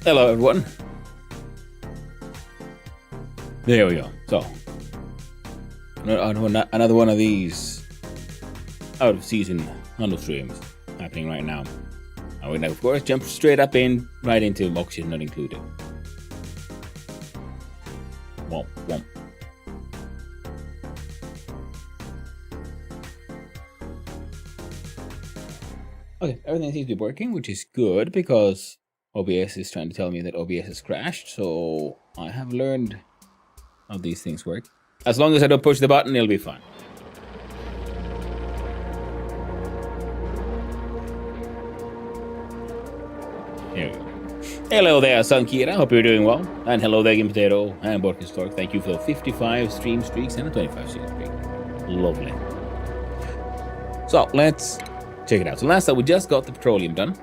Hello, everyone. There we go. So, another one of these out of season Hundo streams happening right now. And we're gonna, of course, jump straight up right into oxygen not included. Womp womp. Okay, everything seems to be working, which is good because OBS is trying to tell me that OBS has crashed. So I have learned how these things work. As long as I don't push the button, it'll be fine. Here we go. Hello there, Sunkira. Hope you're doing well. And hello there, Game Potato and Borkin Stork. Thank you for the 55 stream streaks and a 25 stream streak. Lovely. So let's check it out. So last time we just got the petroleum done.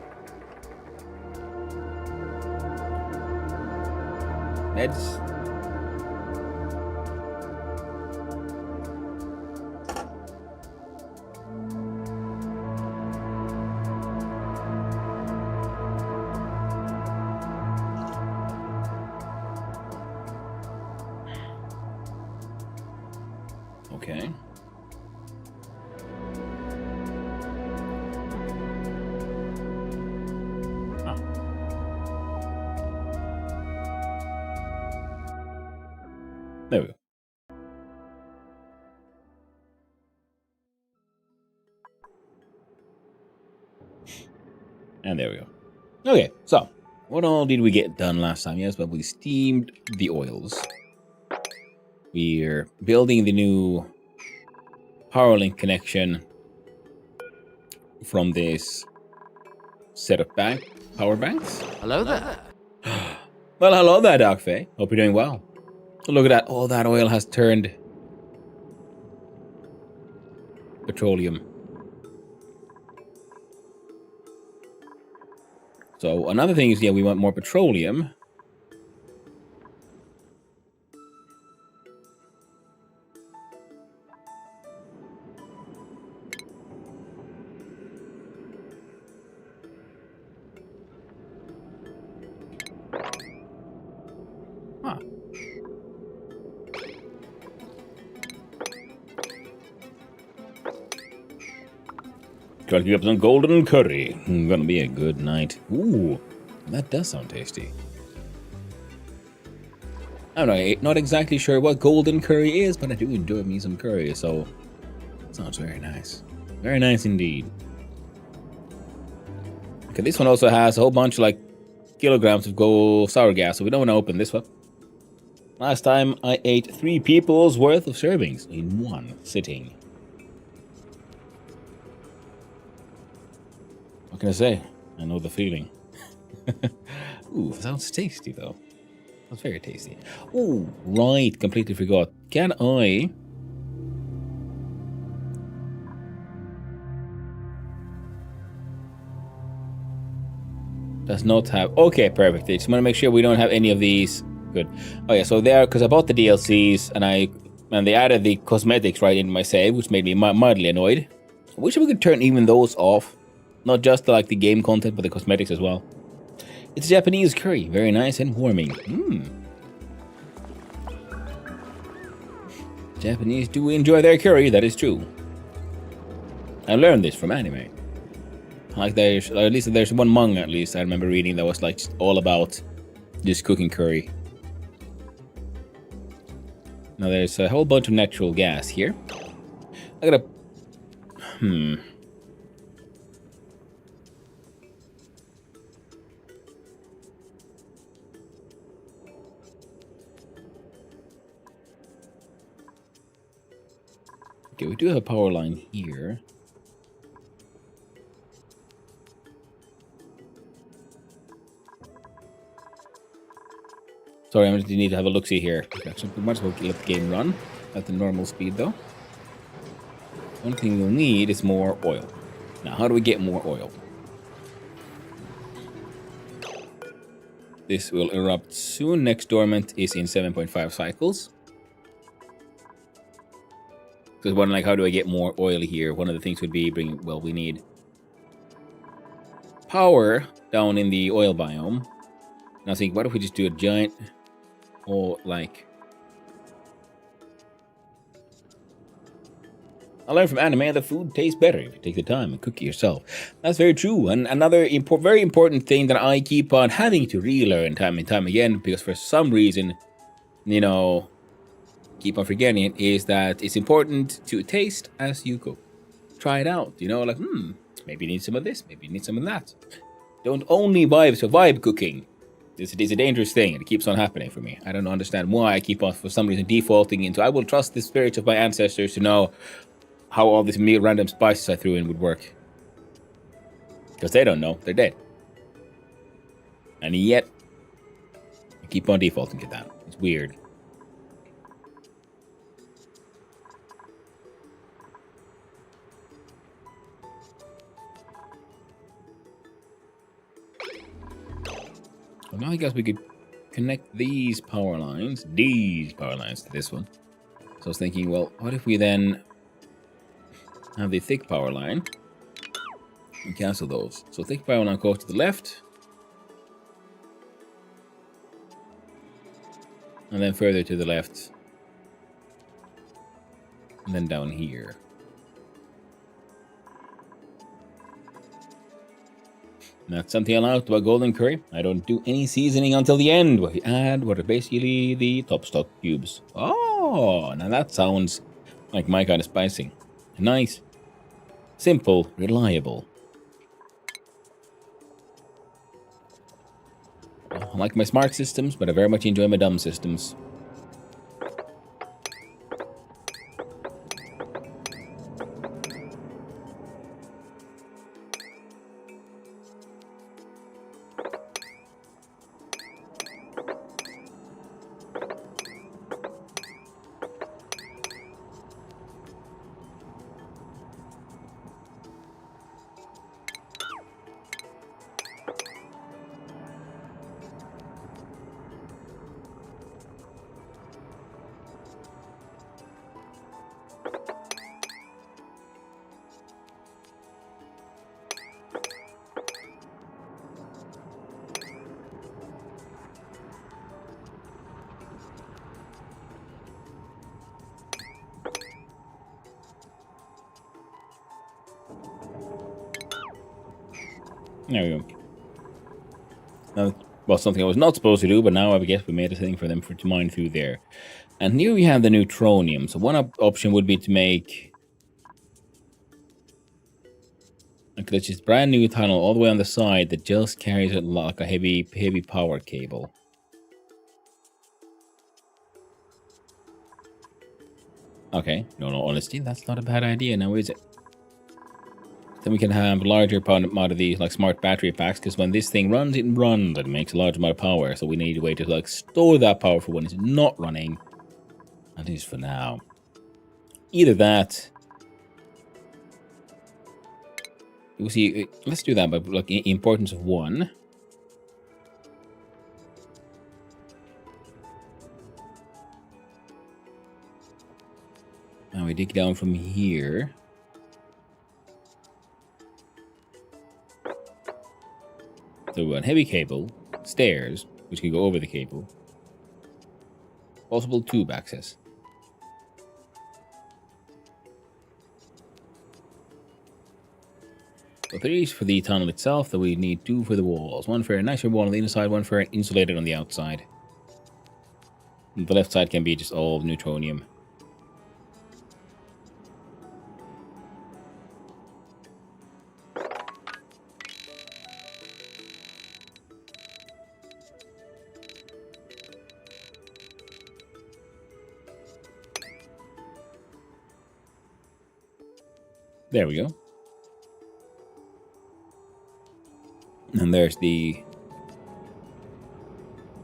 Meds. Okay. There we go. And there we go. Okay, so what all did we get done last time? Yes, but we steamed the oils. We're building the new power link connection from this set of power banks. Hello there. Well, hello there, Dark Fae. Hope you're doing well. Look at that. All that oil has turned petroleum. So another thing is, yeah, we want more petroleum. Huh. Try to get up some golden curry. Gonna be a good night. Ooh, that does sound tasty. I'm not exactly sure what golden curry is, but I do enjoy me some curry, so it sounds very nice. Very nice indeed. Okay, this one also has a whole bunch of like kilograms of gold sour gas, so we don't want to open this one. Last time I ate 3 people's worth of servings in one sitting. What can I say? I know the feeling. Ooh, sounds tasty though. That's very tasty. Ooh, right, completely forgot. Can I... Does not have... Okay, perfect. I just want to make sure we don't have any of these. Good. Oh yeah, so there, because I bought the DLCs and they added the cosmetics right into my save, which made me mildly annoyed. I wish we could turn even those off. Not just like the game content, but the cosmetics as well. It's Japanese curry, very nice and warming. Japanese do enjoy their curry, that is true. I learned this from anime. Like there's, or at least there's one manga at least I remember reading that was like all about just cooking curry. Now there's a whole bunch of natural gas here. I gotta... Okay, we do have a power line here. Sorry, I just need to have a look-see here. So we might as well let the game run at the normal speed, though. One thing we'll need is more oil. Now, how do we get more oil? This will erupt soon. Next dormant is in 7.5 cycles. Because one, like, how do I get more oil here? One of the things would be we need power down in the oil biome. And I was thinking, what if we just do a giant, or like, I learned from anime that food tastes better if you take the time and cook it yourself. That's very true. And another very important thing that I keep on having to relearn time and time again, because for some reason, you know, keep on forgetting it, is that it's important to taste as you cook. Try it out, you know, like, maybe you need some of this, maybe you need some of that. Don't only vibe cooking. This is a dangerous thing, and it keeps on happening for me. I don't understand why I keep on, for some reason, defaulting into, I will trust the spirits of my ancestors to know how all these random spices I threw in would work. Because they don't know, they're dead. And yet, I keep on defaulting to that. It's weird. Well, now I guess we could connect these power lines to this one. So I was thinking, well, what if we then have the thick power line and cancel those? So thick power line goes to the left, and then further to the left, and then down here. That's something I like about golden curry. I don't do any seasoning until the end. What we add what are basically the top stock cubes. Oh, now that sounds like my kind of spicing. Nice, simple, reliable. I like my smart systems, but I very much enjoy my dumb systems. There we go. Now, well, something I was not supposed to do, but now I guess we made a thing for them to mine through there. And here we have the neutronium. So one option would be to make this just brand new tunnel all the way on the side that just carries it like a heavy power cable. Okay, no, honestly, that's not a bad idea now, is it? Then we can have a larger amount of these like smart battery packs, because when this thing runs, it runs and it makes a large amount of power. So we need a way to like store that power for when it's not running. At least for now. Either that. We'll see. Let's do that by like importance of 1. Now we dig down from here. So we want heavy cable, stairs, which can go over the cable. Possible tube access. So 3 for the tunnel itself, that we need 2 for the walls. 1 for a nicer wall on the inside, 1 for insulated on the outside. And the left side can be just all neutronium. There we go. And there's the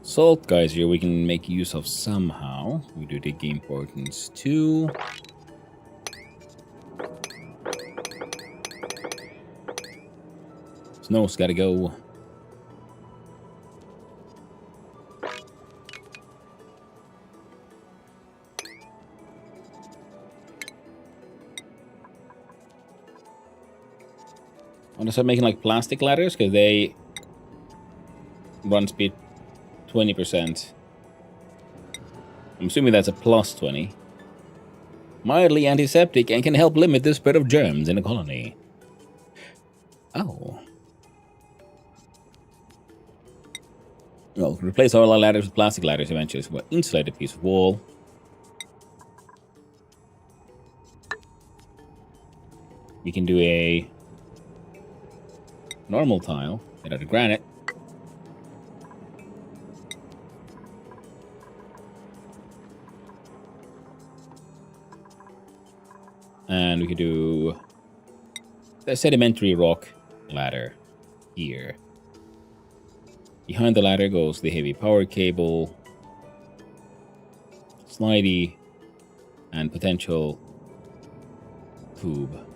salt geyser we can make use of somehow. We do dig importance 2. Snow's gotta go. I want to start making like plastic ladders, because they run speed 20%. I'm assuming that's a plus 20. Mildly antiseptic and can help limit the spread of germs in a colony. Oh. Well, replace all our ladders with plastic ladders eventually. So we'll insulate a piece of wall. We can do a normal tile made out of granite. And we could do a sedimentary rock ladder here. Behind the ladder goes the heavy power cable, slidey, and potential tube.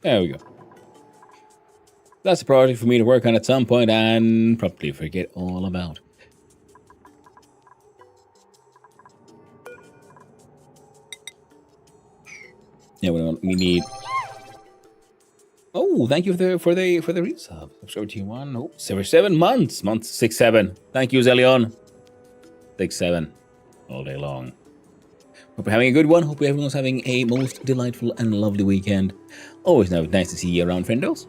There we go. That's a project for me to work on at some point and probably forget all about. Yeah, we need. Oh, thank you for the resub. Subscribe to one. Oh, 7 months. Month 6-7. Thank you, Zelion. 6-7. All day long. Hope you're having a good one. Hope everyone's having a most delightful and lovely weekend. Always nice to see you around, friendos.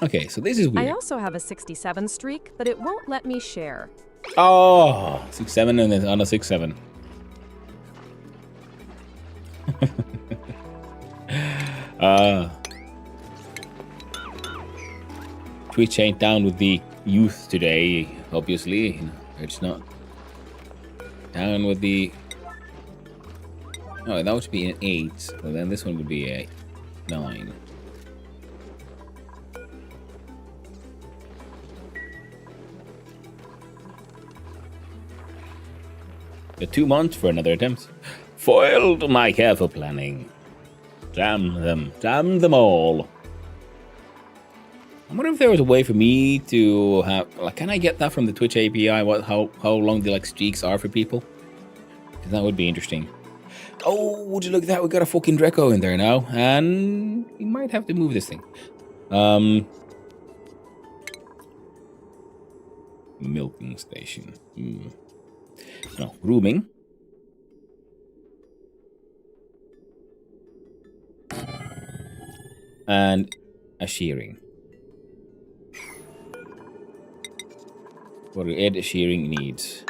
Okay, so this is weird. I also have a 67 streak, but it won't let me share. Oh, 6-7 and then on a 6-7. Twitch ain't down with the youth today, obviously. It's not down with the... Oh, that would be an 8. So then this one would be a 9. The 2 months for another attempt. Foiled my careful planning. Damn them all. I wonder if there was a way for me to have... Like, can I get that from the Twitch API? How long the streaks are for people? Because that would be interesting. Oh, would you look at that? We got a fucking Dreco in there now. And we might have to move this thing. Milking station. No, grooming. And a shearing. What do Ed shearing needs?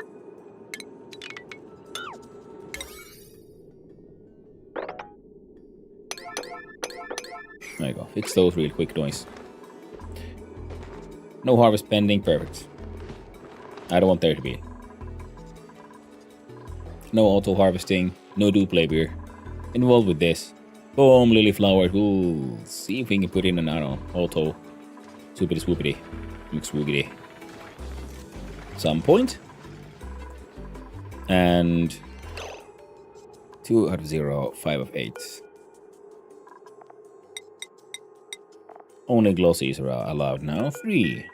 There you go. Fix those real quick, noise. No harvest pending. Perfect. I don't want there to be. No auto harvesting. No dupe labor involved with this. Boom, lily flowers. We'll see if we can put in an, I don't know, auto swoopity swoopity. Mix woogity. Some point. And 2 out of 0, 5 of 8. Only glossies are allowed now. 3.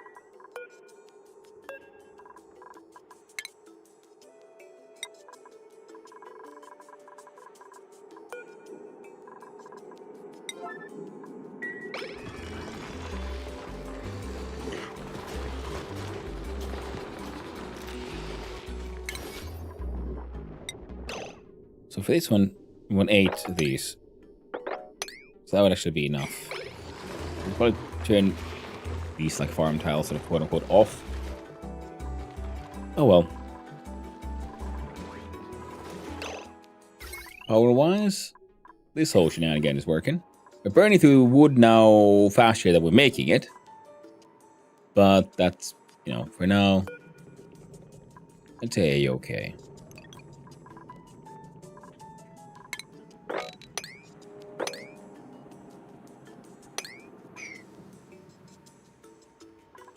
So for this one, we want 8 of these. So that would actually be enough. We'll probably turn these like farm tiles sort of quote unquote off. Oh well. Power wise, this whole shenanigan is working. We're burning through wood now faster than we're making it. But that's, you know, for now, I'd say okay.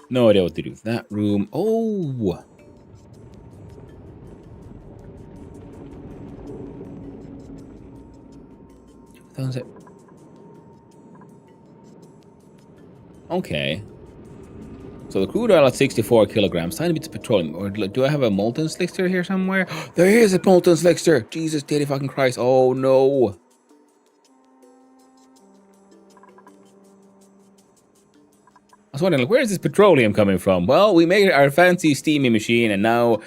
No idea what to do with that room. Oh! Doesn't it? Okay. So the crude oil at 64 kilograms, tiny bits of petroleum. Or do I have a molten slickster here somewhere? There is a molten slickster! Jesus, daddy fucking Christ. Oh no. I was wondering, like, where is this petroleum coming from? Well, we made our fancy steamy machine and now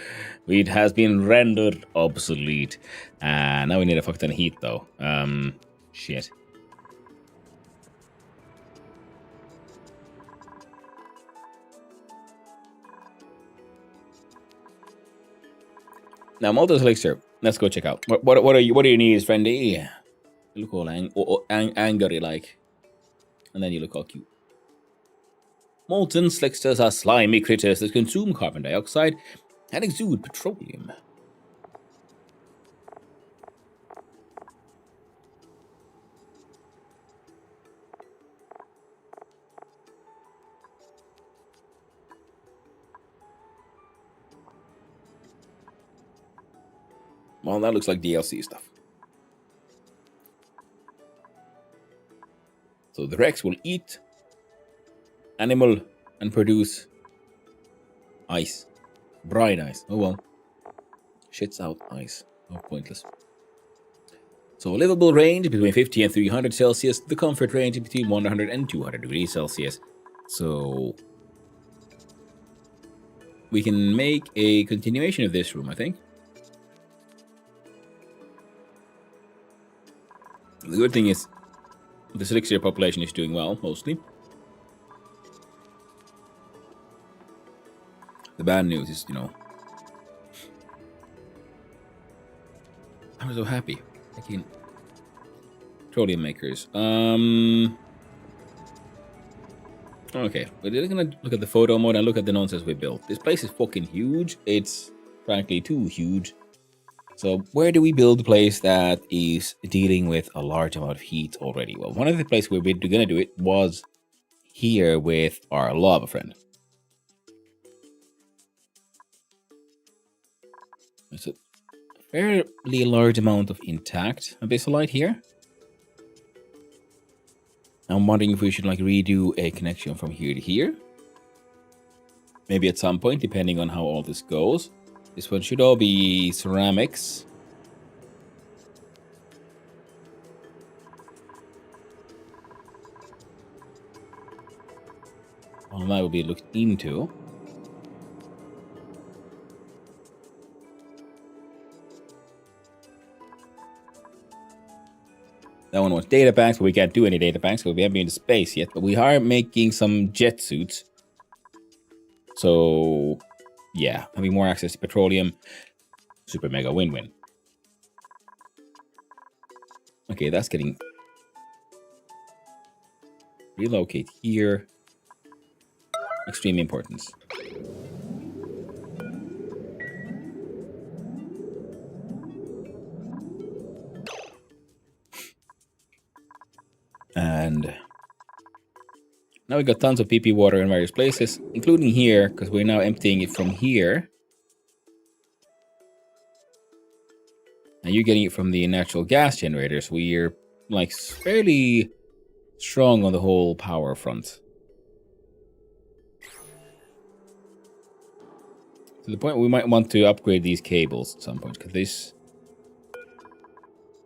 it has been rendered obsolete. Now we need a fuck ton of heat though. Shit. Now, molten elixir. Let's go check out. What are your needs, friendy? You look all angry like, and then you look all cute. Molten slicksters are slimy critters that consume carbon dioxide and exude petroleum. Well, that looks like DLC stuff. So the Rex will eat animal and produce ice. Brine ice. Oh well. Shits out ice. Oh, pointless. So livable range between 50 and 300 Celsius. The comfort range between 100 and 200 degrees Celsius. So we can make a continuation of this room, I think. The good thing is the elixir population is doing well, mostly. The bad news is, I'm so happy. Fucking petroleum makers. Okay, we're gonna look at the photo mode and look at the nonsense we built. This place is fucking huge. It's frankly too huge. So where do we build a place that is dealing with a large amount of heat already? Well, one of the places where we're gonna do it was here with our lava friend. There's a fairly large amount of intact abyssalite here. I'm wondering if we should redo a connection from here to here. Maybe at some point, depending on how all this goes. This one should all be ceramics. All that will be looked into. That one was data banks, but we can't do any data banks because we haven't been to space yet. But we are making some jet suits. So, yeah, having more access to petroleum, super mega win-win. Okay, that's getting... relocate here. Extreme importance. And now we got tons of PP water in various places, including here, because we're now emptying it from here. And you're getting it from the natural gas generators. We're fairly strong on the whole power front. To the point we might want to upgrade these cables at some point, because this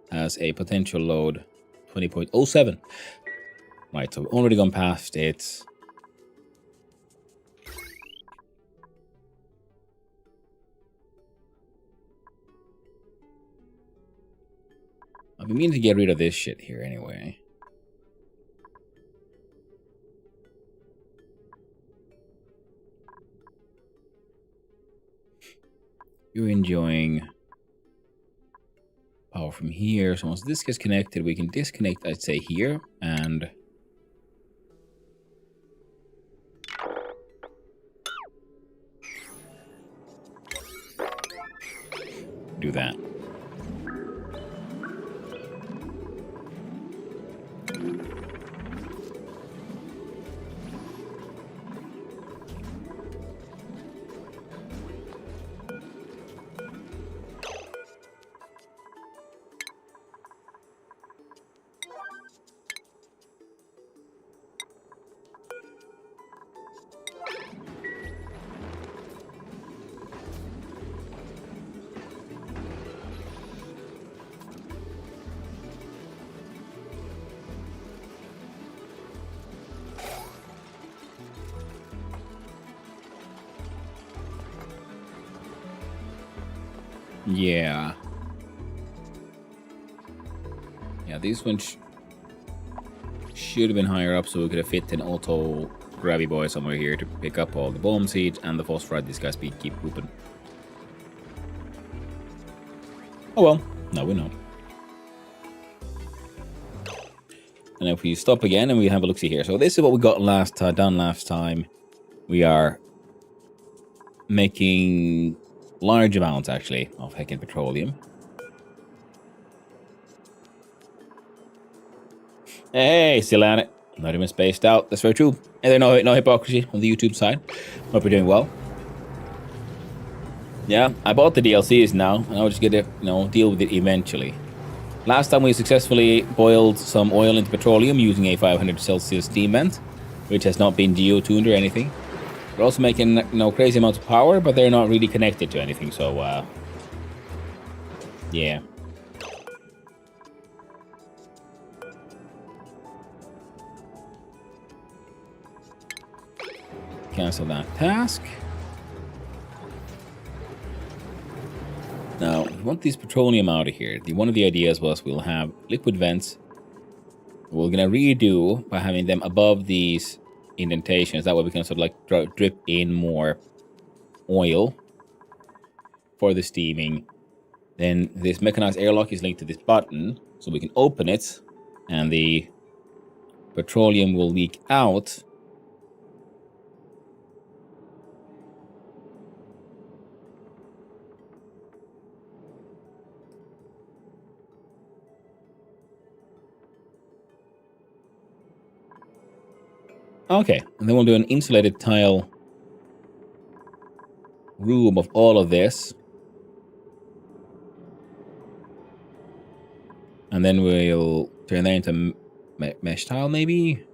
has a potential load 20.07. Right, so we've already gone past it. I've been meaning to get rid of this shit here anyway. You're enjoying power from here. So once this gets connected, we can disconnect, I'd say, here and do that. Yeah. Yeah, these ones should have been higher up, so we could have fit an auto grabby boy somewhere here to pick up all the bomb seeds and the phosphorite. These guys keep pooping. Oh well, now we know. And if we stop again and we have a look-see here. So this is what we got done last time. We are making large amounts, actually, of heckin' petroleum. Hey, still at it. Not even spaced out. That's very true. And there's no hypocrisy on the YouTube side. Hope you're doing well. Yeah, I bought the DLCs now, and I'll just get to, deal with it eventually. Last time we successfully boiled some oil into petroleum using a 500 Celsius steam vent, which has not been geo-tuned or anything. We're also making, crazy amounts of power, but they're not really connected to anything, so, yeah. Cancel that task. Now, we want this petroleum out of here. One of the ideas was we'll have liquid vents. We're going to redo by having them above these indentations. That way we can sort of like drip in more oil for the steaming. Then this mechanized airlock is linked to this button, so we can open it and the petroleum will leak out. Okay, and then we'll do an insulated tile room of all of this. And then we'll turn that into mesh tile, maybe?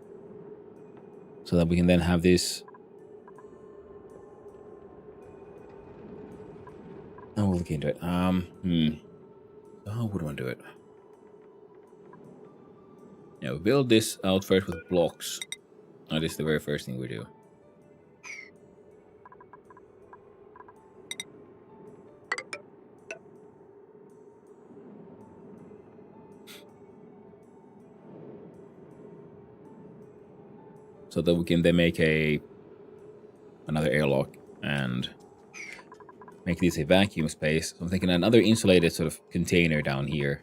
So that we can then have this... Oh, we'll look into it. How would one do it? Yeah, we build this out first with blocks. That is the very first thing we do. So that we can then make another airlock and make this a vacuum space. So I'm thinking another insulated sort of container down here,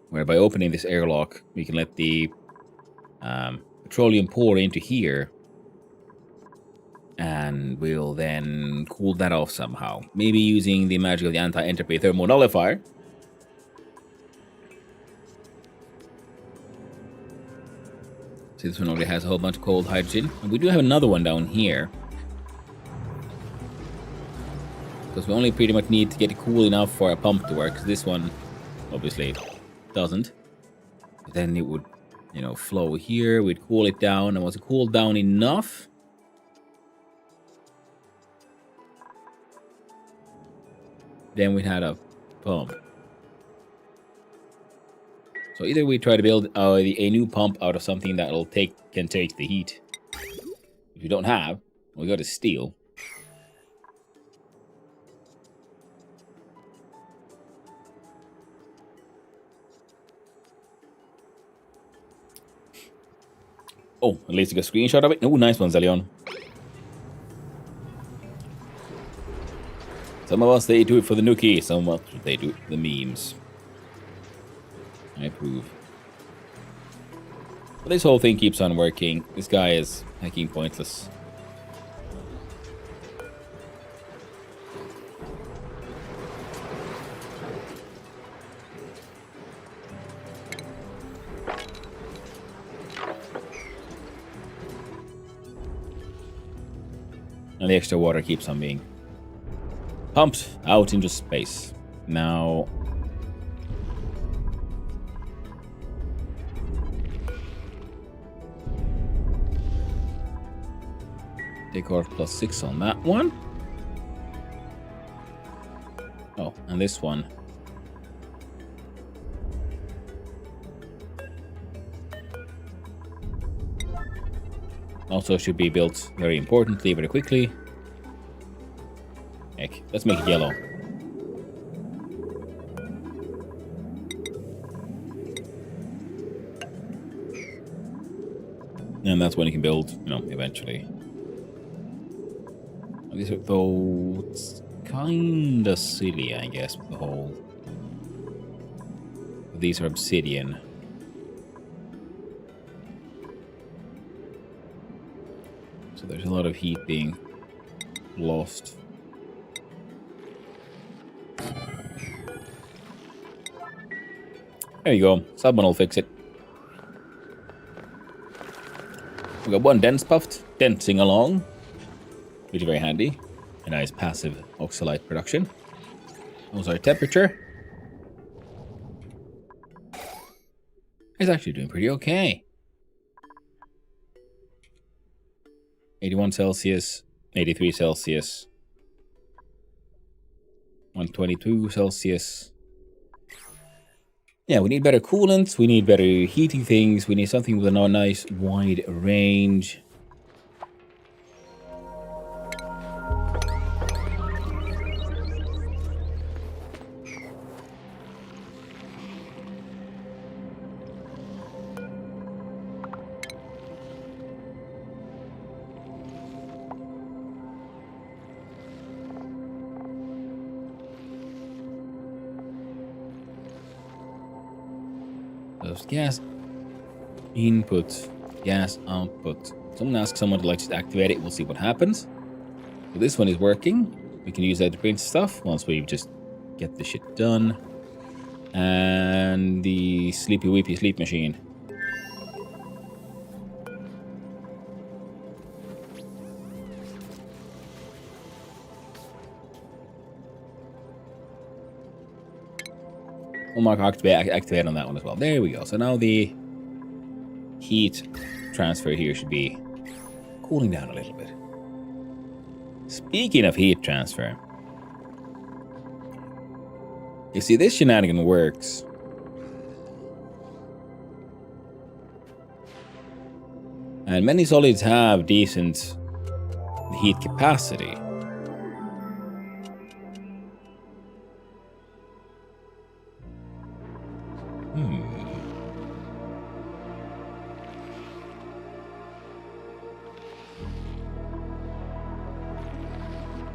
where by opening this airlock, we can let the petroleum pour into here, and we'll then cool that off somehow. Maybe using the magic of the anti-entropy thermal nullifier. See, this one already has a whole bunch of cold hydrogen. And we do have another one down here, because we only pretty much need to get it cool enough for a pump to work. Because this one obviously doesn't. But then it would, flow here. We'd cool it down, and once it cooled down enough, then we had a pump. So either we try to build a new pump out of something that can take the heat. If we don't have, we got to steal. Oh, at least I got a screenshot of it. Oh, nice one, Zelion. Some of us, they do it for the nookie. Some of us, they do it for the memes. I approve. But this whole thing keeps on working. This guy is hacking pointless. And the extra water keeps on being pumped out into space. Now, decor +6 on that one. Oh, and this one. Also should be built very importantly, very quickly. Heck, let's make it yellow. And that's when you can build, eventually. These are, though, it's kind of silly, I guess, with the whole... These are obsidian. So there's a lot of heat being lost. There you go. Someone will fix it. We got one dense puffed, dancing along, which is very handy. A nice passive oxalite production. Also, our temperature is actually doing pretty okay. 81 Celsius, 83 Celsius, 122 Celsius. Yeah, we need better coolants, we need better heating things, we need something with a nice wide range. Gas input, gas output. Someone asks someone to just activate it. We'll see what happens. So this one is working. We can use that to print stuff once we just get the shit done. And the sleepy weepy sleep machine. We'll mark activate on that one as well. There we go. So now the heat transfer here should be cooling down a little bit. Speaking of heat transfer, you see, this shenanigan works. And many solids have decent heat capacity.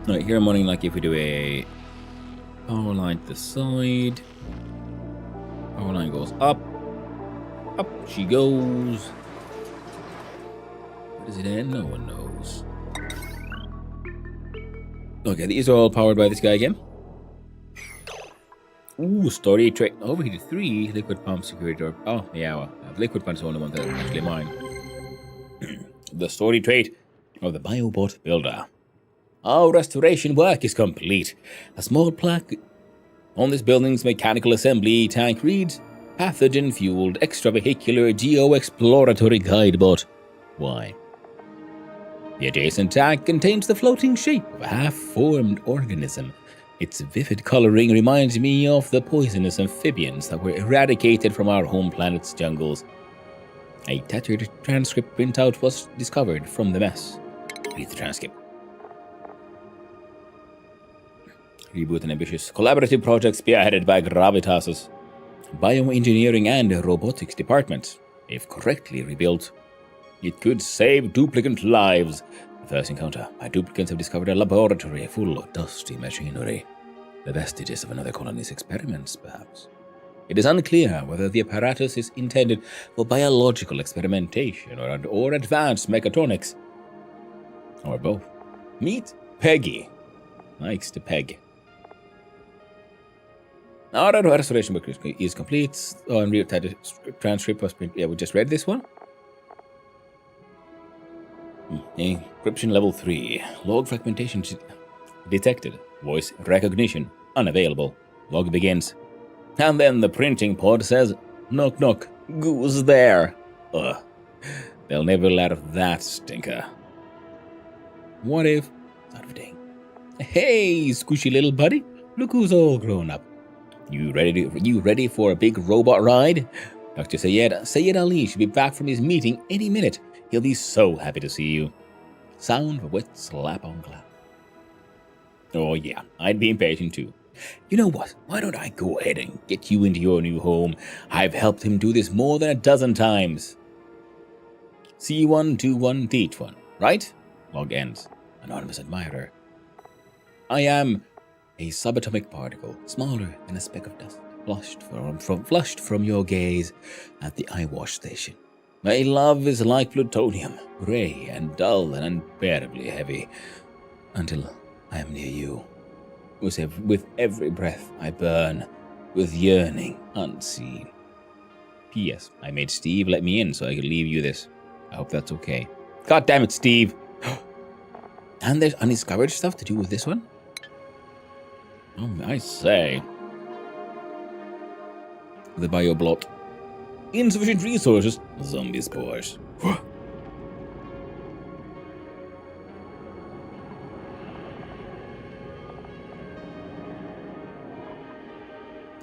Right, here I'm wondering, if we do a power line to the side. Power line goes up. Up she goes. Where does it end? No one knows. Okay, these are all powered by this guy again. Ooh, storage tray. Overheated 3. Liquid pump security door. Oh, yeah, well, liquid pump is the only one that's actually mine. The storage trait of the Biobot Builder. Our restoration work is complete. A small plaque on this building's mechanical assembly tank reads, pathogen-fueled extravehicular geo-exploratory guidebot. Why? The adjacent tank contains the floating shape of a half-formed organism. Its vivid coloring reminds me of the poisonous amphibians that were eradicated from our home planet's jungles. A tattered transcript printout was discovered from the mess. Read the transcript. Reboot an ambitious collaborative project spearheaded by Gravitas's bioengineering and robotics department. If correctly rebuilt, it could save duplicant lives. The first encounter, my duplicants have discovered a laboratory full of dusty machinery. The vestiges of another colony's experiments, perhaps. It is unclear whether the apparatus is intended for biological experimentation or advanced mechatronics. Or both. Meet Peggy. Likes to peg. Our restoration work is complete. And transcript was printed. Yeah, we just read this one. Encryption level 3. Log fragmentation detected. Voice recognition unavailable. Log begins. And then the printing pod says, knock knock, who's there? Ugh. They'll never let off that stinker. What if? Sort of ding. Hey, squishy little buddy. Look who's all grown up. You ready for a big robot ride? Dr. Sayed Ali should be back from his meeting any minute. He'll be so happy to see you. Sound of a wet slap on glass. Oh yeah, I'd be impatient too. You know what? Why don't I go ahead and get you into your new home? I've helped him do this more than a dozen times. C121T1, right? Log ends. Anonymous admirer. I am a subatomic particle, smaller than a speck of dust, flushed from your gaze at the eyewash station. My love is like plutonium, gray and dull and unbearably heavy, until I am near you. With every breath I burn, with yearning unseen. P.S. I made Steve let me in so I could leave you this. I hope that's okay. God damn it, Steve! And there's undiscovered stuff to do with this one? Oh, I say. The bioblot. Insufficient resources. Zombie spores.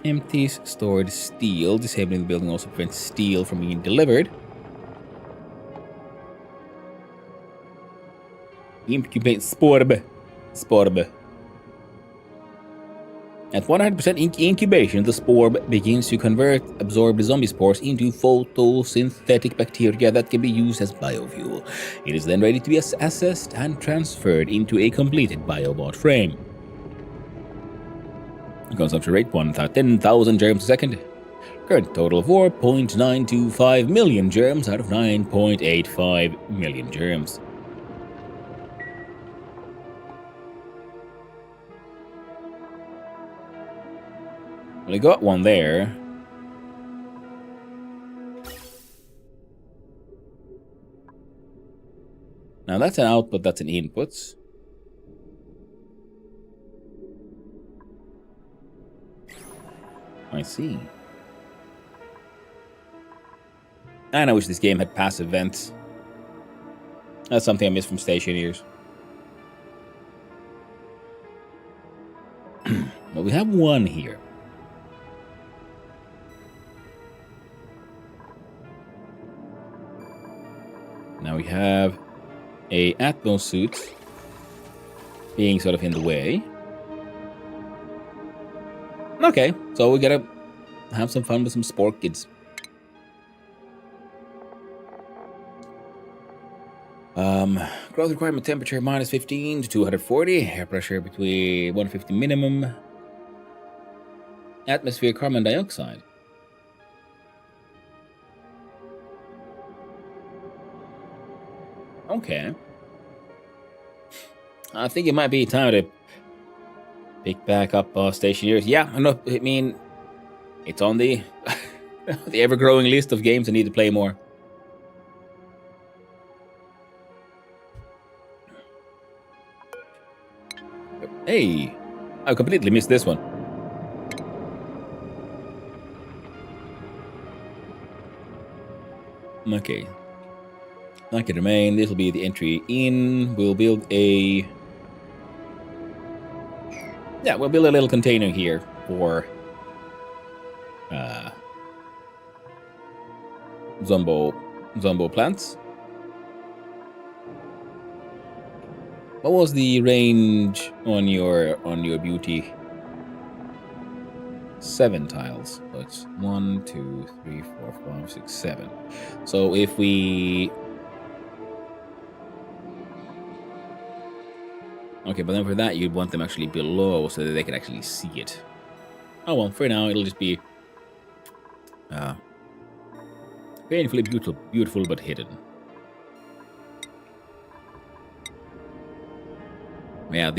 Empties stored steel. Disabling the building also prevents steel from being delivered. Incubate sporb. At 100% incubation, the spore begins to convert absorbed zombie spores into photosynthetic bacteria that can be used as biofuel. It is then ready to be assessed and transferred into a completed biobot frame. Consumption rate 10,000 germs a second. Current total of 4.925 million germs out of 9.85 million germs. Well, I got one there. Now that's an output, that's an input. I see. And I wish this game had passive vents. That's something I miss from Stationeers. Well, we have one here. Now we have a Atmos suit being sort of in the way. Okay, so we gotta have some fun with some sport kids. Growth requirement temperature minus 15 to 240. Air pressure between 150 minimum. Atmosphere carbon dioxide. Okay. I think it might be time to pick back up Stationeers. Yeah, I mean, it's on the the ever-growing list of games I need to play more. Hey, I completely missed this one. Okay. That can remain. This will be the entry in. We'll build a... Yeah, we'll build a little container here for... Zombo plants. What was the range on your beauty? 7 tiles. So it's 1, 2, 3, 4, 5, 6, 7. So if we... Okay, but then for that you'd want them actually below so that they can actually see it. Oh well, for now it'll just be painfully beautiful but hidden. Yeah,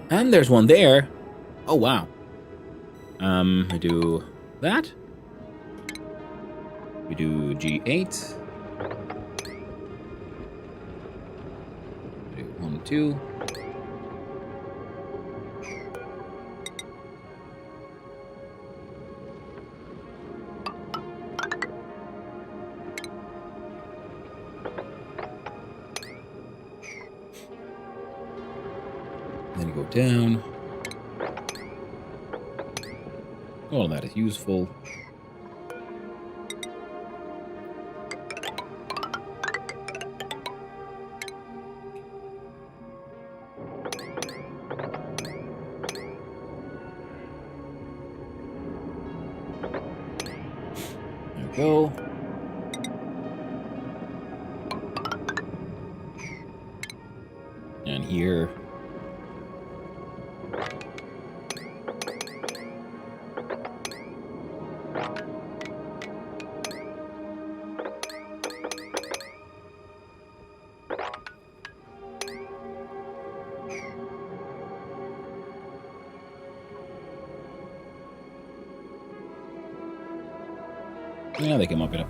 and there's one there. Oh wow. We do that. We do G8. We do 1, 2. Then you go down. All that is useful. There we go. here. Yeah, they can mop it up.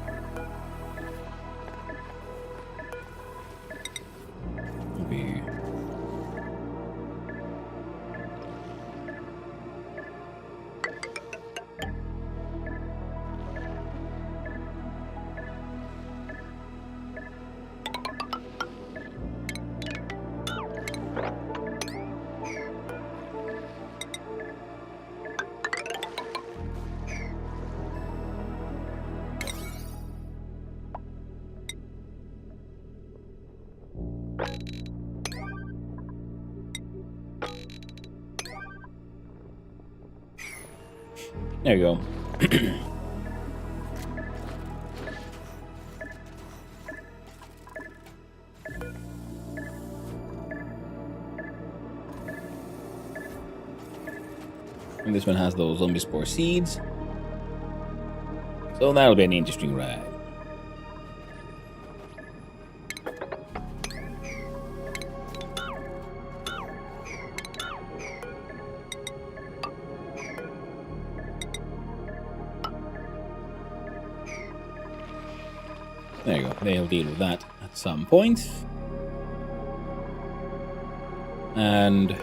Maybe. There you go. And this one has those zombie spore seeds. So that'll be an interesting ride. There you go. They'll deal with that at some point. And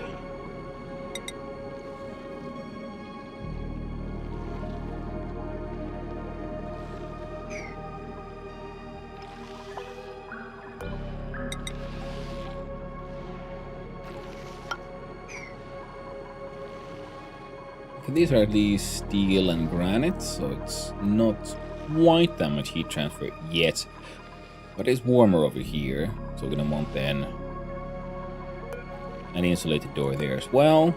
these are at least steel and granite, so it's not quite that much heat transfer yet. But it's warmer over here, so we're gonna want then an insulated door there as well.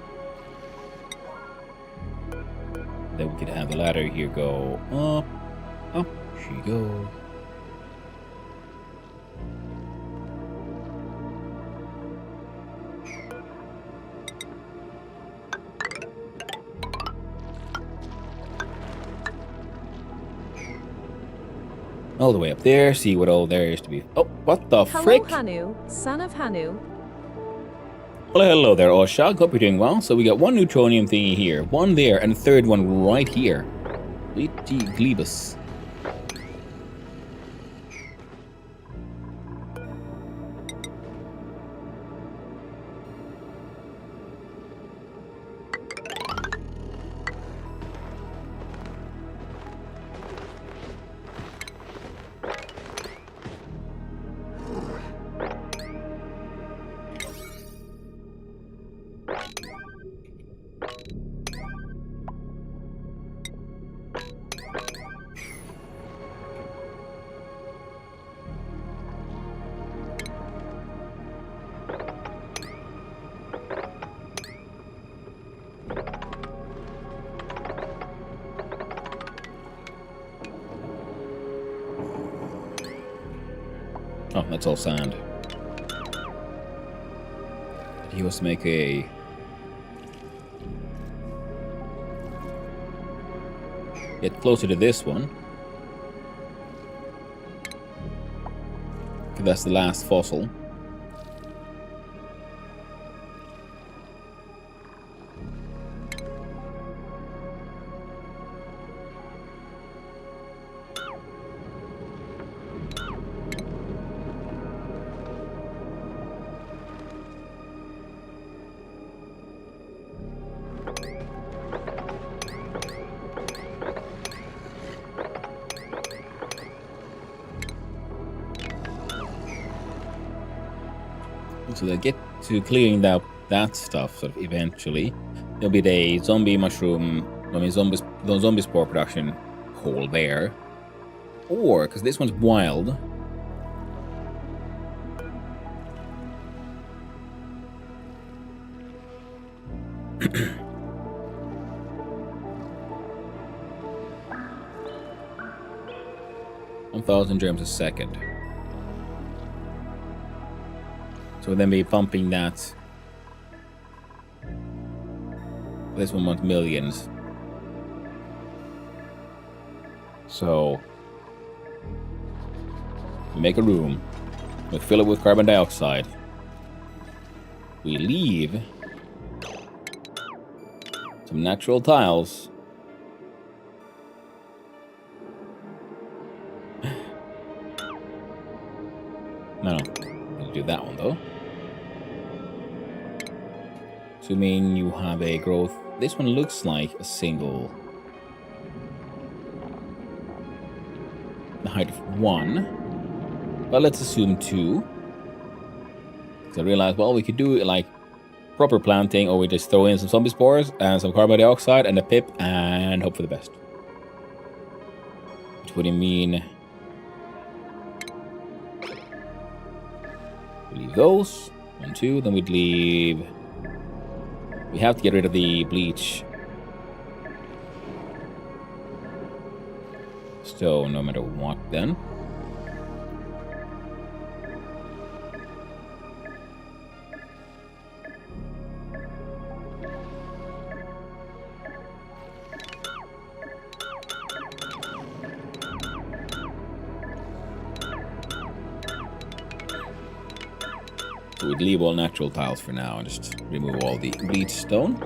Then we could have the ladder here go up, up she goes. All the way up there, see what all there is to be. Oh, what the frick? Hello, Hanu, son of Hanu. Well, hello there, Oshag. Hope you're doing well. So we got one neutronium thingy here, one there, and a third one right here. Glebus. Oh, that's all sand. He wants to make a... Get closer to this one. That's the last fossil. So they'll get to clearing that stuff sort of eventually. There'll be the zombie mushroom, the zombie spore production hole there. Or, because this one's wild. $1,000 germs a second. So then we're pumping that. This one wants millions. So we make a room. We fill it with carbon dioxide. We leave some natural tiles. No, we'll do that one though. Assuming you have a growth. This one looks like a single. The height of 1. But let's assume 2. So I realized, well, we could do it like proper planting, or we just throw in some zombie spores and some carbon dioxide and a pip and hope for the best. Which would mean we leave those. 1, 2. Then we'd leave. We have to get rid of the bleach. So no matter what, then. So we'd leave all natural tiles for now and just remove all the bleach stone.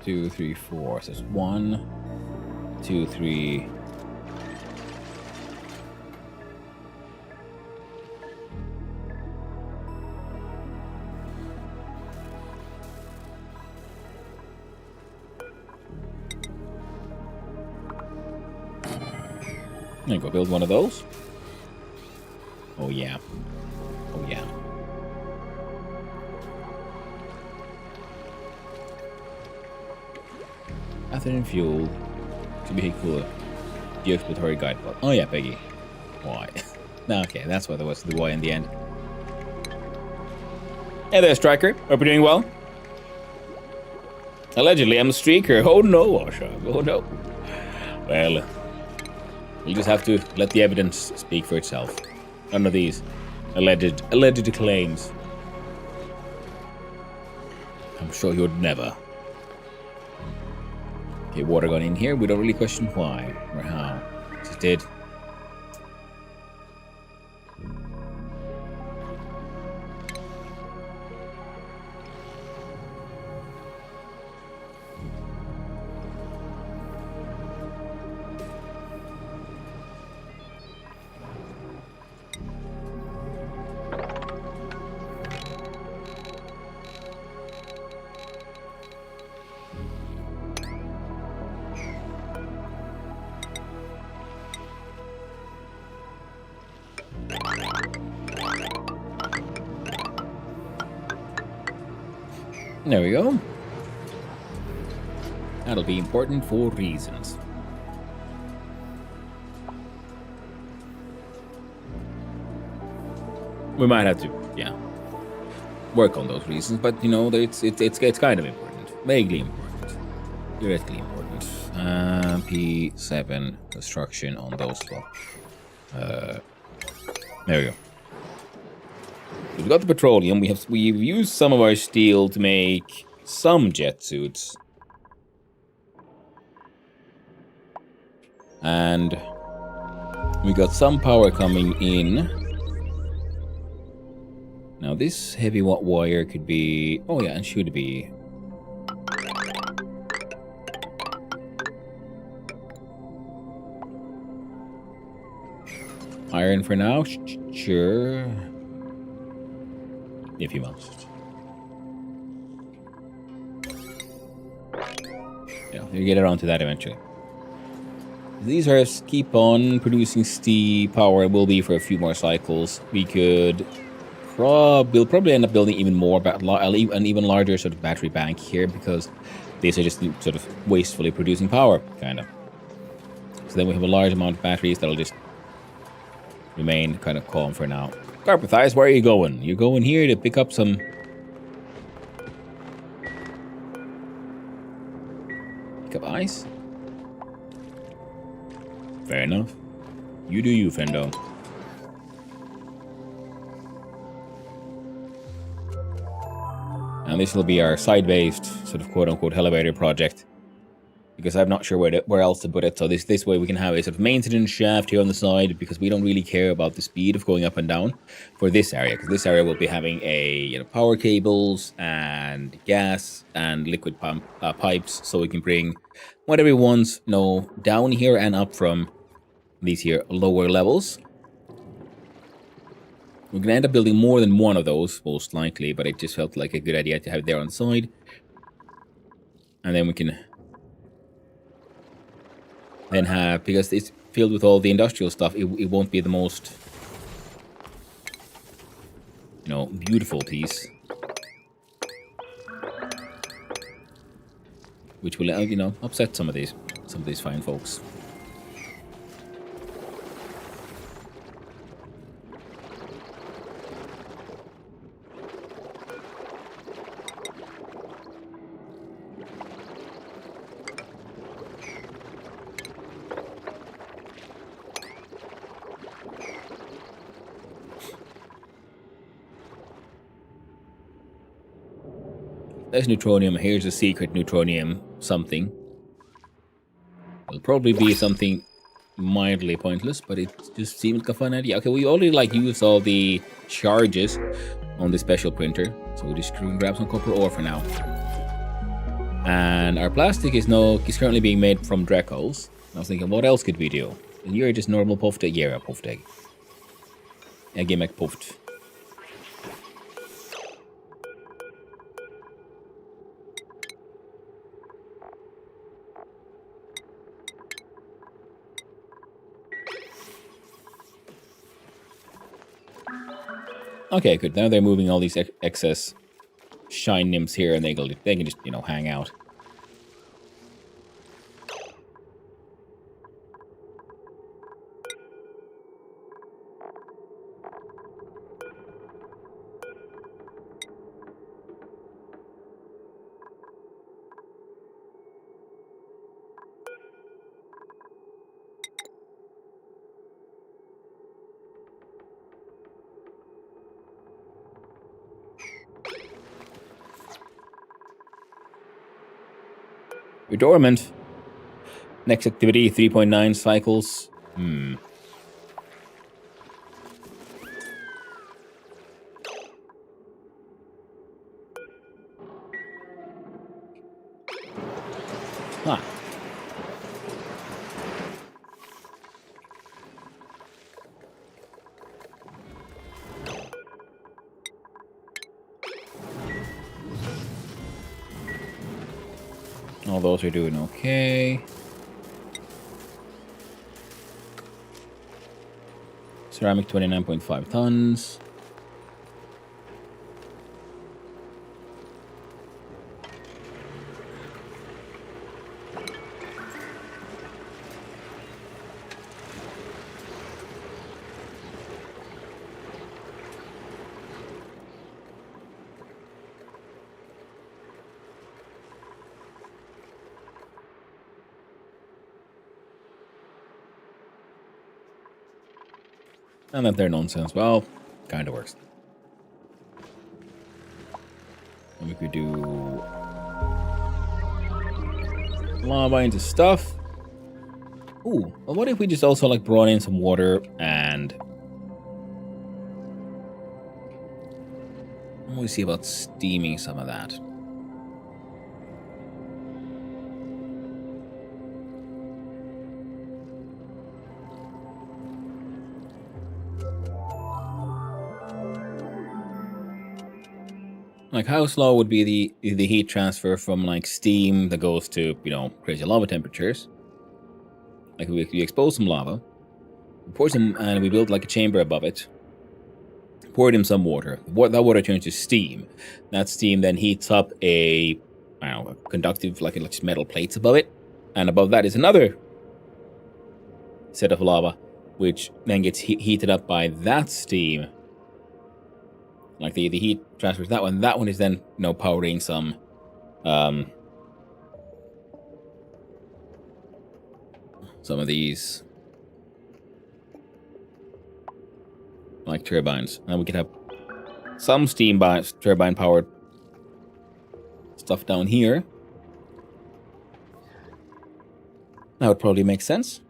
Two, three, four. So it's 1, 2, 3. There you go, build one of those. Oh yeah. Oh yeah. Ethylene fuel to be cooler. The exploratory guide book. Oh yeah, Peggy. Why? No, okay, that's what there was the why in the end. Hey there, Striker. Hope you're doing well. Allegedly, I'm a streaker. Oh no, Osha. Oh no. Well, we'll just have to let the evidence speak for itself. None of these alleged claims. I'm sure you would never. Okay, water gun in here. We don't really question why or how. Just did. There we go. That'll be important for reasons. We might have to, yeah, work on those reasons, but you know, it's kind of important, vaguely important, theoretically important. P7 construction on those as well. There we go. We've got the petroleum. We've used some of our steel to make some jet suits. And we got some power coming in. Now this heavy watt wire could be, oh yeah, and should be iron for now. Sure. If you must. Yeah, we'll get around to that eventually. These are keep on producing steam power. Will be for a few more cycles. We could we'll probably end up building even more, an even larger sort of battery bank here, because These are just sort of wastefully producing power, kind of. So then we have a large amount of batteries that'll just remain kind of calm for now. Carpathize, where are you going? You're going here to pick up some... Pick up ice? Fair enough. You do you, Fendo. And this will be our side-based sort of quote-unquote elevator project, because I'm not sure where else to put it. So this way we can have a sort of maintenance shaft here on the side, because we don't really care about the speed of going up and down for this area, because this area will be having a power cables and gas and liquid pipes, so we can bring whatever we want down here and up from these here lower levels. We're going to end up building more than one of those, most likely, but it just felt like a good idea to have it there on the side. And then we can then have, because it's filled with all the industrial stuff, it won't be the most, beautiful piece. Which will, upset some of these fine folks. There's neutronium. Here's a secret neutronium something. It'll probably be something mildly pointless, but it just seems like a fun idea. Okay, we already used all the charges on the special printer, so we'll just grab some copper ore for now. And our plastic is currently being made from Dracos. I was thinking, what else could we do? And you're just normal puffed egg. Yeah, puffed egg. Eggy McPuffed. Okay, good. Now they're moving all these excess shine nymphs here, and they can just, hang out. You're dormant. Next activity, 3.9 cycles. Huh. All those are doing okay. Ceramic 29.5 tons. And that they're nonsense. Well, kind of works. And we could do lava into stuff. Ooh, well, what if we just also brought in some water and let me see about steaming some of that. How slow would be the heat transfer from steam that goes to crazy lava temperatures? We expose some lava, pour some, and we build a chamber above it. Pour it in some water. That water turns to steam. That steam then heats up a I don't know, conductive, like just metal plates above it. And above that is another set of lava, which then gets heated up by that steam. Like the heat transfers that one. That one is then, you know, powering some of these like turbines. And we could have some steam turbine powered stuff down here. That would probably make sense.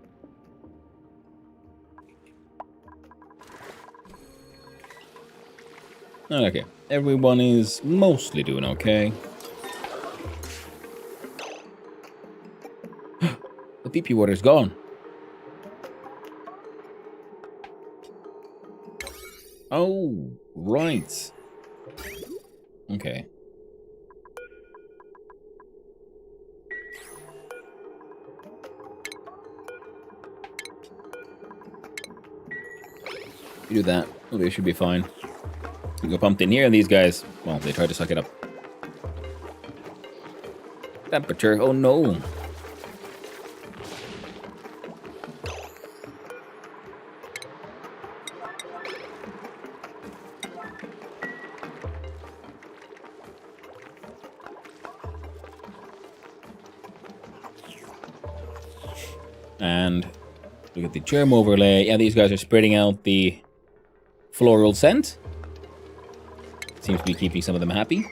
Okay, everyone is mostly doing okay. The PP water's gone. Oh, right. Okay. You do that. Oh, they should be fine. You go pumped in here, and these guys, well, they try to suck it up. Temperature, oh no. And look at the germ overlay. Yeah, these guys are spreading out the floral scent. Seems to be keeping some of them happy.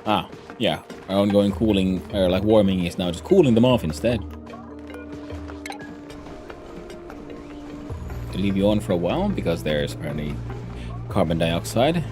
Ah, yeah. Our ongoing cooling, or like warming, is now just cooling them off instead. To leave you on for a while because there's apparently carbon dioxide.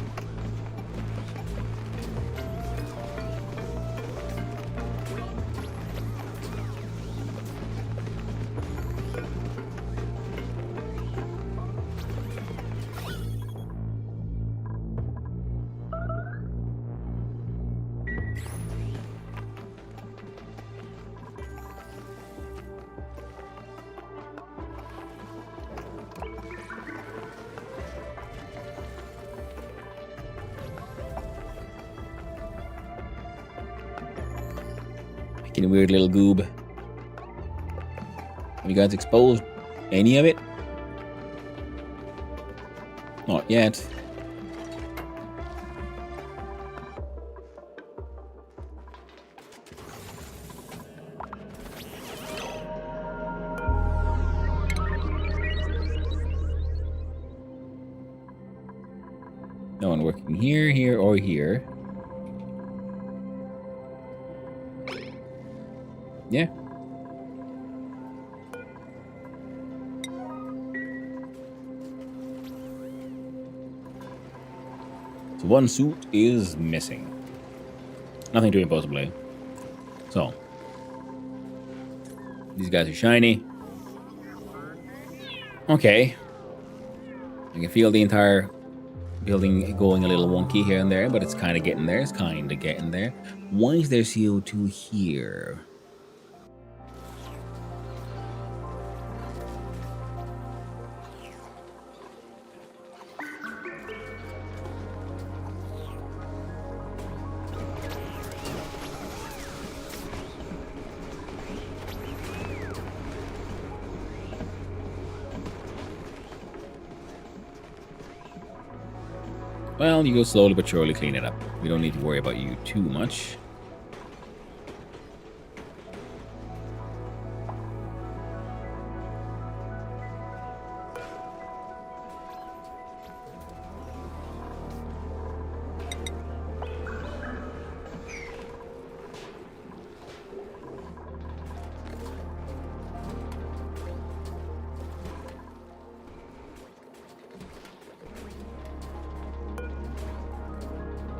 Making a weird little goob. Have you guys exposed any of it? Not yet. No one working here, here, or here. Yeah. So one suit is missing. Nothing too impossibly. So. These guys are shiny. Okay. I can feel the entire building going a little wonky here and there, but it's kind of getting there. It's kind of getting there. Why is there CO2 here? Well, you go slowly but surely clean it up. We don't need to worry about you too much.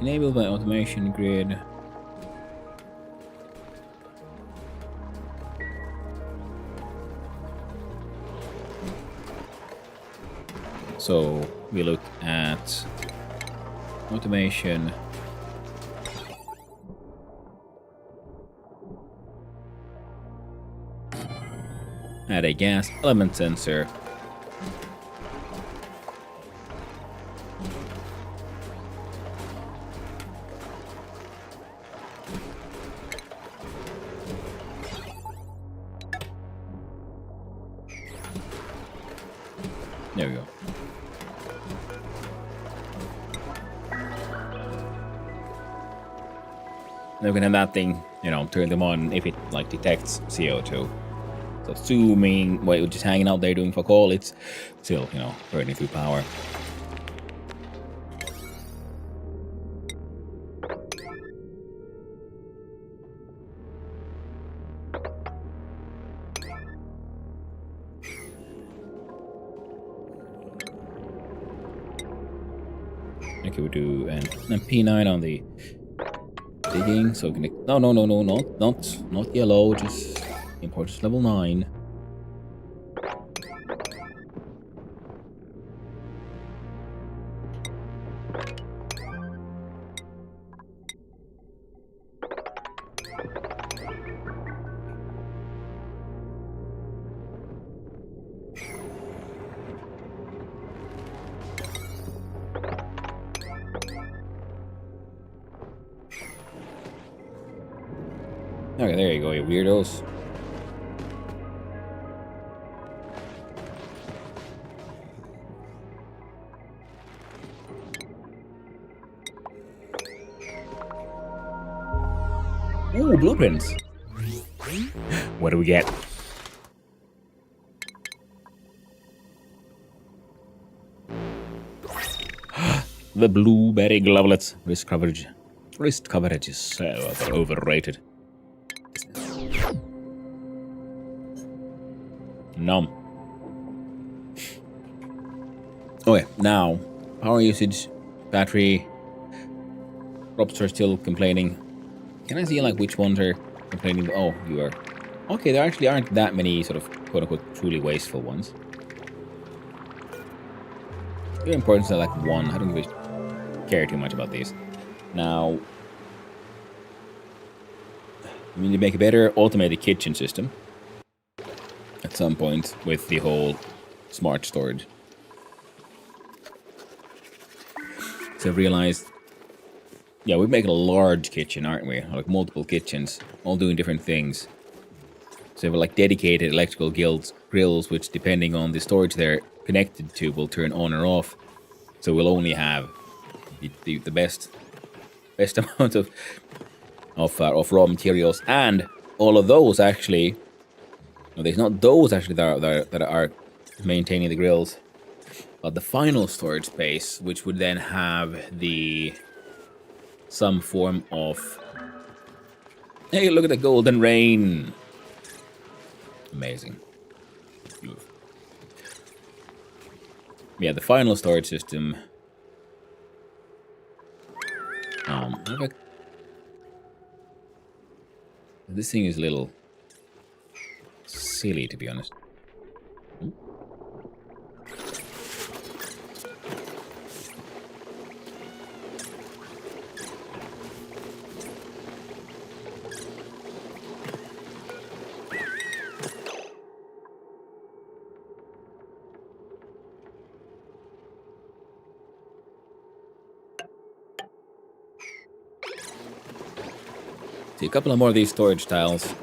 Enable the automation grid. So we look at Automation. Add a gas element sensor. There we go. Then we can have that thing, you know, turn them on if it like detects CO2. So assuming while just hanging out there doing fuck all, it's still, you know, burning through power. Okay, we do an P9 on the digging, so we can not yellow, just importance level 9. Okay, there you go, you weirdos. Ooh, blueprints. What do we get? The blueberry glovelets. Wrist coverage. Wrist coverage is so overrated. Numb. Okay, now power usage, battery. Crops are still complaining. Can I see like which ones are complaining? Oh, you are. Okay, there actually aren't that many sort of quote unquote truly wasteful ones. The importance of like one. I don't really care too much about these. Now, we need to make a better automated kitchen system at some point with the whole smart storage. So I've realized, yeah, we're making a large kitchen, aren't we? Like multiple kitchens, all doing different things. So we're like dedicated electrical grills, which depending on the storage they're connected to, will turn on or off. So we'll only have the best amount of raw materials, and all of those actually. No, there's not those actually that are maintaining the grills, but the final storage space, which would then have some form of. Hey, look at the golden rain! Amazing. Yeah, the final storage system. This thing is a little silly, to be honest. See, a couple of more of these storage tiles.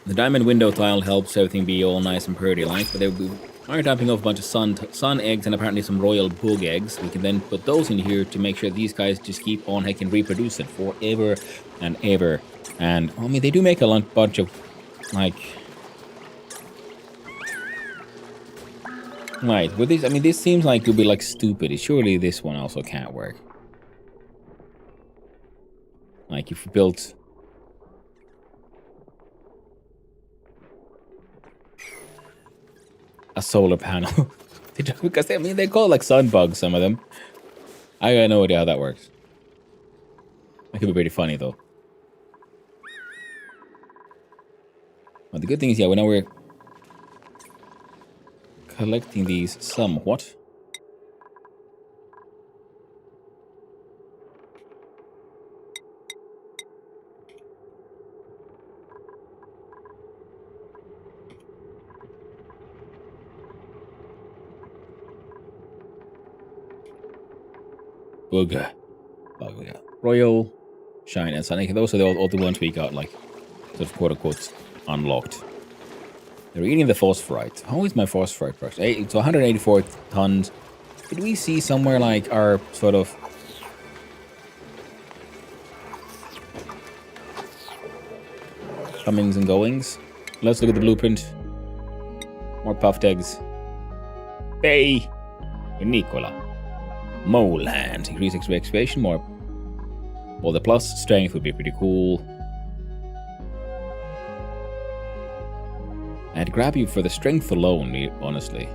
The diamond window tile helps everything be all nice and pretty like, but we are dumping off a bunch of sun eggs and apparently some royal bug eggs. We can then put those in here to make sure these guys just keep on heckin' reproducing forever and ever. And, I mean, they do make a bunch of, like... Right, with these, I mean, this seems like it would be, like, stupid. Surely this one also can't work. Like, if you built... a solar panel. Because, I mean, they call it, like, sun bugs, some of them. I got no idea how that works. That could be pretty funny, though. But the good thing is, yeah, now we're collecting these somewhat. Booga. Oh, we got Royal, Shine, and Sonic. Those are all the ones we got, like, sort of quote-unquote, unlocked. They're eating the phosphorite. How is my phosphorite price? It's 184 tons. Did we see somewhere, like, our sort of... comings and goings? Let's look at the blueprint. More puffed eggs. Bay. Nicola. Mole hands. Increase excavation. More. Well, the plus strength would be pretty cool. I'd grab you for the strength alone, honestly.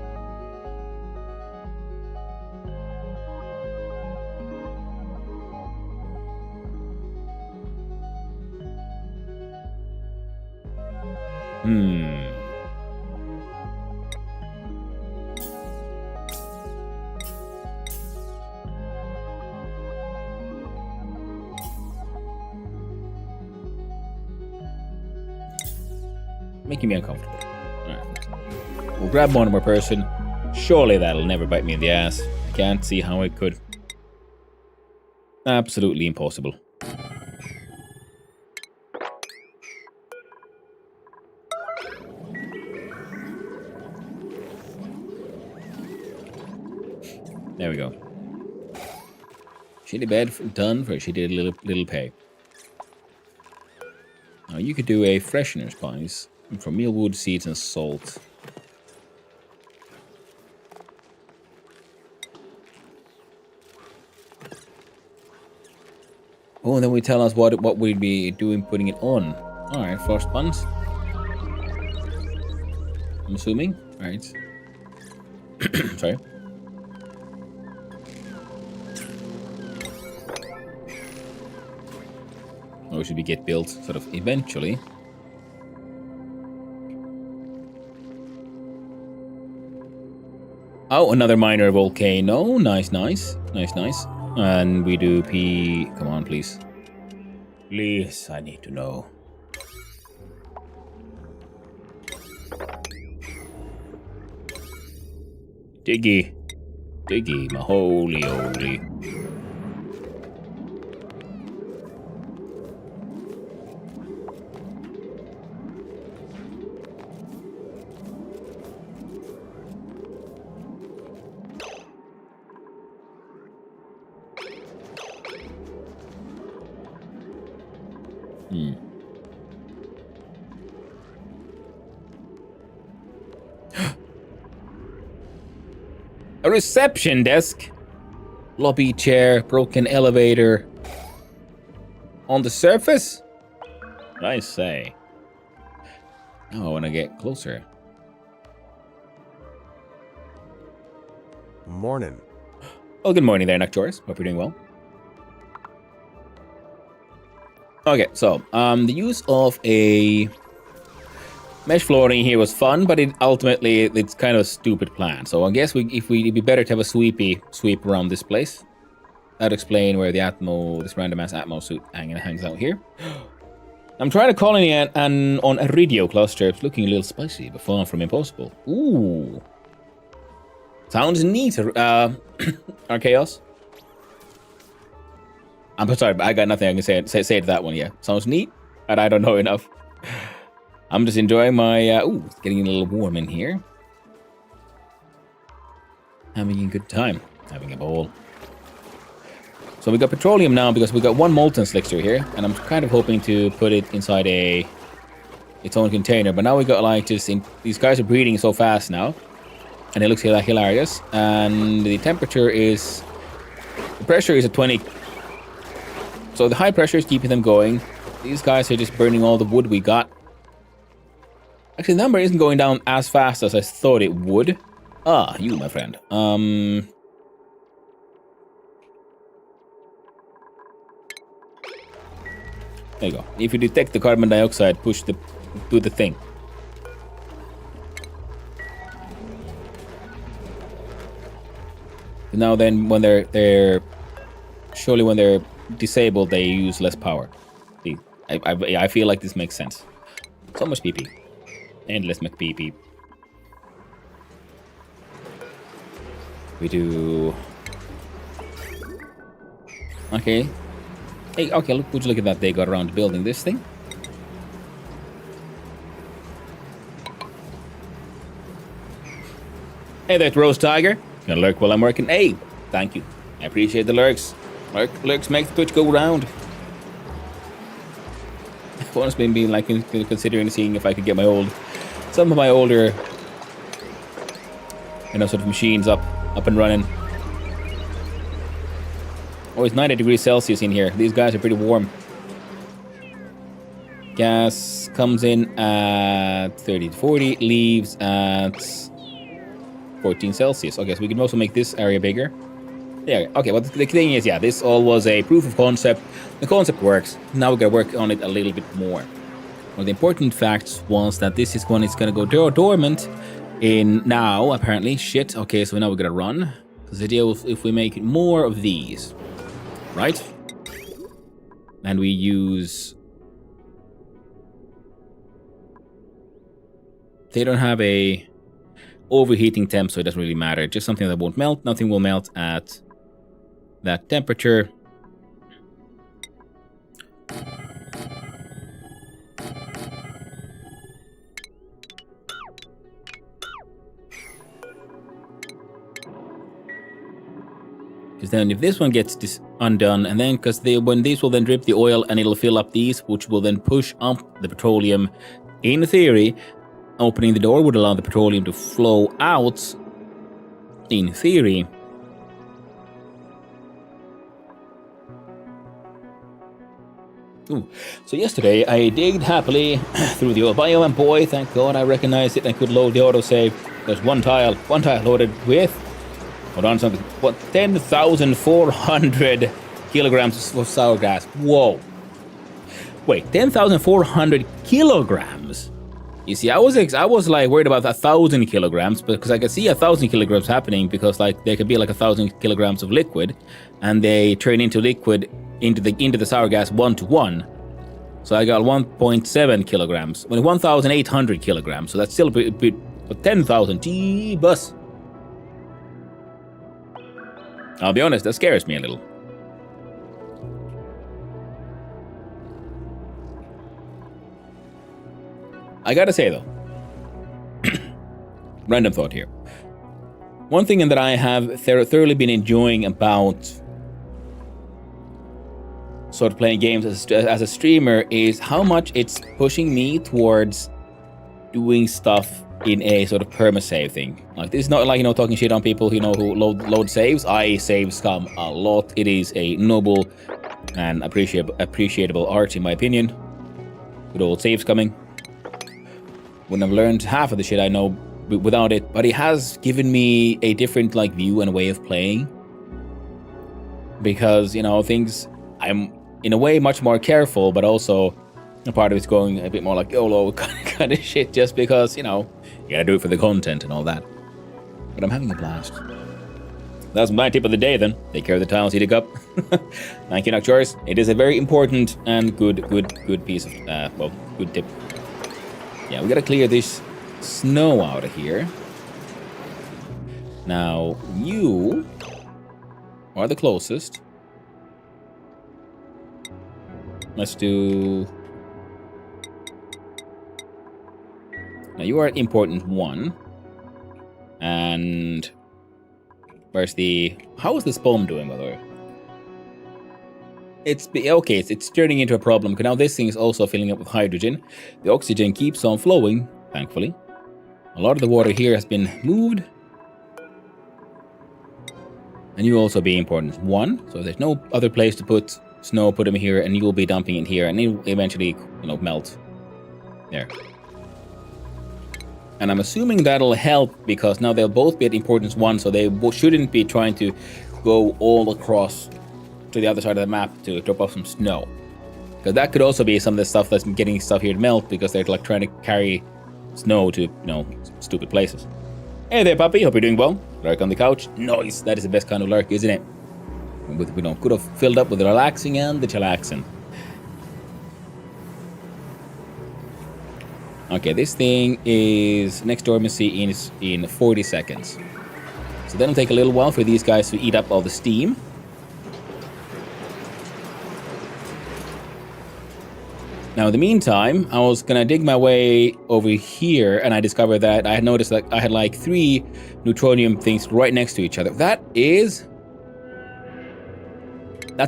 Making me uncomfortable. Alright. We'll grab one more person. Surely that'll never bite me in the ass. I can't see how it could. Absolutely impossible. There we go. Shitty bed done for a shitty little pay. Now you could do a freshener spice from mealwood, seeds, and salt. Oh, and then we tell us what we'd be doing, putting it on. All right, frost buns. I'm assuming. All right. Sorry. Or should we get built sort of eventually? Oh, another minor volcano. Nice, nice. Nice, nice. And we do P... Come on, please. Please, I need to know. Diggy. Diggy, my holy. A reception desk. Lobby chair, broken elevator. On the surface? I say. Now I want to get closer. Morning. Oh, good morning there, Nocturus. Hope you're doing well. Okay, so the use of a mesh flooring here was fun, but it's kind of a stupid plan. So I guess it'd be better to have a sweep around this place. That'd explain where the this random ass Atmo suit hangs out here. I'm trying to colony on a radio cluster. It's looking a little spicy, but far from impossible. Ooh, sounds neat. Archaeos. I'm sorry, but I got nothing I can say to that one. Yeah, sounds neat, but I don't know enough. I'm just enjoying my, it's getting a little warm in here. Having a good time. Having a ball. So we got petroleum now because we got one molten slickster here. And I'm kind of hoping to put it inside its own container. But now we got like these guys are breeding so fast now. And it looks hilarious. And the temperature is, the pressure is at 20. So the high pressure is keeping them going. These guys are just burning all the wood we got. Actually, the number isn't going down as fast as I thought it would. Ah, you, my friend. There you go. If you detect the carbon dioxide, do the thing. Now then, when they're surely when they're disabled, they use less power. See, I feel like this makes sense. So much PP. Endless McPP. We do Okay. Hey, okay, would you look at that? They got around to building this thing. Hey there, Rose Tiger. Gonna lurk while I'm working. Hey, thank you. I appreciate the lurks. Lurks make the Twitch go round. I've honestly been like considering seeing if I could get some of my older, sort of machines up and running. Oh, it's 90 degrees Celsius in here. These guys are pretty warm. Gas comes in at 30 to 40, leaves at 14 Celsius. Okay, so we can also make this area bigger. Yeah, okay, well, the thing is, yeah, this all was a proof of concept. The concept works. Now we gotta work on it a little bit more. Well, the important fact was that this is one is gonna go dormant in now, apparently. Shit, okay, so now we're gonna run. Because the deal if we make more of these, right? And we use... They don't have a overheating temp, so it doesn't really matter. Just something that won't melt. Nothing will melt at that temperature. Because then if this one gets undone, and then when these will then drip the oil and it'll fill up these, which will then push up the petroleum. In theory, opening the door would allow the petroleum to flow out. In theory. Ooh. So yesterday I digged happily through the old biome, and boy, thank God I recognized it and could load the autosave. There's one tile loaded with, hold on, something, what, 10,400 kilograms of sour gas. Whoa. Wait, 10,400 kilograms? You see, I was like worried about 1,000 kilograms because I could see 1,000 kilograms happening because like there could be like 1,000 kilograms of liquid, and they turn into liquid into the sour gas 1-to-1. So I got 1.7 kilograms, well, 1,800 kilograms. So that's still a bit, but 10,000. Gee, bus. I'll be honest, that scares me a little. I gotta say though, random thought here. One thing that I have thoroughly been enjoying about sort of playing games as a streamer is how much it's pushing me towards doing stuff in a sort of perma-save thing. Like, this is not like, talking shit on people, who load saves. I save scum a lot. It is a noble and appreciable art, in my opinion. Good old saves coming. Wouldn't have learned half of the shit I know without it, but it has given me a different view and way of playing. Because, things, I'm in a way much more careful, but also a part of it's going a bit more like YOLO kind of shit, just because, you gotta do it for the content and all that. But I'm having a blast. That's my tip of the day then. Take care of the tiles, eat a cup. Thank you, Nocturus. It is a very important and good piece of, good tip. Yeah, we gotta clear this snow out of here. Now, you are the closest. Let's do... Now, you are an important one. And... Where's the... How is this poem doing, by the way? It's turning into a problem, because now this thing is also filling up with hydrogen. The oxygen keeps on flowing, thankfully. A lot of the water here has been moved. And you also be important one, so there's no other place to put snow, put them here, and you will be dumping it here, and it will eventually, melt. There. And I'm assuming that'll help, because now they'll both be at importance 1, so they shouldn't be trying to go all across to the other side of the map to drop off some snow. Because that could also be some of the stuff that's getting stuff here to melt, because they're trying to carry snow to, stupid places. Hey there, puppy. Hope you're doing well. Lurk on the couch. Nice. That is the best kind of lurk, isn't it? Could have filled up with the relaxing and the chillaxing. Okay, this thing is next dormancy in 40 seconds. So that'll take a little while for these guys to eat up all the steam. Now, in the meantime, I was gonna dig my way over here, and I discovered that I had noticed that I had like 3 neutronium things right next to each other. That's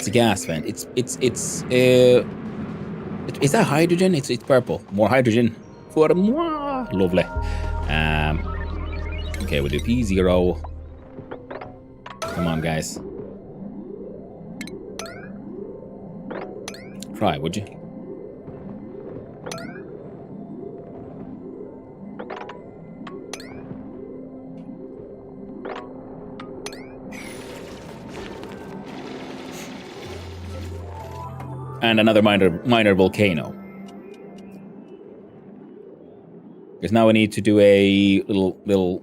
a gas vent. Is that hydrogen? It's purple. More hydrogen for moi. Lovely. Okay, we'll do P0. Come on, guys. Try, would you? And another minor volcano. Because now we need to do a little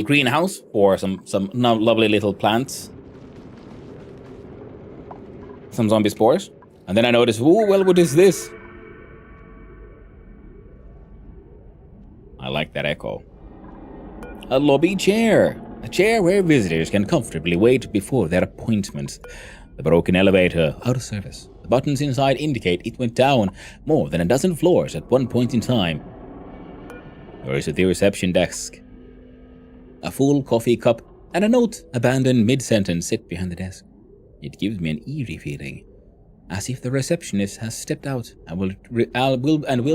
greenhouse for some lovely little plants. Some zombie spores. And then I noticed, ooh, well, what is this? I like that echo. A lobby chair. A chair where visitors can comfortably wait before their appointments. The broken elevator, out of service. The buttons inside indicate it went down more than a dozen floors at one point in time. Or is it the reception desk? A full coffee cup and a note abandoned mid-sentence sit behind the desk. It gives me an eerie feeling, as if the receptionist has stepped out and will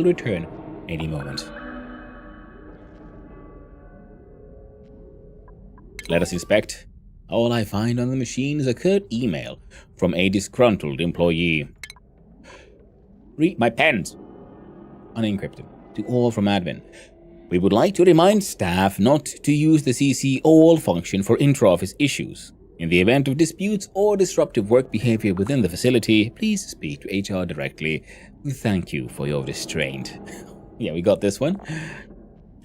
return any moment. Let us inspect. All I find on the machine is a curt email from a disgruntled employee. Read my pens. Unencrypted. To all from admin. We would like to remind staff not to use the CC all function for intra-office issues. In the event of disputes or disruptive work behavior within the facility, please speak to HR directly. We thank you for your restraint. Yeah, we got this one.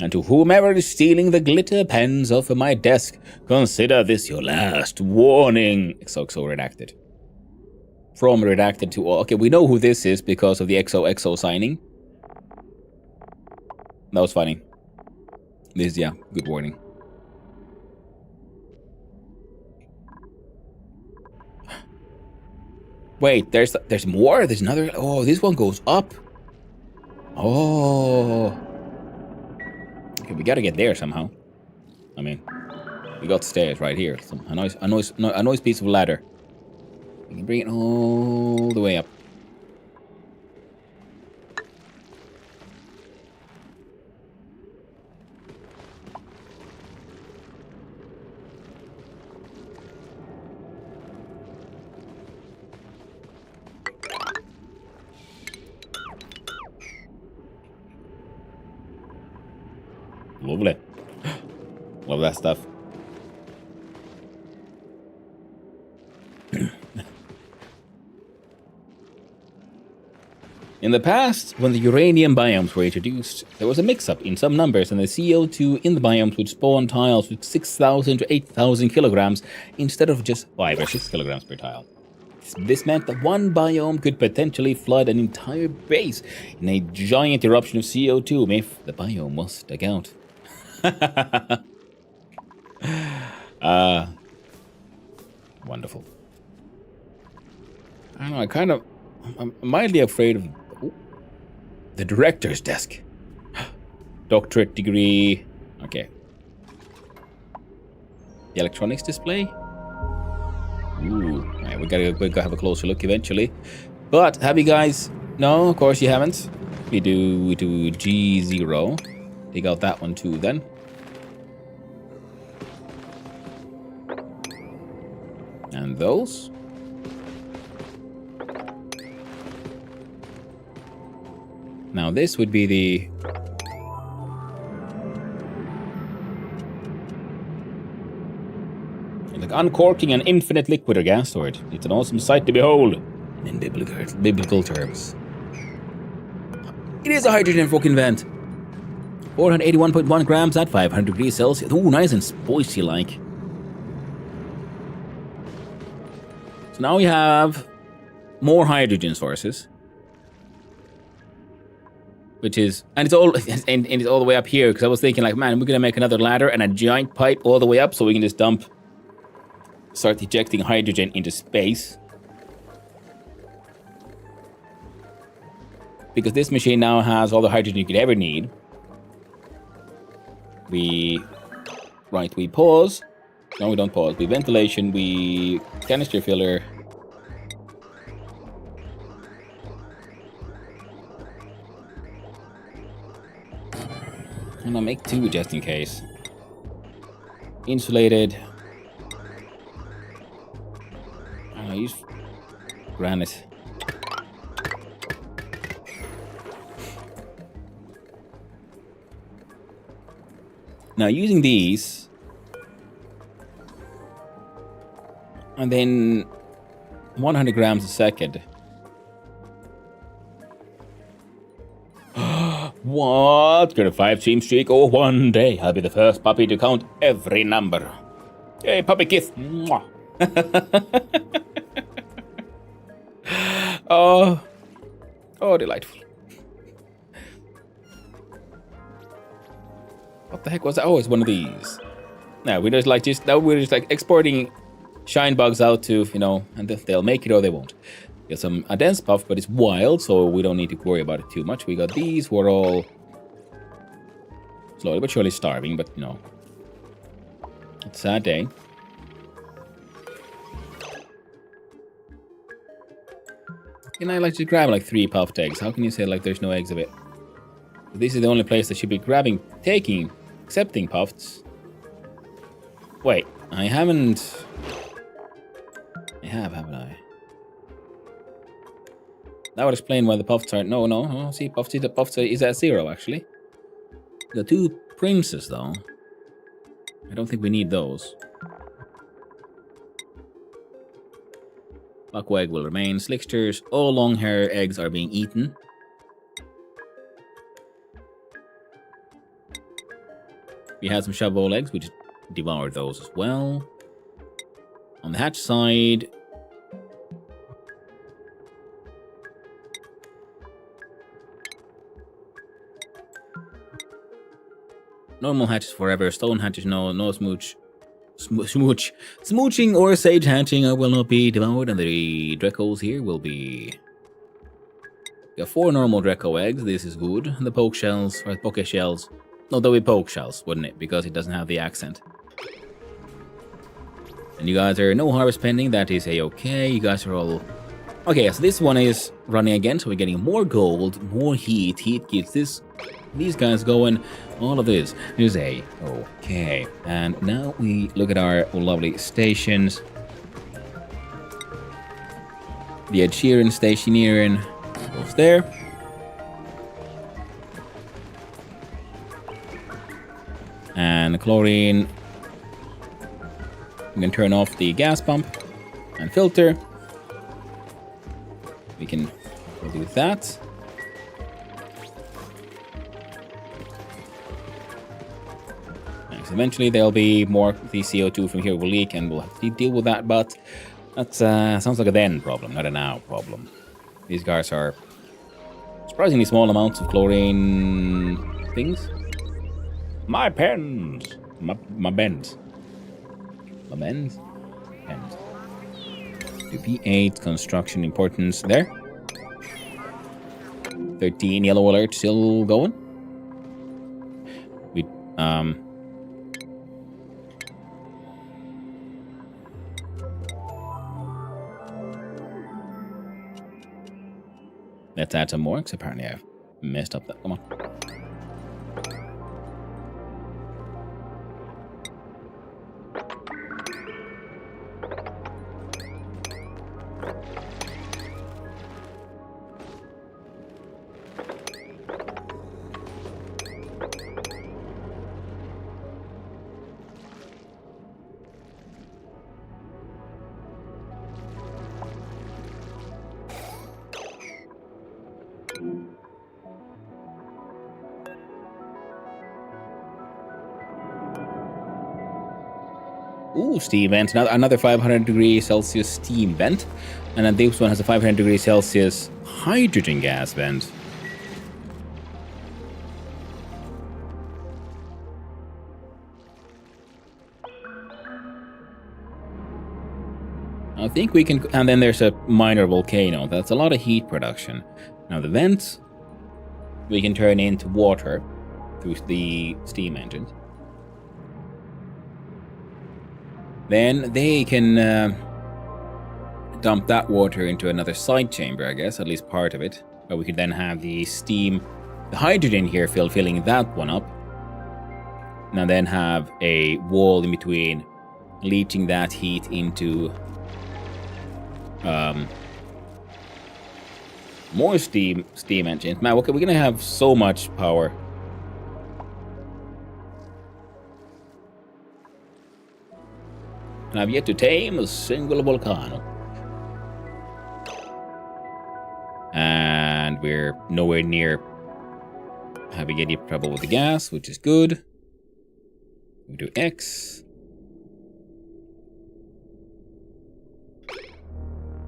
And to whomever is stealing the glitter pens off of my desk, consider this your last warning. XOXO redacted. From redacted to all. Okay, we know who this is because of the XOXO signing. That was funny. This, yeah, good warning. Wait, there's more? There's another. Oh, this one goes up. Oh. Okay, we gotta get there somehow. I mean, we got stairs right here. A nice piece of ladder. We can bring it all the way up. Lovely. Love that stuff. In the past, when the uranium biomes were introduced, there was a mix-up in some numbers, and the CO2 in the biomes would spawn tiles with 6,000 to 8,000 kilograms instead of just 5 or 6 kilograms per tile. This meant that one biome could potentially flood an entire base in a giant eruption of CO2 if the biome was dug out. Wonderful. I don't know, I'm mildly afraid of the director's desk. Doctorate degree. Okay. The electronics display. Ooh, right, we gotta have a closer look eventually. But have you guys? No, of course you haven't. We do G0. Take out that one too then. And those. Now this would be the... like uncorking an infinite liquid or gas storage. It's an awesome sight to behold, in biblical terms. It is a hydrogen fucking vent. 481.1 grams at 500 degrees Celsius. Ooh, nice and spicy like. So now we have more hydrogen sources. Which is, and it's all the way up here, because I was thinking like, man, we're gonna make another ladder and a giant pipe all the way up so we can just start ejecting hydrogen into space. because this machine now has all the hydrogen you could ever need. We pause. No, we don't pause. We ventilation, we canister filler. And I'll make 2 just in case. Insulated. I'll use granite. Now using these, and then 100 grams a second. What? Could a 5-team streak? Oh, one day I'll be the first puppy to count every number. Hey, puppy kiss. Mwah. Oh, delightful. What the heck was that? Oh, it's one of these. Now we're just like exporting shine bugs out to, and they'll make it or they won't. Got a dense puff, but it's wild, so we don't need to worry about it too much. We got these. We're all slowly but surely starving, but it's a sad day. Can I just grab 3 puffed eggs? How can you say there's no eggs of it? This is the only place that should be accepting puffs. Wait, I haven't. I have, haven't I? That would explain why the puffs aren't. No. See, the puffs is at 0 actually. The 2 princes though. I don't think we need those. Bucko egg will remain. Slicksters, all long hair eggs are being eaten. We had some shovel eggs, we just devoured those as well. On the hatch side, normal hatches forever, stone hatches no smooching or sage hatching will not be devoured, and the Drecos here will be. We got 4 normal Dreco eggs, this is good. The poke shells, or poke shells. No, they'll be poke shells, wouldn't it? Because it doesn't have the accent. And you guys are no harvest pending, that is a-okay. You guys are all... Okay, so this one is running again, so we're getting more gold, more heat. Heat keeps these guys going. All of this is a-okay. And now we look at our lovely stations. The Ed Sheeran stationeering goes there. And the chlorine. We can turn off the gas pump and filter. We'll do that. Next, eventually there'll be more the CO2 from here will leak, and we'll have to deal with that. But that sounds like a then problem, not a now problem. These guys are surprisingly small amounts of chlorine things. My pens, my bends. My bends? Pens. P8 construction importance there. 13 yellow alert still going. We let's add some more, because apparently I've messed up that. Come on. Ooh, steam vent. Another 500 degrees Celsius steam vent. And then this one has a 500 degrees Celsius hydrogen gas vent. I think we can... And then there's a minor volcano. That's a lot of heat production. Now the vent we can turn into water through the steam engines. Then they can dump that water into another side chamber, I guess, at least part of it. But we could then have the steam, the hydrogen here filling that one up. And then have a wall in between, leaching that heat into more steam engines. Man, okay, we're gonna have so much power. And I've yet to tame a single volcano. And we're nowhere near having any trouble with the gas, which is good. We do X.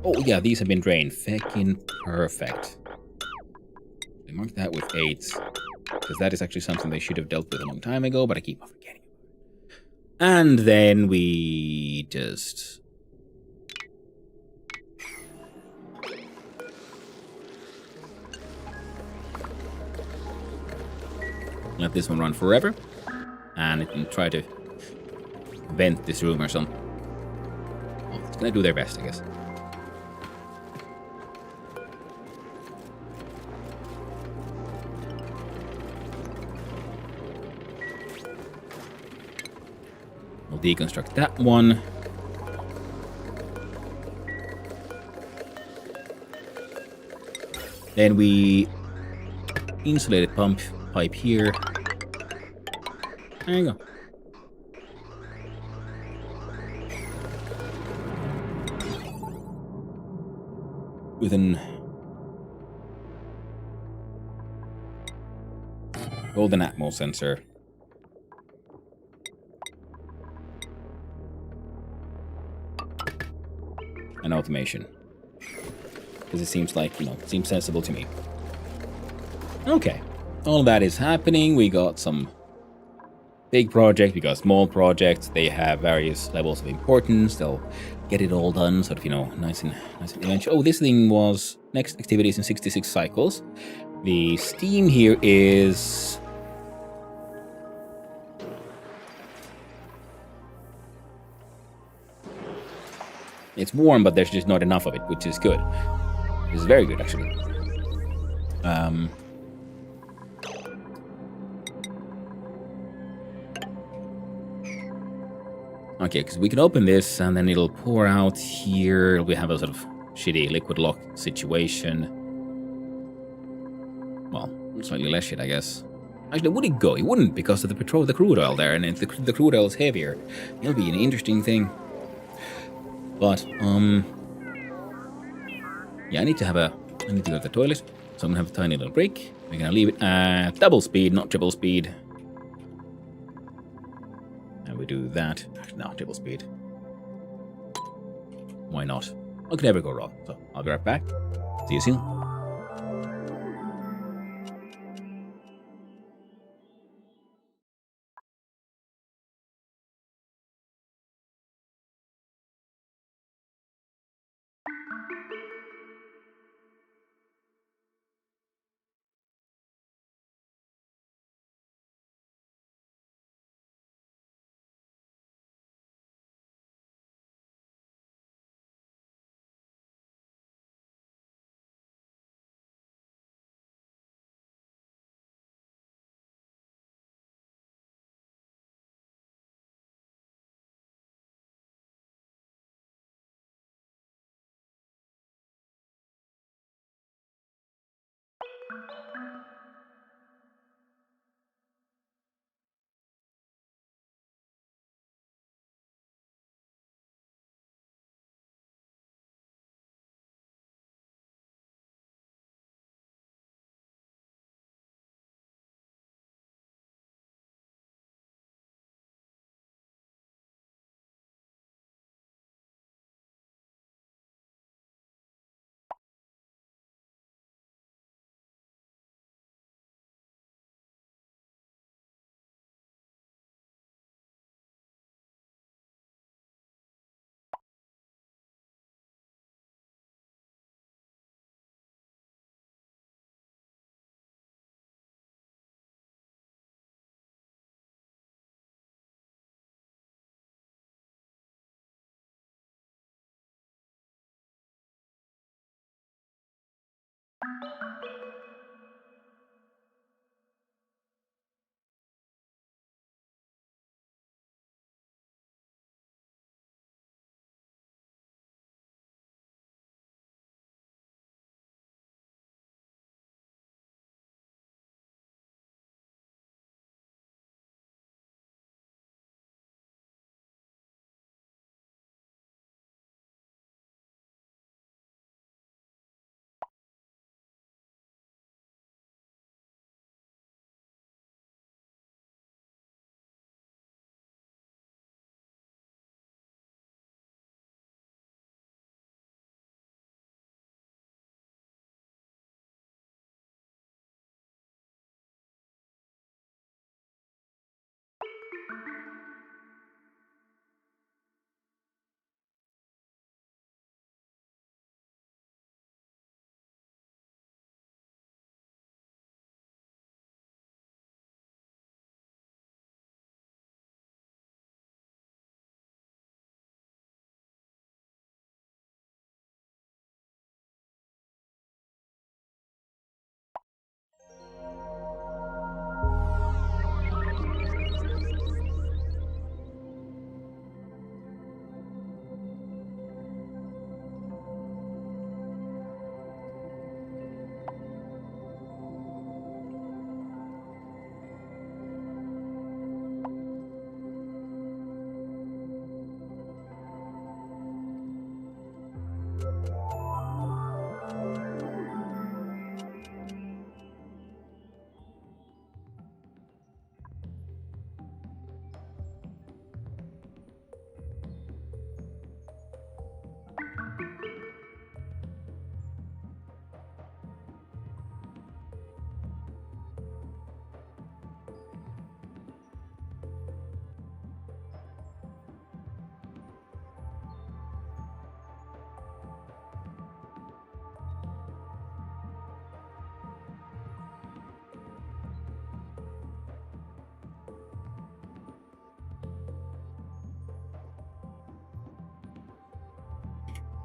Oh yeah, these have been drained. Feckin' perfect. I mark that with 8. Because that is actually something they should have dealt with a long time ago, but I keep on forgetting. And then we just... let this one run forever. And it can try to vent this room or something. Well, it's gonna do their best, I guess. We'll deconstruct that one. Then we insulated pump pipe here. There you go. With an golden Atmos sensor. And automation. Because it seems like, it seems sensible to me. Okay. All that is happening. We got some big projects, we got small projects. They have various levels of importance. They'll get it all done, sort of, nice and eventual. Oh, this thing was next activities in 66 cycles. The steam here is... it's warm, but there's just not enough of it, which is good. This is very good, actually. Okay, because we can open this, and then it'll pour out here. We have a sort of shitty liquid lock situation. Well, slightly less shit, I guess. Actually, would it go? It wouldn't, because of the crude oil there, and if the crude oil is heavier, it'll be an interesting thing. But, yeah, I need to go to the toilet, so I'm gonna have a tiny little break. We're gonna leave it at double speed, not triple speed. And we do that. No, triple speed. Why not? What could ever go wrong? So, I'll be right back. See you soon.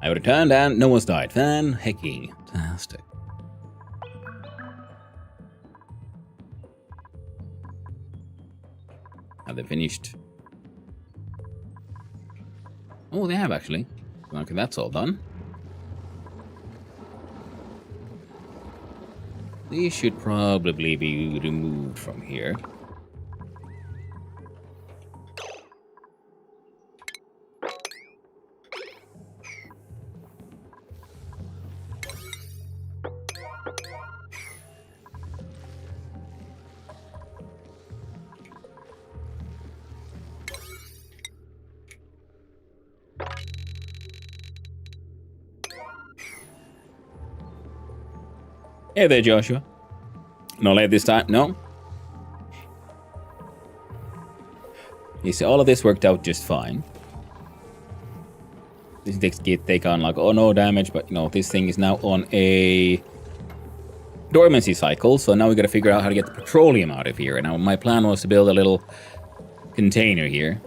I returned and no one's died. Fan hecking. Fantastic. Have they finished? Oh, they have actually. Okay, that's all done. These should probably be removed from here. Hey there, Joshua. No late this time? No? You see, all of this worked out just fine. This takes take on like, oh no damage, but you know, this thing is now on a dormancy cycle, so now we gotta figure out how to get the petroleum out of here. And now my plan was to build a little container here.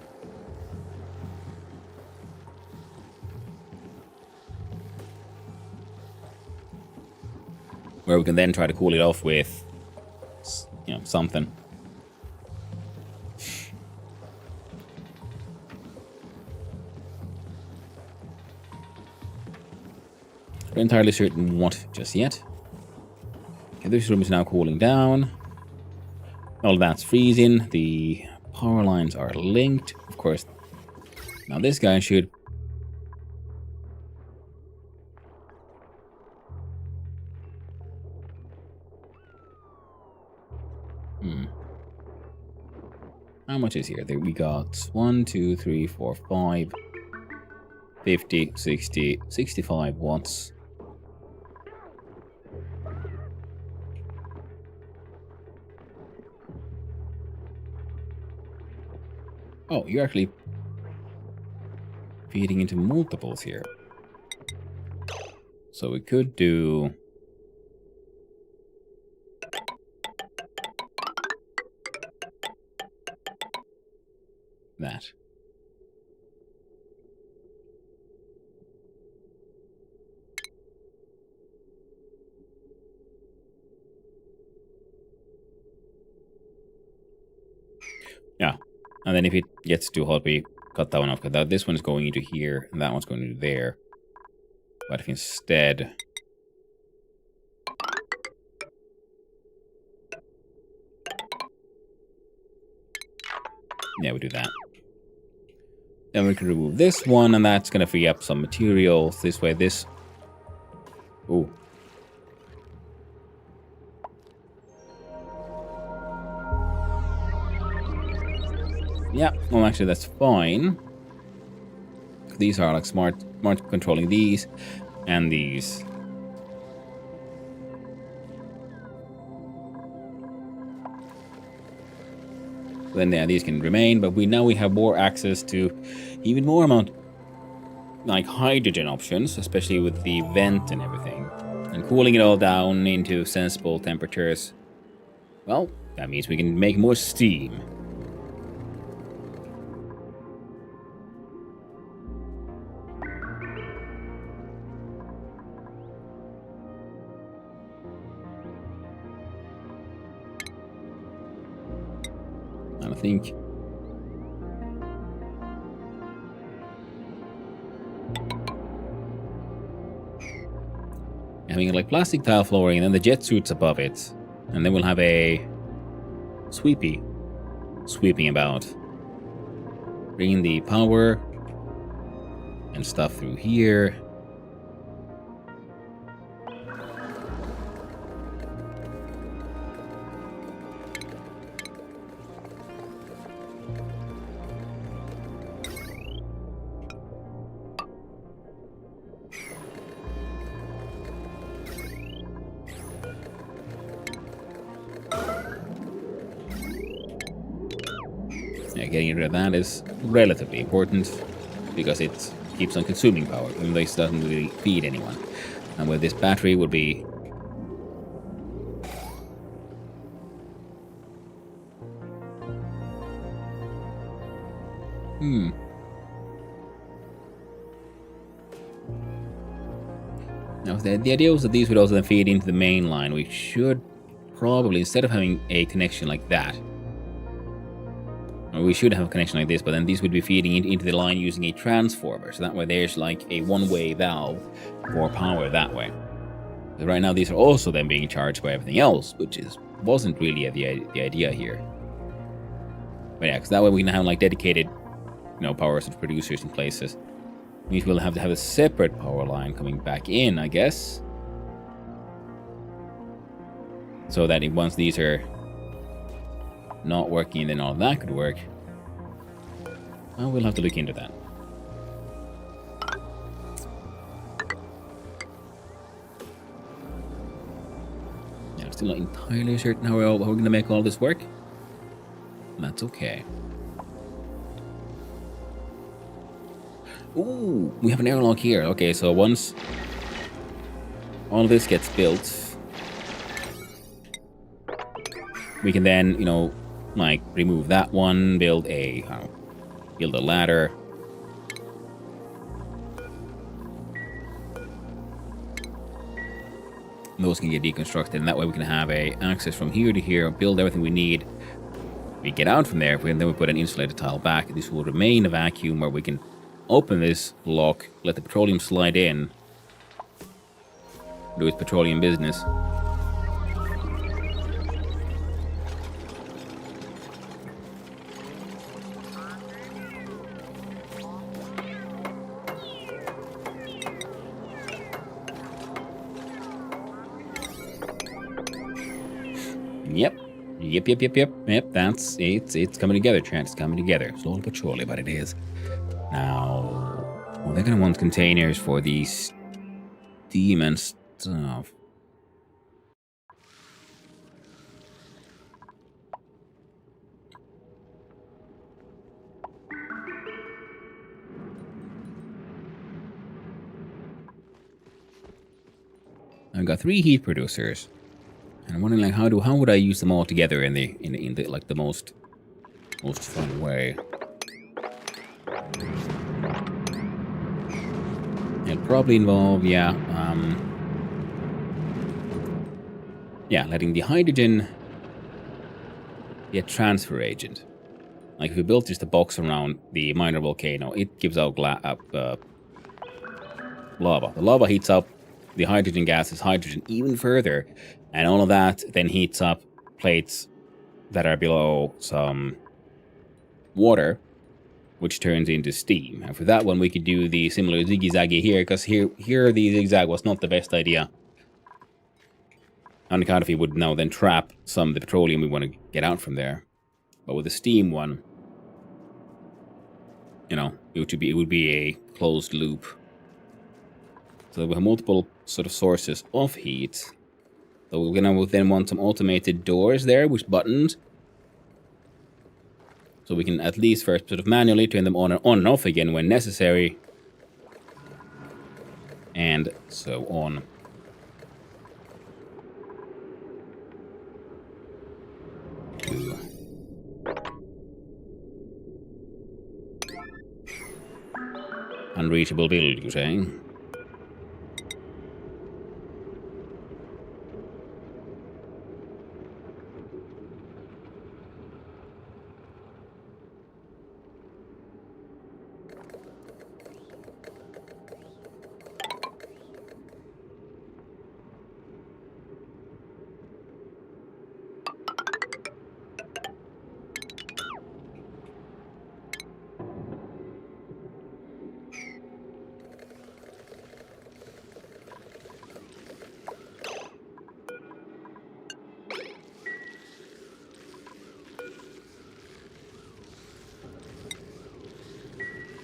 Where we can then try to cool it off with, you know, something. Not entirely certain what just yet. Okay, this room is now cooling down. All that's freezing. The power lines are linked. Of course, now this guy should... How much is here? There we got 1, 2, 3, 4, 5, 50, 60, 65 watts. Oh, you're actually feeding into multiples here. So we could do... that. And then if it gets too hot, we cut that one off. Because this one is going into here, and that one's going into there. But if instead... Yeah, we do that. Then we can remove this one, and that's going to free up some materials. This way, this... Ooh. Yeah, well, actually, that's fine. These are like smart controlling these and these. Then yeah, these can remain, but now we have more access to even more amount like hydrogen options, especially with the vent and everything. And cooling it all down into sensible temperatures. Well, that means we can make more steam. I think having like plastic tile flooring and then the jet suits above it, and then we'll have a sweeping about, bringing the power and stuff through here. Yeah, getting rid of that is relatively important because it keeps on consuming power, even though it doesn't really feed anyone. And with this battery would be... Now, the idea was that these would also then feed into the main line. We should probably, instead of having a connection like that, we should have a connection like this, but then these would be feeding into the line using a transformer. So that way there's like a one-way valve for power that way. But right now these are also then being charged by everything else, which wasn't really the idea here. But yeah, because that way we can have like dedicated, power source producers in places. Means we'll have to have a separate power line coming back in, I guess. So that once these are not working, then all of that could work. Well, we'll have to look into that. Yeah, I'm still not entirely certain how we're going to make all this work. That's okay. Ooh, we have an airlock here. Okay, so once all of this gets built, we can then, like remove that one, build a ladder. Those can get deconstructed, and that way we can have access from here to here, build everything we need. We get out from there, and then we put an insulated tile back. This will remain a vacuum where we can open this lock, let the petroleum slide in, do its petroleum business. Yep. That's it's coming together, Trent. It's coming together. Slowly but surely, but it is. Now, well, they're gonna want containers for these steam and stuff. I've got 3 heat producers. And I'm wondering, like, how would I use them all together in the like the most fun way? It'll probably involve, letting the hydrogen be a transfer agent. Like if we built just a box around the minor volcano, it gives out lava. The lava heats up the hydrogen gases, hydrogen even further, and all of that then heats up plates that are below some water, which turns into steam. And for that one, we could do the similar ziggy-zaggy here, because here the zigzag was not the best idea. On account of it would now then trap some of the petroleum we want to get out from there. But with the steam one, you know, it would be a closed loop. So we have multiple sort of sources of heat. So we're gonna then want some automated doors there with buttons. So we can at least first sort of manually turn them on and off again when necessary. And so on. Unreachable build, you say?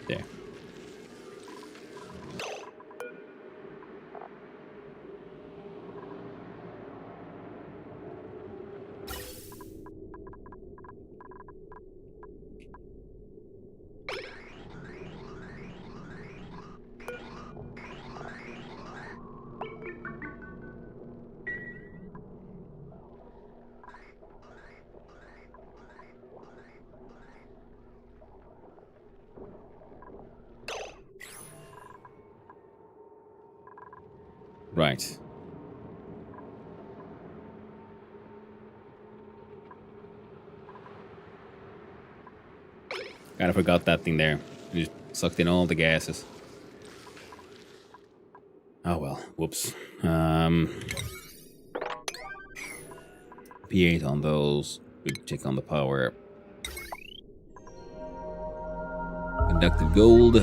There. Right. Kind of forgot that thing there. It just sucked in all the gases. Oh well, whoops. P8 on those. We check on the power. Conductive gold.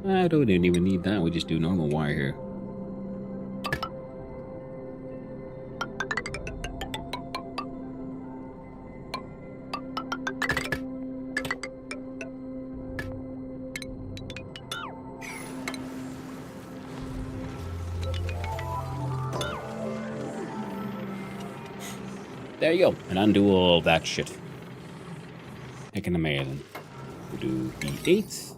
I don't even need that. We just do normal wire here. There you go. And undo all that shit. Heckin' amazing. We do D8.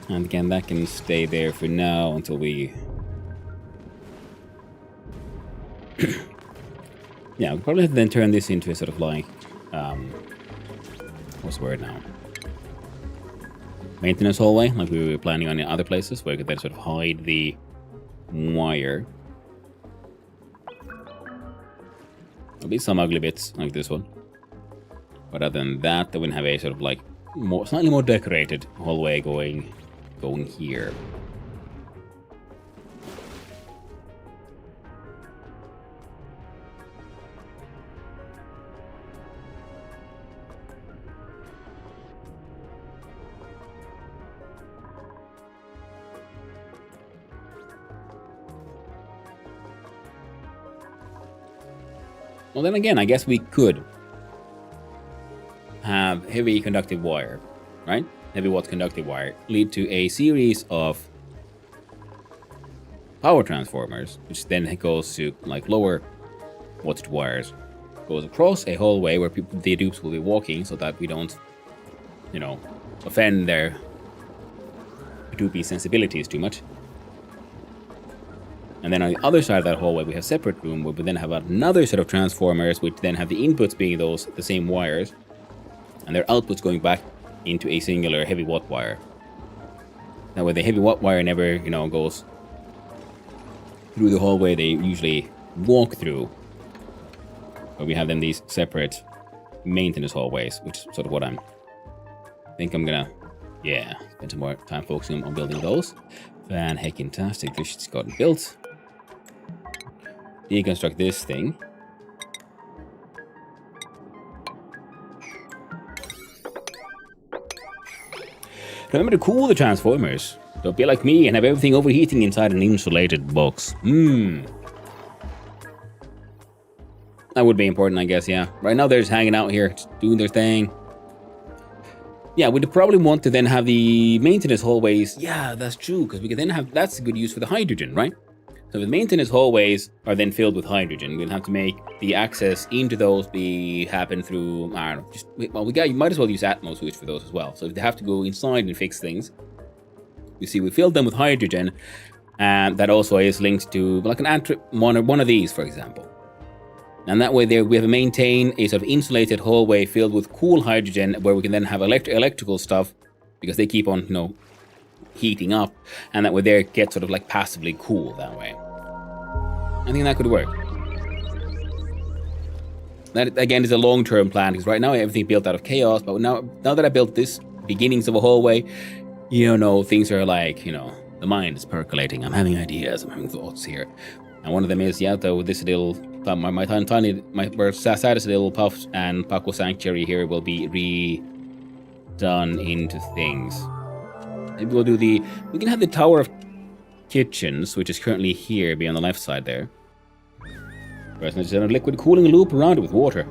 And again, that can stay there for now until we... Yeah, we'll probably have to then turn this into a sort of like... what's the word now? Maintenance hallway, like we were planning on in other places, where we could then sort of hide the wire. There'll be some ugly bits, like this one. But other than that, they wouldn't have a sort of like slightly more decorated hallway going here. Well, then again, I guess we could have heavy conductive wire, right? Heavy watt conductive wire lead to a series of power transformers, which then goes to like lower wattage wires, goes across a hallway where the dupes will be walking, so that we don't, you know, offend their dupey sensibilities too much. And then on the other side of that hallway, we have a separate room where we then have another set of transformers, which then have the inputs being the same wires, and their outputs going back into a singular heavy watt wire. That way, the heavy watt wire never, goes through the hallway they usually walk through. But we have then these separate maintenance hallways, which is sort of what I think I'm gonna, spend some more time focusing on building those. Fan-heckin-tastic. This shit's gotten built. Deconstruct this thing. Remember to cool the transformers. Don't be like me and have everything overheating inside an insulated box. That would be important, I guess, yeah. Right now they're just hanging out here, just doing their thing. Yeah, we'd probably want to then have the maintenance hallways. Yeah, that's true, because we can then have, that's a good use for the hydrogen, right? So the maintenance hallways are then filled with hydrogen. We'll have to make the access into those happen through, I don't know, you might as well use Atmos switch for those as well. So if they have to go inside and fix things, you see, we filled them with hydrogen, and that also is linked to like one of these, for example. And that way there we have maintain a sort of insulated hallway filled with cool hydrogen where we can then have electrical stuff because they keep on, heating up, and that way there get sort of like passively cool that way. I think that could work. That again is a long-term plan because right now everything built out of chaos, but now that I built this beginnings of a hallway, things are like, the mind is percolating. I'm having ideas, I'm having thoughts here. And one of them is, though, this little, my saddest little Puff and Paco Sanctuary here will be redone into things. Maybe we'll do we can have the Tower of Kitchens, which is currently here, be on the left side there. There's a liquid cooling loop around it with water.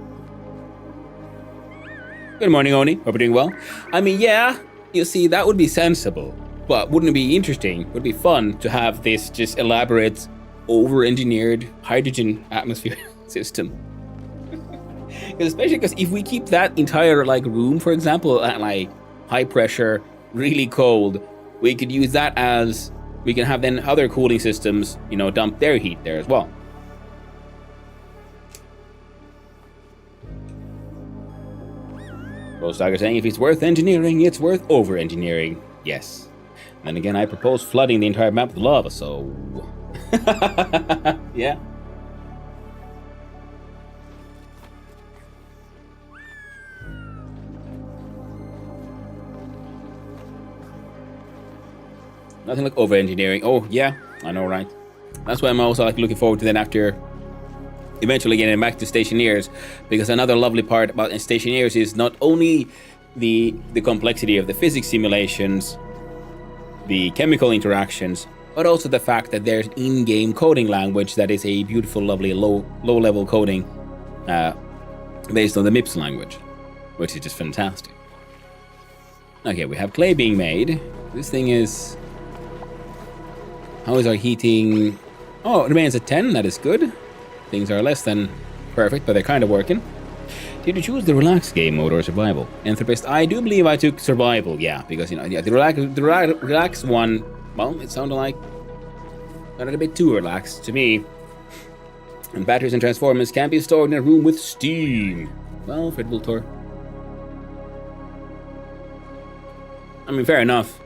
Good morning, Oni. Hope you're doing well. I mean, yeah, you see, that would be sensible. But wouldn't it be interesting? Would it be fun to have this just elaborate, over-engineered hydrogen atmosphere system? Especially because if we keep that entire room, for example, at high pressure, really cold, we could use that as we can have then other cooling systems, dump their heat there as well. Rostagger saying if it's worth engineering, it's worth over-engineering. Yes. And again, I propose flooding the entire map with lava, so yeah. Nothing like over-engineering. Oh, yeah, I know, right? That's why I'm also looking forward to then after eventually getting back to Stationeers, because another lovely part about Stationeers is not only the complexity of the physics simulations, the chemical interactions, but also the fact that there's in-game coding language that is a beautiful, lovely, low-level coding based on the MIPS language, which is just fantastic. Okay, we have clay being made. This thing is... How is our heating? Oh, it remains at 10. That is good. Things are less than perfect, but they're kind of working. Did you choose the relaxed game mode or survival? Anthropist, I do believe I took survival, yeah, because, the relaxed one, well, it sounded like a bit too relaxed to me. And batteries and transformers can be stored in a room with steam. Well, Fred Vultor. I mean, fair enough.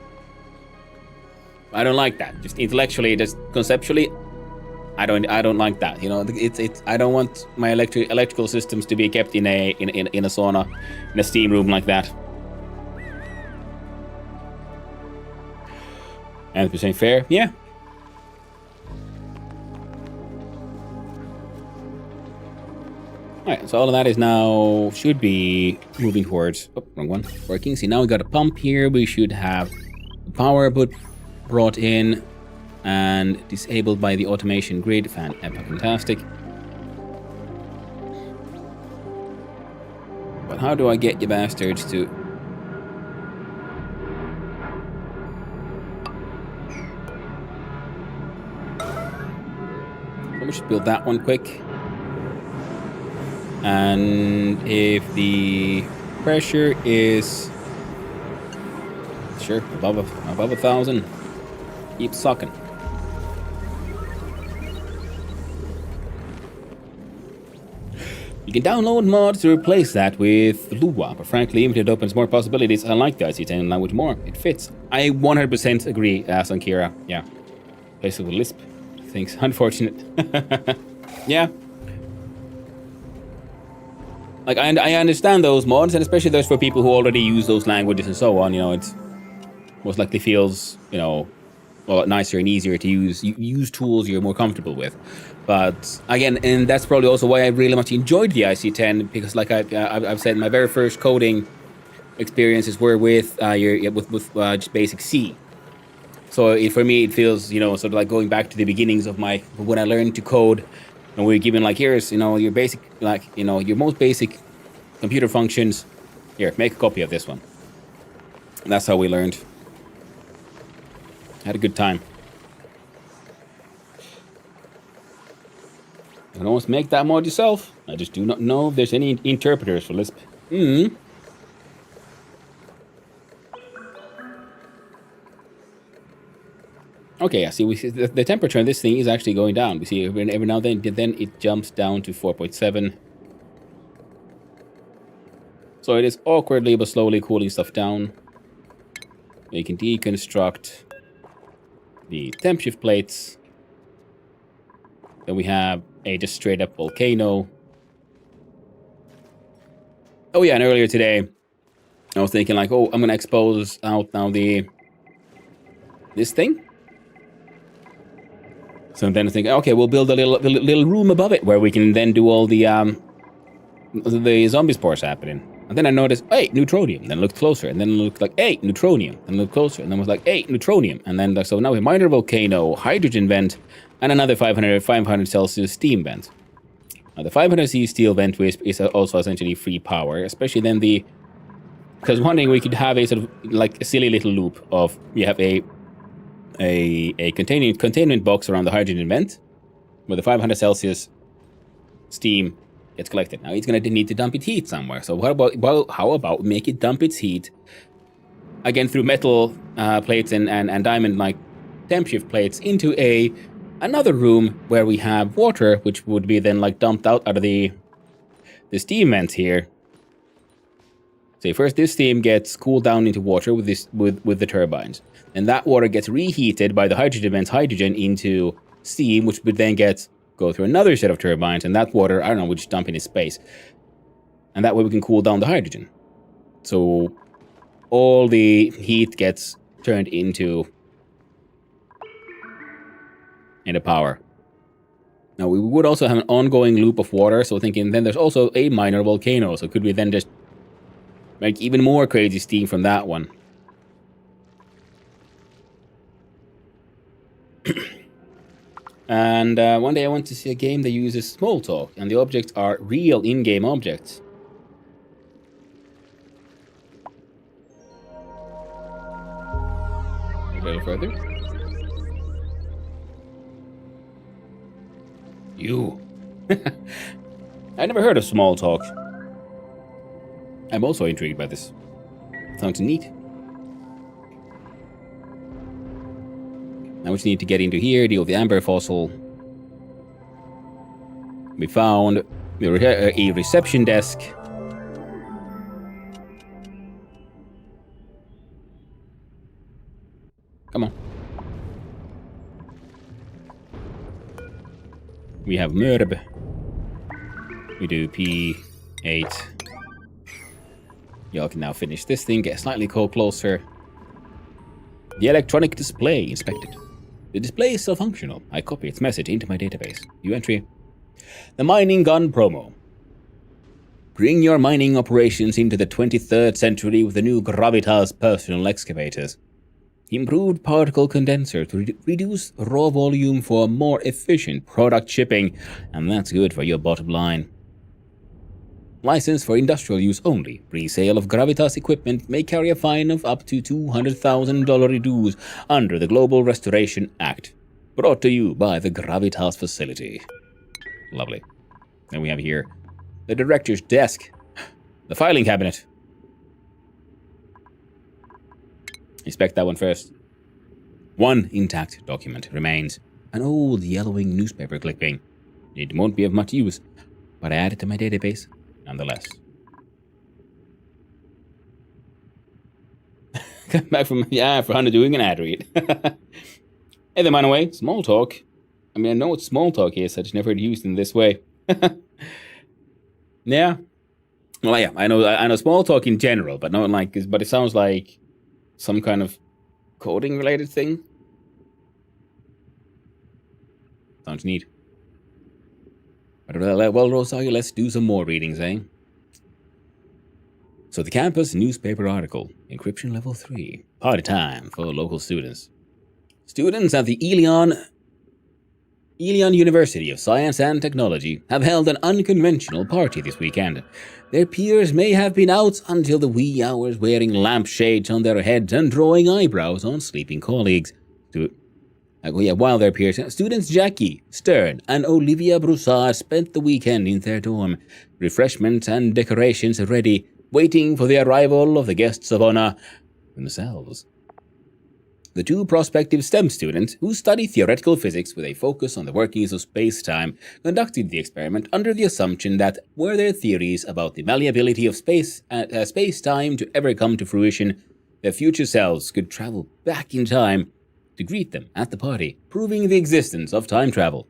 I don't like that. Just intellectually, just conceptually, I don't like that. It's I don't want my electrical systems to be kept in a sauna, in a steam room like that. And if you're saying fair, yeah. Alright, so all of that is now should be moving towards wrong one. Working. See, now we got a pump here. We should have the power brought in and disabled by the automation grid. Fantastic. But how do I get you bastards to... So we should build that one quick. And if the pressure is... Sure, above 1,000. Keep sucking. You can download mods to replace that with Lua, but frankly, if it opens more possibilities, I like the IC10 language more. It fits. I 100% agree, Sankira. Yeah. Place it with Lisp. Thanks. Unfortunate. Yeah. Like, I understand those mods, and especially those for people who already use those languages and so on. You know, it's most likely feels, you know, a lot nicer and easier to use tools you're more comfortable with. But again, and that's probably also why I really much enjoyed the IC10, because like I've said, my very first coding experiences were with just basic C. So for me, it feels, you know, sort of like going back to the beginnings of when I learned to code, and we were given like, here's, you know, your basic, like, you know, your most basic computer functions. Here, make a copy of this one. And that's how we learned. Had a good time. You can almost make that mod yourself. I just do not know if there's any interpreters for Lisp. Okay, I see. We see the temperature on this thing is actually going down. We see every now and then it jumps down to 4.7. So it is awkwardly but slowly cooling stuff down. You can deconstruct the temp shift plates. Then we have a just straight up volcano. Oh yeah, and earlier today, I was thinking like, oh, I'm gonna expose out now this thing. So then I think, okay, we'll build a little room above it where we can then do all the zombie spores happening. And then I noticed, hey, neutronium. Then I looked closer, and then it looked like, hey, neutronium. And looked closer, and then was like, hey, neutronium. And then so now we have minor volcano, hydrogen vent, and another 500 Celsius steam vent. Now the 500 C steel vent is also essentially free power, especially then because one thing we could have a sort of like a silly little loop of you have a containment box around the hydrogen vent where the 500 Celsius steam gets collected. Now it's going to need to dump its heat somewhere. So how about make it dump its heat again through metal plates and diamond like temp shift plates into another room where we have water, which would be then like dumped out of the steam vents here. So first this steam gets cooled down into water with the turbines. And that water gets reheated by the hydrogen vents hydrogen into steam, which would then go through another set of turbines, and that water, I don't know, would just dump into space. And that way we can cool down the hydrogen. So all the heat gets turned into power. Now we would also have an ongoing loop of water, so thinking then there's also a minor volcano, so could we then just make even more crazy steam from that one? And one day I went to see a game that uses small talk, and the objects are real in-game objects. A little further. You. I never heard of small talk. I'm also intrigued by this. Sounds neat. Now we just need to get into here, deal with the amber fossil. We found a reception desk. Come on. We have Murb. We do P8. Y'all can now finish this thing, get slightly closer. The electronic display inspected. The display is still functional. I copy its message into my database. New entry. The mining gun promo. Bring your mining operations into the 23rd century with the new Gravitas personal excavators. Improved particle condenser to reduce raw volume for more efficient product shipping, and that's good for your bottom line. License for industrial use only. Resale of Gravitas equipment may carry a fine of up to $200,000 dues under the Global Restoration Act. Brought to you by the Gravitas facility. Lovely. Then we have here the director's desk. The filing cabinet. Inspect that one first. One intact document remains. An old yellowing newspaper clipping. It won't be of much use. but I add it to my database nonetheless. Come back from for Hannah doing an ad read. Hey there, by the way, small talk. I mean, I know what small talk is, I just never heard it used in this way. Yeah. Well, yeah, I know small talk in general, but not like, but it sounds like some kind of coding related thing. Sounds neat. But well, Rosario, let's do some more readings, eh? So the campus newspaper article, encryption level 3, party time for local students. Students at the Elion University of Science and Technology have held an unconventional party this weekend. Their peers may have been out until the wee hours wearing lampshades on their heads and drawing eyebrows on sleeping colleagues. While their peers, students Jackie Stern and Olivia Broussard spent the weekend in their dorm, refreshments and decorations ready, waiting for the arrival of the guests of honor themselves. The two prospective STEM students, who study theoretical physics with a focus on the workings of space-time, conducted the experiment under the assumption that, were their theories about the malleability of space-time to ever come to fruition, their future selves could travel back in time to greet them at the party, proving the existence of time travel.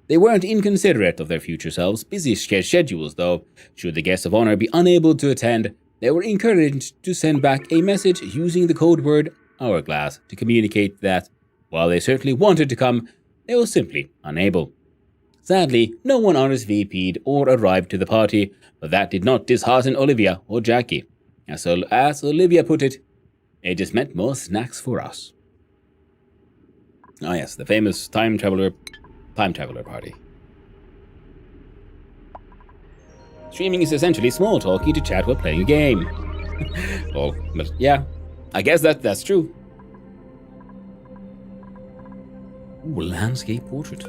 They weren't inconsiderate of their future selves' busy schedules, though. Should the guests of honor be unable to attend, they were encouraged to send back a message using the code word Hourglass to communicate that, while they certainly wanted to come, they were simply unable. Sadly, no one RSVP'd or arrived to the party, but that did not dishearten Olivia or Jackie. As Olivia put it just meant more snacks for us. Ah yes, the famous time traveler party. Streaming is essentially small talking to chat while playing a game. Oh, but yeah, I guess that's true. Ooh, landscape portrait.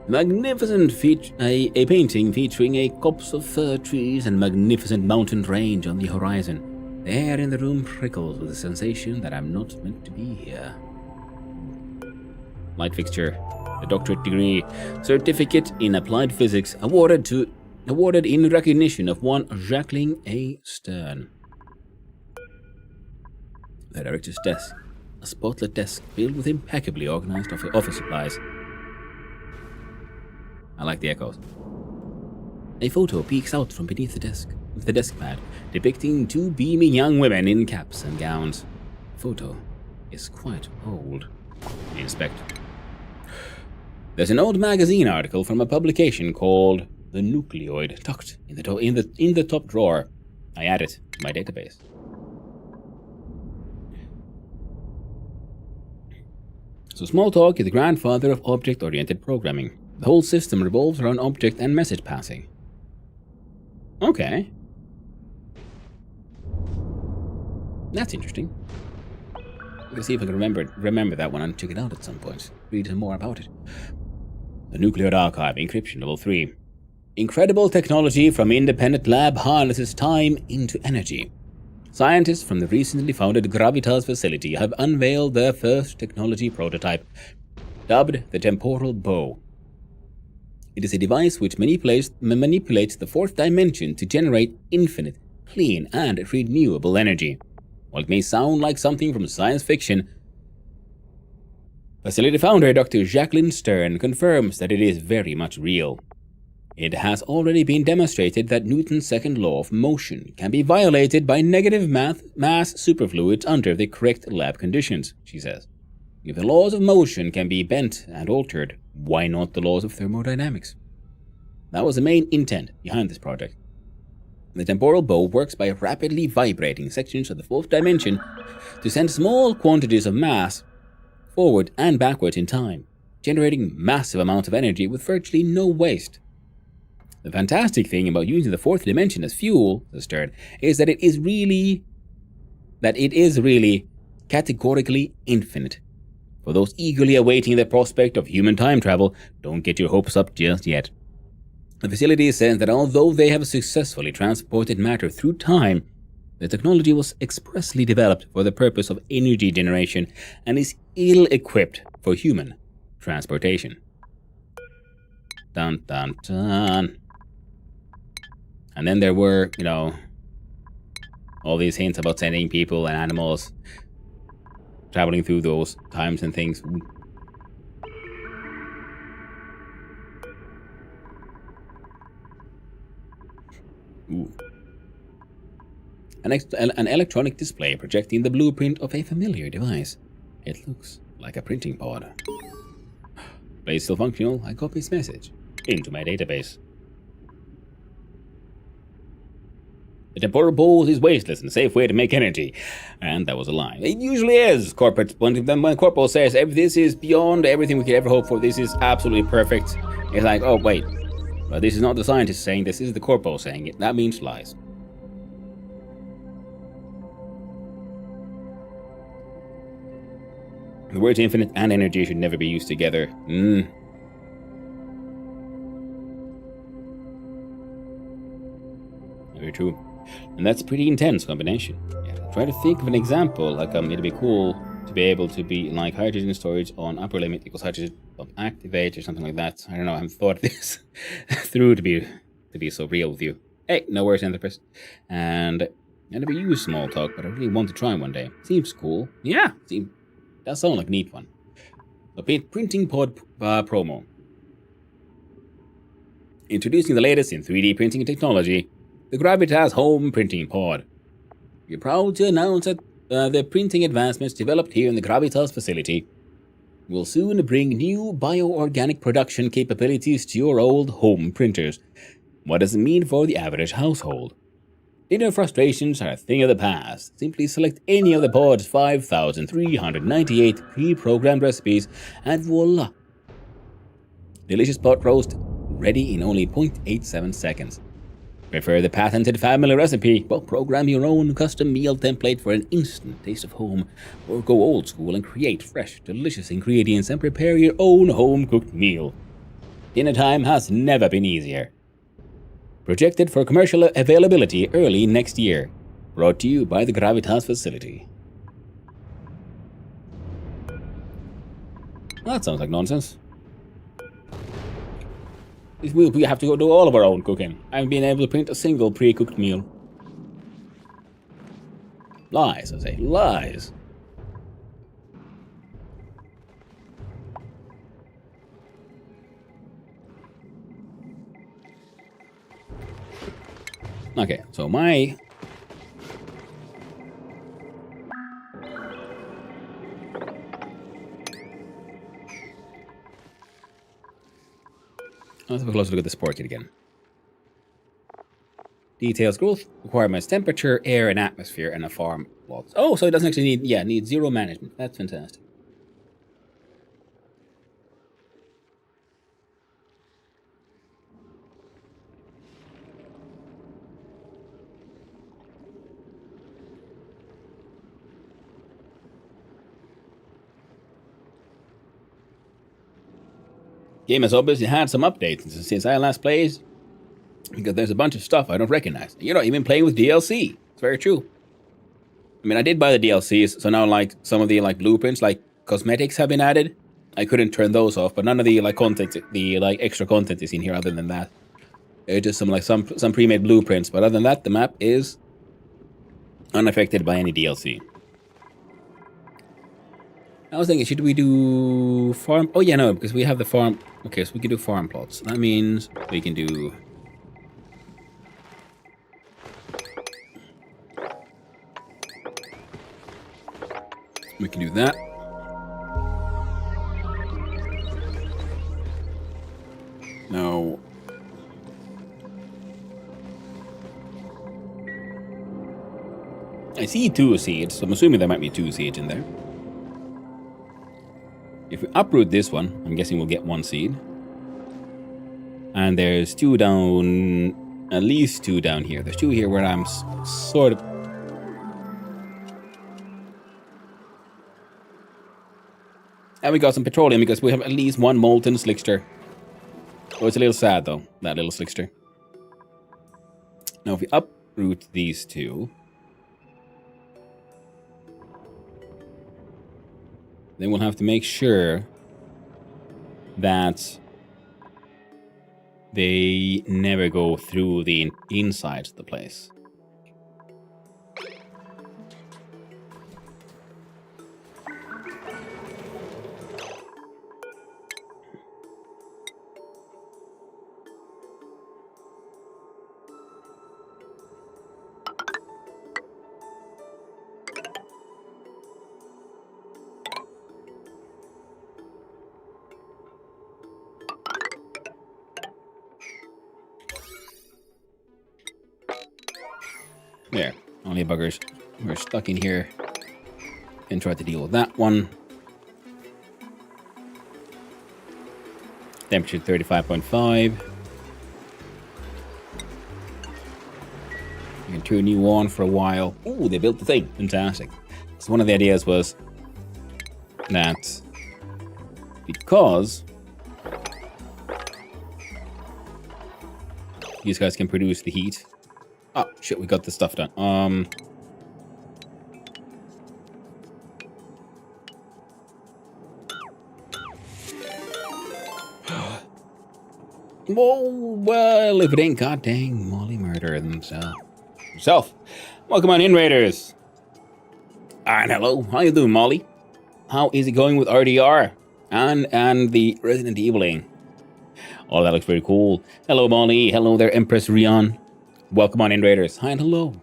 Magnificent a painting featuring a copse of fir trees and magnificent mountain range on the horizon. The air in the room prickles with the sensation that I'm not meant to be here. Light fixture. A doctorate degree. Certificate in applied physics awarded in recognition of one Jacqueline A. Stern. The director's desk. A spotlit desk filled with impeccably organized office supplies. I like the echoes. A photo peeks out from beneath the desk pad, depicting two beaming young women in caps and gowns. The photo is quite old. Inspect. There's an old magazine article from a publication called The Nucleoid tucked in the top drawer. I add it to my database. So Smalltalk is the grandfather of object-oriented programming. The whole system revolves around object and message passing. Okay. That's interesting. Let's see if I can remember that one and check it out at some point. Read some more about it. The Nuclear Archive, encryption level 3. Incredible technology from independent lab harnesses time into energy. Scientists from the recently founded Gravitas facility have unveiled their first technology prototype, dubbed the Temporal Bow. It is a device which manipulates the fourth dimension to generate infinite, clean, and renewable energy. While it may sound like something from science fiction, facility founder Dr. Jacqueline Stern confirms that it is very much real. It has already been demonstrated that Newton's second law of motion can be violated by negative mass superfluids under the correct lab conditions, she says. If the laws of motion can be bent and altered, why not the laws of thermodynamics? That was the main intent behind this project. The temporal bow works by rapidly vibrating sections of the fourth dimension to send small quantities of mass forward and backwards in time, generating massive amounts of energy with virtually no waste. The fantastic thing about using the fourth dimension as fuel, says Stern, is that it is really categorically infinite. For those eagerly awaiting the prospect of human time travel, don't get your hopes up just yet. The facility says that although they have successfully transported matter through time, the technology was expressly developed for the purpose of energy generation and is ill-equipped for human transportation. Dun dun dun. And then there were, all these hints about sending people and animals traveling through those times and things. Ooh. An electronic display projecting the blueprint of a familiar device. It looks like a printing pod. Blade still functional. I copy this message into my database. The temporal pose is wasteless and a safe way to make energy. And that was a lie. It usually is. When Corporal says this is beyond everything we could ever hope for, this is absolutely perfect, it's like, oh wait, but this is not the scientist saying this is the Corporal saying it. That means lies. The words infinite and energy should never be used together. Very true. And that's a pretty intense combination. Yeah. Try to think of an example. Like, it'd be cool to be able to be like hydrogen storage on upper limit equals hydrogen activate or something like that. I don't know. I haven't thought this through to be so real with you. Hey, no worries, Anthropist. And I never use small talk, but I really want to try one day. Seems cool. Yeah, that sounds like a neat one. So, printing pod promo. Introducing the latest in 3D printing technology, the Gravitas Home Printing Pod. We're proud to announce that the printing advancements developed here in the Gravitas facility will soon bring new bioorganic production capabilities to your old home printers. What does it mean for the average household? Dinner frustrations are a thing of the past. Simply select any of the pod's 5,398 pre-programmed recipes and voila! Delicious pot roast ready in only 0.87 seconds. Prefer the patented family recipe? Well, program your own custom meal template for an instant taste of home, or go old school and create fresh, delicious ingredients and prepare your own home-cooked meal. Dinner time has never been easier. Projected for commercial availability early next year. Brought to you by the Gravitas facility. Well, that sounds like nonsense. We have to go do all of our own cooking. I haven't been able to print a single pre-cooked meal. Lies, I say. Lies. Okay, so my... Let's have a closer look at the support kit again. Details, growth requirements, temperature, air, and atmosphere, and a farm plots. Oh, so it doesn't actually need zero management. That's fantastic. Game has obviously had some updates since I last played, because there's a bunch of stuff I don't recognize. Even playing with DLC. It's very true. I mean, I did buy the DLCs, so now like some of the like blueprints, like cosmetics have been added. I couldn't turn those off, but none of the like content, the like extra content is in here other than that. It's just some pre-made blueprints, but other than that, the map is unaffected by any DLC. I was thinking, should we do farm? Oh yeah, no, because we have the farm. Okay, so we can do farm plots. That means we can do... We can do that. No. I see 2 seeds, so I'm assuming there might be 2 seeds in there. If we uproot this one, I'm guessing we'll get 1 seed. And there's 2 down, at least 2 down here. There's 2 here where I'm sort of... And we got some petroleum because we have at least 1 molten slickster. Oh, it's a little sad though, that little slickster. Now if we uproot these 2... then we'll have to make sure that they never go through the inside of the place. There, only buggers. We're stuck in here. Can try to deal with that one. Temperature 35.5. You can turn you on for a while. Ooh, they built the thing. Fantastic. So one of the ideas was that because these guys can produce the heat. Oh, shit, we got the stuff done. Oh, well, if it ain't goddamn Molly Murder himself. Welcome on in, Raiders. And hello, how you doing, Molly? How is it going with RDR and the Resident Eviling? Oh, that looks very cool. Hello, Molly. Hello there, Empress Rion. Welcome on in, Raiders. Hi and hello.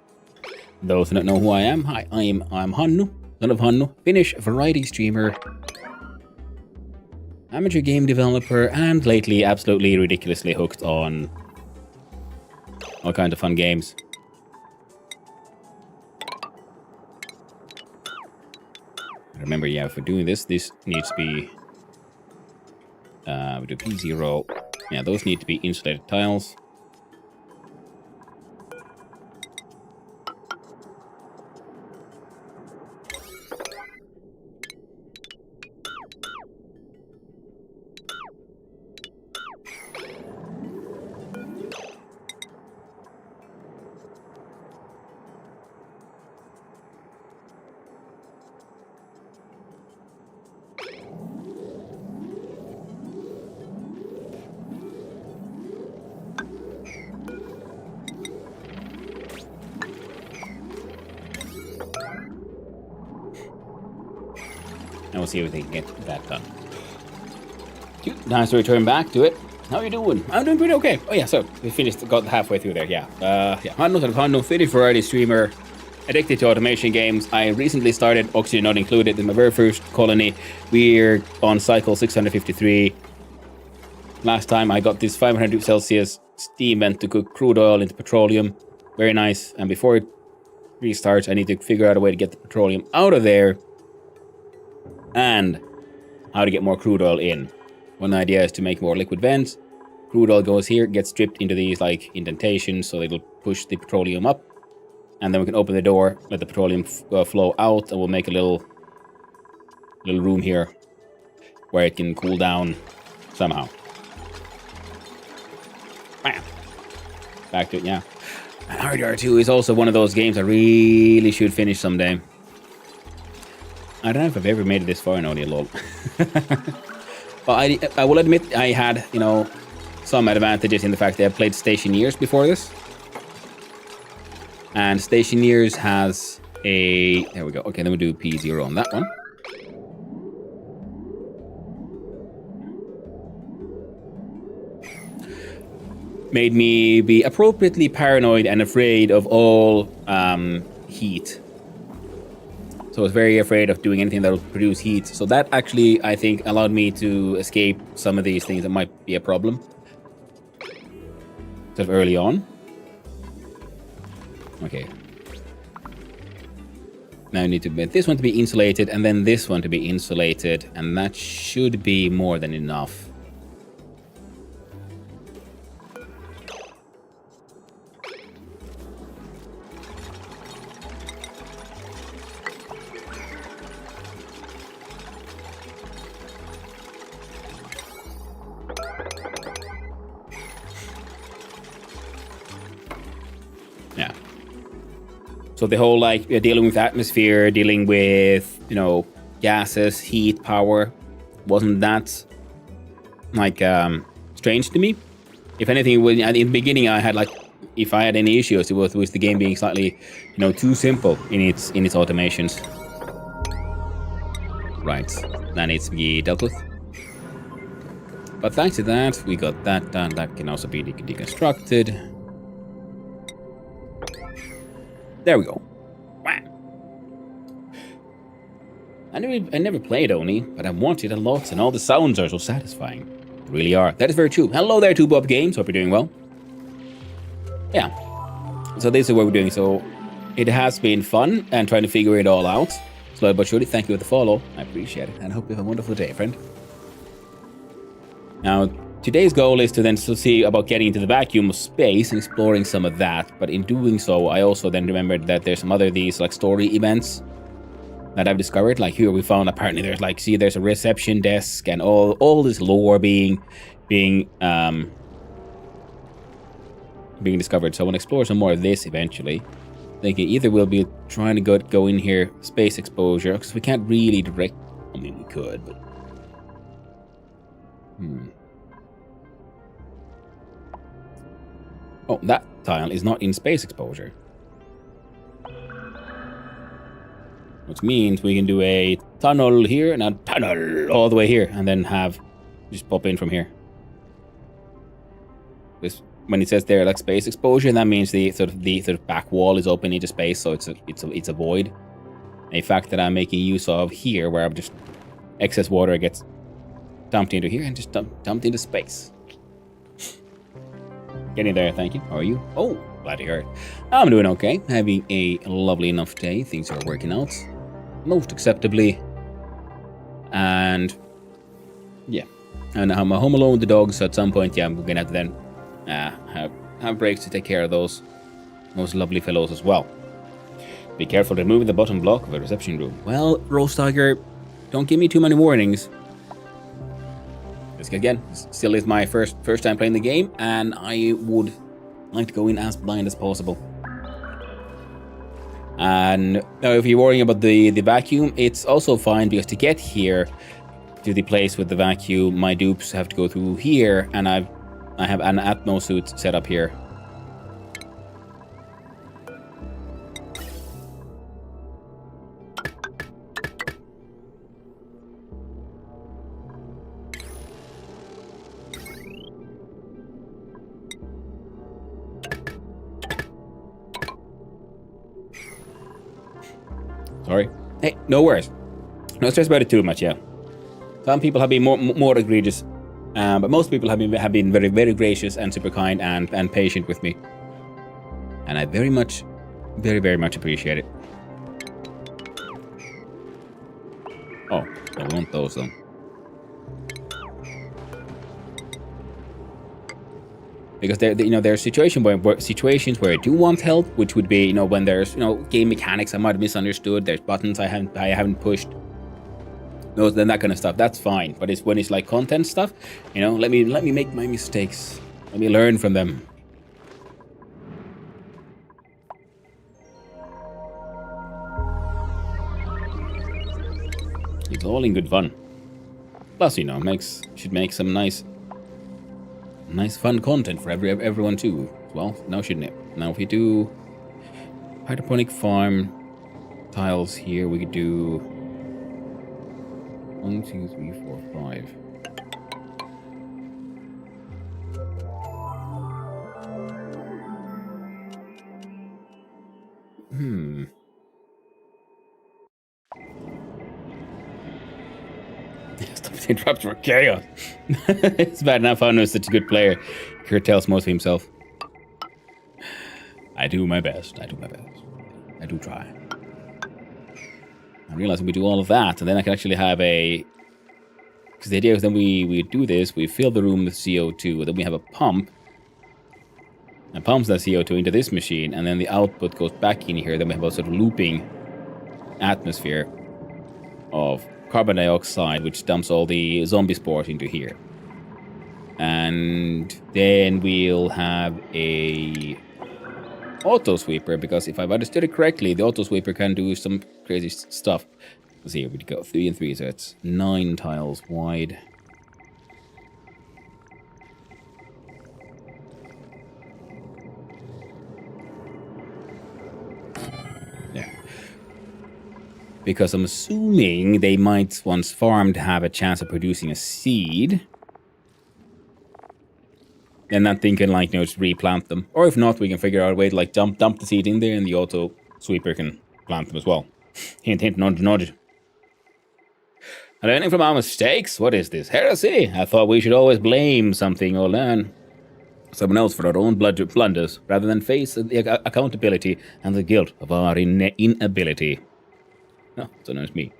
Those who don't know who I am, hi, I'm Hannu, son of Hannu, Finnish variety streamer, amateur game developer, and lately absolutely ridiculously hooked on all kinds of fun games. Remember, yeah, if we're doing this needs to be we do P0. Yeah, those need to be insulated tiles. And we'll see if we can get that done. Nice to return back to it. How are you doing? I'm doing pretty okay. Oh yeah, so we got halfway through there, yeah. Hanno, Finnish variety streamer, addicted to automation games. I recently started, Oxygen not included, in my very first colony. We're on cycle 653. Last time I got this 500 degrees Celsius steam vent to cook crude oil into petroleum. Very nice. And before it restarts, I need to figure out a way to get the petroleum out of there and how to get more crude oil in. One idea is to make more liquid vents. Crude oil goes here, gets stripped into these like indentations, so it'll push the petroleum up, and then we can open the door, let the petroleum flow out, and we'll make a little room here where it can cool down somehow. Bam. Back to it, yeah. And RDR2 is also one of those games I really should finish someday. I don't know if I've ever made it this far in ONI, lol. But I will admit I had, some advantages in the fact that I played Stationeers before this. And Stationeers has a... There we go. Okay, then we do P0 on that one. Made me be appropriately paranoid and afraid of all heat. So I was very afraid of doing anything that would produce heat. So that actually, I think, allowed me to escape some of these things that might be a problem. Sort of early on. Okay. Now I need to make this one to be insulated and then this one to be insulated. And that should be more than enough. Yeah. So the whole, dealing with atmosphere, dealing with, gases, heat, power, wasn't that, strange to me. If anything, in the beginning, I had like, if I had any issues, it was with the game being slightly, too simple in its automations. Right, that needs to be dealt with. But thanks to that, we got that done. That can also be deconstructed. There we go. Wow. I never played ONI, but I wanted a lot, and all the sounds are so satisfying. They really are. That is very true. Hello there, Two Bob Games. Hope you're doing well. Yeah. So this is what we're doing. So it has been fun and trying to figure it all out. Slowly but surely, thank you for the follow. I appreciate it, and I hope you have a wonderful day, friend. Now, today's goal is to then see about getting into the vacuum of space and exploring some of that. But in doing so, I also then remembered that there's some other these like story events that I've discovered. Like here we found apparently there's like, see, there's a reception desk and all this lore being discovered. So I want to explore some more of this eventually. Thinking either we'll be trying to go in here, space exposure, because we can't really direct. I mean, we could, but oh, that tile is not in space exposure. Which means we can do a tunnel here and a tunnel all the way here, and then just pop in from here. This, when it says there like space exposure, that means the sort of back wall is open into space, so it's a void. A fact that I'm making use of here, where I'm just excess water gets dumped into here and just dumped into space. Getting there, thank you. How are you? Oh, glad to hear it. I'm doing okay. Having a lovely enough day. Things are working out most acceptably. And yeah. And I'm home alone with the dogs, so at some point, yeah, we're gonna have to then have breaks to take care of those lovely fellows as well. Be careful removing the bottom block of a reception room. Well, Roast Tiger, don't give me too many warnings. This again still is my first time playing the game, and I would like to go in as blind as possible. And now, if you're worrying about the vacuum, it's also fine, because to get here to the place with the vacuum, my dupes have to go through here, and I have an Atmo suit set up here. Sorry. Hey, no worries. No stress about it too much, yeah. Some people have been more egregious, but most people have been very, very gracious and super kind and patient with me. And I very much appreciate it. Oh, I want those though. Because there are situations where I do want help, which would be, when there's, game mechanics I might have misunderstood, there's buttons I haven't pushed, then that kind of stuff, that's fine. But it's when it's like content stuff, let me make my mistakes, let me learn from them. It's all in good fun. Plus, should make some nice fun content for everyone too. Well, now shouldn't it? Now if we do hydroponic farm tiles here, we could do 1, 2, 3, 4, 5. Stop interrupt for chaos. It's bad enough Hanu is such a good player. Curtails most of himself. I do my best. I do try. I'm realizing we do all of that, and then I can actually have a... Because the idea is then we do this, we fill the room with CO2, then we have a pump. And pumps that CO2 into this machine, and then the output goes back in here. Then we have a sort of looping atmosphere of carbon dioxide, which dumps all the zombie spores into here. And then we'll have a auto sweeper, because if I've understood it correctly, the auto sweeper can do some crazy stuff. Let's see, we go 3 and 3, so it's 9 tiles wide. because I'm assuming they might, once farmed, have a chance of producing a seed. And that thing can, like, just replant them. Or if not, we can figure out a way to, like, dump the seed in there, and the auto sweeper can plant them as well. Hint, hint, nudge, nudge. Learning from our mistakes? What is this? Heresy? I thought we should always blame something or learn someone else for our own blunders, rather than face the accountability and the guilt of our inability. Oh, so knows me.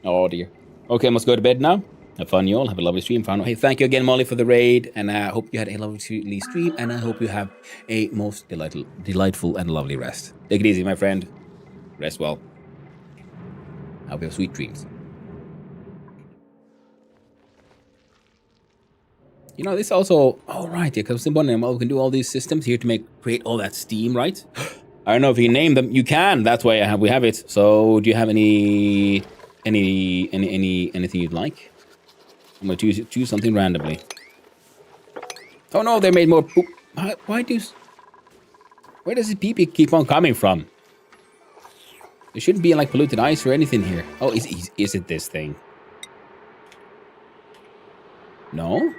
Oh dear. Okay, must go to bed now. Have fun, y'all. Have a lovely stream. Hey, thank you again, Molly, for the raid, and I hope you had a lovely stream, and I hope you have a most delightful and lovely rest. Take it easy, my friend. Rest well. Have your sweet dreams. You know, this also... Oh, right, yeah, because I'm wondering, well, we can do all these systems here to create all that steam, right? I don't know if you can name them. You can. That's why we have it. So, do you have anything you'd like? I'm going to choose something randomly. Oh, no, they made more poop. Where does the pee-pee keep on coming from? There shouldn't be, like, polluted ice or anything here. Oh, is it this thing? No?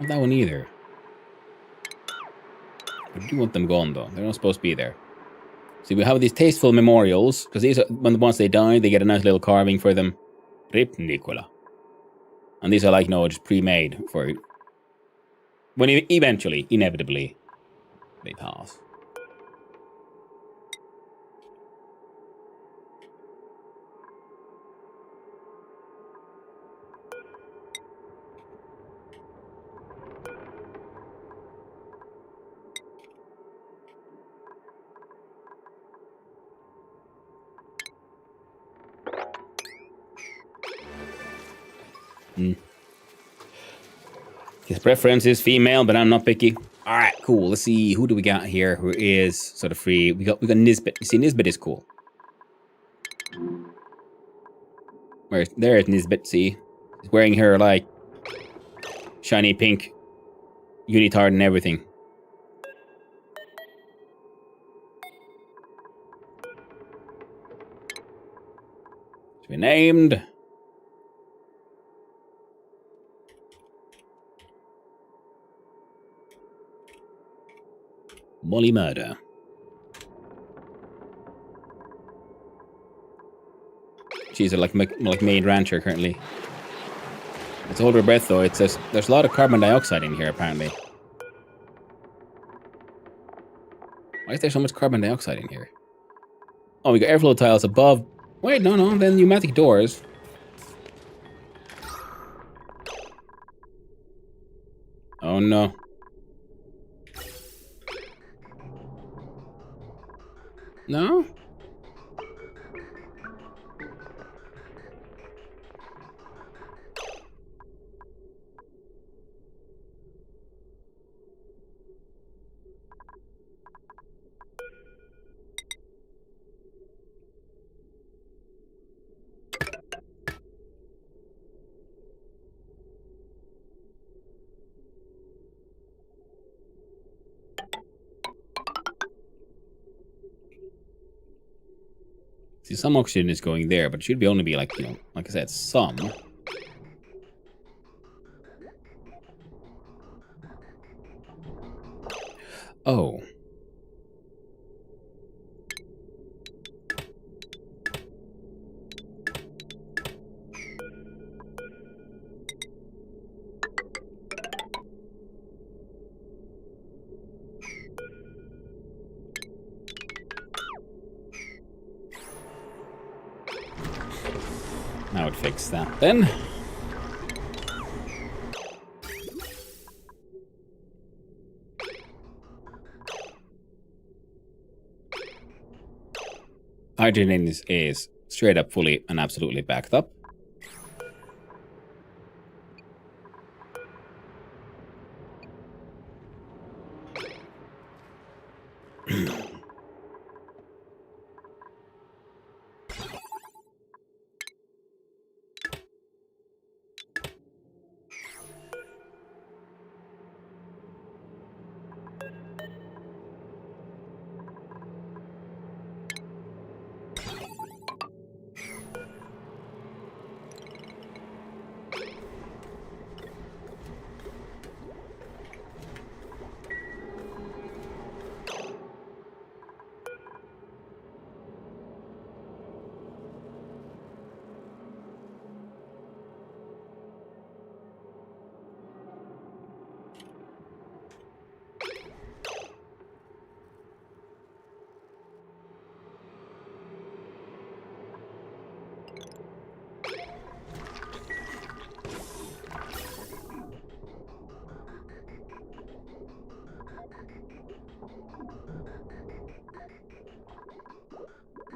Not that one either. I do want them gone, though. They're not supposed to be there. See, we have these tasteful memorials, because these are, once they die, they get a nice little carving for them. Rip Nicola. And these are like, no, just pre-made for when eventually, inevitably, they pass. His preference is female, but I'm not picky. All right, cool. Let's see, who do we got here who is sort of free? We got Nisbet. You see, Nisbet is cool. There's Nisbet. See, she's wearing her like shiny pink unitard and everything. To be named. Molly Murder. She's a like main rancher currently. Let's hold her breath though. It says there's a lot of carbon dioxide in here apparently. Why is there so much carbon dioxide in here? Oh, we got airflow tiles above. Wait, no, then pneumatic doors. Oh no. No? See, some oxygen is going there, but it should be only be like, like I said, some. Oh. That would fix that then. Hydrogen is straight up fully and absolutely backed up.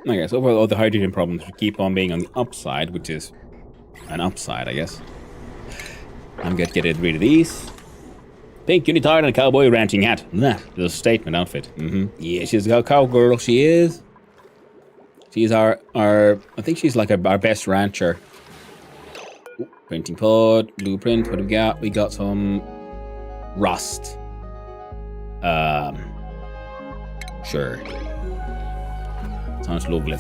Okay, so overall, all the hydrogen problems keep on being on the upside, which is an upside, I guess. I'm gonna get rid of these. Pink unitard and a cowboy ranching hat. That is a statement outfit. Yeah, she's a cowgirl. She is. She's our. I think she's like our best rancher. Ooh, printing pod, blueprint. What do we got? We got some rust. Sure. Sounds lovely.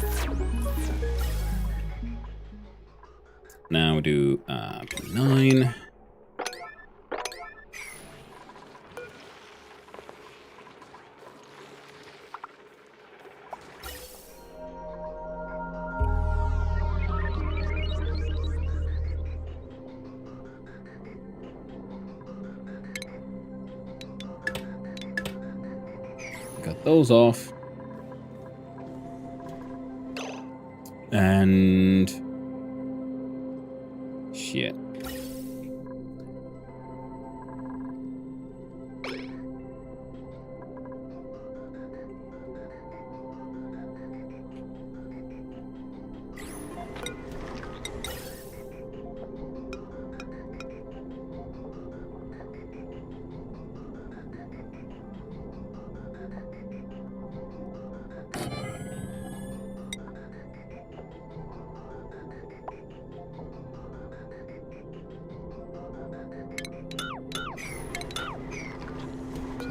Now we do 9. Got those off. And shit.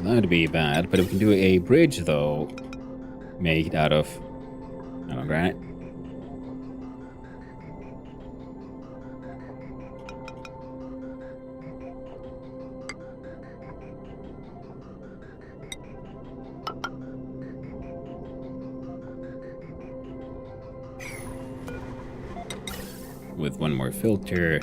That'd be bad, but if we can do a bridge, though, made out of, I don't know, granite. With one more filter.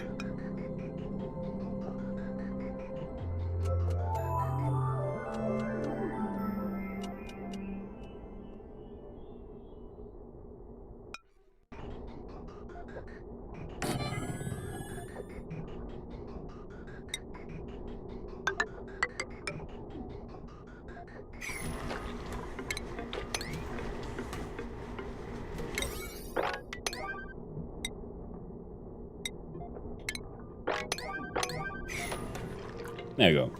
There you go.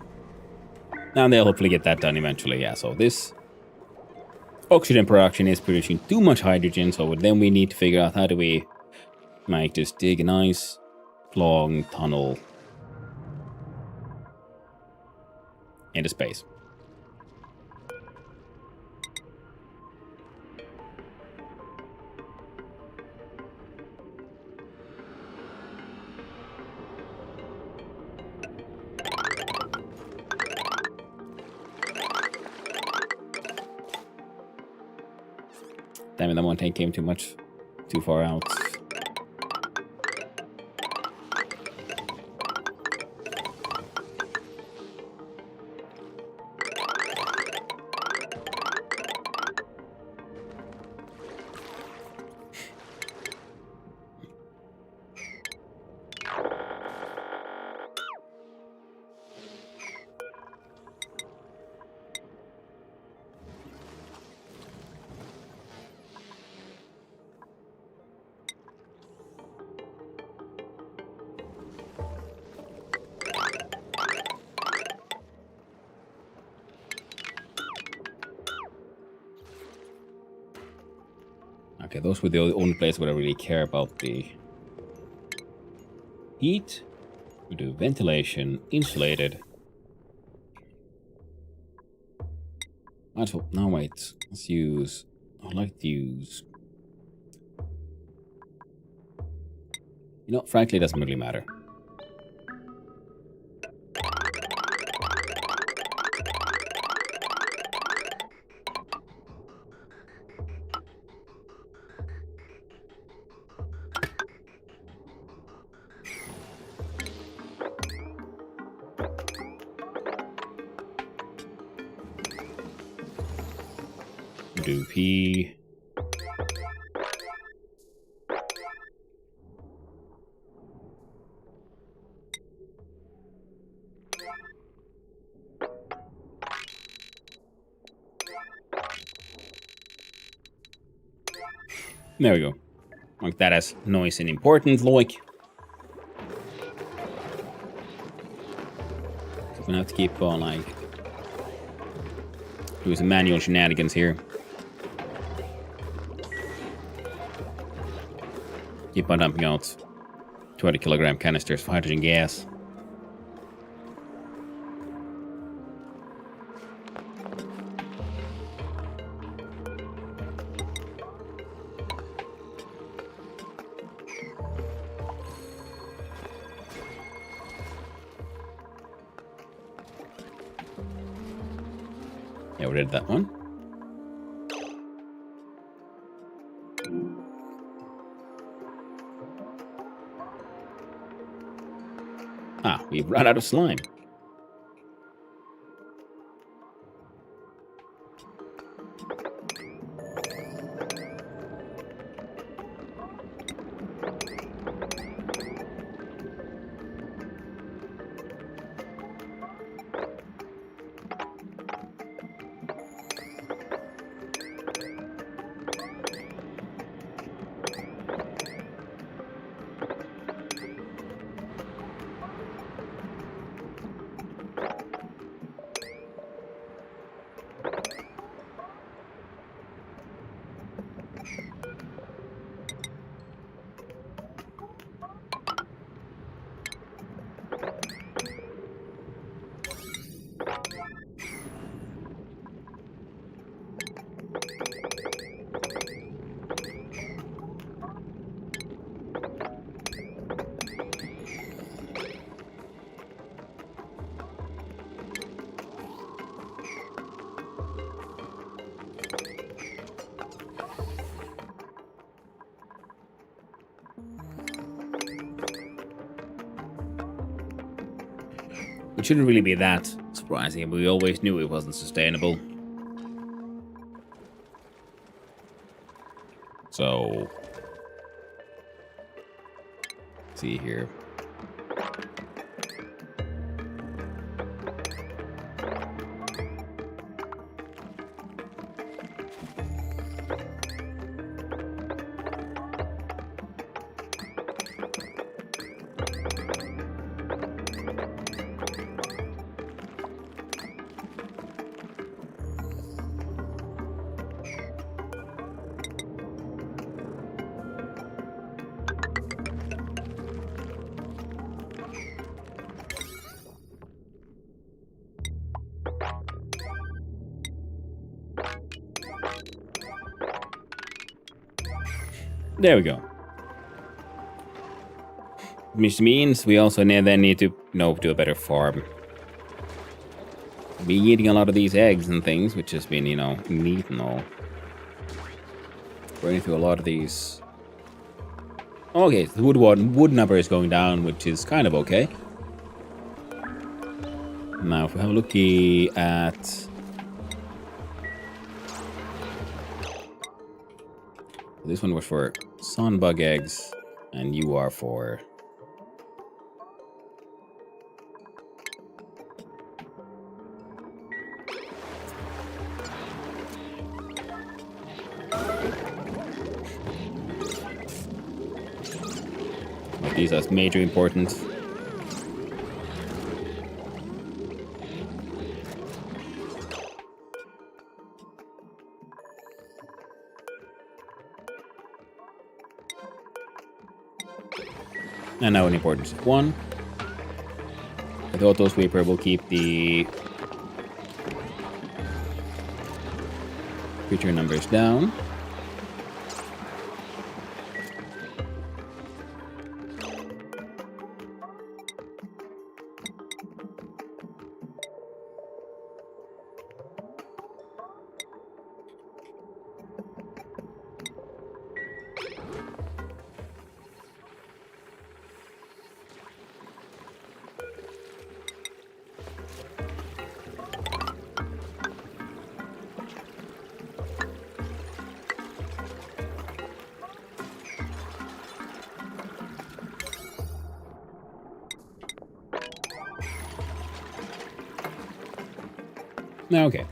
And they'll hopefully get that done eventually, yeah. So this oxygen production is producing too much hydrogen, so then we need to figure out how do we make this dig a nice long tunnel into space. Damn it, that one tank came too far out. Okay, those were the only places where I really care about the heat. We do ventilation, insulated. No, wait. Let's use. I'd like to use. You know, frankly, it doesn't really matter. Dupe. There we go. Like that as nice and important, like. So we're gonna have to keep on, like, doing some manual shenanigans here. Keep on dumping out 20 kilogram canisters of hydrogen gas. Yeah, we did that one. Ah, we've run out of slime. It shouldn't really be that surprising, but we always knew it wasn't sustainable. So, let's see here. There we go. Which means we also then need to, do a better farm. Be eating a lot of these eggs and things, which has been, neat and all. Running through a lot of these. Okay, the wood number is going down, which is kind of okay. Now, if we have a look at... This one was for sunbug eggs, and you are for... These are major importance. And now an importance of 1. The auto sweeper will keep the creature numbers down. Okay.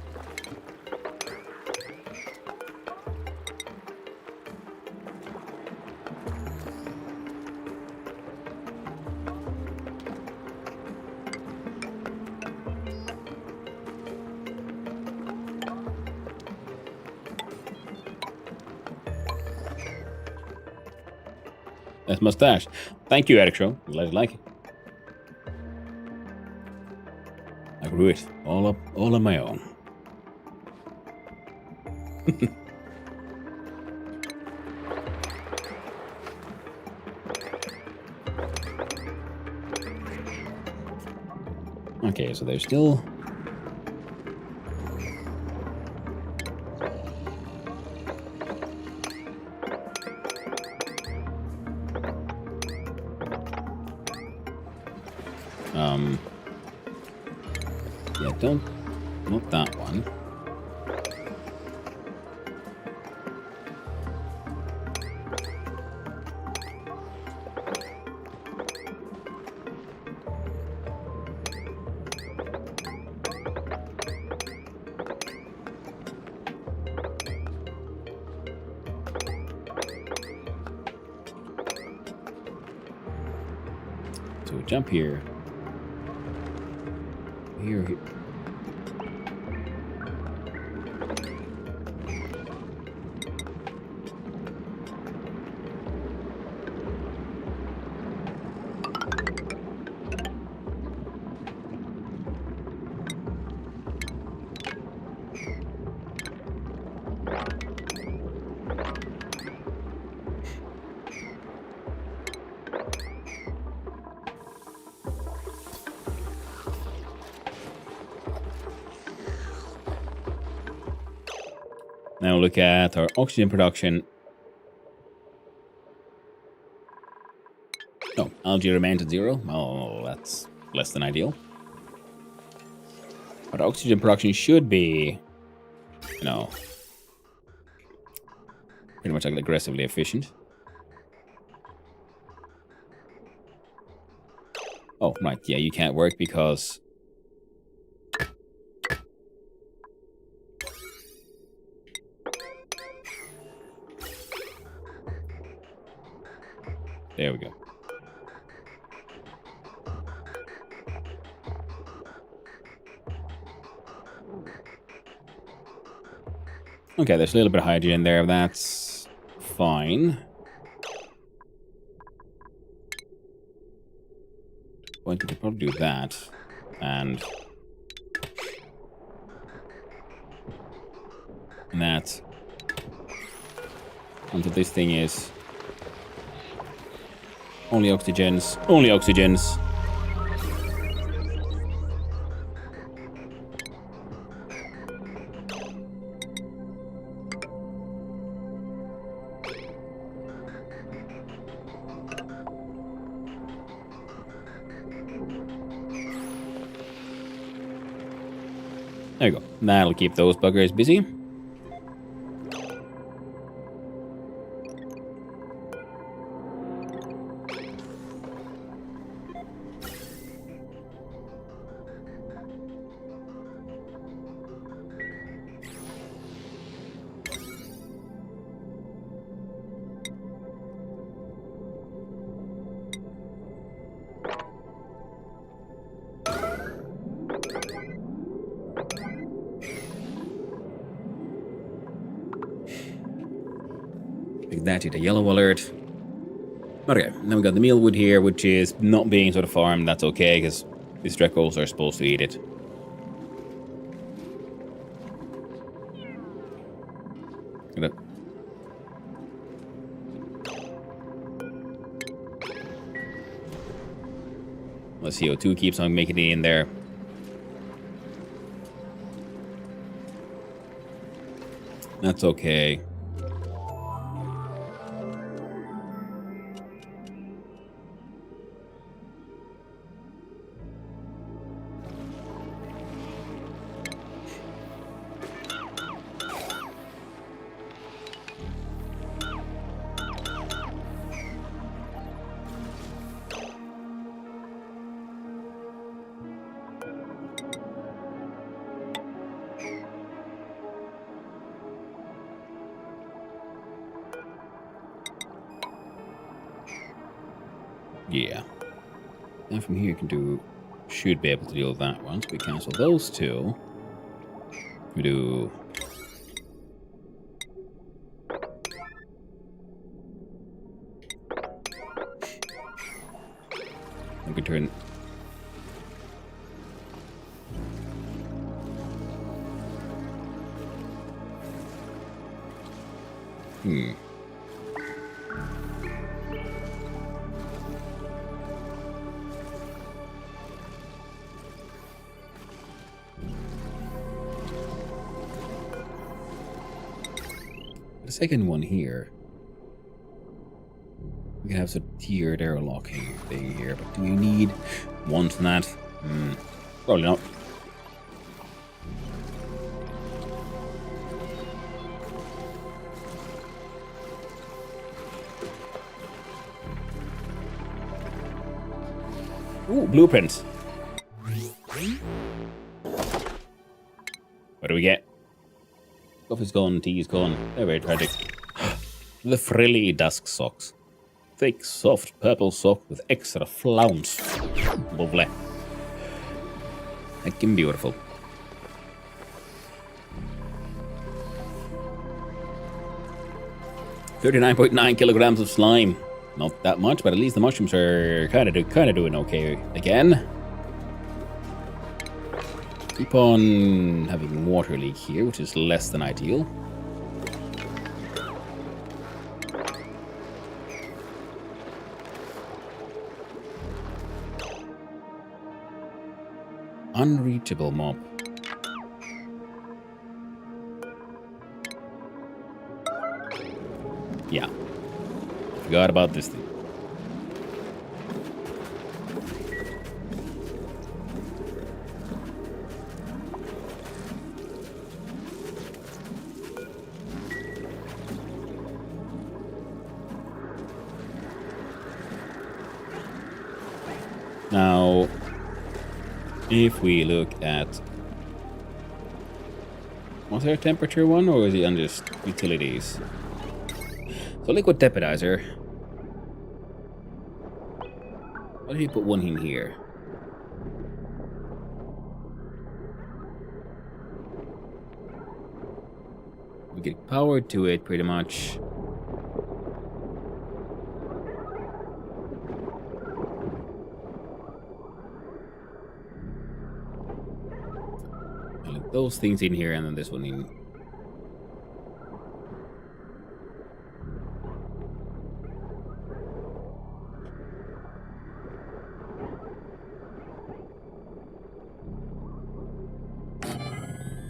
That's mustache. Thank you, Eric Show. Glad you like it. I grew it all on my own. Okay, so there's still... Yeah, not that one. So we jump here. Here. Now look at our oxygen production. Oh, algae remains at 0. Oh, that's less than ideal. But oxygen production should be, you know, pretty much like aggressively efficient. Oh, right. Yeah, you can't work because... There we go. Okay, there's a little bit of hydrogen in there. That's fine. Well, we could probably do that. And that. Until this thing is only oxygens. Only oxygens. There you go. That'll keep those buggers busy. That's it, a yellow alert. Okay, then we got the mealwood here, which is not being sort of farmed. That's okay, because these Drekos are supposed to eat it. The CO2 keeps on making it in there. That's okay. Yeah. And from here you can do... Should be able to deal with that once we cancel those two. We do... turn. The second one here. We can have a tiered airlocking thing here, but do we need one from that? Probably not. Ooh, blueprints. What do we get? Stuff is gone, tea is gone. They're very tragic. The frilly dusk socks. Thick, soft purple sock with extra flounce. Lovely. Looking beautiful. $39.9 kilograms of slime. Not that much, but at least the mushrooms are kind of doing okay again. Keep on having water leak here, which is less than ideal. Unreachable mob. Yeah. Forgot about this thing. Now, if we look at... Was there a temperature one, or is it on just utilities? So liquid depidizer. Why did you put one in here? We get power to it pretty much. Those things in here, and then this one in.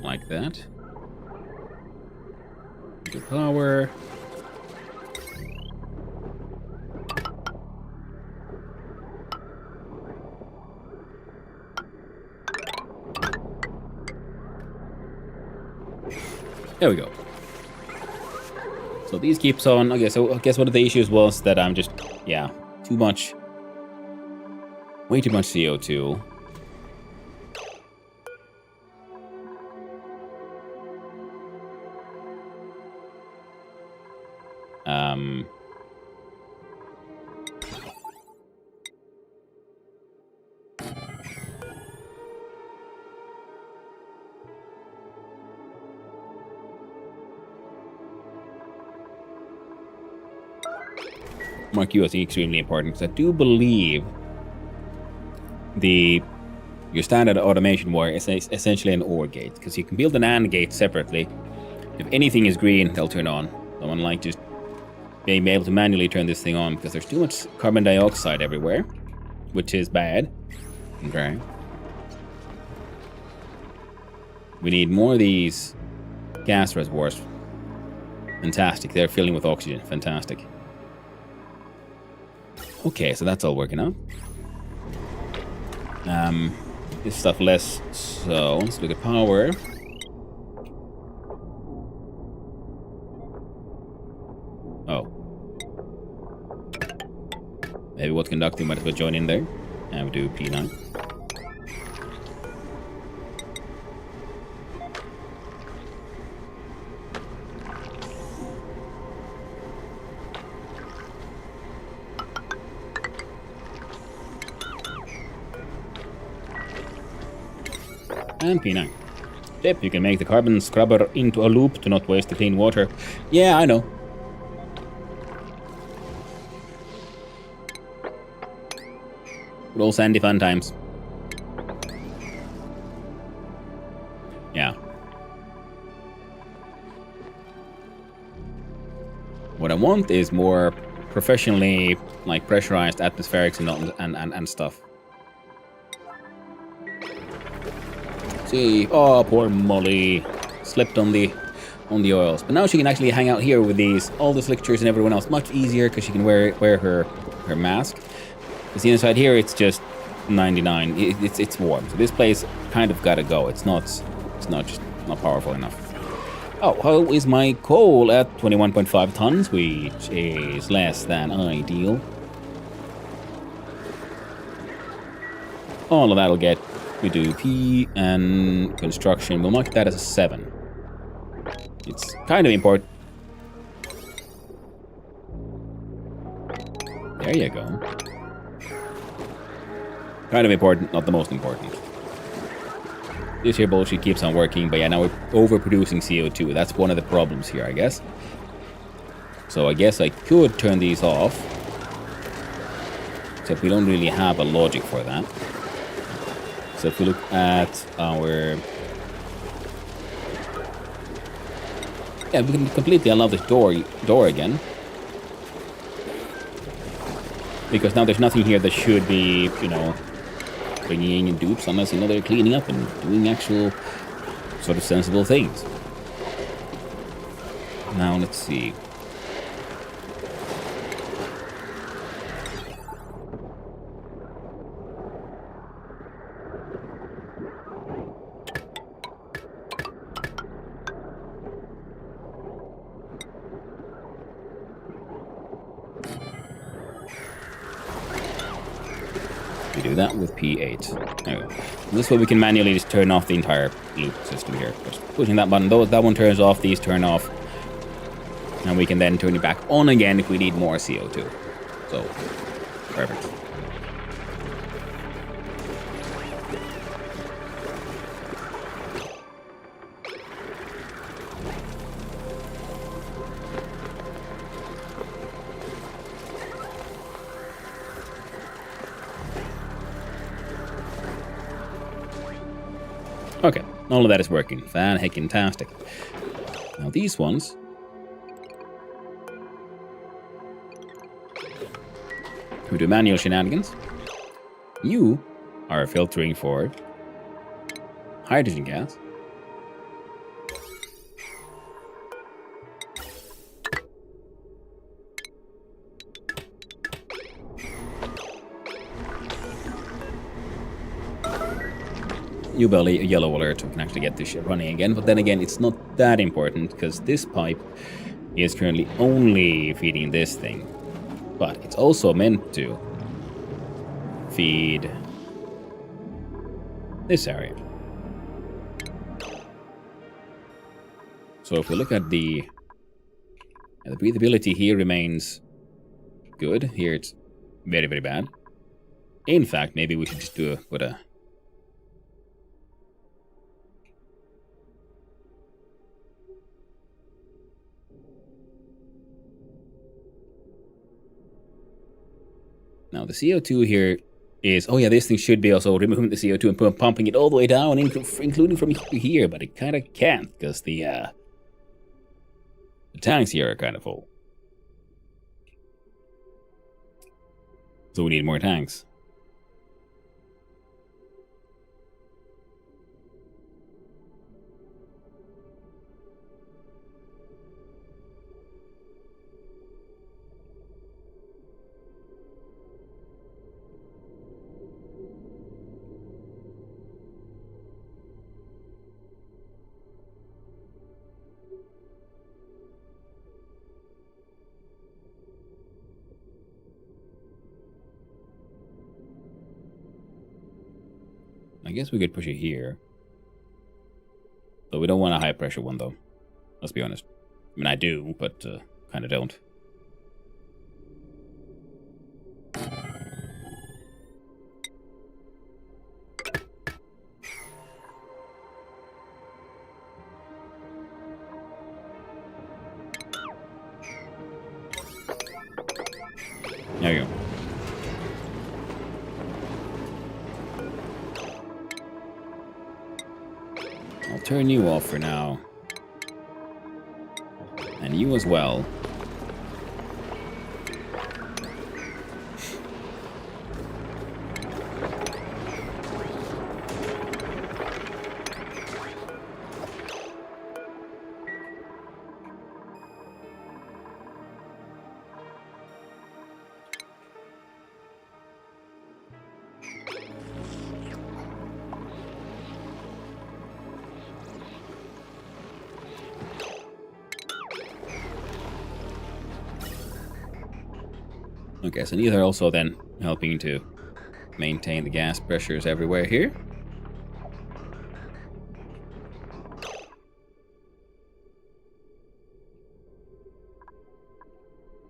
Like that. The power. There we go. So these keeps on. Okay, so I guess one of the issues was that I'm just, yeah, too much, way too much CO2. Mark QSE extremely important, because I do believe your standard automation wire is essentially an OR gate, because you can build an AND gate separately. If anything is green, they'll turn on. So unlike just being able to manually turn this thing on, because there's too much carbon dioxide everywhere, which is bad. Okay. We need more of these gas reservoirs. Fantastic. They're filling with oxygen. Fantastic. Okay, so that's all working out. This stuff less. So let's look at power. Oh. Maybe what's conducting might as well join in there. And we do P9. And P9. Tip, you can make the carbon scrubber into a loop to not waste the clean water. Yeah, I know. Good old Sandy fun times. Yeah. What I want is more professionally, like, pressurized atmospherics and stuff. See, oh, poor Molly slipped on the oils, but now she can actually hang out here with all the slicktures and everyone else much easier because she can wear her mask. You see inside here, it's just 99. It's warm, so this place kind of gotta go. It's not powerful enough. Oh, how is my coal at 21.5 tons, which is less than ideal. All of that'll get. We do P and construction. We'll mark that as a 7. It's kind of important. There you go. Kind of important, not the most important. This here bullshit keeps on working, but yeah, now we're overproducing CO2. That's one of the problems here, I guess. So I guess I could turn these off. Except we don't really have a logic for that. So if we look at our... Yeah, we can completely unlock this door again. Because now there's nothing here that should be, you know, bringing in dupes unless, you know, they're cleaning up and doing actual sort of sensible things. Now, let's see. We do that with P8. There we go. This way we can manually just turn off the entire loop system here. Just pushing that button, that one turns off, these turn off. And we can then turn it back on again if we need more CO2. So, perfect. Okay, all of that is working. Fan-heckin-tastic. Now these ones... we do manual shenanigans. You are filtering for hydrogen gas. You belly a yellow alert, we can actually get this shit running again, but then again, it's not that important because this pipe is currently only feeding this thing, but it's also meant to feed this area. So if we look at the breathability here remains good. Here it's very, very bad. In fact, maybe we should just put a now, the CO2 here is... oh, yeah, this thing should be also removing the CO2 and pumping it all the way down, including from here, but it kind of can't, because the tanks here are kind of full. So we need more tanks. I guess we could push it here. But we don't want a high pressure one, though. Let's be honest. I mean, I do, but kind of don't. There you go. turn you off for now. And you as well. Okay, so these are also then helping to maintain the gas pressures everywhere here.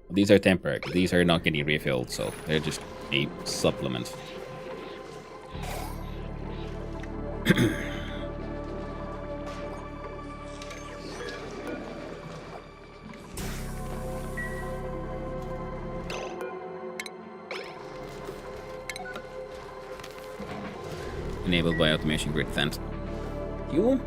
These are temporary. These are not getting refilled, so they're just a supplement. Enabled by automation grid, thanks you.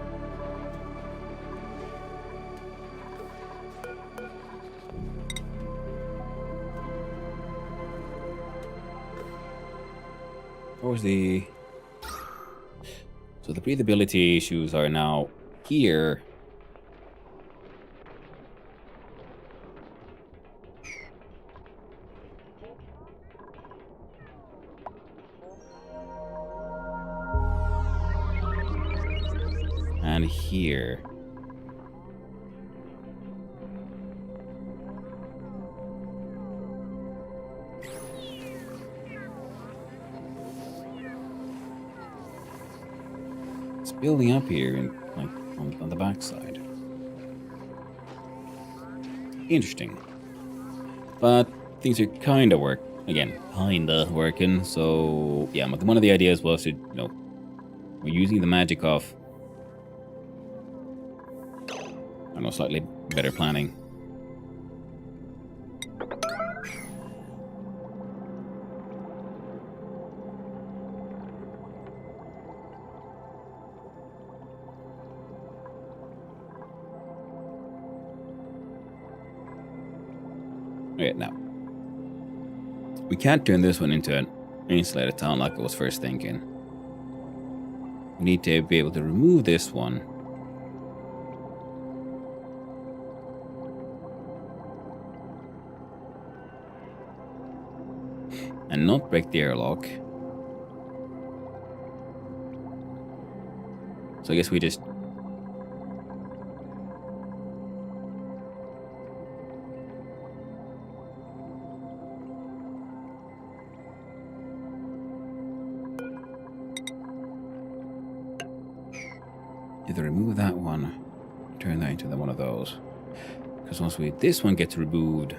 What was the... So the breathability issues are now here. And here. It's building up here in, like, on the backside. Interesting. But things are kinda working, so yeah, one of the ideas was to, you know, we're using the magic of, I don't know, slightly better planning. Okay, now. We can't turn this one into an insulated town like I was first thinking. We need to be able to remove this one. And not break the airlock. So I guess we just... either remove that one, turn that into one of those. Because once this one gets removed,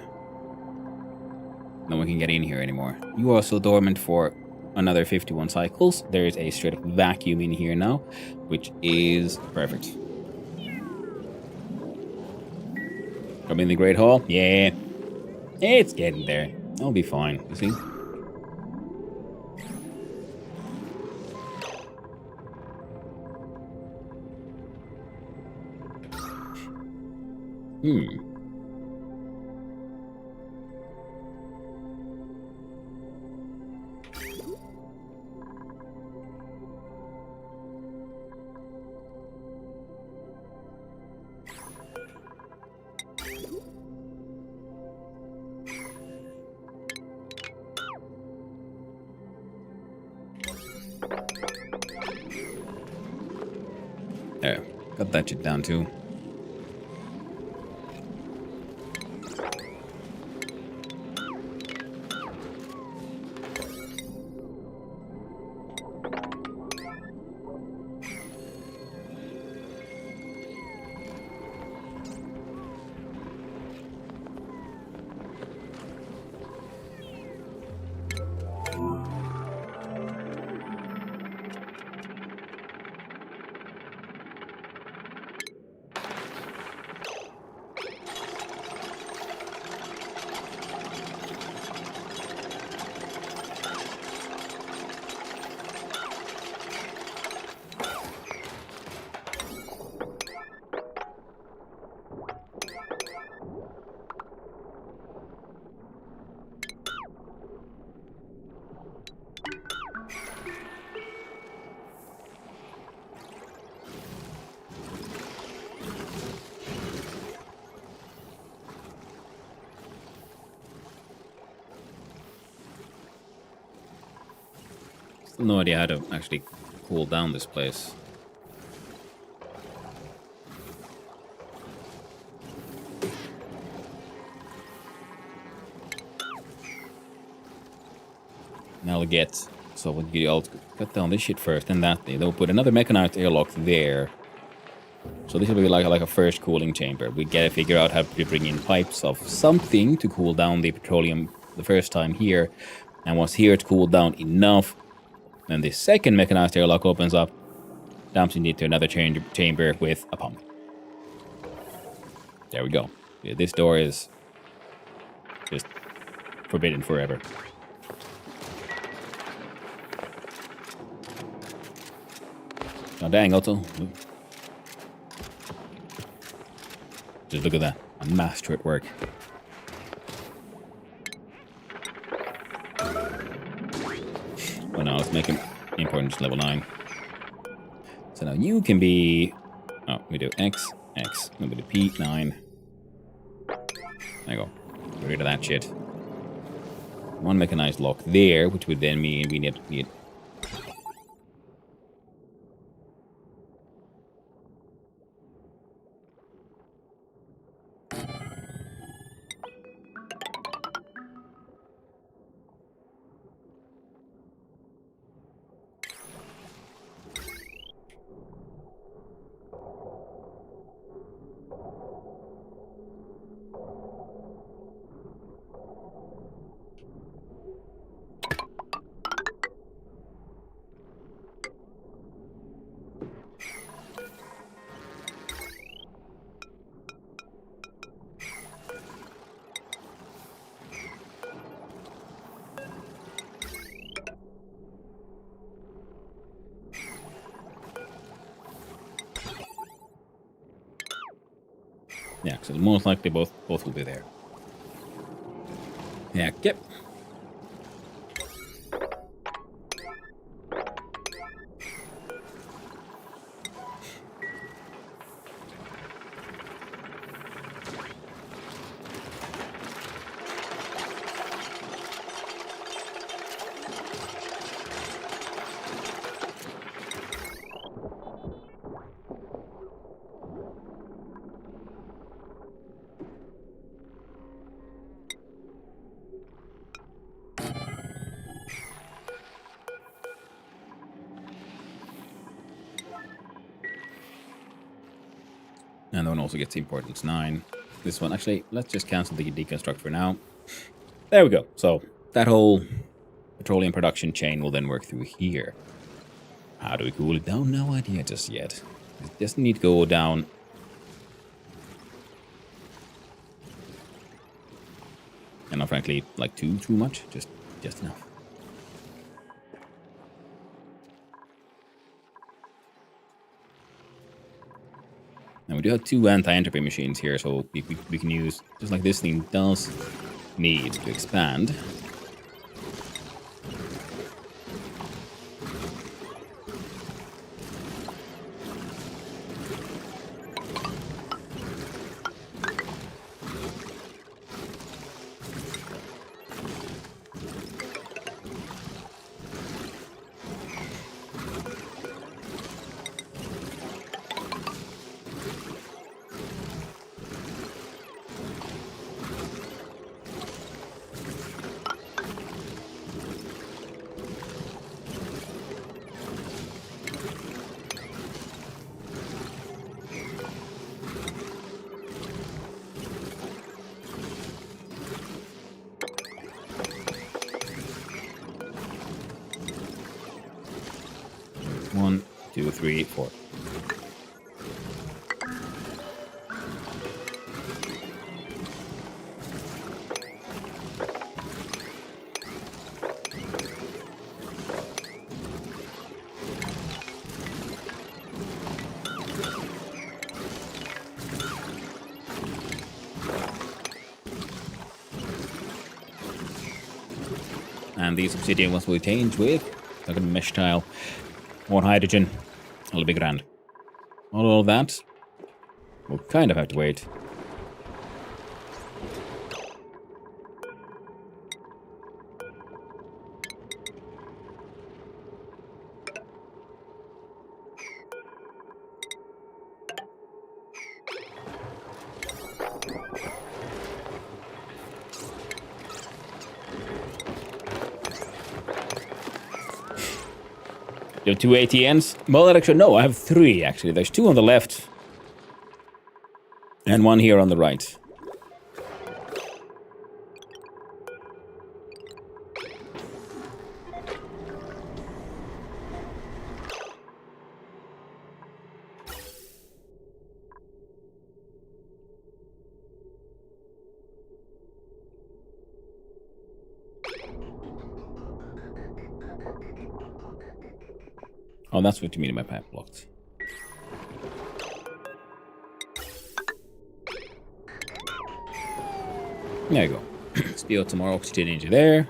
no one can get in here anymore. You are still dormant for another 51 cycles. There is a straight up vacuum in here now, which is perfect. Come in the Great Hall? Yeah. It's getting there. I'll be fine, you see? There, got that shit down too. Still no idea how to actually cool down this place. Now we'll get... So I'll cut down this shit first, and that. They'll put another mechanized airlock there. So this will be like a first cooling chamber. We gotta figure out how to bring in pipes of something to cool down the petroleum the first time here. And once here it's cooled down enough, then the second mechanized airlock opens up, dumps it into another chamber with a pump. There we go. Yeah, this door is just forbidden forever. Oh, dang, Otto. Just look at that. A master at work. Oh no, let's make him important level 9. So now you can be... Oh, we do X, X. We do P, 9. There you go. Get rid of that shit. One mechanized lock there, which would then mean we need... Yeah, so most likely both will be there. Yeah, yep. And that one also gets importance 9. This one, actually, let's just cancel the deconstruct for now. There we go. So that whole petroleum production chain will then work through here. How do we cool it down? No idea just yet. It doesn't need to go down. And not frankly, like too much. Just enough. Now we do have 2 anti-entropy machines here, so we can use, just like this thing does need to expand. One, 2, 3, 4. And these obsidian ones will change with like a mesh tile, more hydrogen, it'll be grand. All of that, we'll kind of have to wait. You have 2 ATNs? Well, actually, no, I have 3, actually. There's 2 on the left. And 1 here on the right. Oh, that's what you mean in my path blocked. There you go. Spew out some more oxygen into there.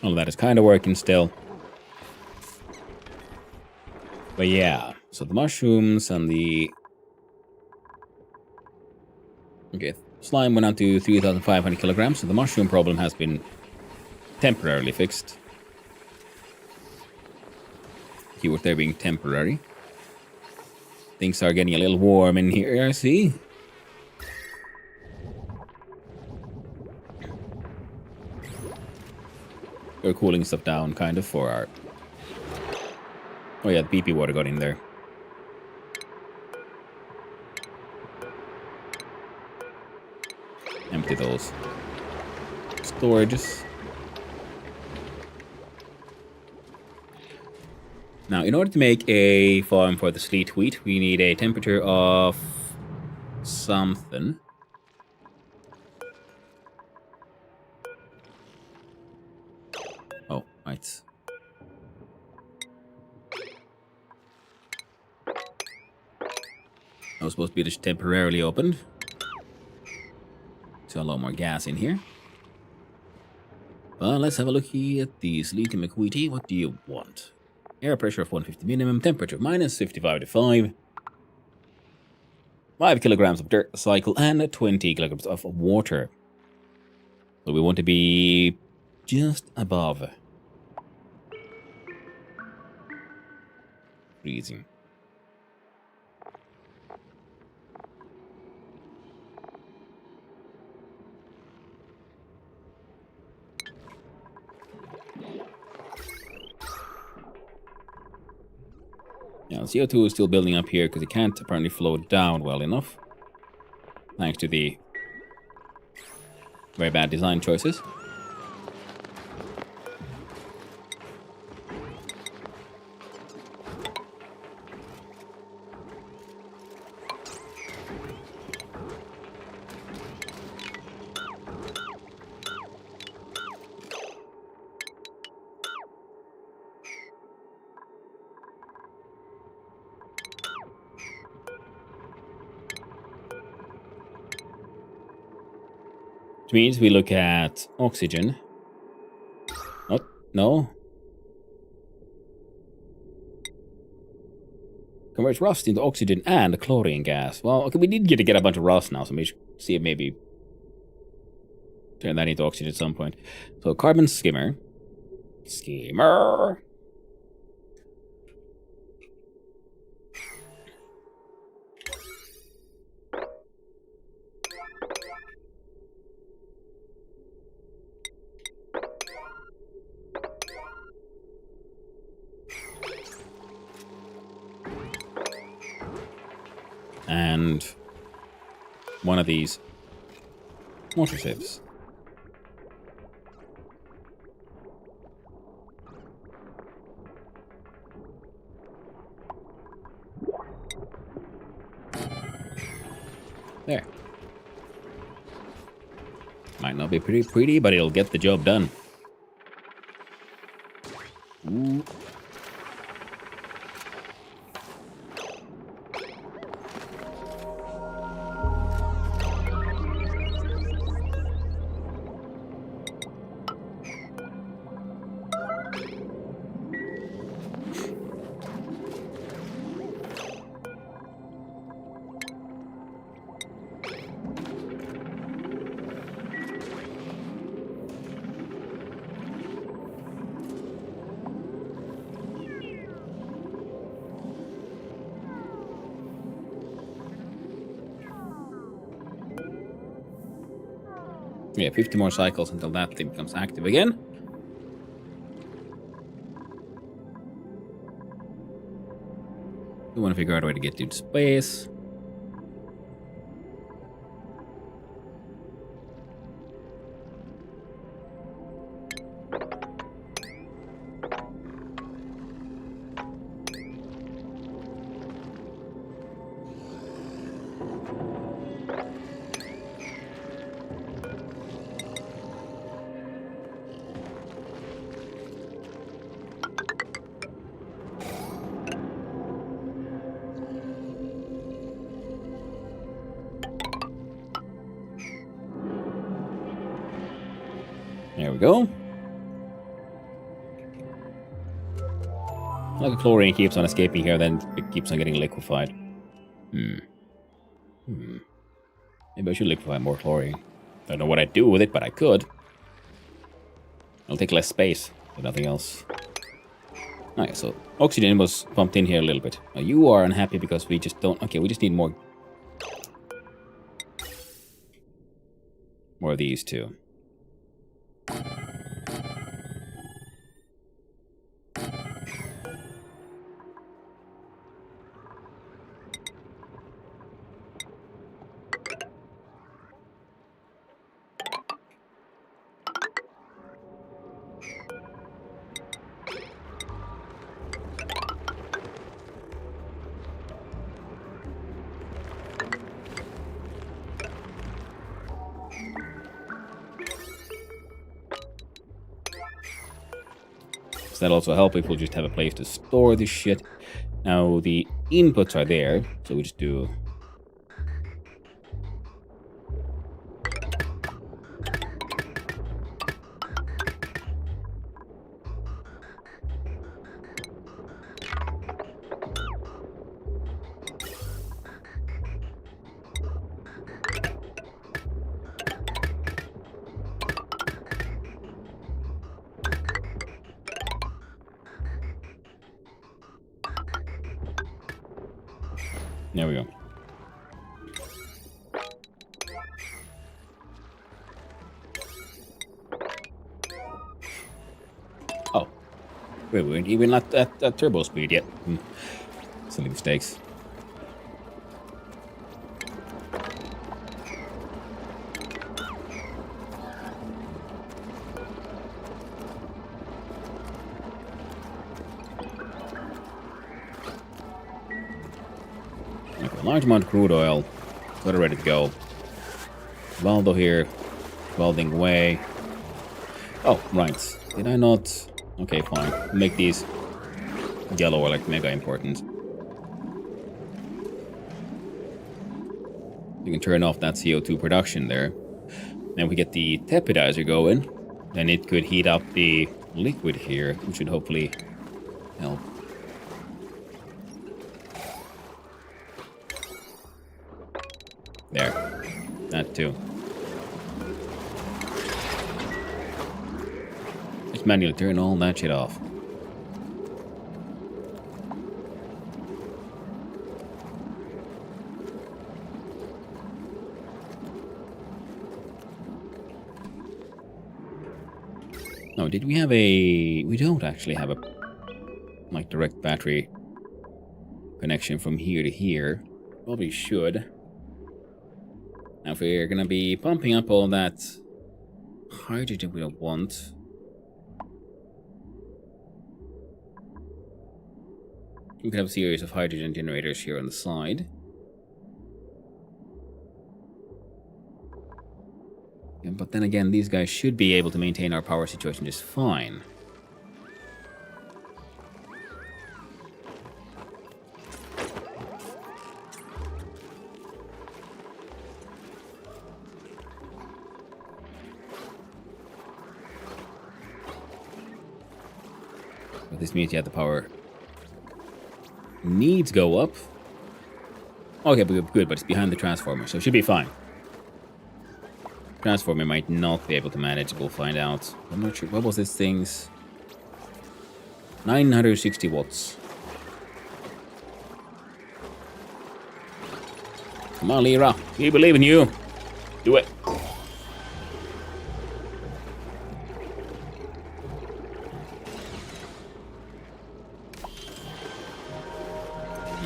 All of that is kind of working still. But yeah, so the mushrooms and the... Okay, slime went on to 3,500 kilograms, so the mushroom problem has been temporarily fixed. Keyword there being temporary. Things are getting a little warm in here, I see. We're cooling stuff down, kind of, for our... Oh yeah, the BP water got in there. Empty those storages. Now, in order to make a farm for the sleet wheat, we need a temperature of something. Oh, right. That was supposed to be just temporarily opened. So a lot more gas in here. Well, let's have a look here at the sleety McWheaty. What do you want? Air pressure of 150 minimum, temperature minus 55 to 5. 5 kilograms of dirt cycle and 20 kilograms of water. So we want to be just above freezing. Yeah, CO2 is still building up here because it can't apparently flow down well enough. Thanks to the very bad design choices. Which means we look at oxygen. Oh, no. Converts rust into oxygen and chlorine gas. Well, okay, we did get a bunch of rust now, so we should see if maybe turn that into oxygen at some point. So carbon skimmer. Skimmer. And one of these water sieves. There. Might not be pretty, but it'll get the job done. Ooh. Yeah, 50 more cycles until that thing becomes active again. We want to figure out a way to get to space. There we go. Like the chlorine keeps on escaping here, then it keeps on getting liquefied. Maybe I should liquefy more chlorine. Don't know what I'd do with it, but I could. It'll take less space, but nothing else. Alright, so oxygen was pumped in here a little bit. Now you are unhappy because we just don't... Okay, we just need more... More of these two. So that'll also help if we'll just have a place to store this shit. Now the inputs are there, so we just do... There we go. Oh. Wait, we weren't even at turbo speed yet. Silly mistakes. Large amount of crude oil. Got it ready to go. Valdo here. Welding away. Oh, right. Did I not... Okay, fine. Make these yellow or like mega important. You can turn off that CO2 production there. Then we get the tepidizer going. Then it could heat up the liquid here, which should hopefully help. There. That too. Just manually turn all that shit off. No, did we have a... We don't actually have a... like direct battery connection from here to here. Probably should. Now, if we're gonna be pumping up all that hydrogen we don't want, we could have a series of hydrogen generators here on the side. Yeah, but then again, these guys should be able to maintain our power situation just fine. But this means you have the power needs go up. Okay, but good, but it's behind the transformer, so it should be fine. Transformer might not be able to manage, we'll find out. I'm not sure. What was this thing's? 960 watts. Come on, Lyra. We believe in you. Do it.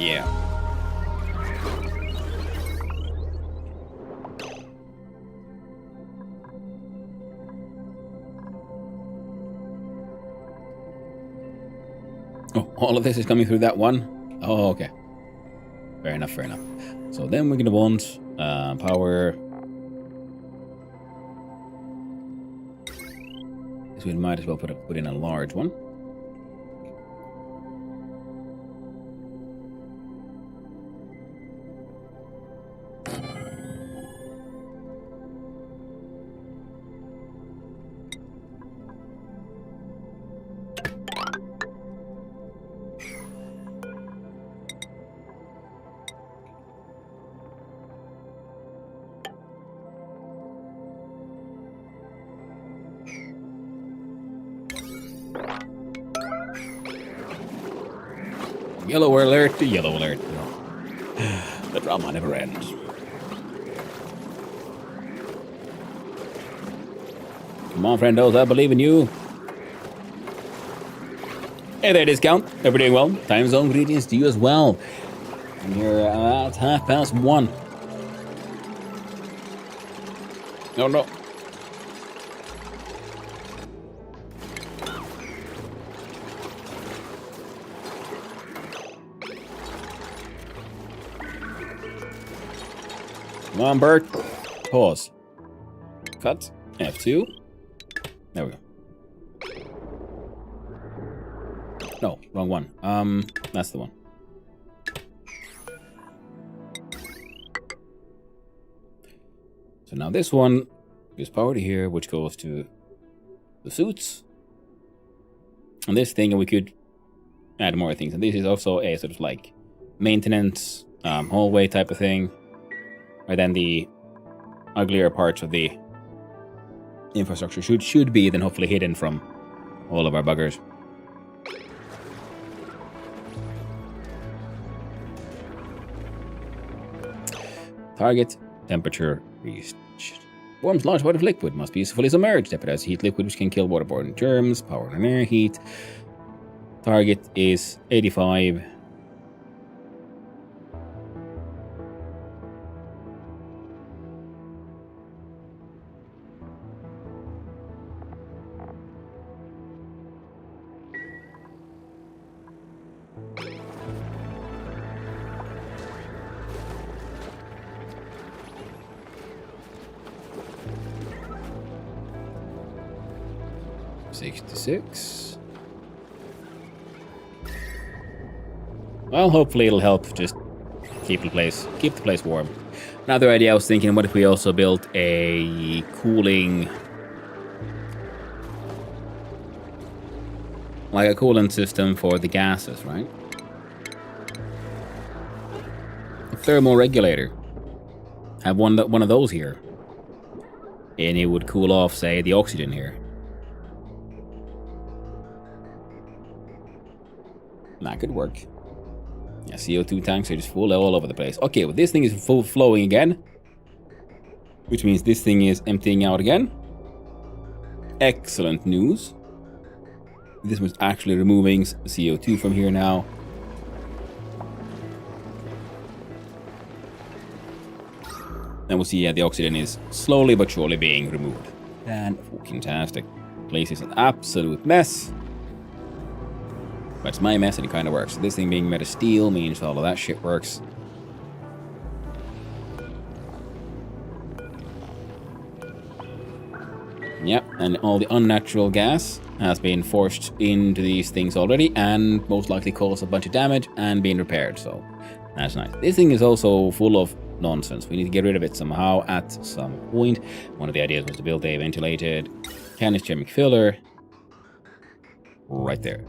Yeah. Oh, all of this is coming through that one? Oh, okay. Fair enough, fair enough. So then we're going to want power. So we might as well put in a large one. Yellow alert, yellow alert. The drama never ends. Come on, friendos, I believe in you. Hey there, Discount. Hope you're doing well. Time zone greetings to you as well. And you're at 1:30. Oh no. Come on, Bert. Pause. Cut. F2. There we go. No, wrong one. That's the one. So now this one gives power to here, which goes to the suits. And this thing, we could add more things. And this is also a sort of like maintenance hallway type of thing. Right, then the uglier parts of the infrastructure should be then hopefully hidden from all of our buggers. Target temperature reached. Warms large body of liquid must be fully submerged. Jeopardize heat liquid which can kill waterborne germs. Power and air heat. Target is 85. $66. Well, hopefully it'll help just keep the place warm. Another idea I was thinking, what if we also built a cooling, like a coolant system for the gases, right? A thermal regulator. Have one of those here, and it would cool off, say, the oxygen here. That could work. Yeah, CO2 tanks are just full all over the place. Okay, well, this thing is full flowing again, which means this thing is emptying out again. Excellent news. This was actually removing CO2 from here now. And we'll see, yeah, the oxygen is slowly but surely being removed. And fantastic. Place is an absolute mess. But it's my mess and it kind of works. This thing being made of steel means all of that shit works. Yep, and all the unnatural gas has been forced into these things already and most likely caused a bunch of damage and being repaired, so that's nice. This thing is also full of nonsense. We need to get rid of it somehow at some point. One of the ideas was to build a ventilated canistemic filler right there.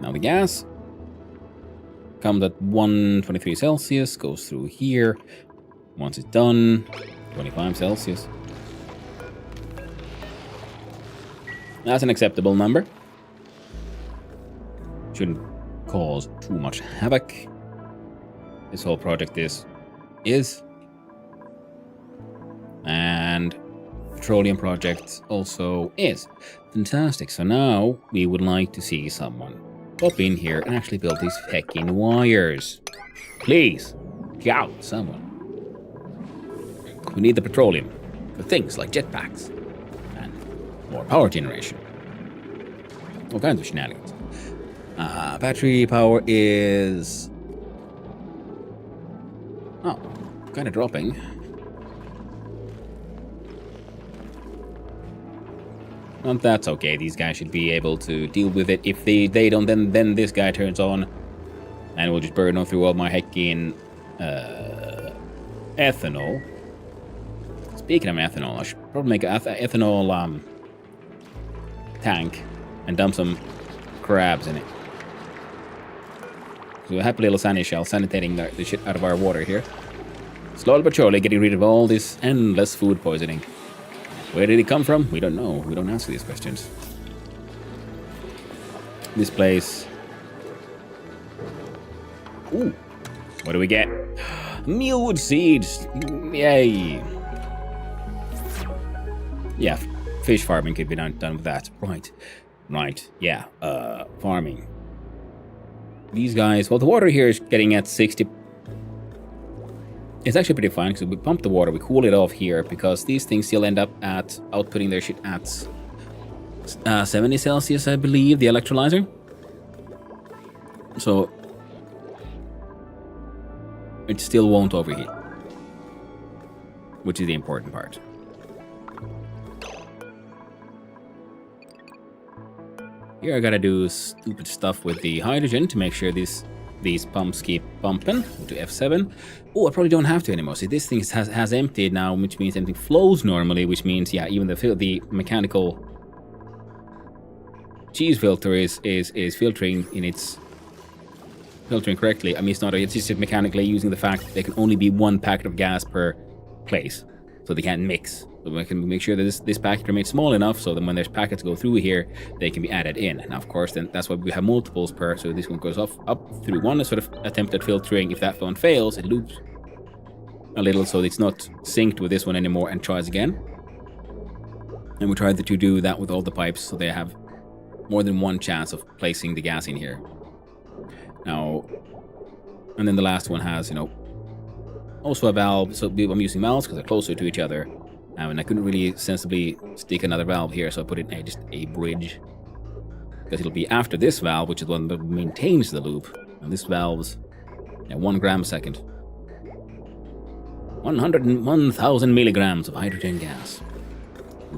Now the gas comes at 123 Celsius, goes through here. Once it's done, 25 Celsius. That's an acceptable number. Shouldn't cause too much havoc. This whole project is. And petroleum project also is. Fantastic. So now we would like to see someone pop in here and actually build these heckin' wires. Please, go, someone. We need the petroleum for things like jetpacks and more power generation. All kinds of shenanigans. Battery power is... oh, kind of dropping. Well, that's okay. These guys should be able to deal with it. If they don't, then this guy turns on, and we'll just burn on through all my heckin' ethanol. Speaking of ethanol, I should probably make an ethanol tank and dump some crabs in it. So a happy little sunny shell sanitating the shit out of our water here. Slowly but surely getting rid of all this endless food poisoning. Where did it come from? We don't know. We don't answer these questions. This place. Ooh. What do we get? Mealwood seeds. Yay. Yeah, fish farming could be done with that. Right. Yeah, farming. These guys, well, the water here is getting at 60. It's actually pretty fine because we pump the water, we cool it off here because these things still end up at outputting their shit at 70 Celsius, I believe, the electrolyzer. So it still won't overheat, which is the important part. Here I gotta do stupid stuff with the hydrogen to make sure these pumps keep pumping. Go to F7. Oh, I probably don't have to anymore. See, this thing has emptied now, which means everything flows normally, which means, yeah, even the mechanical cheese filter is filtering in its filtering correctly. I mean, it's just mechanically using the fact that there can only be one packet of gas per place, so they can't mix. So we can make sure that this packet remains small enough so that when there's packets go through here, they can be added in. Now, of course, then that's why we have multiples per, so this one goes up through one sort of attempt at filtering. If that one fails, it loops a little so it's not synced with this one anymore and tries again. And we tried to do that with all the pipes so they have more than one chance of placing the gas in here. Now, and then the last one has, also a valve. So I'm using valves because they're closer to each other. And I couldn't really sensibly stick another valve here, so I put in just a bridge. Because it'll be after this valve, which is the one that maintains the loop. And this valve's 1 gram a second. 101,000 milligrams of hydrogen gas.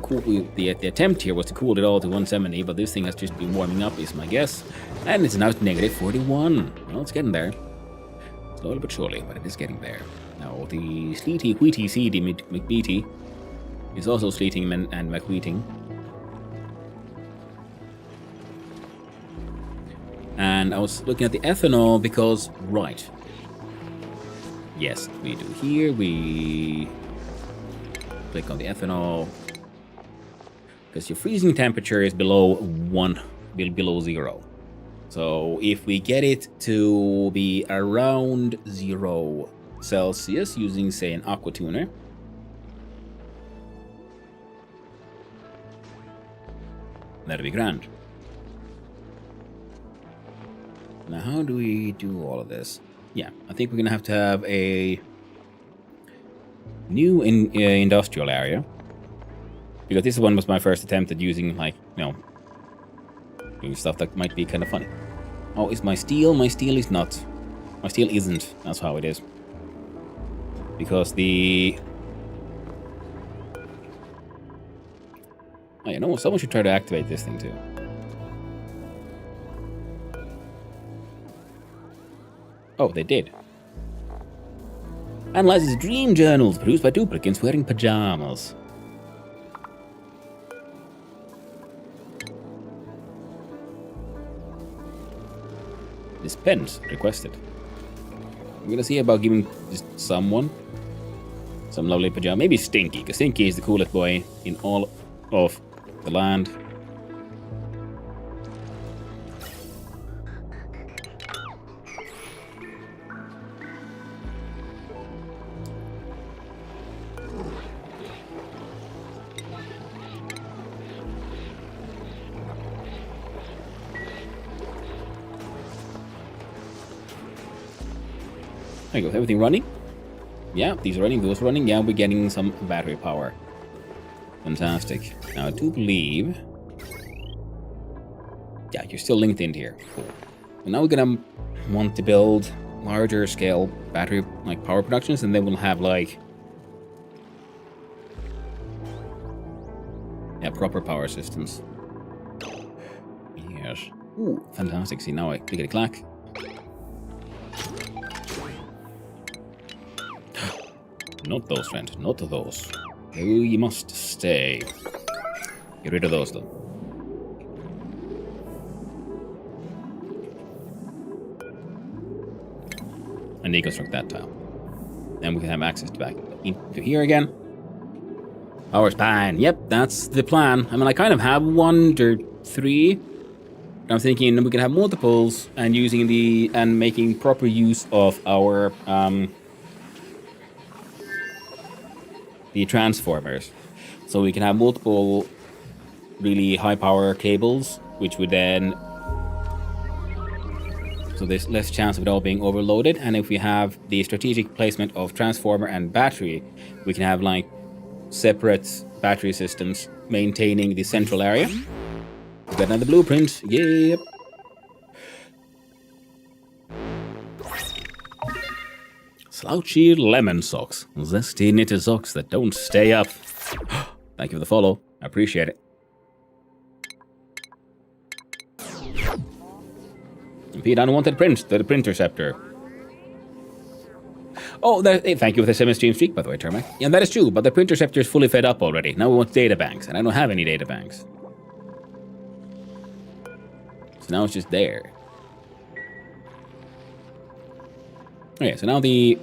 The attempt here was to cool it all to 170, but this thing has just been warming up, is my guess. And it's now negative 41. Well, it's getting there. Slowly but surely, but it is getting there. Now, the sleety, wheaty, seedy McBeaty is also sleeting and McWheating. And I was looking at the ethanol because, right. Yes, we do here. We click on the ethanol. Because your freezing temperature is below 0. So if we get it to be around 0 Celsius using, say, an aqua tuner, that'd be grand. Now, how do we do all of this? Yeah, I think we're gonna have a new industrial area, because this one was my first attempt at using, doing stuff that might be kind of funny. Oh, is my steel? My steel is not. My steel isn't. That's how it is. Because the... oh, someone should try to activate this thing too. Oh, they did. Analyzes dream journals produced by duplicants wearing pajamas. Dispense requested. I'm gonna see about giving just someone some lovely pajama. Maybe Stinky, because Stinky is the coolest boy in all of the land. There you go. Everything running? Yeah, these are running. Those are running. Yeah, we're getting some battery power. Fantastic. Now, I do believe... Yeah, you're still linked in here. Cool. So now we're gonna want to build larger scale battery, like, power productions, and then we'll have, like... Yeah, proper power systems. Yes. Ooh, fantastic. See, now I click it clack. Not those, friend. Not those. Oh, you must stay. Get rid of those, though. And deconstruct that tile. Then we can have access to back into here again. Power span. Yep, that's the plan. I mean, I kind of have 1 or 3. I'm thinking we can have multiples and using and making proper use of our the transformers. So we can have multiple really high power cables, which would then... So there's less chance of it all being overloaded. And if we have the strategic placement of transformer and battery, we can have like separate battery systems maintaining the central area. We've got another blueprint. Yep. Slouchy lemon socks. Zesty knitted socks that don't stay up. Thank you for the follow. I appreciate it. Impede unwanted print. The printer scepter. Oh, thank you for the 7-stream streak, by the way, Termite. Yeah, that is true, but the printer scepter is fully fed up already. Now we want data banks, and I don't have any data banks. So now it's just there. Okay, so now the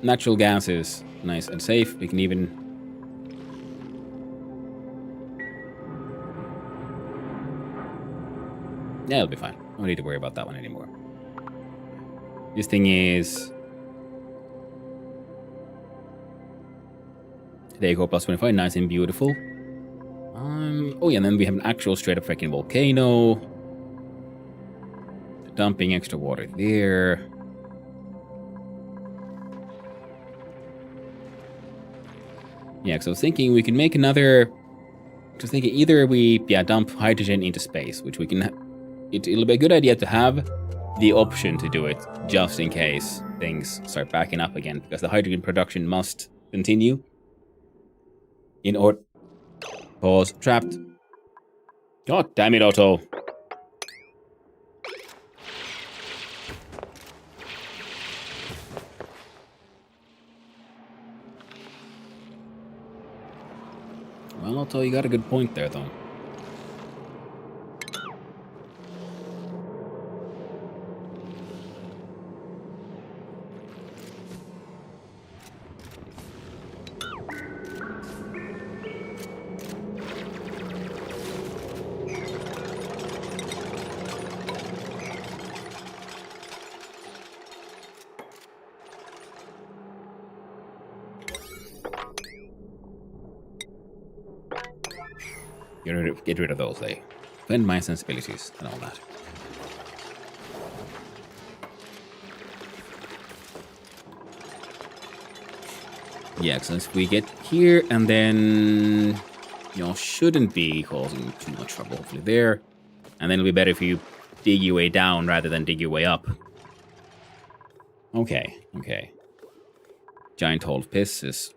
natural gas is nice and safe. We can even... Yeah, it'll be fine. Don't need to worry about that one anymore. This thing is... There you go, plus 25, nice and beautiful. Oh yeah, and then we have an actual straight up freaking volcano. Dumping extra water there. Yeah, because I was thinking we can make another... Just thinking either we dump hydrogen into space, which we can... It'll be a good idea to have the option to do it, just in case things start backing up again, because the hydrogen production must continue. In order... Pause. Trapped. God damn it, Otto. Well, Otto, you got a good point there, though. Get rid of those, they offend my sensibilities and all that. Yeah, since we get here and then shouldn't be causing too much trouble, hopefully there. And then it'll be better if you dig your way down rather than dig your way up. Okay. Giant hole of piss is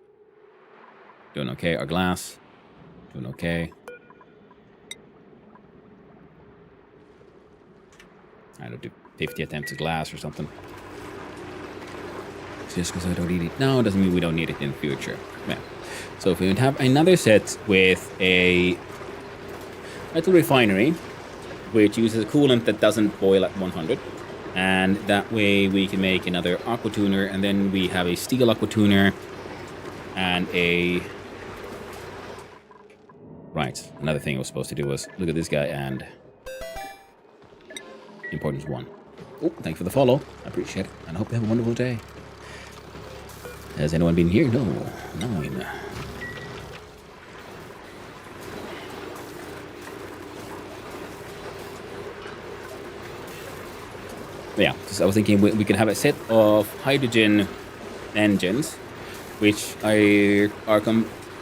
doing okay. Our glass, doing okay. I don't do 50 attempts at glass or something. Just because I don't need it now doesn't mean we don't need it in the future. Yeah. So if we would have another set with a metal refinery, which uses a coolant that doesn't boil at 100, and that way we can make another aqua tuner, and then we have a steel aqua tuner and a... Right, another thing I was supposed to do was look at this guy and... Importance 1. Oh, thank you for the follow. I appreciate it. And I hope you have a wonderful day. Has anyone been here? No. 9. Yeah, because I was thinking we can have a set of hydrogen engines, which are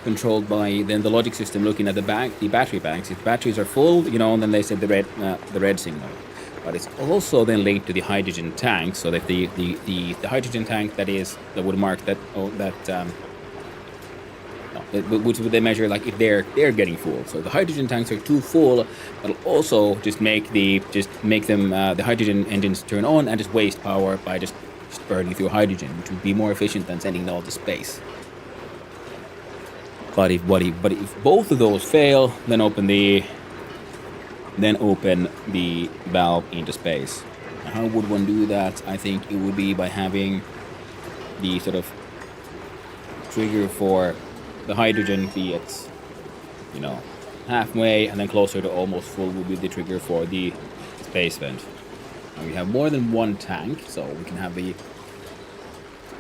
controlled by then the logic system looking at the battery banks. If the batteries are full, and then they set the red signal. But it's also then linked to the hydrogen tank, so that the hydrogen tank that would mark that which would they measure like if they're getting full. So the hydrogen tanks are too full, that'll also just make them the hydrogen engines turn on and just waste power by just burning through hydrogen, which would be more efficient than sending it all to space. But if both of those fail, then open the valve into space. How would one do that? I think it would be by having the sort of trigger for the hydrogen be at, halfway, and then closer to almost full would be the trigger for the space vent. And we have more than one tank, so we can have the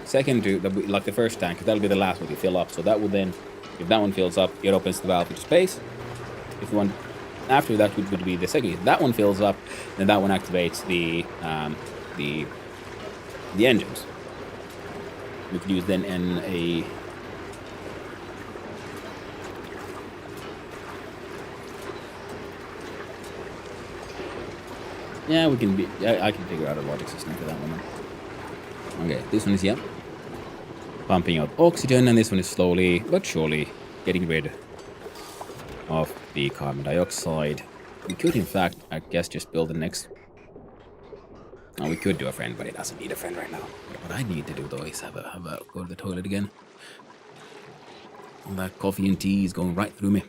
second, like the first tank, that'll be the last one to fill up. So that will then, if that one fills up, it opens the valve into space. If one after that would be the second. If that one fills up, then that one activates the engines. We could use then a yeah, we can be. I can figure out a logic system for that one. Okay, this one is pumping out oxygen, and this one is slowly but surely getting rid of the carbon dioxide. We could, in fact, I guess, just build the next. Oh, we could do a friend, but it doesn't need a friend right now. What I need to do though is have a go to the toilet again. All that coffee and tea is going right through me.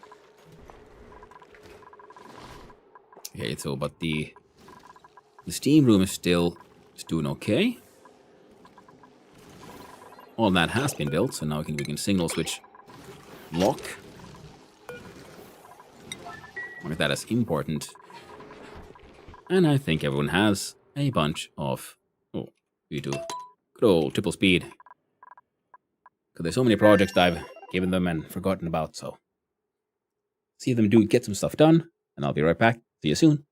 Okay, so but the steam room is still doing okay. All that has been built, so now we can signal switch lock. Mark that as important. And I think everyone has a bunch of we do good old triple speed. Because there's so many projects that I've given them and forgotten about, so see them get some stuff done, and I'll be right back. See you soon.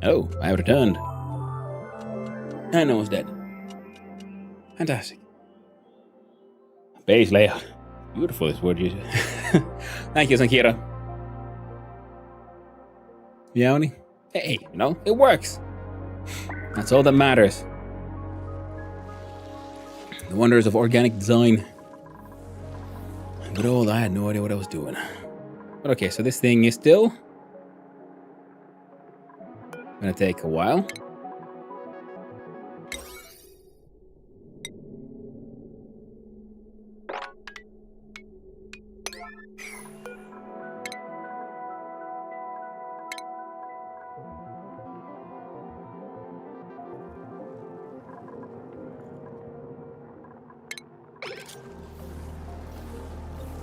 Oh, I have returned. And no one's dead. Fantastic. Base layout. Beautiful is what you Thank you, Sankira. Yeah, ONI? Hey, you know, it works. That's all that matters. The wonders of organic design. Good old, I had no idea what I was doing. But okay, so this thing is still gonna take a while.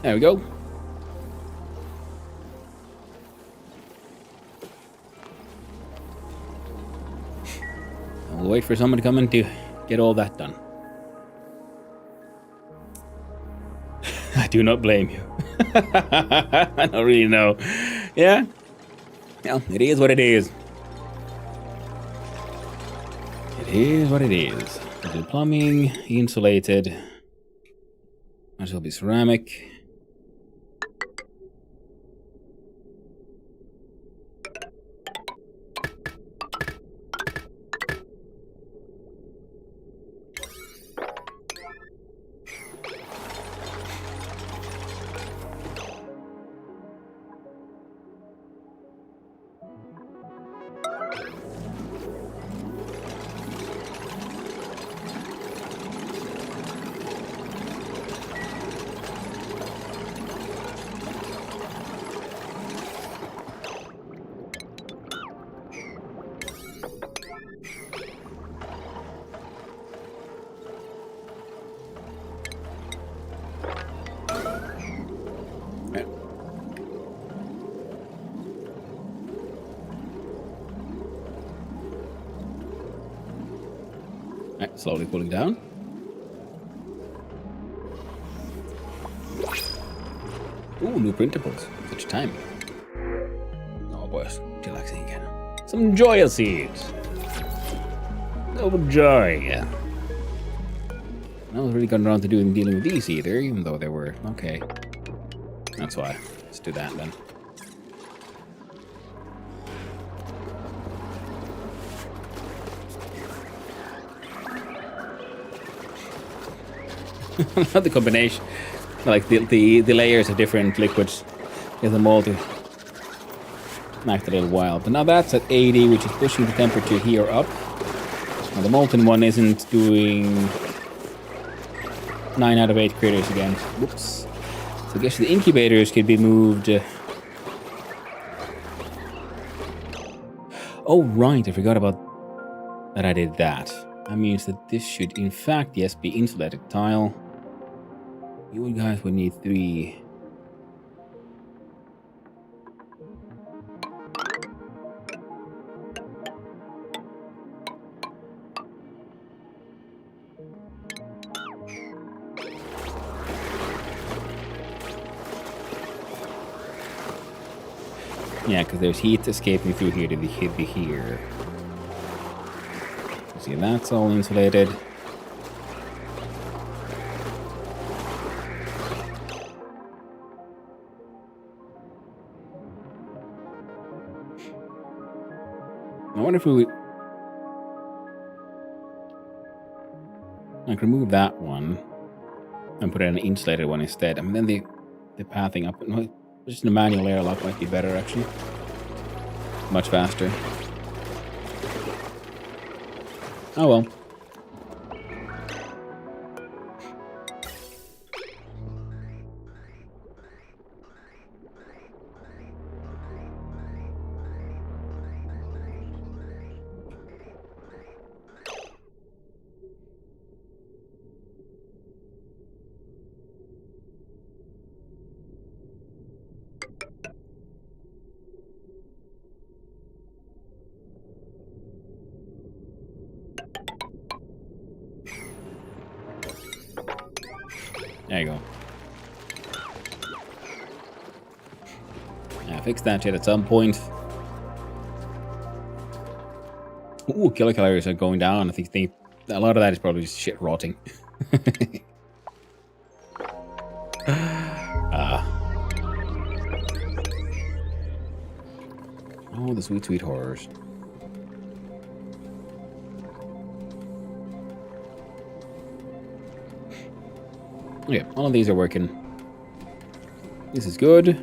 There we go. We'll wait for someone to come in to get all that done. I do not blame you. I don't really know. Yeah? Well, it is what it is. It is what it is. The plumbing, insulated. Might as well be ceramic. Right, slowly cooling down. Ooh, new printables. Such time. Oh boy, relaxing again. Some joy seeds. Oh joy. I was really gotten around to dealing with these either, even though they were okay. That's why. Let's do that then. The combination, like the layers of different liquids, get them all to act a little while. But now that's at 80, which is pushing the temperature here up. Now the molten one isn't doing 9 out of 8 critters again. Whoops. So I guess the incubators could be moved. Oh right, I forgot about that. I did that. That means that this should, in fact, yes, be insulated tile. You guys would need 3. Yeah, because there's heat escaping through here to the here. See, that's all insulated. I wonder if we would... I could remove that one and put in an insulated one instead. I mean, then the pathing up... No, just a manual airlock might be better, actually. Much faster. Oh well. There you go. Yeah, fix that shit at some point. Ooh, kilocalories are going down. I think a lot of that is probably just shit rotting. Oh, the sweet, sweet horrors. Yeah, all of these are working. This is good.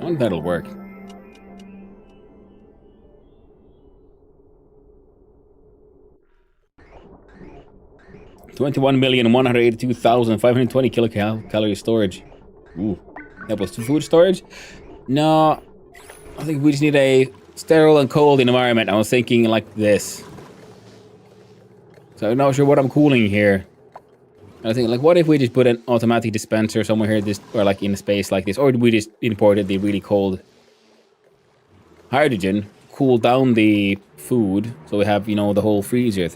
And that'll work. $21,182,520 kilocalorie storage. Ooh, that was food storage? No, I think we just need a sterile and cold environment. I was thinking like this. So I'm not sure what I'm cooling here. I think, like, what if we just put an automatic dispenser somewhere here, this, or like in a space like this, or we just imported the really cold hydrogen, cool down the food, so we have, you know, the whole freezer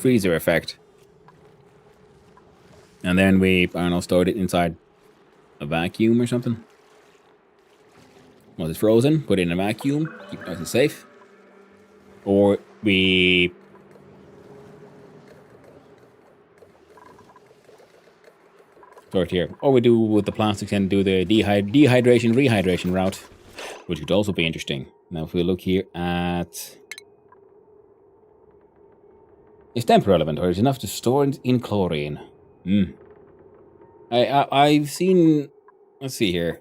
effect, and then we, I don't know, stored it inside a vacuum or something. Once it's frozen, put it in a vacuum, keep it nice and safe, or we store it here, or we do with the plastics and do the dehydration rehydration route, which could also be interesting. Now, if we look here at, is temp relevant, or is enough to store it in chlorine? I've seen. Let's see here.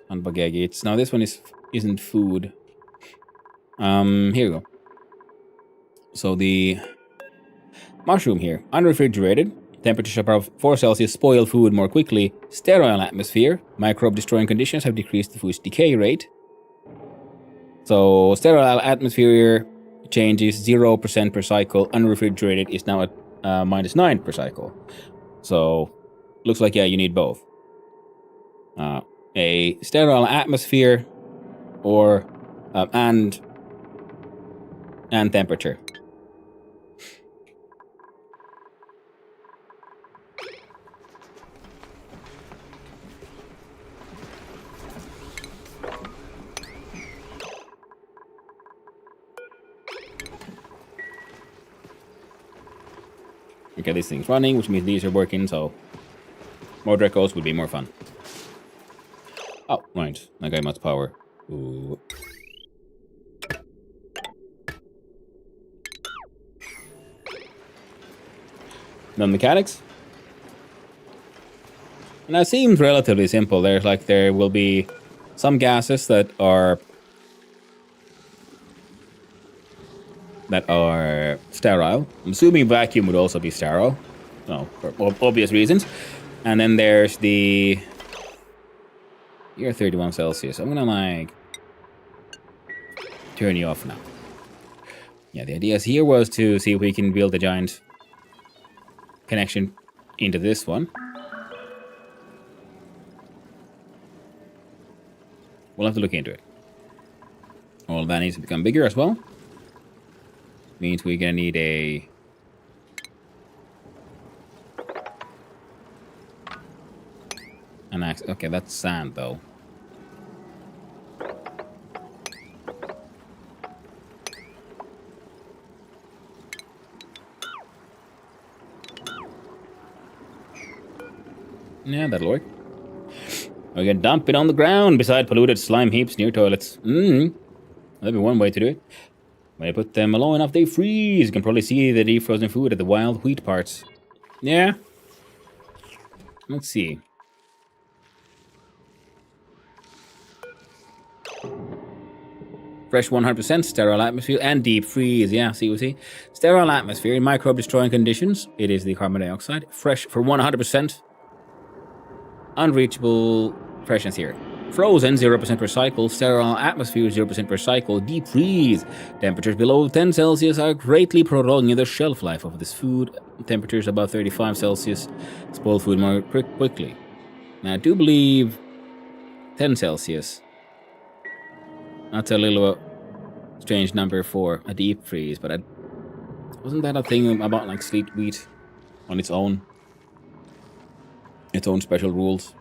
On Bagagates. Now this one isn't food. Here we go. So the mushroom here, unrefrigerated. Temperatures above 4 Celsius spoil food more quickly. Sterile atmosphere. Microbe-destroying conditions have decreased the food's decay rate. So sterile atmosphere changes 0% per cycle. Unrefrigerated is now at -9 per cycle. So looks like, yeah, you need both. A sterile atmosphere or and temperature. Okay, this thing's running, which means these are working, so more Dracos would be more fun. Oh, right. That guy must power. Ooh. The mechanics? And that seems relatively simple. There's like, there will be some gases that are sterile. I'm assuming vacuum would also be sterile. No, for obvious reasons. And then there's the... You're 31 Celsius. I'm gonna, like, turn you off now. Yeah, the idea here was to see if we can build a giant connection into this one. We'll have to look into it. All that needs to become bigger as well. Means we're gonna need an axe. Okay, that's sand though. Yeah, that'll work. We can dump it on the ground beside polluted slime heaps near toilets. That'd be one way to do it. When you put them low enough, they freeze. You can probably see the defrozen food at the wild wheat parts. Yeah. Let's see. Fresh 100%, sterile atmosphere, and deep freeze. Yeah, see. Sterile atmosphere in microbe-destroying conditions. It is the carbon dioxide. Fresh for 100%. Unreachable freshness here. Frozen, 0% recycle. Sterile atmosphere, 0% recycle. Deep freeze. Temperatures below 10 Celsius are greatly prolonging the shelf life of this food. Temperatures above 35 Celsius spoil food more quickly. Now, I do believe 10 Celsius. That's a little strange number for a deep freeze, but wasn't that a thing about like sleet wheat on its own? Its own special rules.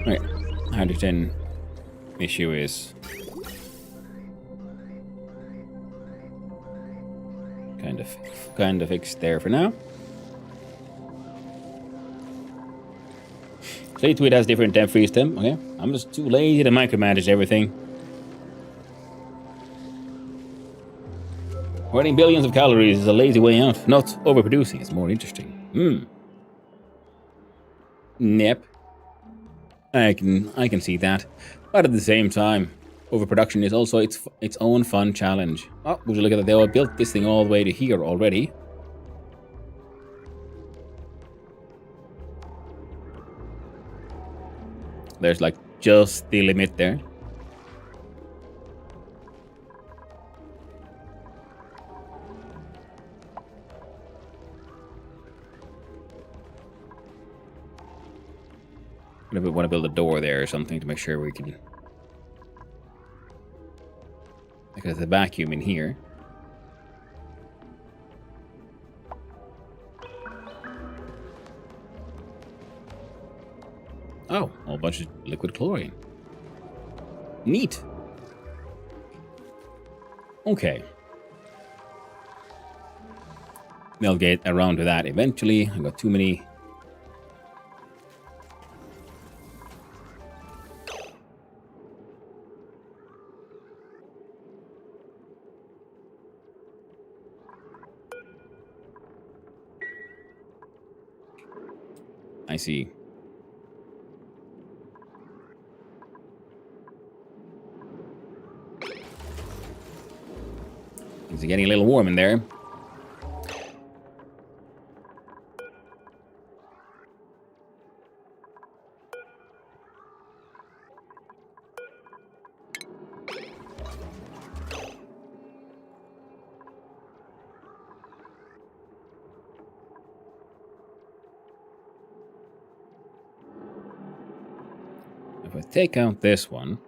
Right, hydrogen issue is kind of fixed there for now. Slate tweet has different temp freeze temp. Okay, I'm just too lazy to micromanage everything. Running billions of calories is a lazy way out. Not overproducing is more interesting. Yep. I can see that, but at the same time, overproduction is also its own fun challenge. Oh, would you look at that? They built this thing all the way to here already. There's like just the limit there. I want to build a door there or something to make sure we can... Because the vacuum in here. Oh, a whole bunch of liquid chlorine. Neat. Okay. They'll get around to that eventually. I've got too many... I see. Things are getting a little warm in there. If I take out this one,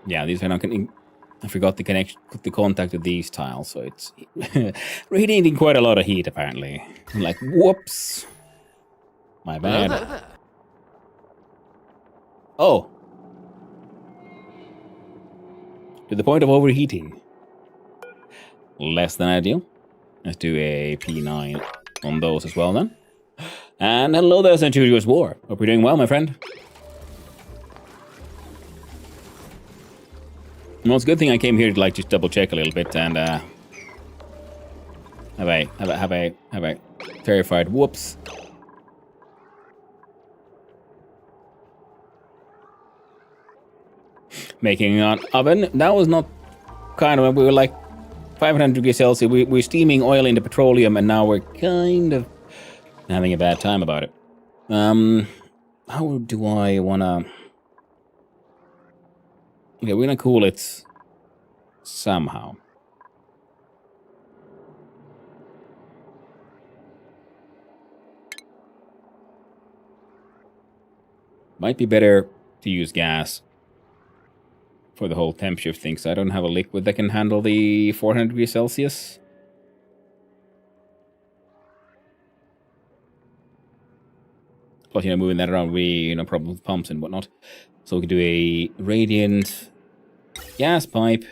yeah, these are not going to... I forgot the connection, the contact with these tiles, so it's radiating quite a lot of heat, apparently. I'm like, whoops. My bad. Oh. To the point of overheating. Less than ideal. Let's do a P9 on those as well, then. And hello there, Centurious War. Hope you're doing well, my friend. Well, it's a good thing I came here to like just double check a little bit and have a terrified whoops. Making an oven. That was not kind of, we were like 500 degrees Celsius. We're steaming oil into petroleum and now we're kind of having a bad time about it. How do I wanna... Okay, we're gonna cool it somehow. Might be better to use gas for the whole temp shift thing, so I don't have a liquid that can handle the 400 degrees Celsius. Plus, moving that around, we, problem with pumps and whatnot. So we can do a radiant gas pipe.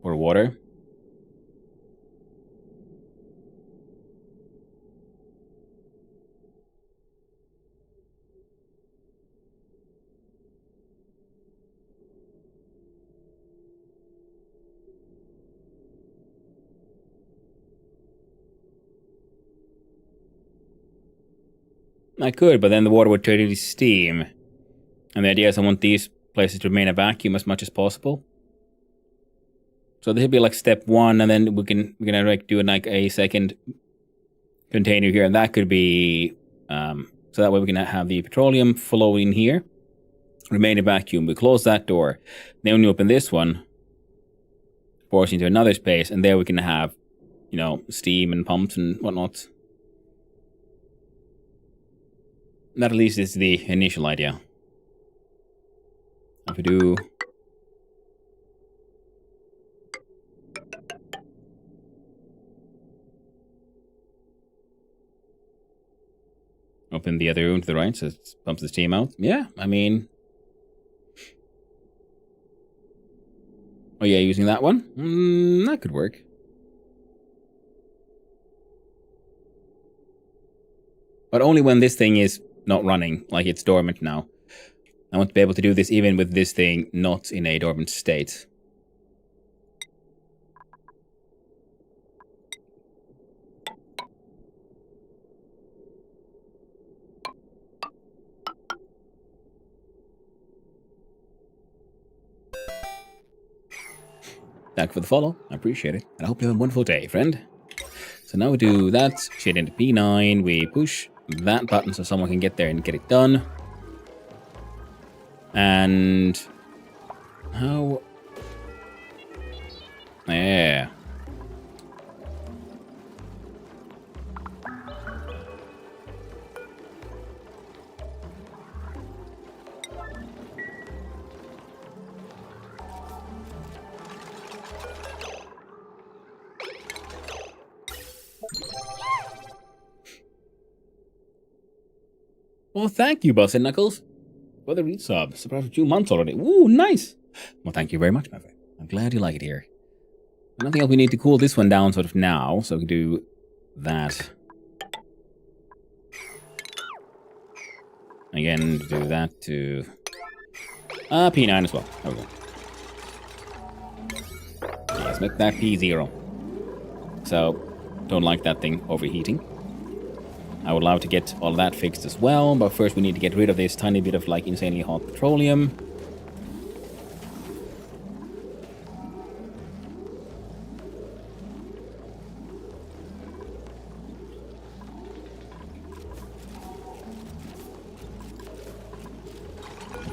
Or water. I could, but then the water would turn into steam. And the idea is I want these places to remain a vacuum as much as possible. So this would be like step 1, and then we're gonna like do like a second container here, and that could be so that way we can have the petroleum flow in here, remain a vacuum. We close that door. Then when you open this one, force into another space, and there we can have, steam and pumps and whatnot. That at least is the initial idea. If we do open the other room to the right, so it pumps the steam out. Yeah, I mean... Oh yeah, using that one? That could work. But only when this thing is not running, like it's dormant now. I want to be able to do this even with this thing not in a dormant state. Thank you for the follow. I appreciate it. And I hope you have a wonderful day, friend. So now we do that. Shit into P9. We push that button so someone can get there and get it done. And... how... yeah. Well, thank you, Bussin' Knuckles, for the resub. Surprised for 2 months already. Ooh, nice. Well, thank you very much, my friend. I'm glad you like it here. Nothing else, we need to cool this one down sort of now, so we can do that. Again, do that to P9 as well. There we go. Let's make that P0. So, don't like that thing overheating. I would love to get all that fixed as well, but first we need to get rid of this tiny bit of like insanely hot petroleum.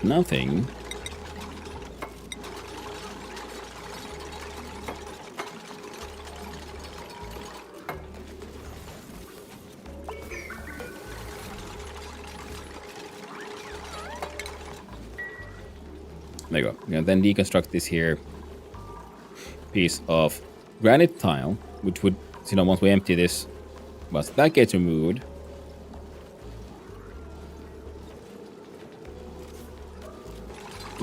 Nothing. There you go. We're gonna then deconstruct this here piece of granite tile, which would, once we empty this, once that gets removed,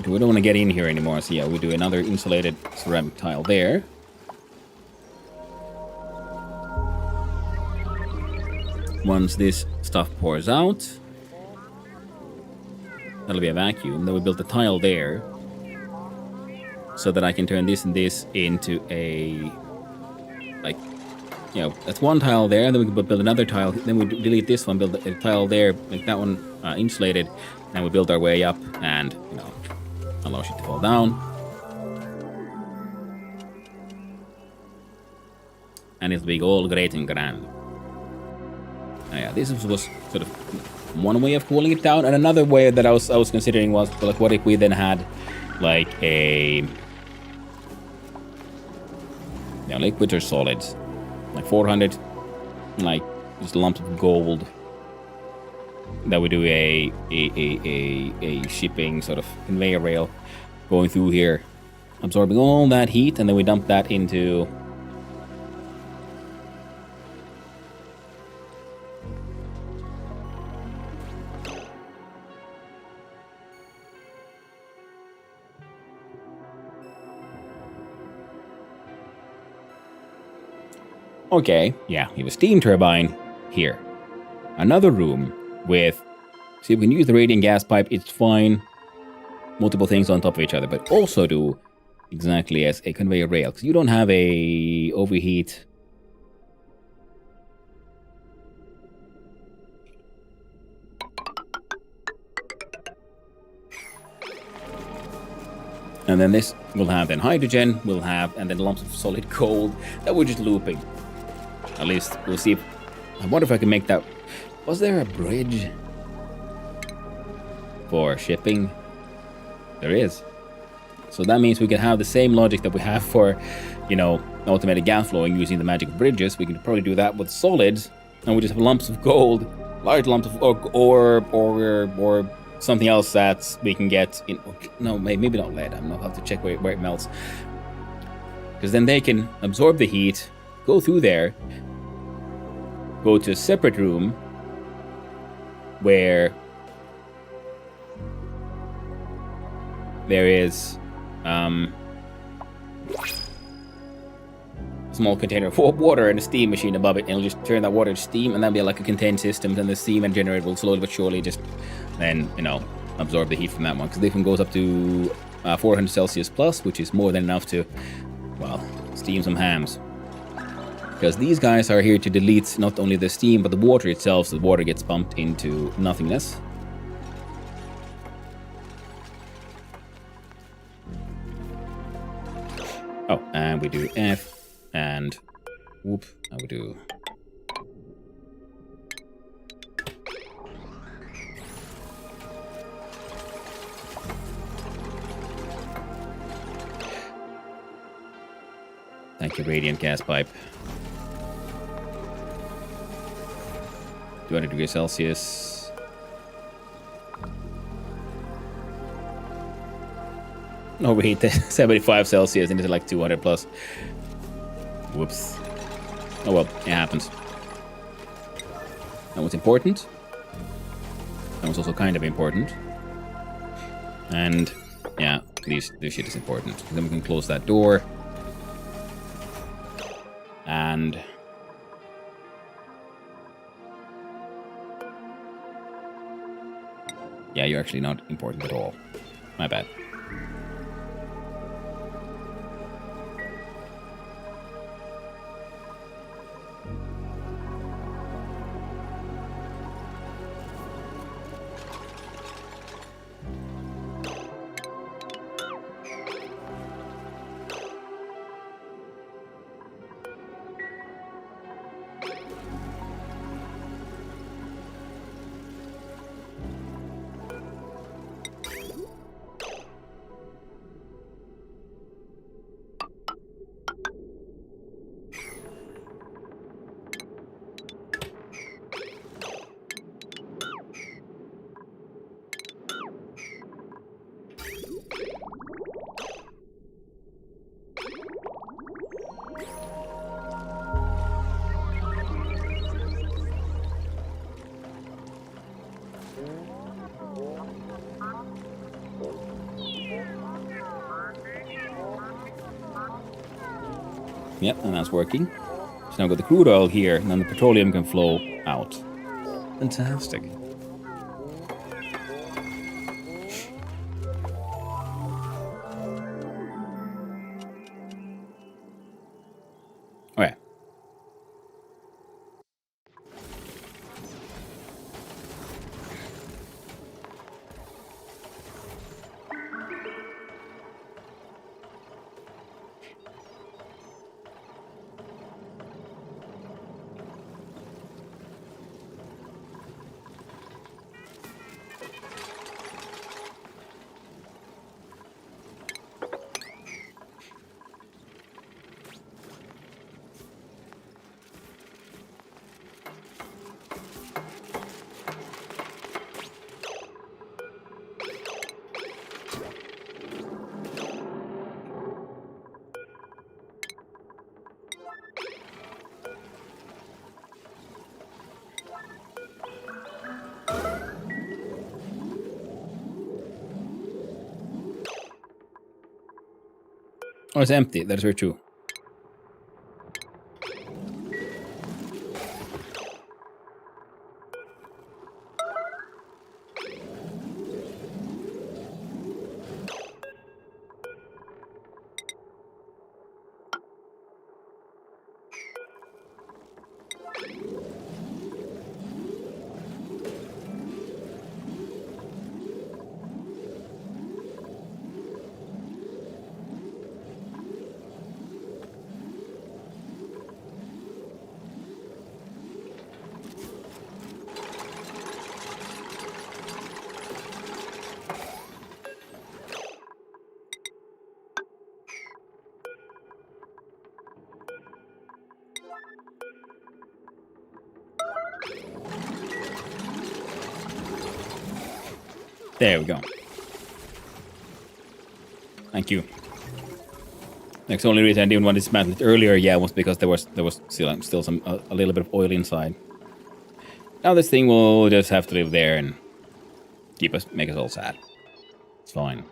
we don't want to get in here anymore. So yeah, we do another insulated ceramic tile there. Once this stuff pours out, that'll be a vacuum. Then we build a tile there, so that I can turn this and this into a, like, that's one tile there, and then we can build another tile, then we delete this one, build a tile there, make that one insulated, and we build our way up, and, allow shit to fall down. And it'll be all great and grand. Yeah, this was sort of one way of cooling it down, and another way that I was considering was, like, what if we then had, like, a... liquids or solids, like 400, like just lumps of gold. that we do a shipping sort of conveyor rail going through here, absorbing all that heat, and then we dump that into okay, yeah, we have a steam turbine here. Another room with, see, we can use the radiant gas pipe, it's fine. Multiple things on top of each other, but also do exactly as a conveyor rail, because you don't have a overheat. And then this will have then hydrogen, we'll have, and then lumps of solid gold that we're just looping. At least we'll see. I wonder if I can make that. Was there a bridge for shipping? There is. So that means we can have the same logic that we have for, you know, automated gas flowing using the magic of bridges. We can probably do that with solids, and we just have lumps of gold, large lumps of or something else that we can get in. No, maybe not lead. I'm not have to check where it melts, because then they can absorb the heat, go through there, go to a separate room where there is a small container of water and a steam machine above it, and it'll just turn that water to steam, and that'll be like a contained system, and the steam and generator will slowly but surely just then, you know, absorb the heat from that one, because this one goes up to 400 Celsius plus, which is more than enough to, well, steam some hams. Because these guys are here to delete not only the steam, but the water itself, so the water gets pumped into nothingness. Oh, and we do F, and whoop, I would do. Thank you, radiant gas pipe. 200 degrees Celsius. Overheat 75 Celsius into like 200 plus. Whoops. Oh well, it happens. That was important. That was also kind of important. And yeah, this shit is important. Then we can close that door. And yeah, you're actually not important at all. My bad. Yep, and that's working. So now we've got the crude oil here, and then the petroleum can flow out. Fantastic. Okay. Oh, it's empty. That is very true. There we go. Thank you. Next, only reason I didn't want to dismantle it earlier, yeah, was because there was still some a little bit of oil inside. Now this thing will just have to live there and make us all sad. It's fine.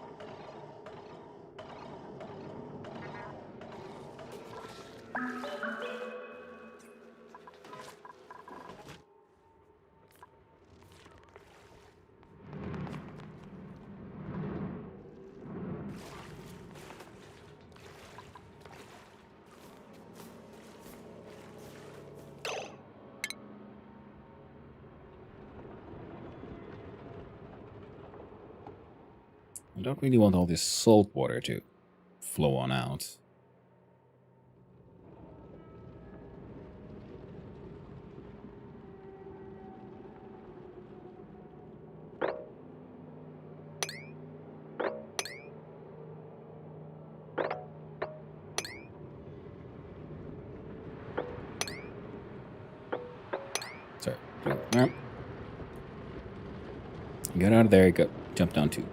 I don't really want all this salt water to flow on out. Sorry. Get out of there. Go. Jump down too.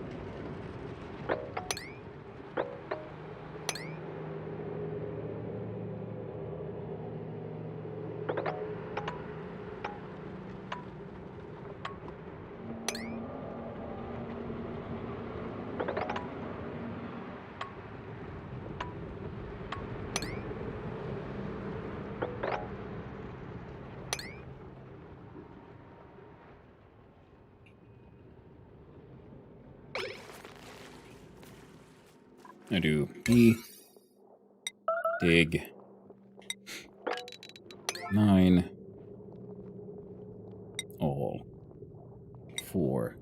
I do B, dig, 9, all, 4,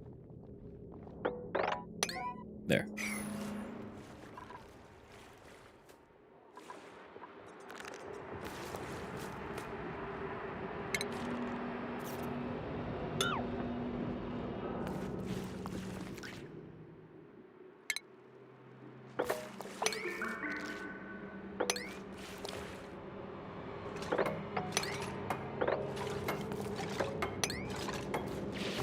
there.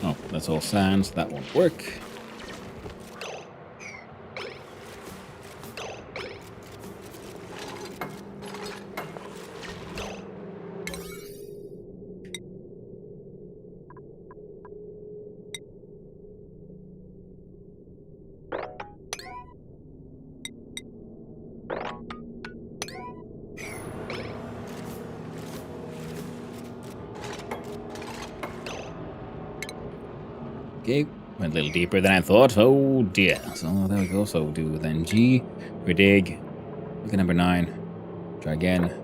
Oh, that's all sand, so that won't work. Okay, went a little deeper than I thought. Oh dear. So there we go. So do then G, redig. Look at number 9. Try again.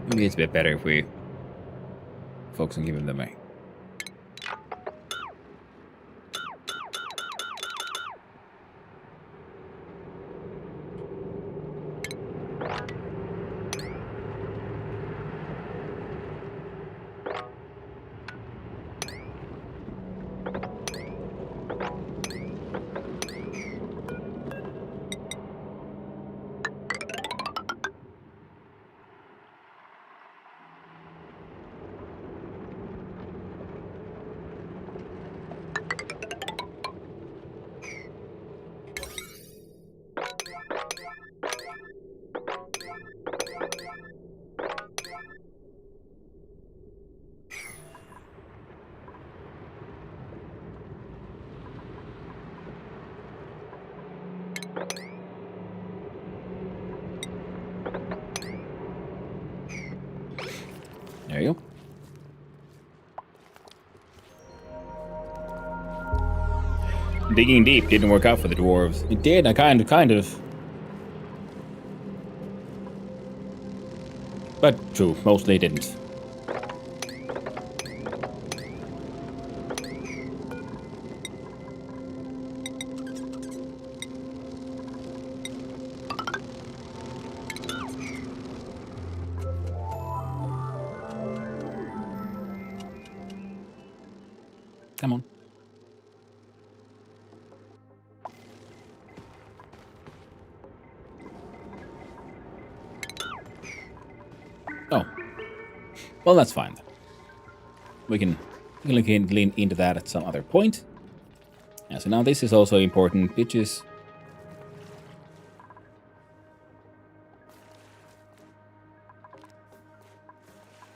Maybe it's a bit better if we focus on giving them a... Digging deep didn't work out for the dwarves. It did, I kind of. But true, mostly didn't. Come on. Oh. Well, that's fine then. We can lean into that at some other point. Yeah, so now this is also important, bitches.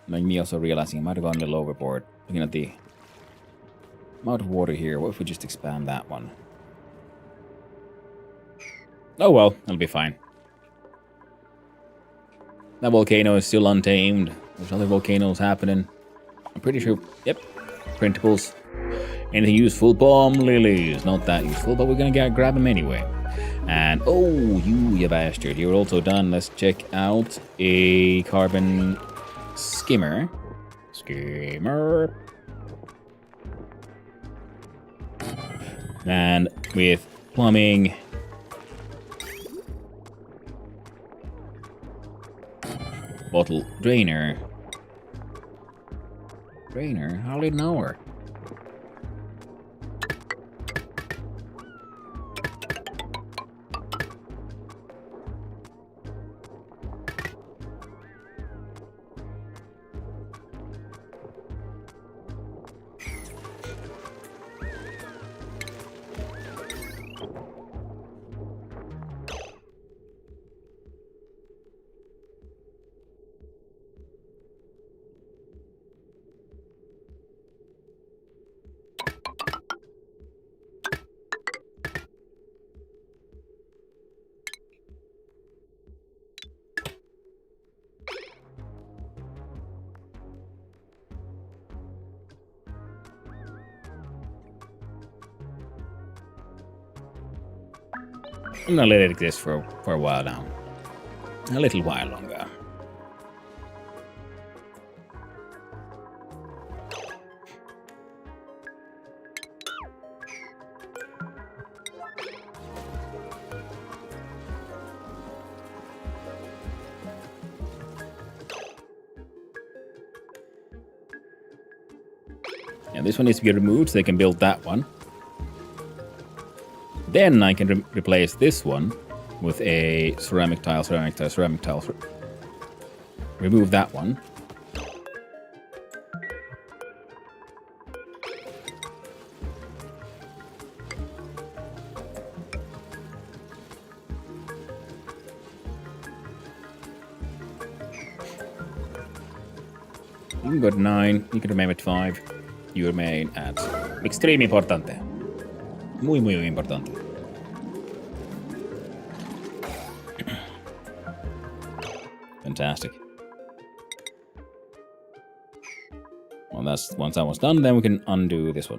Like me also realizing I might have gone a little overboard. Looking at the amount of water here. What if we just expand that one? Oh well, that'll be fine. That volcano is still untamed. There's other volcanoes happening. I'm pretty sure, yep, printables. Anything useful? Bomb lilies. Not that useful, but we're gonna grab them anyway. And, oh, you bastard. You're also done. Let's check out a carbon skimmer. Skimmer. And with plumbing. Bottle drainer. Drainer? Hardly know her. I'm gonna let it exist for a while now. A little while longer. Yeah, this one needs to be removed so they can build that one. Then I can replace this one with a ceramic tile. Remove that one. You can go to 9, you can remain at 5. You remain at extreme importante. Muy importante. Fantastic. Well, that's once that was done, then we can undo this one.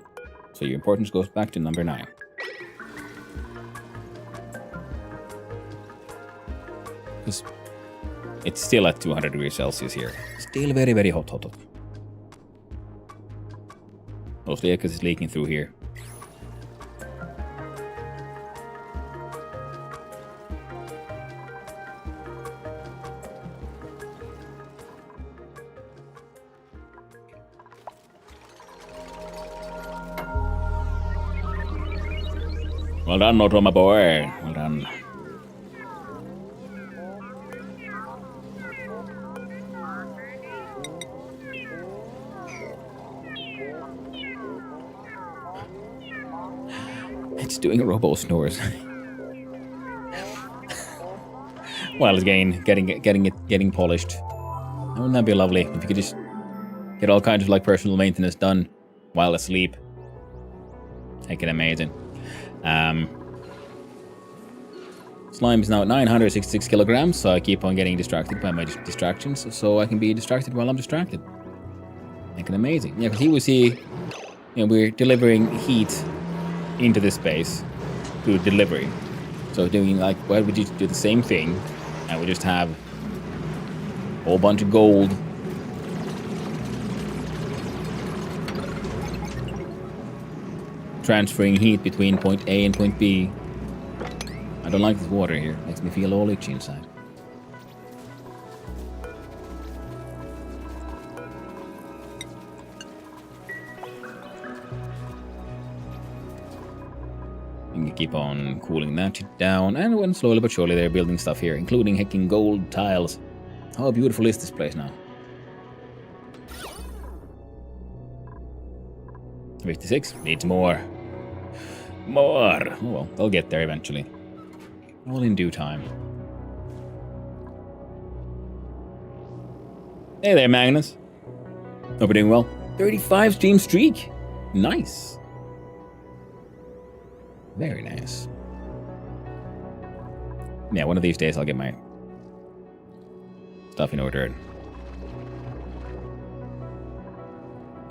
So your importance goes back to number 9. Because it's still at 200 degrees Celsius here. Still very, very hot. Mostly because it's leaking through here. Well done, Noto, my boy. Well done. It's doing robo snores. Well, it's getting polished. Wouldn't that be lovely if you could just get all kinds of like personal maintenance done while asleep? Make it amazing. Slime is now at 966 kilograms, so I keep on getting distracted by my distractions, so I can be distracted while I'm distracted. Make it amazing. Yeah, because he will see, we're delivering heat into this space to delivery. So doing like, why would you do the same thing and we just have a whole bunch of gold transferring heat between point A and point B. I don't like this water here. Makes me feel all itchy inside. You can keep on cooling that shit down, and when slowly but surely they're building stuff here, including hecking gold tiles. How beautiful is this place now? 56. Needs more. More. Oh well, they'll get there eventually. All in due time. Hey there, Magnus. Hope you're doing well. 35 stream streak. Nice. Very nice. Yeah, one of these days I'll get my stuff in order.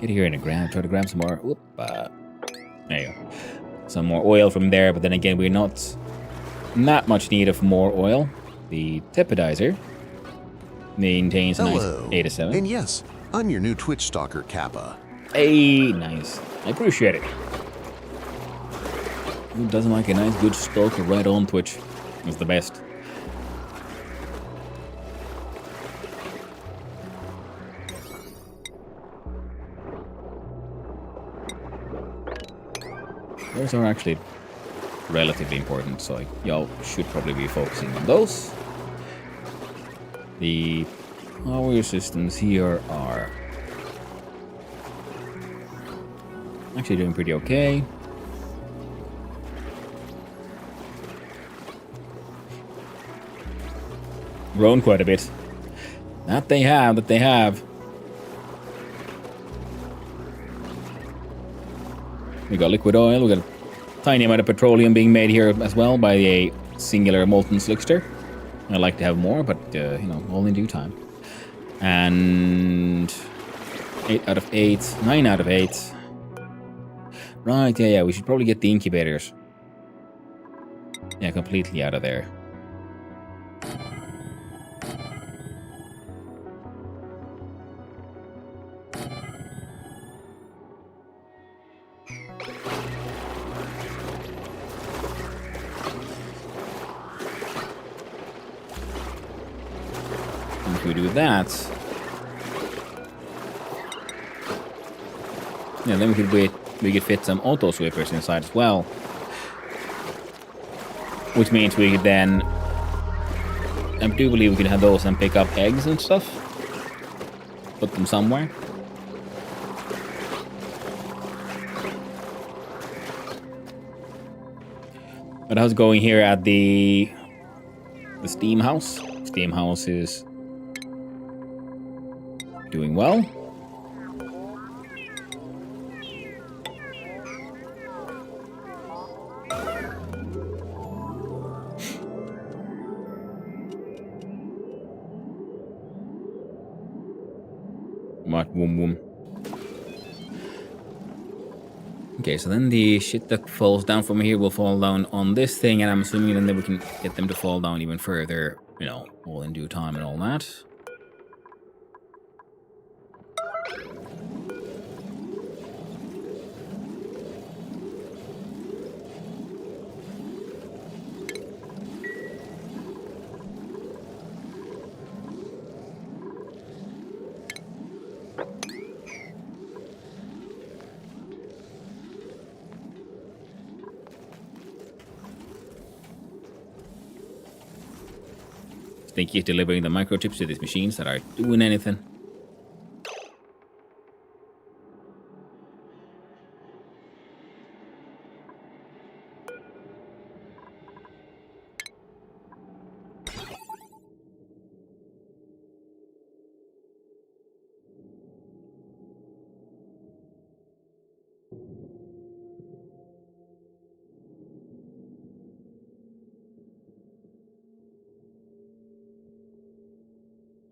Get here and try to grab some more. Whoop, there you go. Some more oil from there, but then again, we're not that much need of more oil. The tepidizer maintains a nice 8 to 7. And yes, I'm your new Twitch stalker, Kappa. Hey, nice. I appreciate it. Who doesn't like a nice good stalker right on Twitch? It's the best. Those are actually relatively important, so y'all should probably be focusing on those. The power systems here are actually doing pretty okay. Grown quite a bit. That they have. We got liquid oil, we got a tiny amount of petroleum being made here as well by a singular molten slickster. I'd like to have more, but, you know, all in due time. And 8 out of 8, 9 out of 8. Right, yeah, we should probably get the incubators. Yeah, completely out of there. If we do that, yeah, then we could fit some auto sweepers inside as well, which means we could then, I do believe we could have those and pick up eggs and stuff, put them somewhere. But how's it going here at the steam house? Steam house is doing well. What? Boom, boom. Okay, so then the shit that falls down from here will fall down on this thing, and I'm assuming then we can get them to fall down even further, you know, all in due time and all that. Think he's delivering the microchips to these machines that are doing anything.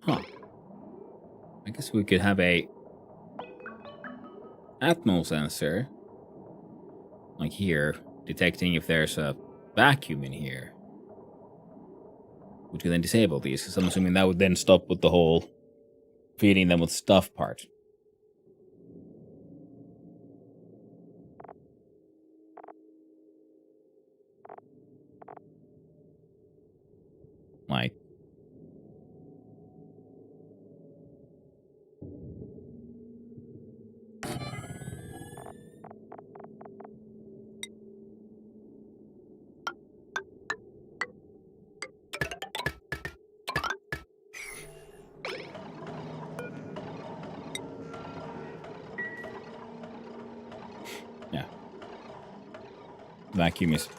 Huh. I guess we could have a atmo sensor, like here. detecting if there's a vacuum in here. Which would then disable these, because I'm assuming that would then stop with the whole feeding them with stuff part. Like, yeah. Vacuum is...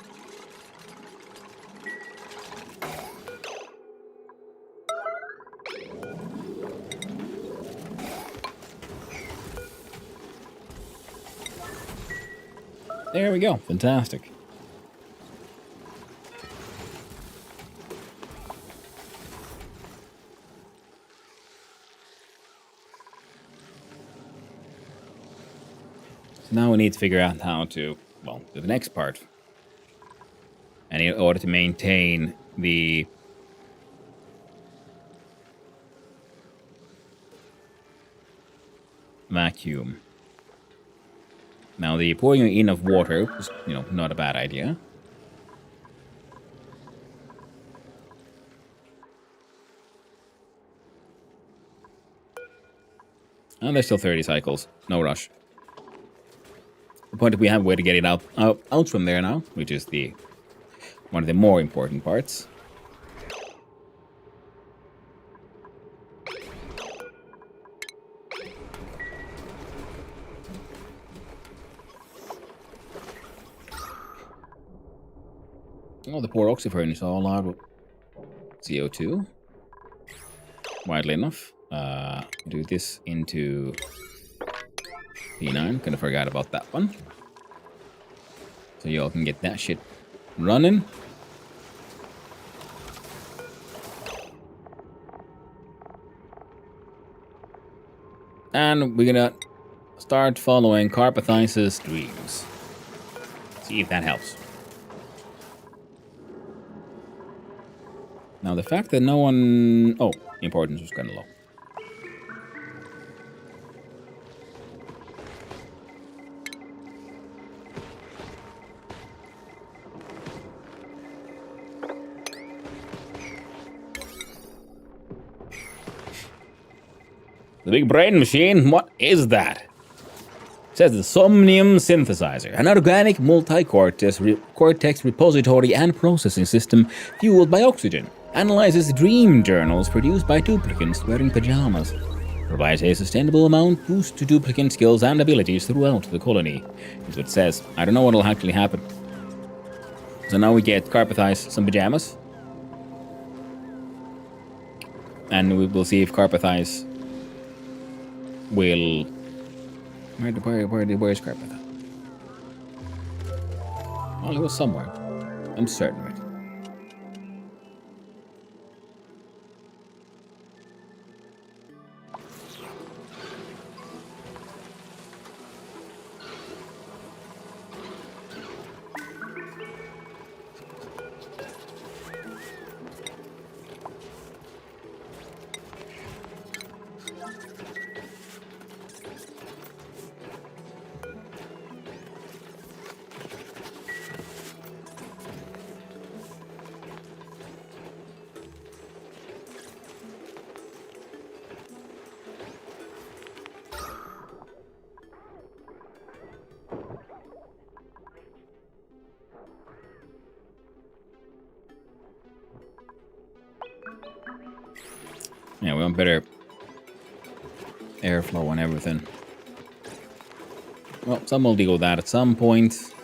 There we go. Fantastic. So now we need to figure out how to, well, do the next part. And in order to maintain the vacuum. Now, the pouring in of water is, not a bad idea. And there's still 30 cycles. No rush. The point is we have a way to get it out from there now, which is one of the more important parts. Oh, the poor oxyfern is all out of CO2. Widely enough. Do this into P9. Kinda forgot about that one. So y'all can get that shit running. And we're gonna start following Carpathice's dreams. See if that helps. Now, the fact that no one... Oh, importance was kind of low. The big brain machine? What is that? It says the Somnium Synthesizer, an organic multi-cortex repository and processing system fueled by oxygen. Analyzes dream journals produced by duplicants wearing pajamas. Provides a sustainable amount boost to duplicant skills and abilities throughout the colony. Is what it says. I don't know what will actually happen. So now we get Carpathize some pajamas. And we will see if Carpathize will... Where's Carpathize? Well, it was somewhere. I'm certain of it. Yeah, we want better airflow and everything. Well, some will deal with that at some point.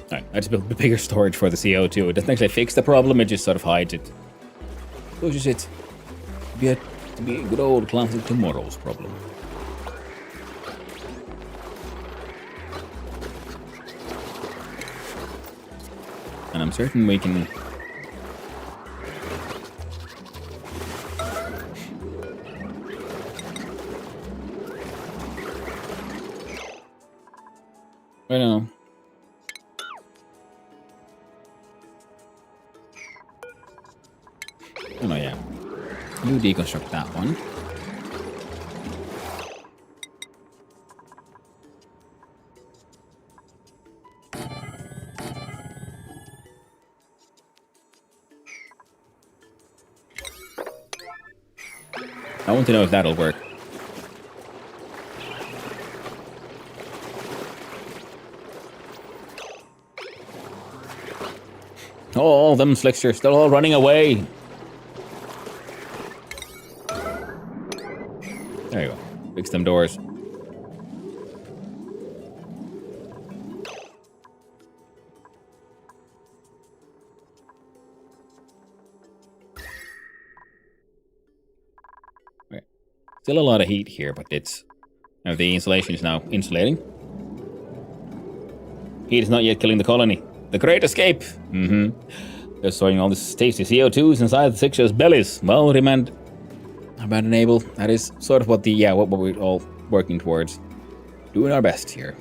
Alright, I just built bigger storage for the CO2. It doesn't actually fix the problem, it just sort of hides it. Pushes it to be a good old classic tomorrow's problem. And I'm certain we can... I don't know. Oh no, yeah. You deconstruct that one. I want to know if that'll work. Oh, all them slicksters, they're all running away. There you go. Fix them doors. Okay. Still a lot of heat here, but it's... the insulation is now insulating. Heat is not yet killing the colony. The Great Escape! They're storing all this tasty CO2s inside the Sixers' bellies. Well, remand about enable. That is sort of what what we're all working towards. Doing our best here.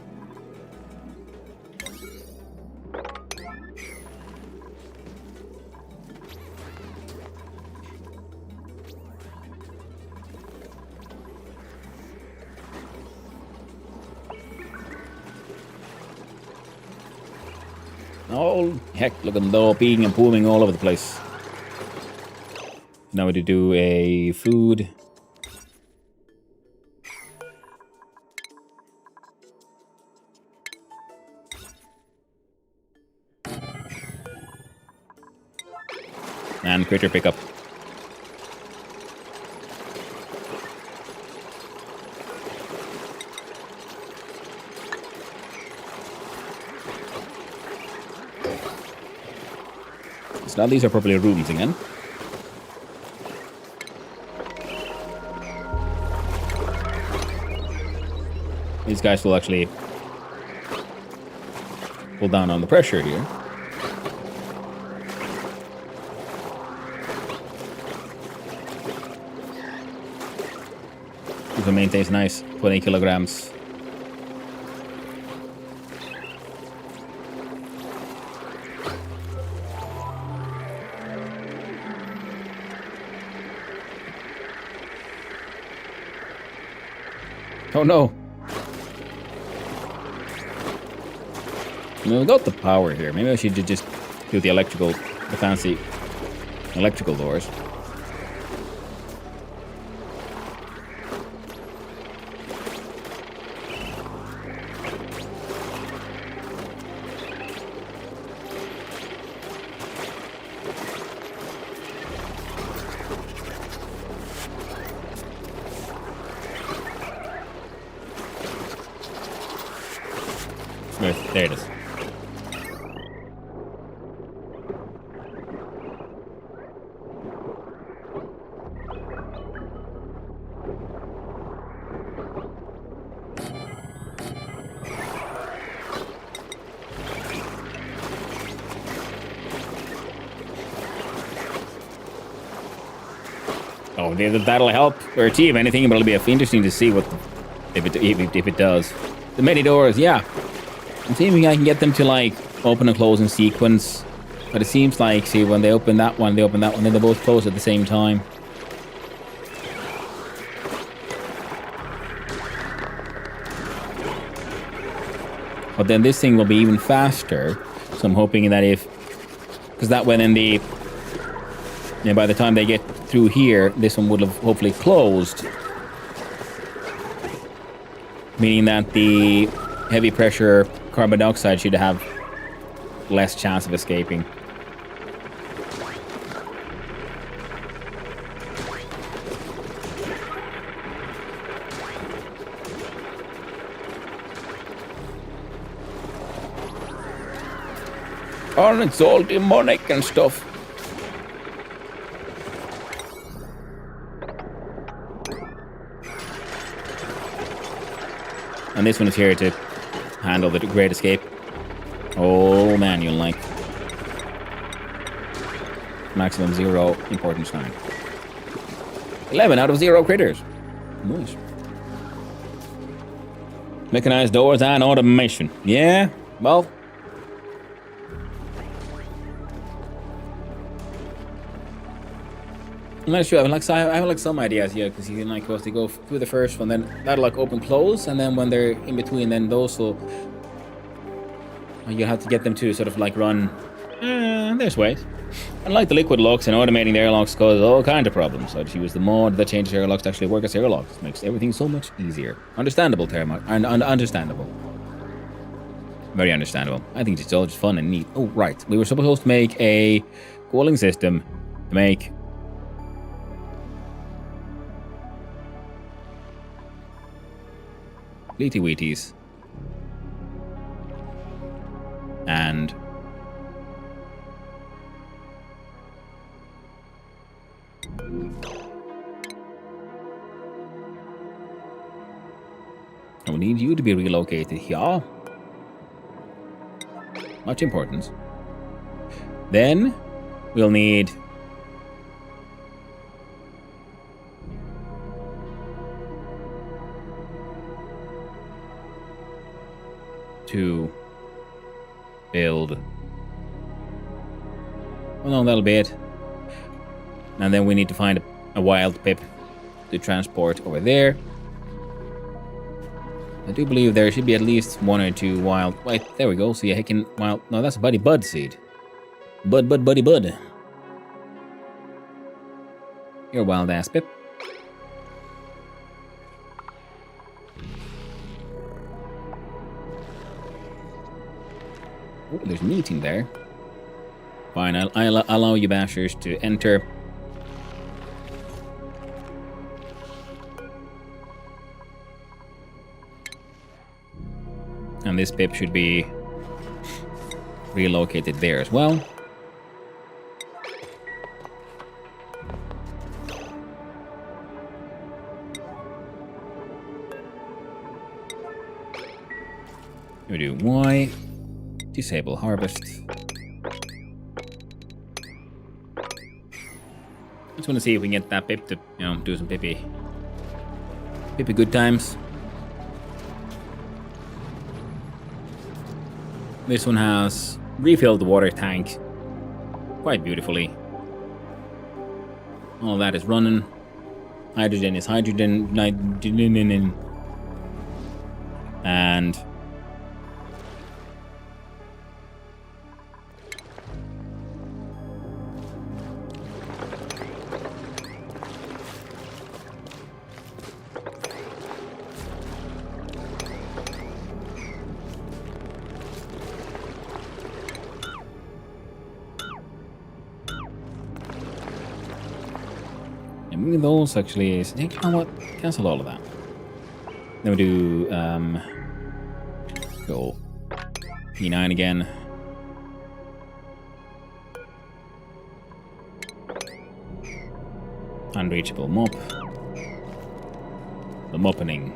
Oh, heck, look at them all peeing and pooing all over the place. Now we do a food. And critter pickup. So now these are probably rooms again. These guys will actually pull down on the pressure here. This one maintains nice 20 kilograms. Oh no! I mean, we got the power here. Maybe I should just do the fancy electrical doors. There it is. Oh, that'll help or achieve anything, but it'll be interesting to see if it does. The many doors, yeah. I'm seeing I can get them to like open and close in sequence, but it seems like, see, when they open that one, then they both close at the same time. But then this thing will be even faster, so I'm hoping that because that way then by the time they get through here, this one would have hopefully closed, meaning that the heavy pressure carbon dioxide should have less chance of escaping. Oh, it's all demonic and stuff. And this one is here to handle the Great Escape. Oh man, you'll like. Maximum 0 importance 9. 11 out of 0 critters. Nice. Mechanized doors and automation. Yeah, well. I'm not sure. I have like some ideas here because you can like supposed to go through the first one, then that'll like open close, and then when they're in between, then those will. You have to get them to sort of like run. There's ways. And like the liquid locks and automating the airlocks causes all kinds of problems. So I just use the mod that changes airlocks to actually work as airlocks. Makes everything so much easier. Understandable, Terma. Understandable. Very understandable. I think it's all just fun and neat. Oh, right. We were supposed to make a cooling system to make Leety Wheaties. And we need you to be relocated here. Much importance. Then we'll need to build. Oh no, that'll be it. And then we need to find a wild pip to transport over there. I do believe there should be at least 1 or 2 wild. Wait, there we go. See a heckin' wild. No, that's a buddy bud seed. Buddy bud. You're a wild ass pip. Oh, there's meeting there. Fine, I'll allow you bashers to enter. And this pip should be relocated there as well. We do Y, disable harvest. Just want to see if we can get that pip to, do some pippy good times. This one has refilled the water tank quite beautifully. All that is running. Hydrogen is hydrogen, nitrogen, and moving those actually is, you know what, cancel all of that. Then we do, go P9 again. Unreachable mop. The moppening.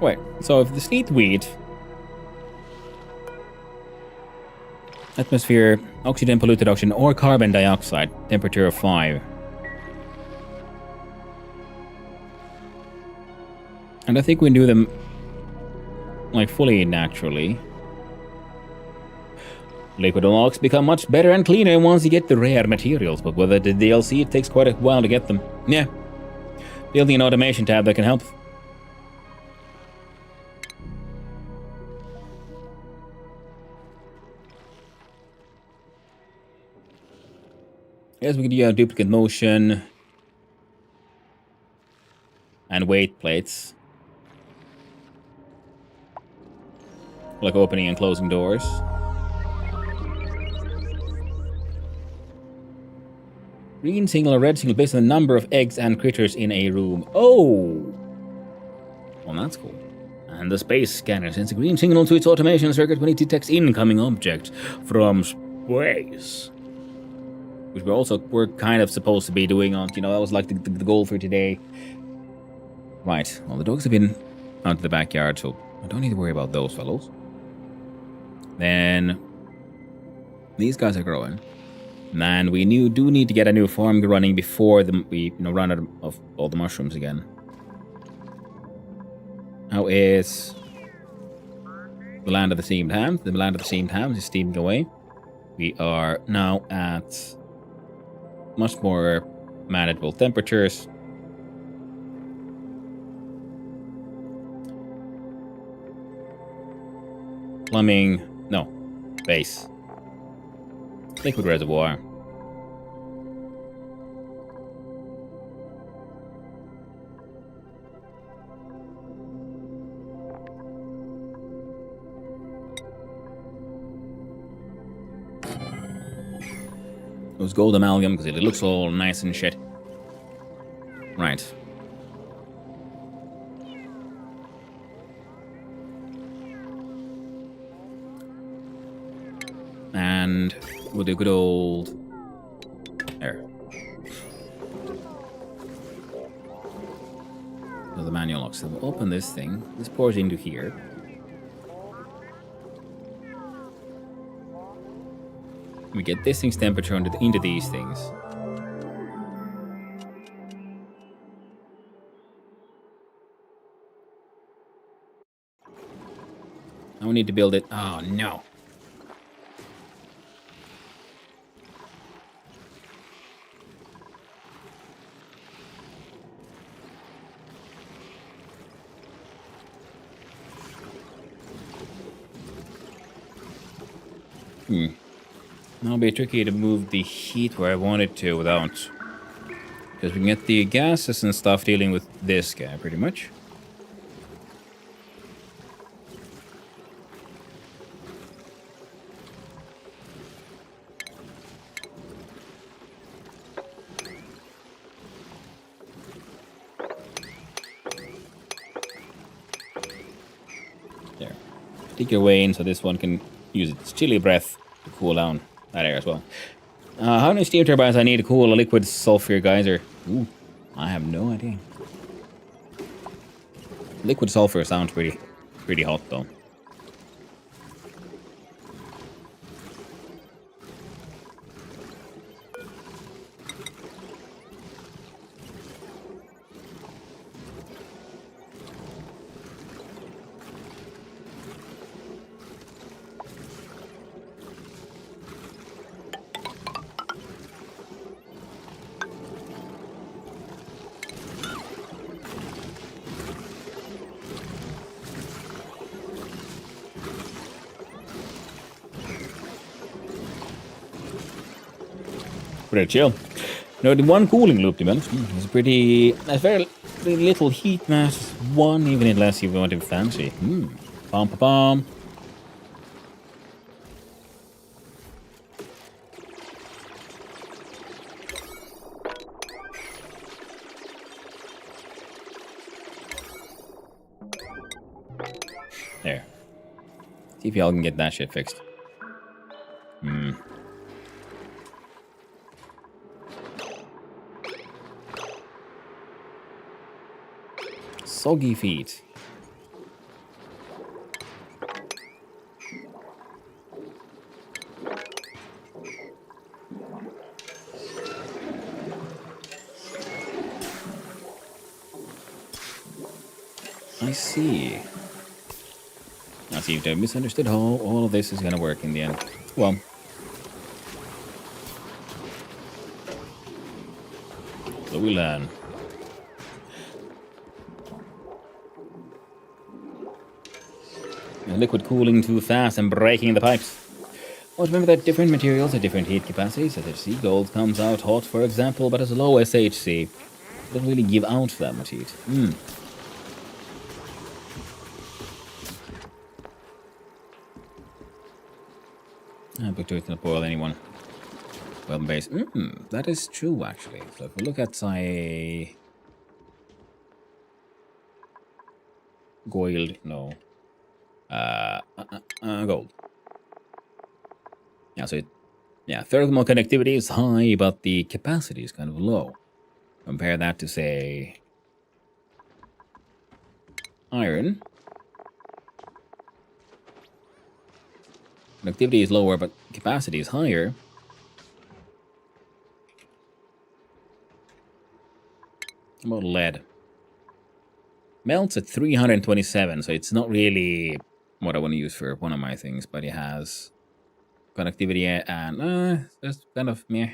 Wait, so if the sleet weed, atmosphere, oxygen, polluted oxygen, or carbon dioxide, temperature of 5. And I think we do them like fully naturally. Liquid unlocks become much better and cleaner once you get the rare materials, but with the DLC it takes quite a while to get them. Yeah. Building an automation tab that can help. Yes, we can do duplicate motion and weight plates, like opening and closing doors. Green signal or red signal based on the number of eggs and critters in a room. Oh! Well, that's cool. And the space scanner sends a green signal to its automation circuit when it detects incoming objects from space. Which we're kind of supposed to be doing on, that was like the goal for today. Right, well, the dogs have been out to the backyard, so I don't need to worry about those fellows. Then these guys are growing. And we do need to get a new farm running before we run out of all the mushrooms again. How is the land of the steamed hams? The land of the steamed hams is steaming away. We are now at much more manageable temperatures. Plumbing, no, base. Liquid reservoir. It was gold amalgam because it looks all nice and shit. Right. And we'll do good old... There. So the manual locks. So we'll open this thing. This pours into here. We get this thing's temperature into these things. Now we need to build it. Oh, no. It'll be tricky to move the heat where I want it to without... Because we can get the gases and stuff dealing with this guy, pretty much. There. Take your way in so this one can use its chilly breath to cool down that air as well. How many steam turbines I need to cool a liquid sulfur geyser? Ooh, I have no idea. Liquid sulfur sounds pretty hot though. Pretty chill. No, the one cooling loop developed is a very little heat mass. One, even unless you want it fancy. Pom pom pom. There. See if y'all can get that shit fixed. Soggy feet. I see. I seem to have misunderstood how all of this is going to work in the end. Well. So we learn. Liquid cooling too fast and breaking the pipes. Well, remember that different materials have different heat capacities. So the sea gold comes out hot, for example, but has low SHC. It doesn't really give out that much heat. I put it to boil anyone. Well, base. That is true, actually. So if we look at, say, gold, no, gold. Yeah, so thermal connectivity is high, but the capacity is kind of low. Compare that to, say, iron. Connectivity is lower, but capacity is higher. How about lead? Melts at 327, so it's not really what I want to use for one of my things, but it has connectivity and that's kind of meh.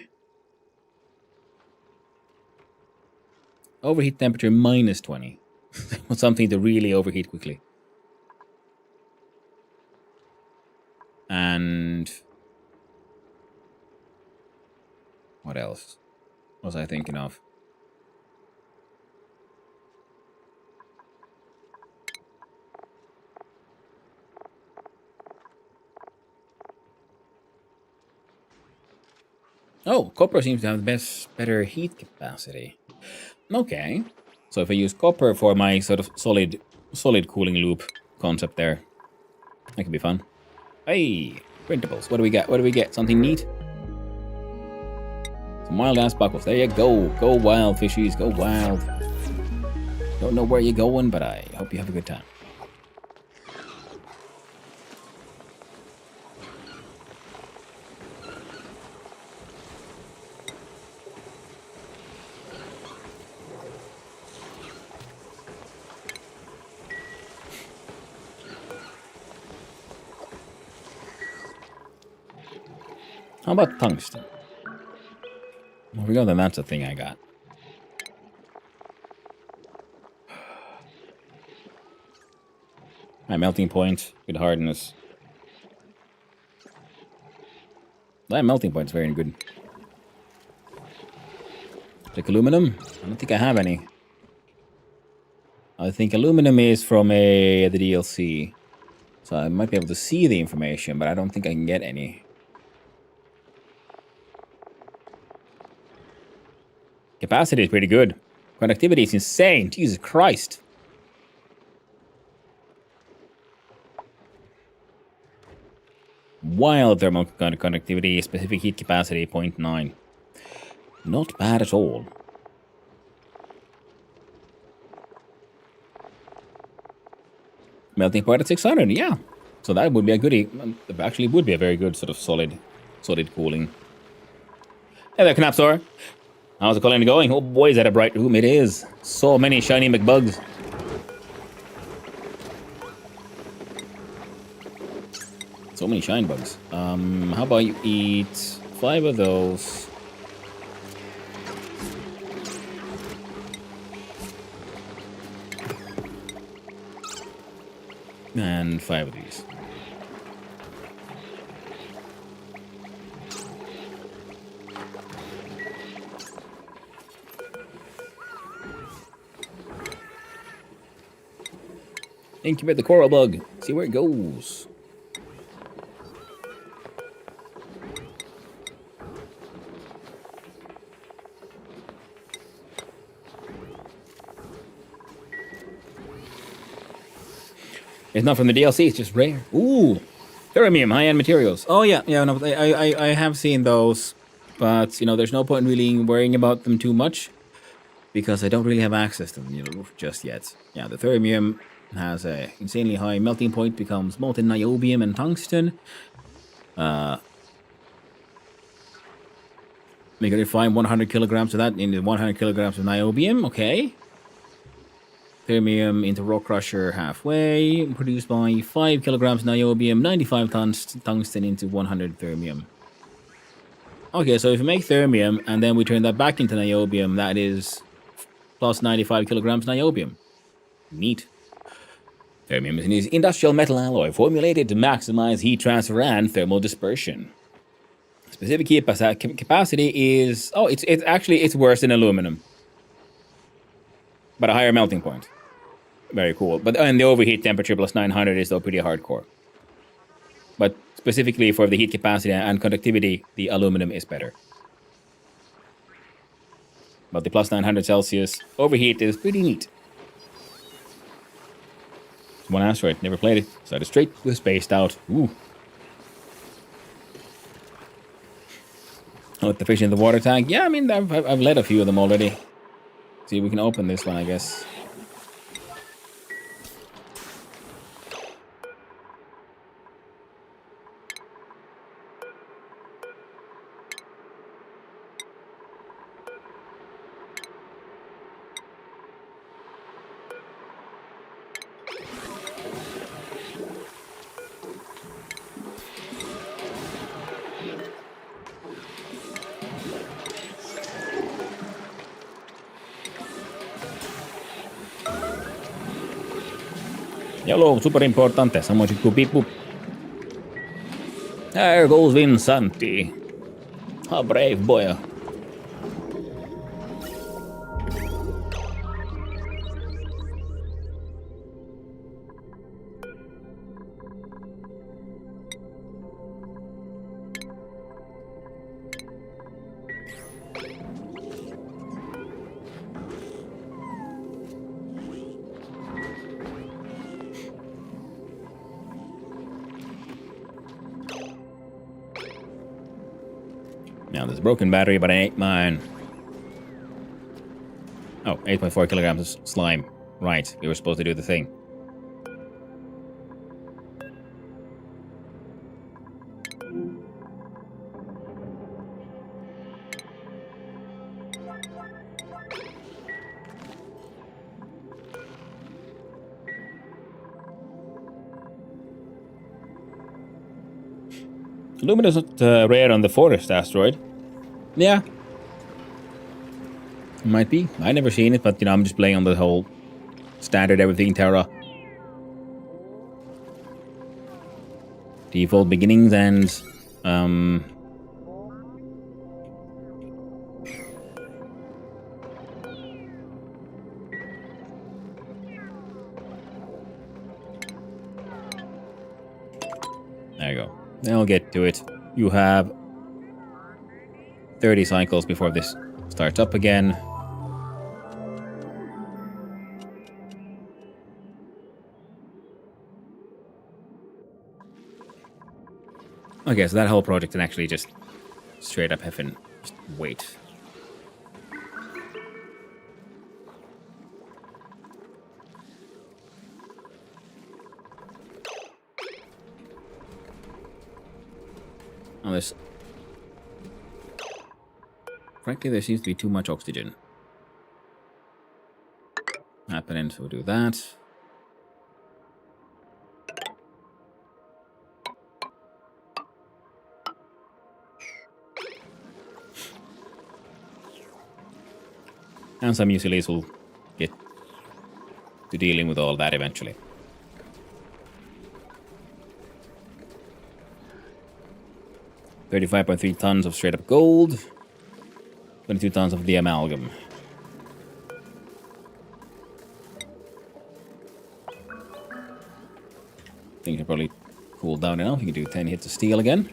Overheat temperature minus 20. Something to really overheat quickly. And what else was I thinking of? Oh, copper seems to have better heat capacity. Okay. So if I use copper for my sort of solid cooling loop concept there, that could be fun. Hey, printables. What do we get? What do we get? Something neat? Some wild ass buckles. There you go. Go wild, fishies. Go wild. Don't know where you're going, but I hope you have a good time. How about tungsten? There we go, then that's a thing I got. High melting point, good hardness. That melting point is very good. Like aluminum? I don't think I have any. I think aluminum is from the DLC. So I might be able to see the information, but I don't think I can get any. Capacity is pretty good. Conductivity is insane. Jesus Christ. Wild thermal conductivity, specific heat capacity 0.9. Not bad at all. Melting point at 600, yeah. So that would be a goodie. Actually, would be a very good sort of solid cooling. Hey there, Knapsaur. How's the colony going? Oh boy, is that a bright room. It is. So many shiny McBugs. So many shine bugs. How about you eat 5 of those? And 5 of these. Incubate the coral bug. See where it goes. It's not from the DLC, it's just rare. Ooh, Therium, high-end materials. Oh yeah, no, I have seen those, but you know, there's no point really worrying about them too much because I don't really have access to them, you know, just yet. Yeah, the Therium has a insanely high melting point, becomes molten niobium and tungsten. We can refine 100 kilograms of that into 100 kilograms of niobium. Okay. Therium into raw crusher halfway, produced by 5 kilograms niobium, 95 tons tungsten into 100 therium. Okay, so if we make therium and then we turn that back into niobium, that is plus 95 kilograms niobium. Neat. Therium is an industrial metal alloy formulated to maximize heat transfer and thermal dispersion. Specific heat capacity is... Oh, it's actually worse than aluminum. But a higher melting point. Very cool. But and the overheat temperature plus 900 is though pretty hardcore. But specifically for the heat capacity and conductivity, the aluminum is better. But the plus 900 Celsius overheat is pretty neat. One asteroid, never played it. Started straight with spaced out. Ooh. Oh, with the fish in the water tank. Yeah, I mean, I've led a few of them already. See, we can open this one, I guess. Yellow, super importante. Someone should go beep boop. There goes Vinsanti. A brave boy. Now there's a broken battery, but it ain't mine. Oh, 8.4 kilograms of slime. Right, we were supposed to do the thing. Luminous rare on the forest asteroid. Yeah. Might be. I never seen it, but you know, I'm just playing on the whole standard everything Terra. Default beginnings and there you go. I'll get to it. You have 30 cycles before this starts up again. Okay, so that whole project can actually just straight up heaven. Just wait. Oh, there's... Frankly, there seems to be too much oxygen happening, so we'll do that. And some UCLs will get to dealing with all that eventually. $35.3 tons of straight up gold. 22 tons of the amalgam. Things are probably cooled down now. You can do 10 hits of steel again.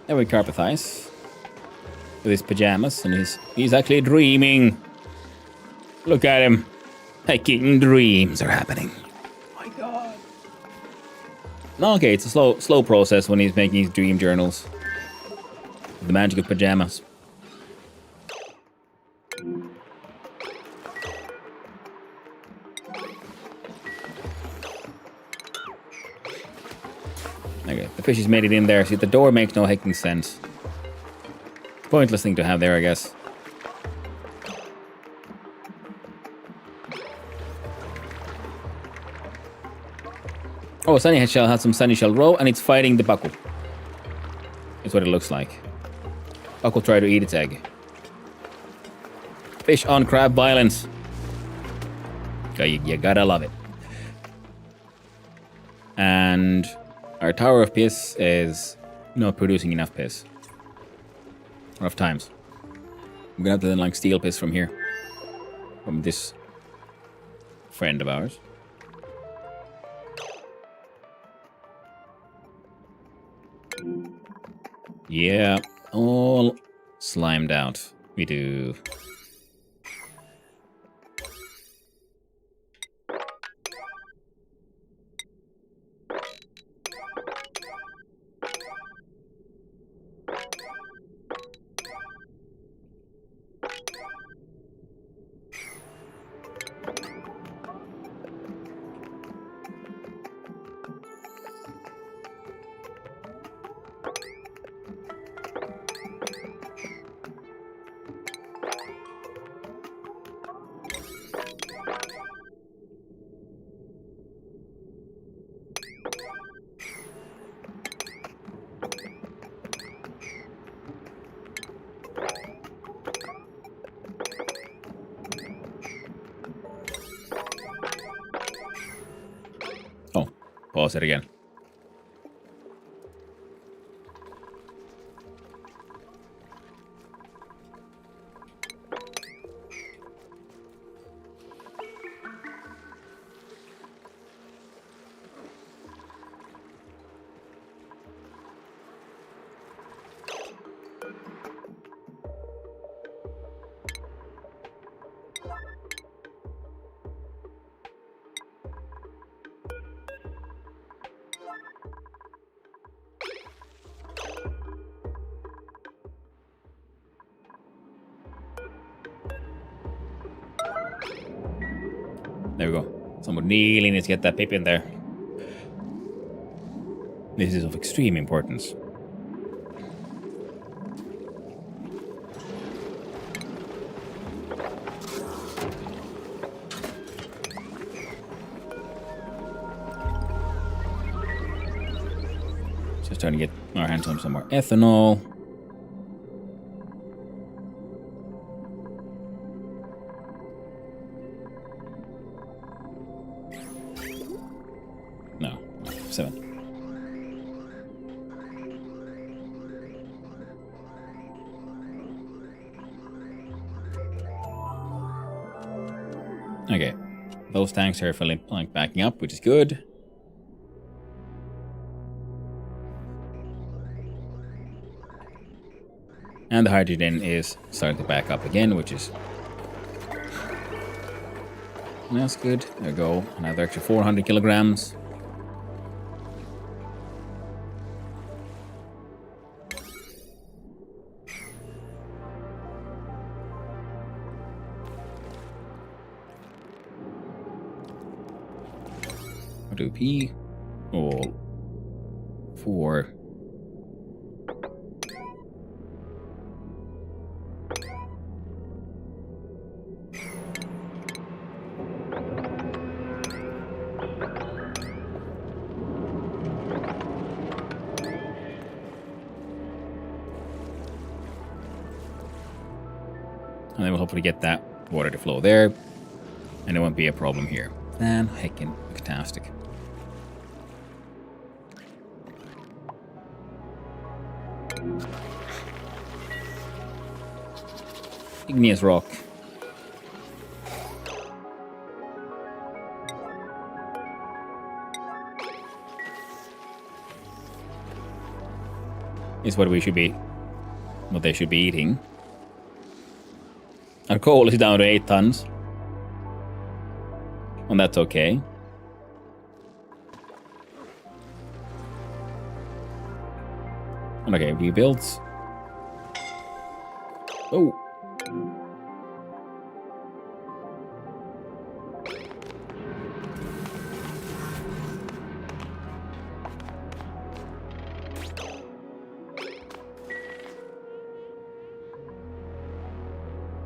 There we Carpathize with his pajamas, and he's actually dreaming. Look at him. Hiking dreams are happening. Oh my god. Okay, it's a slow process when he's making his dream journals. The magic of pajamas. Okay, the fish has made it in there. See, the door makes no hecking sense. Pointless thing to have there, I guess. Oh, Sunny Shell has some Sunny Shell Row, and it's fighting the Baku. Is what it looks like. Duck will try to eat its egg. Fish on crab violence. You gotta love it. And our tower of piss is not producing enough piss. Rough times. I'm gonna have to then like steal piss from here. From this friend of ours. Yeah, all slimed out. We do. Oh, pause it again. There we go. Someone really needs to get that pip in there. This is of extreme importance. Just trying to get our hands on some more ethanol. No, 7. Okay, those tanks are filling, like backing up, which is good. And the hydrogen is starting to back up again, which is... That's good. There we go. Another extra 400 kilograms. Dupe. All 4. And then we'll hopefully get that water to flow there. And it won't be a problem here. Then heckin' fantastic. Igneous rock. Is what we should be, what they should be eating. Our coal is down to 8 tons. And that's okay. Okay, we built. Oh.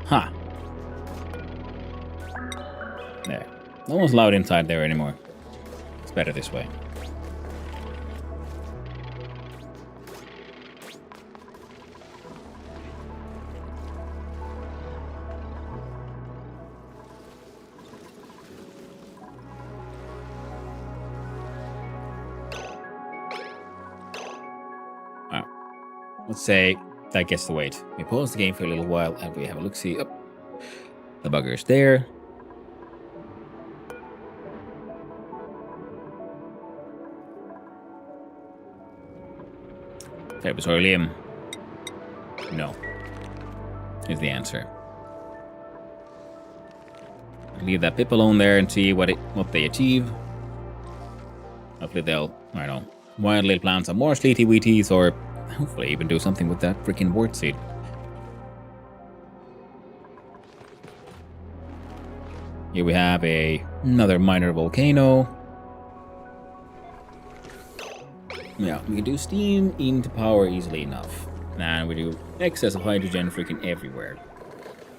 Huh. There. No one's allowed inside there anymore. It's better this way. let's say that gets the weight. We pause the game for a little while and we have a look-see. Oh, the bugger's there. Fabulosaur Liam. No. Is the answer. Leave that pip alone there and see what they achieve. Hopefully they'll, I don't know, wild little plants on more sleety wheaties, or hopefully even do something with that freaking wort seed. Here we have another minor volcano. Yeah, we can do steam into power easily enough. And we do excess of hydrogen freaking everywhere.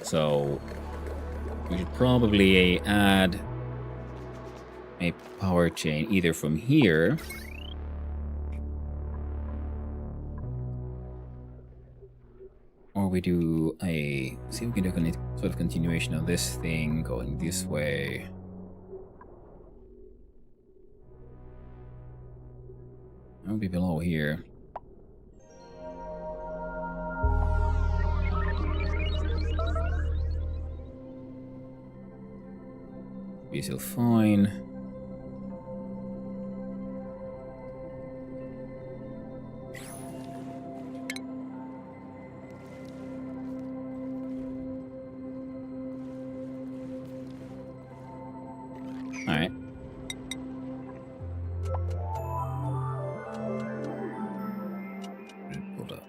So we should probably add a power chain either from here or we do a, see if we can do a sort of continuation of this thing going this way. That would be below here. Be still fine. All right. Hold up.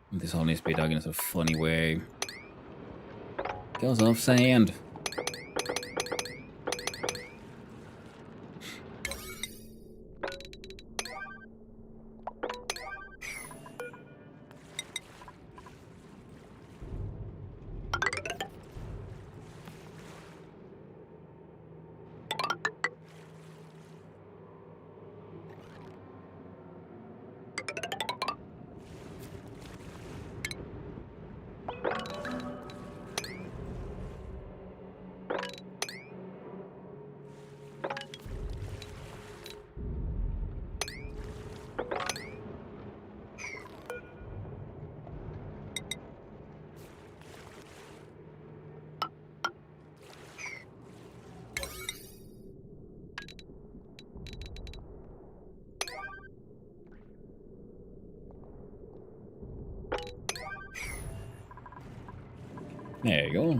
This all needs to be dug in a funny way. Goes off sand. There you go.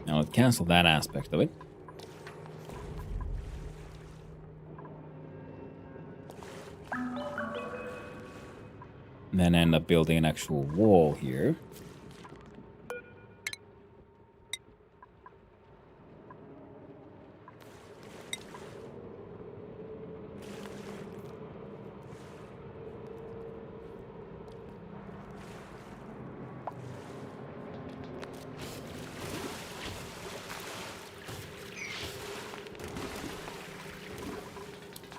Now let's cancel that aspect of it. And then end up building an actual wall here.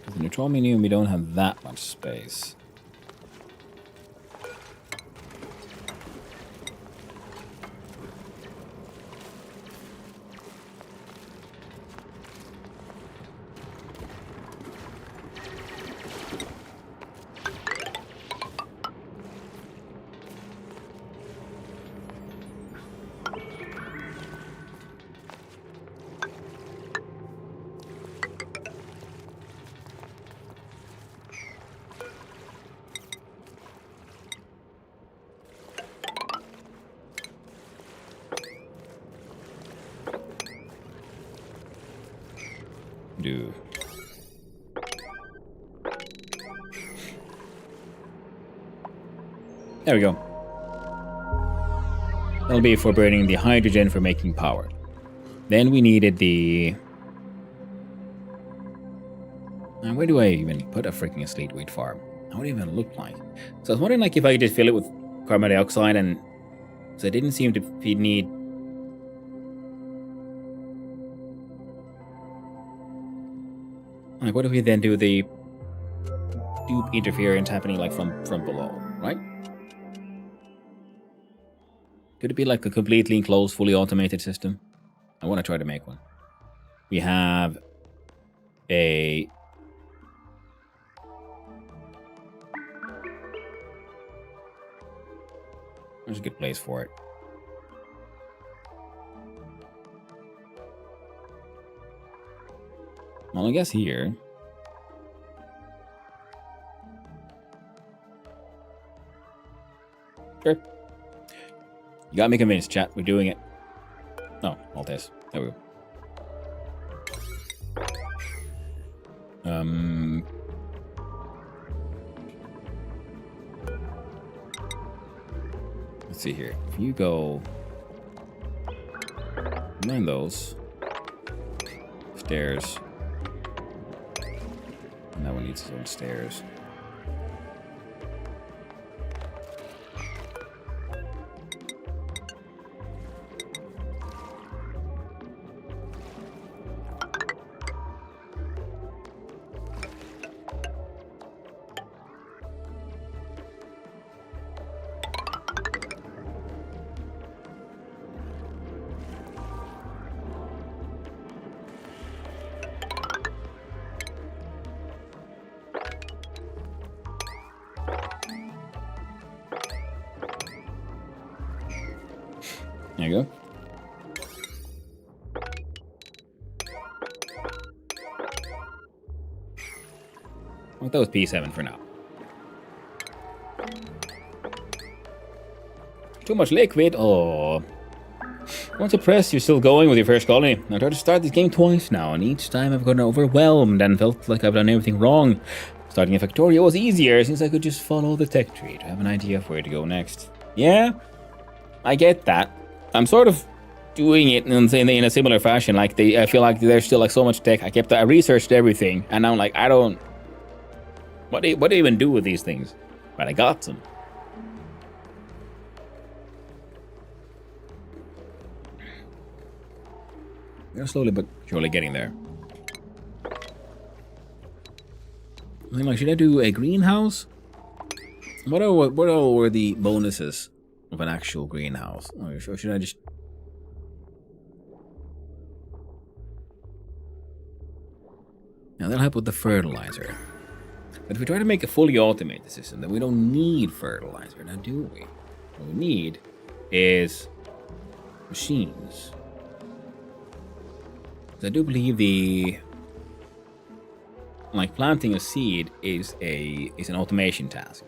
In the Neutronium, we don't have that much space. Do. There we go. That'll be for burning the hydrogen for making power. Then we needed the... Now, where do I even put a freaking slate wheat farm? How would it even look like? So I was wondering like if I could just fill it with carbon dioxide and... So it didn't seem to need... Like what if we then do the dupe interference happening like from below, right? Could it be like a completely enclosed, fully automated system? I want to try to make one. We have a... There's a good place for it. Well, I guess here. Sure. You got me convinced, chat. We're doing it. Oh, all this. There we go. Let's see here. If you go... Mind those. Stairs. And that one needs its own stairs. There you go. Well, that was P7 for now. Too much liquid. Oh. Once impressed, you're still going with your first colony. I tried to start this game twice now, and each time I've gotten overwhelmed and felt like I've done everything wrong. Starting a Factorio was easier since I could just follow the tech tree to have an idea of where to go next. Yeah, I get that. I'm sort of doing it in a similar fashion. Like I feel like there's still like so much tech. I researched everything, and now I'm like, I don't. What do you even do with these things? But I got them. We're slowly but surely getting there. I'm like, should I do a greenhouse? What all were the bonuses of an actual greenhouse? Or should I just... Now that'll help with the fertilizer. But if we try to make a fully automated system, then we don't need fertilizer, now do we? What we need is machines. I do believe the... Like planting a seed is an automation task.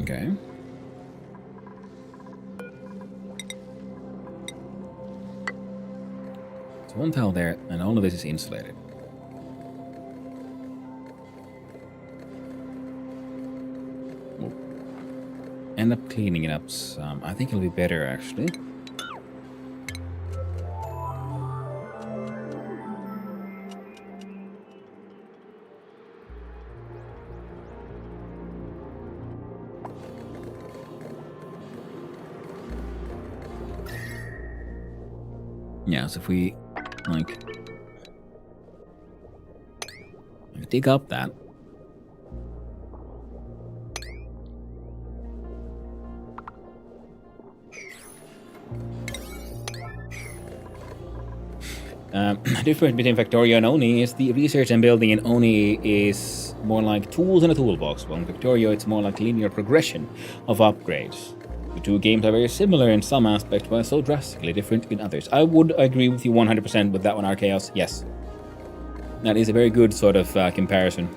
Okay. So one tile there, and all of this is insulated. We'll end up cleaning it up some. I think it'll be better actually. Yeah, so if we, like, dig up that. The difference between Factorio and ONI is the research and building in ONI is more like tools in a toolbox, while in Factorio it's more like linear progression of upgrades. The two games are very similar in some aspects, but so drastically different in others. I would agree with you 100% with that one, Archaeos. Yes. That is a very good sort of comparison.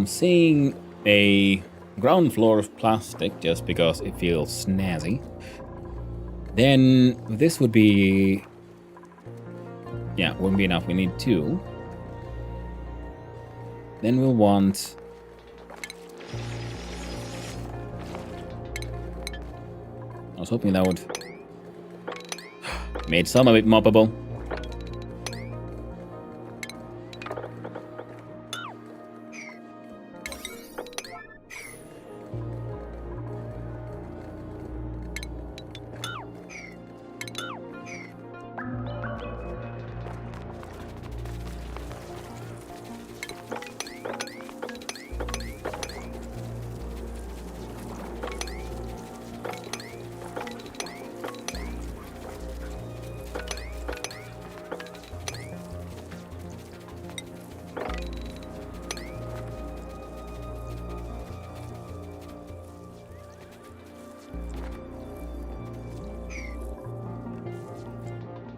I'm seeing a ground floor of plastic just because it feels snazzy. Then this would be... Yeah, wouldn't be enough. We need 2. Then we'll want... I was hoping that would... Made some of it moppable.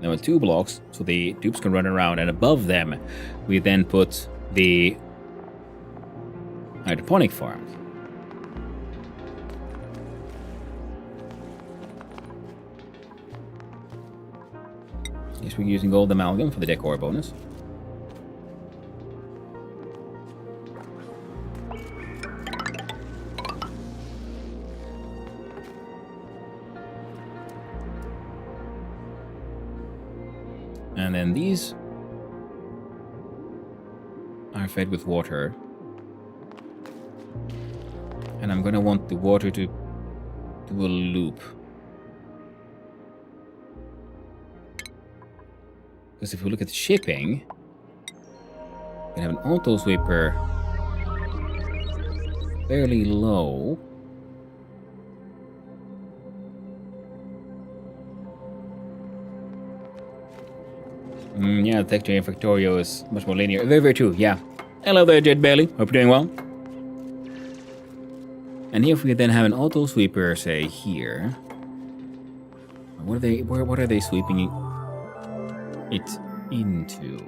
Now with 2 blocks, so the dupes can run around, and above them, we then put the hydroponic farms. Yes, we're using gold amalgam for the decor bonus. And then these are fed with water. And I'm gonna want the water to do a loop. Because if we look at the shipping, we have an auto sweeper fairly low. Yeah, the texture in Factorio is much more linear. Very, very true, yeah. Hello there, Jet Bailey. Hope you're doing well. And if we then have an auto sweeper, say here, what are they sweeping it into?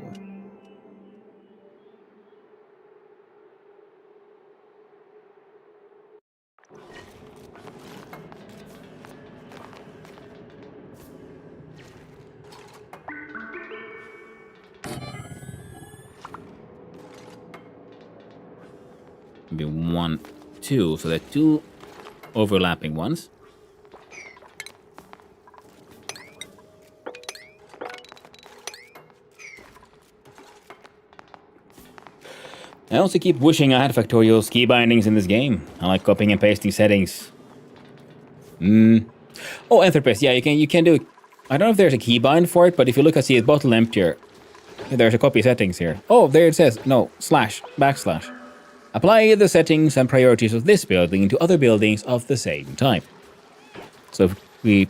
Maybe 1, 2, so there are 2 overlapping ones. I also keep wishing I had Factorio's key bindings in this game. I like copying and pasting settings. Oh, Anthropist, yeah, you can do... I don't know if there's a keybind for it, but if you look at see it bottle emptier, there's a copy settings here. Oh, there it says, no, /, \. Apply the settings and priorities of this building to other buildings of the same type. So if we...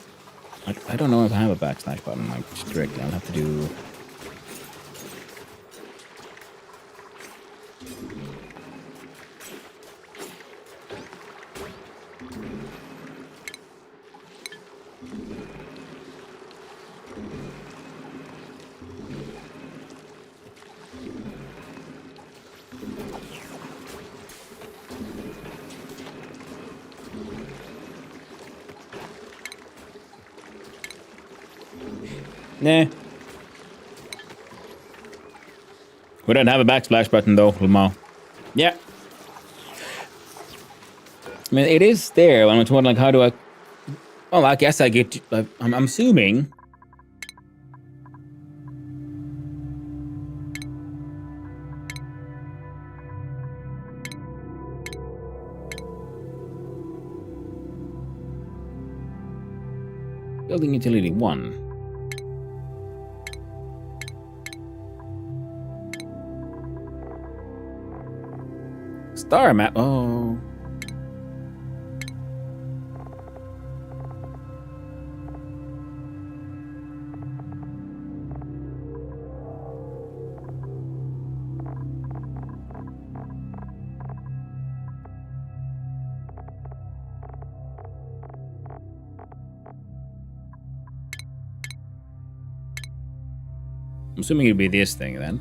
I don't know if I have a / button, like, directly. I'll have to do... Nah. We don't have a backsplash button though, Lamar. Yeah. I mean, it is there. I'm wondering, like, how do I... Well, I guess I get... I'm assuming... Building utility 1. Star map. Oh. I'm assuming it'd be this thing then.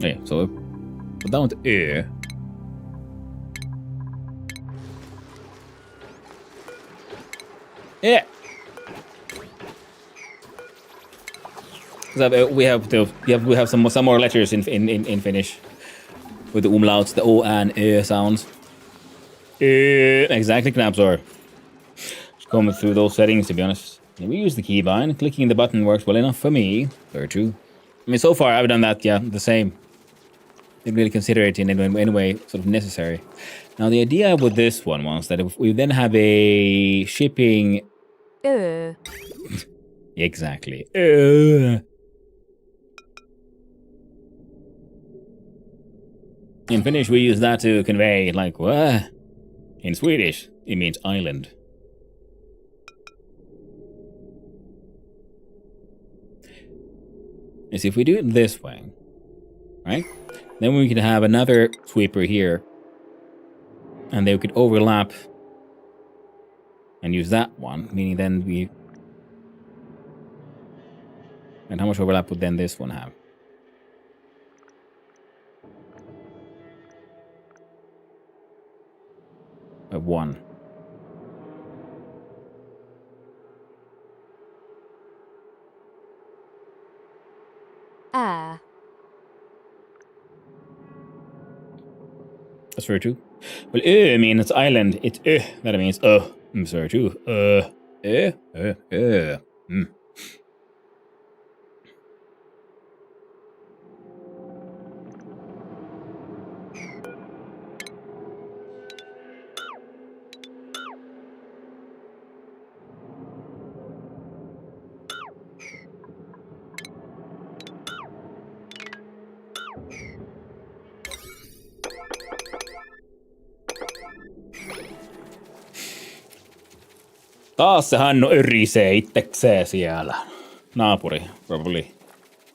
Okay, so put down to Ö. Yeah. So we have some more letters in Finnish with the umlauts, the O and Ö sounds. Exactly, Knapsor. Just coming through those settings, to be honest. Yeah, we use the keybind. Clicking the button works well enough for me. Very true. I mean, so far I've done that, yeah, the same. Didn't really consider it in any way sort of necessary. Now, the idea with this one was that if we then have a shipping... Exactly. In Finnish, we use that to convey, like, what? In Swedish, it means island. You see, if we do it this way, right? Then we could have another sweeper here. And they could overlap and use that one, meaning then we... And how much overlap would then this one have? Of 1. That's very true. Well, means island. It's that means I'm sorry too. Taas se Hannu örisee itsekseen siellä. Naapuri, probably.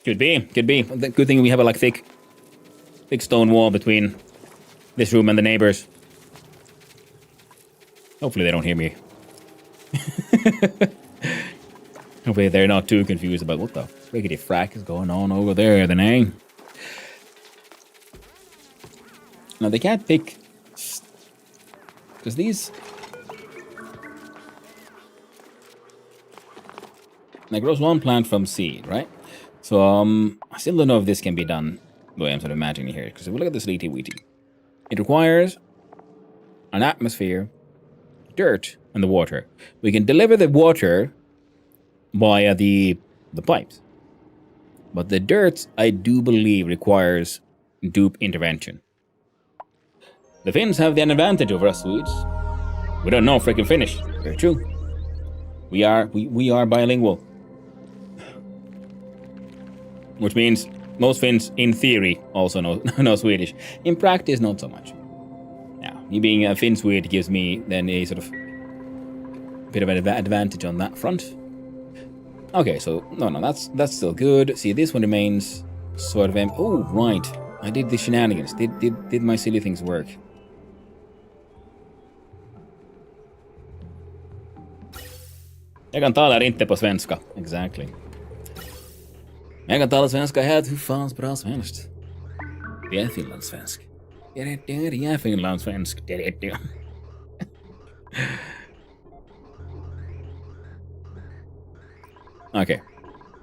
Could be. The good thing we have a like thick stone wall between this room and the neighbors. Hopefully they don't hear me. Hopefully they're not too confused about what the friggity frack is going on over there, then, eh? Now they can't pick... Because these... Like, grows one plant from seed, right? So, I still don't know if this can be done the way I'm sort of imagining here. Because if we look at this leety weety, it requires an atmosphere, dirt, and the water. We can deliver the water via the pipes. But the dirt, I do believe, requires dupe intervention. The Finns have the advantage over us Swedes. We don't know freaking Finnish. Very true. We are bilingual. Which means most Finns, in theory, also know Swedish. In practice, not so much. Now, me being a Finn Swede gives me then a sort of bit of an advantage on that front. Okay, so no, that's still good. See, this one remains sort of empty. Oh, right. I did the shenanigans. Did my silly things work? Jag kan tala inte på svenska. Exactly. Jag kan tala svenska helt hur fan bra svenskt. Det är finlandssvensk. Det är finlandssvensk. Okay.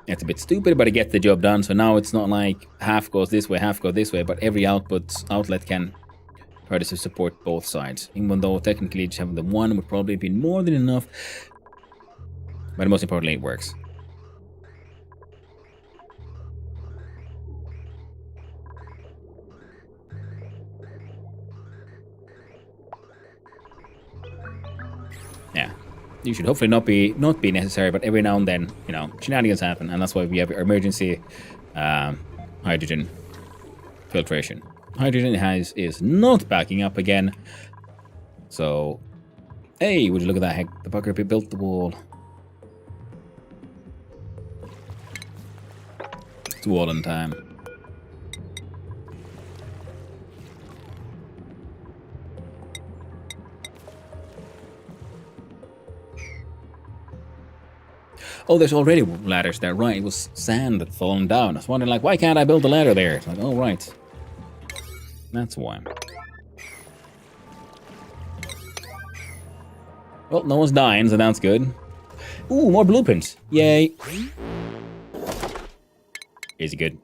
It's a bit stupid, but it gets the job done. So now it's not like half goes this way, half goes this way, but every outlet can try to support both sides. Even though technically just having the one would probably be more than enough. But most importantly, it works. Yeah. You should hopefully not be necessary, but every now and then, you know, shenanigans happen, and that's why we have emergency hydrogen filtration. Hydrogen is not backing up again. So, hey, would you look at that? Heck, the fucker built the wall. It's wall in time. Oh, there's already ladders there, right? It was sand that fallen down. I was wondering, like, why can't I build a ladder there? It's like, oh, right. That's why. Well, no one's dying, so that's good. Ooh, more blueprints. Yay. Is he good?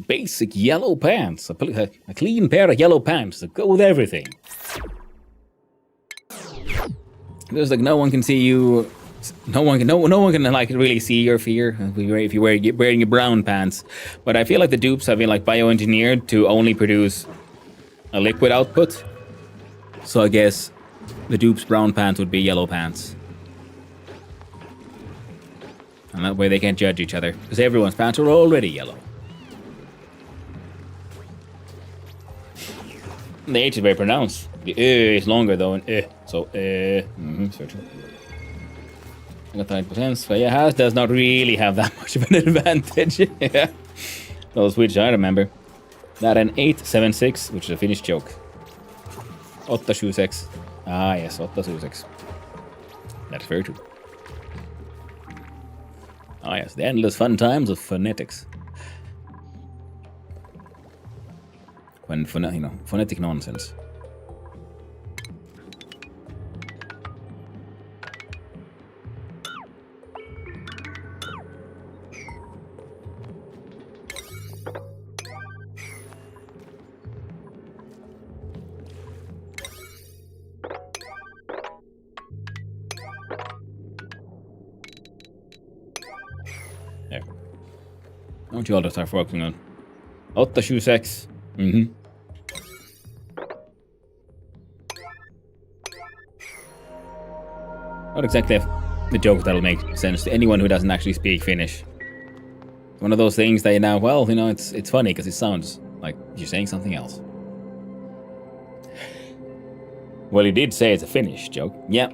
Basic yellow pants. A clean pair of yellow pants that go with everything. There's like no one can see you. No one can like really see your fear if you're wearing your brown pants. But I feel like the dupes have been like bioengineered to only produce a liquid output. So I guess the dupes' brown pants would be yellow pants. And that way they can't judge each other, because everyone's pants are already yellow. The H is very pronounced. The is longer though, and so search. I got 90%, so yeah, Haas does not really have that much of an advantage. Yeah. Those which I remember. That an 876, which is a Finnish joke. 876. Ah yes, 876. That's very true. Ah yes, the endless fun times of phonetics. When phonetic nonsense. There. Don't you all just start focusing on 876. Not exactly the joke that'll make sense to anyone who doesn't actually speak Finnish. It's one of those things that now, well, you know, it's funny because it sounds like you're saying something else. Well, you did say it's a Finnish joke. Yeah.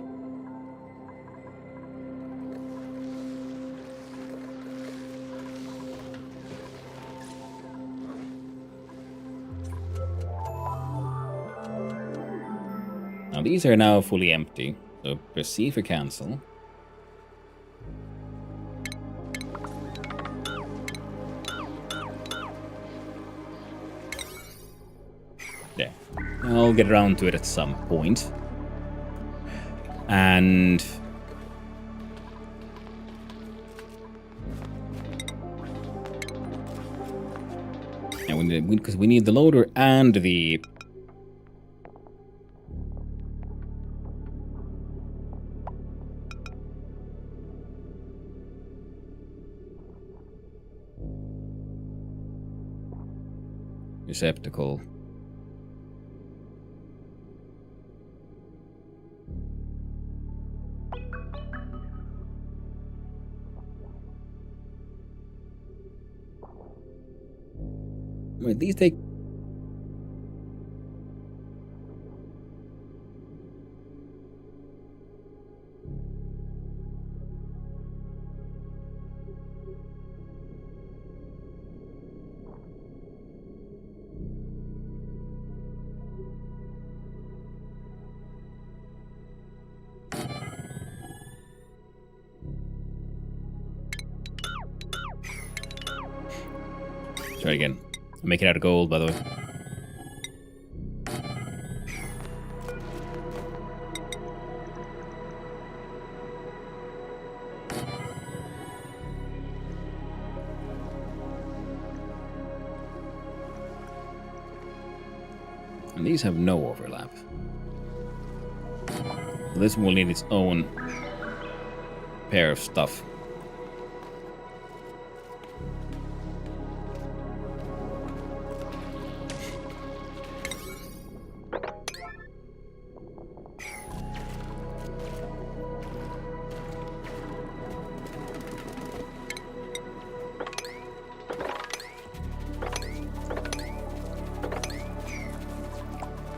Now these are now fully empty. So press C for cancel. There. I'll get around to it at some point. And because we need the loader and the receptacle. Wait, these take... Try again. I'm making it out of gold, by the way. And these have no overlap. So this one will need its own pair of stuff.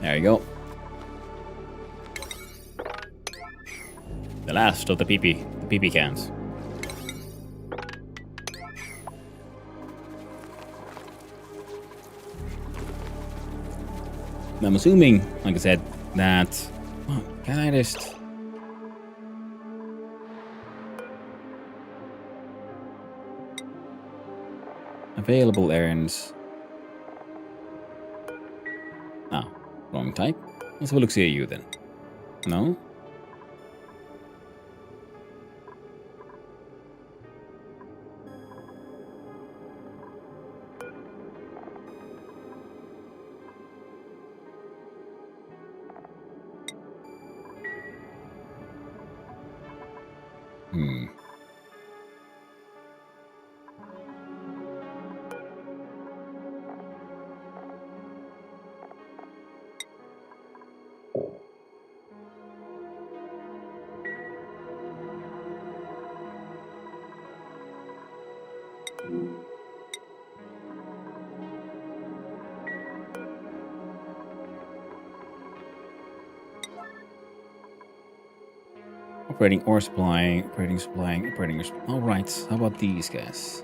There you go. The last of the PP cans. I'm assuming, like I said, that Can I just... Available errands. Ah, wrong type. Let's have a look see at you then. No? Operating ore supplying, operating supplying, operating... Alright, how about these guys?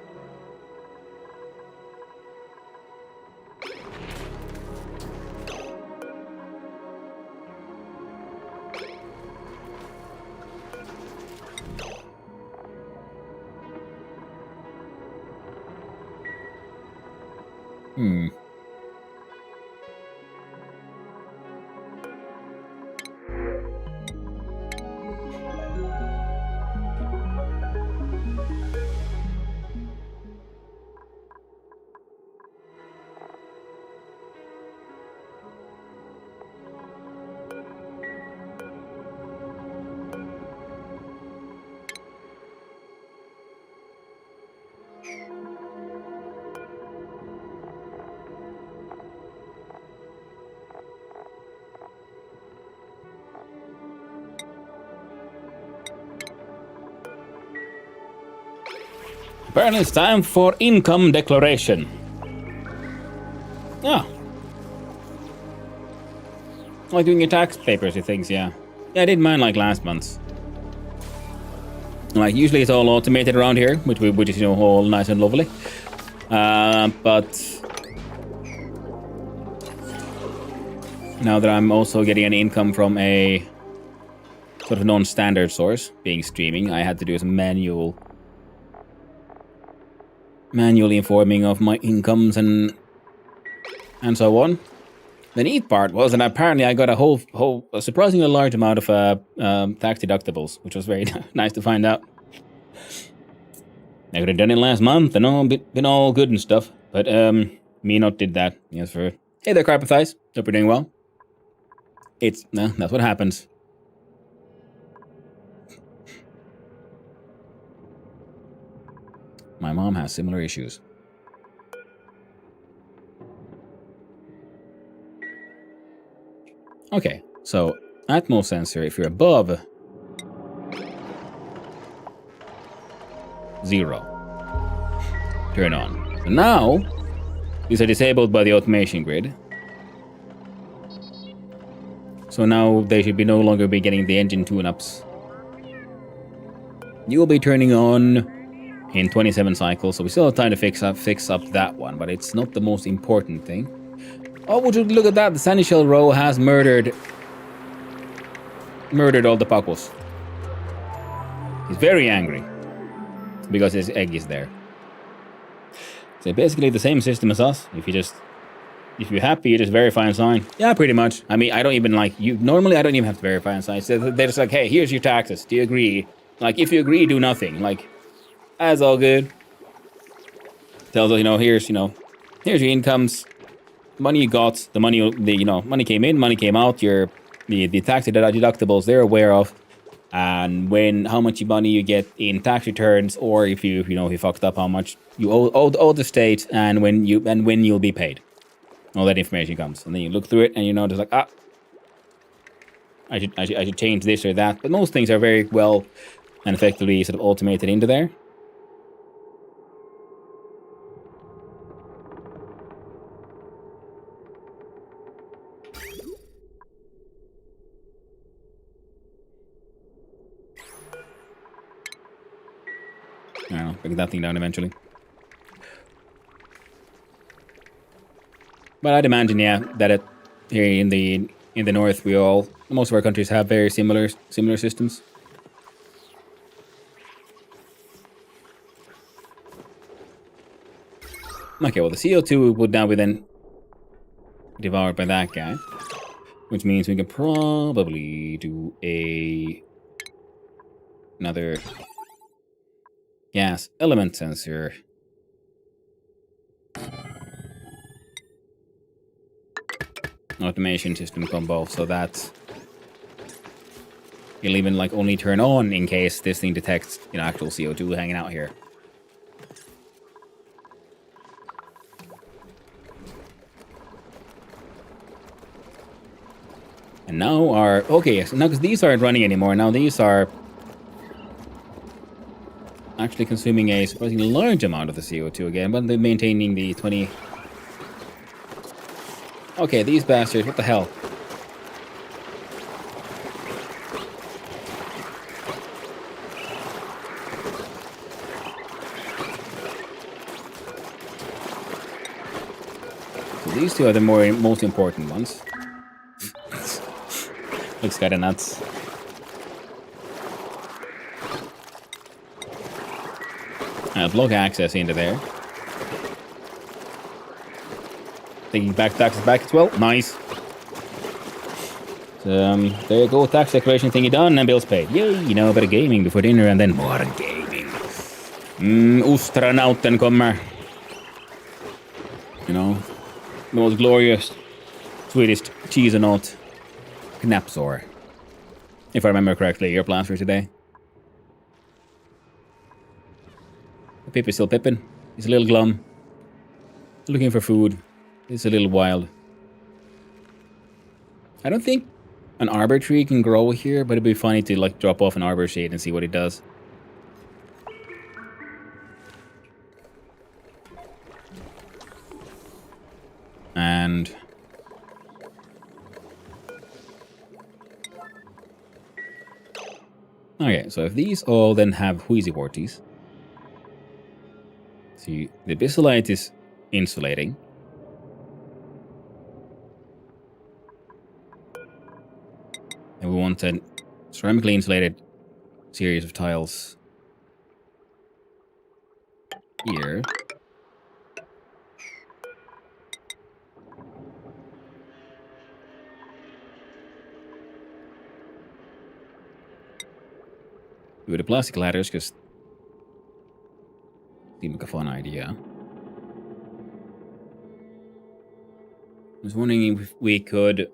Apparently it's time for income declaration. Ah. Like doing your tax papers and things, yeah. Yeah, I did mine like last month. Like usually it's all automated around here, which is, you know, all nice and lovely. But now that I'm also getting an income from a sort of non-standard source, being streaming, I had to do some manually informing of my incomes and so on. The neat part was that apparently I got a surprisingly large amount of tax deductibles, which was very nice to find out. I could have done it last month and all been all good and stuff, but me not did that. Yes, for hey there, carpet thighs. Hope you're doing well. That's what happens. My mom has similar issues. Okay, so Atmos sensor, if you're above 0, turn on. So now, these are disabled by the automation grid. So now they should no longer be getting the engine tune-ups. You will be turning on in 27 cycles, so we still have time to fix up that one, but it's not the most important thing. Oh, would you look at that? The Sandy Shell Row has murdered all the Pakos. He's very angry because his egg is there. So basically the same system as us. If you're happy, you just verify and sign. Yeah, pretty much. I mean, I don't even normally I don't even have to verify and sign. So they're just like, hey, here's your taxes. Do you agree? Like, if you agree, do nothing. Like, that's all good. Tells us, here's your incomes, money you got, money came in, money came out, the tax deductibles they're aware of, and how much money you get in tax returns, or if you fucked up, how much you owe the state, and when you'll be paid. All that information comes, and then you look through it, and just like, I should change this or that. But most things are very well and effectively sort of automated into there. I don't know, break that thing down eventually. But I'd imagine, yeah, that here in the north we all Most of our countries have very similar systems. Okay, well the CO2 would now be then devoured by that guy, which means we can probably do another gas element sensor. Automation system combo, so that you'll even like only turn on in case this thing detects, you know, actual CO2 hanging out here. And now okay, so now because these aren't running anymore, now these are actually consuming a surprisingly large amount of the CO2 again, but they're maintaining the 20. Okay, these bastards, what the hell? So these two are the most important ones. Looks kinda nuts. Block access into there. Taking back taxes back as well. Nice. So, there you go. Tax declaration thingy done and bills paid. Yay, you know, a bit of gaming before dinner and then more gaming. Ostranauten kommer. You know, the most glorious Swedish cheese and oat. Knapsor. If I remember correctly, your plans for today. Pip is still pippin'. He's a little glum. Looking for food. He's a little wild. I don't think an arbor tree can grow here, but it'd be funny to like drop off an arbor shade and see what it does. And okay, so if these all then have wheezy warties. See, the Bisolite is insulating. And we want a ceramically insulated series of tiles here. With the plastic ladders, because seemed like a fun idea. I was wondering if we could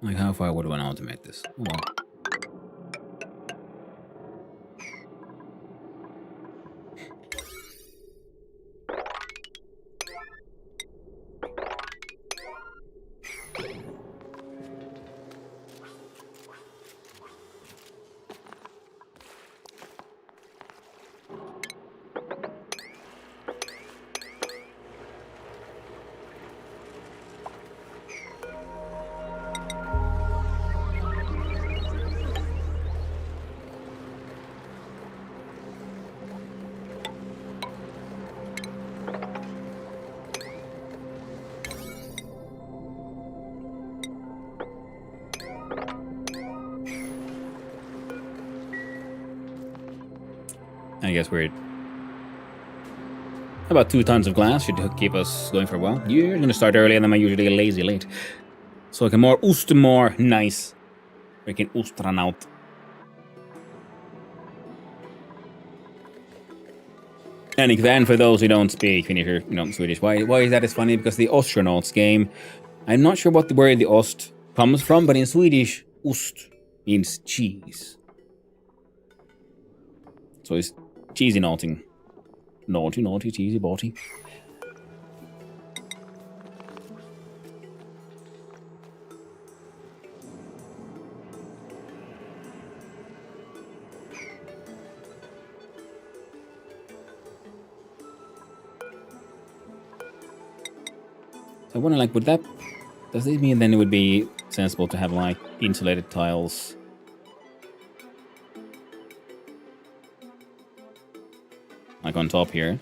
like how far would one automate this? Oh, well. I guess we're about 2 tons of glass should keep us going for a while. You're gonna start early and I'm usually lazy late. So I can more more nice. Freaking ostranaut. And again, for those who don't speak Finnish or Swedish, why is that? It's funny because the Ostronauts game, I'm not sure what the word the Ost comes from, but in Swedish, ost means cheese. So it's cheesy naughty. Naughty, cheesy, bawty. So I wonder, like, does this mean then it would be sensible to have, like, insulated tiles like on top here.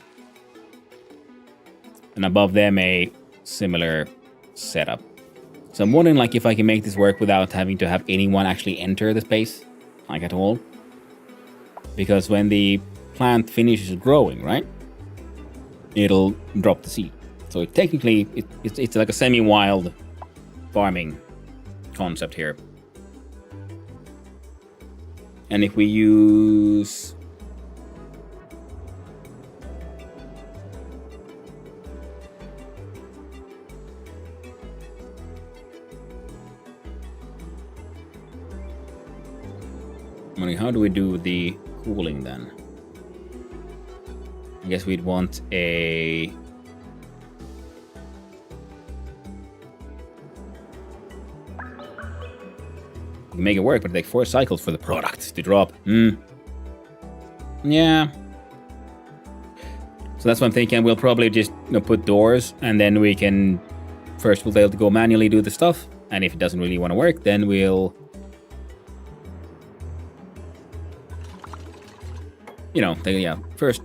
And above them a similar setup. So I'm wondering like if I can make this work without having to have anyone actually enter the space, like at all. Because when the plant finishes growing, right, it'll drop the seed. So technically, it's like a semi-wild farming concept here. And if we use... how do we do the cooling then? I guess we'd want a... We make it work, but it takes 4 cycles for the product to drop. Yeah. So that's what I'm thinking. We'll probably just put doors, and then we can... First, we'll be able to go manually do the stuff, and if it doesn't really want to work, then we'll... first...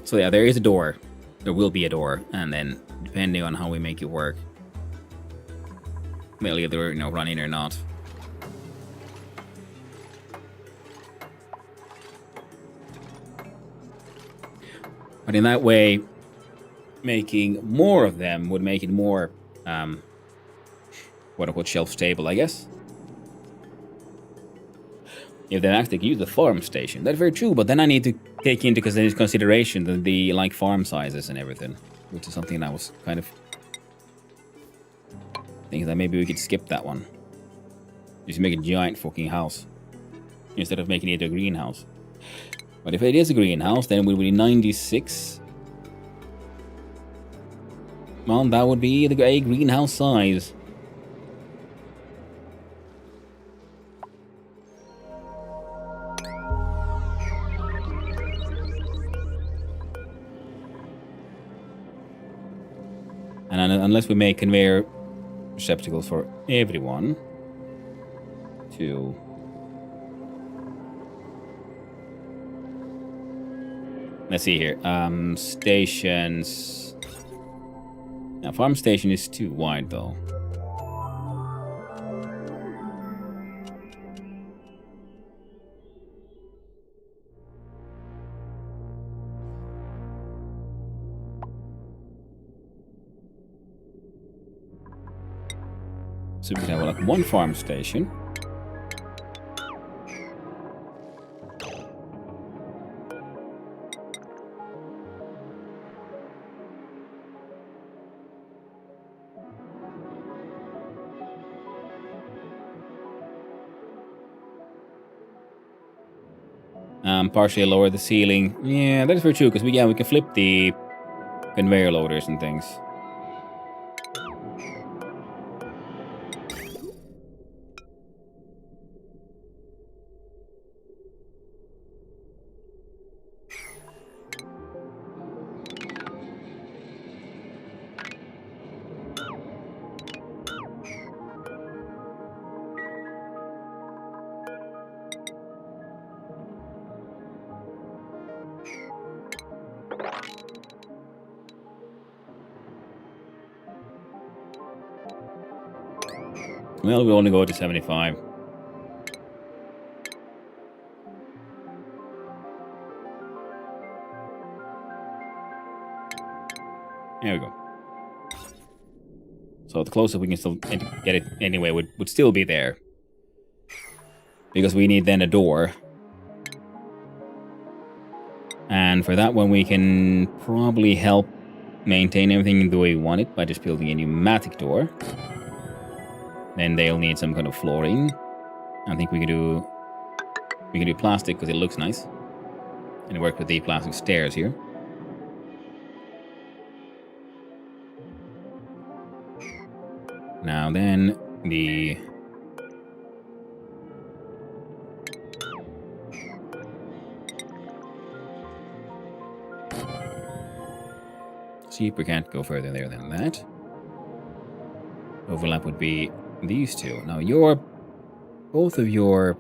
So yeah, there is a door. There will be a door, and then, depending on how we make it work, they'll either, run in or not. But in that way, making more of them would make it more, quote-unquote, shelf-stable, I guess. If they actually use the farm station. That's very true, but then I need to take into consideration the farm sizes and everything, which is something I was kind of thinking that maybe we could skip that one. Just make a giant fucking house instead of making it a greenhouse. But if it is a greenhouse, then it would be 96. Well, that would be a greenhouse size. And unless we make conveyor receptacles for everyone to... Let's see here. Stations. Now, farm station is too wide, though. So we can have like one farm station. Partially lower the ceiling. Yeah, that is very true, because we can flip the conveyor loaders and things. Well, we only go to 75. There we go. So the closer we can still get it anyway would still be there. Because we need then a door. And for that one we can probably help maintain everything the way we want it by just building a pneumatic door. Then they'll need some kind of flooring. I think we can do plastic because it looks nice. And work with the plastic stairs here. Now then, the... See if we can't go further there than that. Overlap would be these two. Now both of your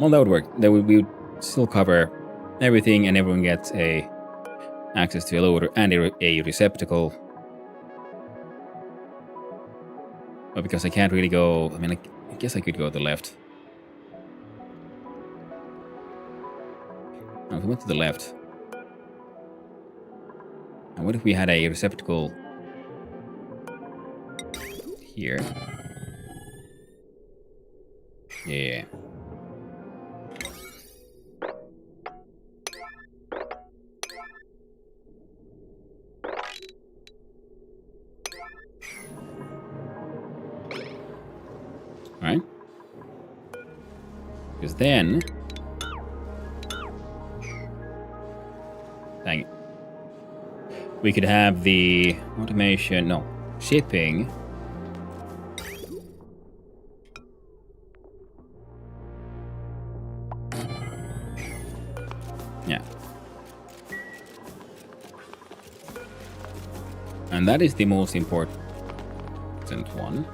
Well, that would work. That would we would still cover everything, and everyone gets a access to a loader and a receptacle. But because I can't really go, I mean, I guess I could go to the left. No, if we went to the left. And what if we had a receptacle here? Yeah. Alright. Because then... Dang it. We could have the automation... No. Shipping... Yeah. And that is the most important one.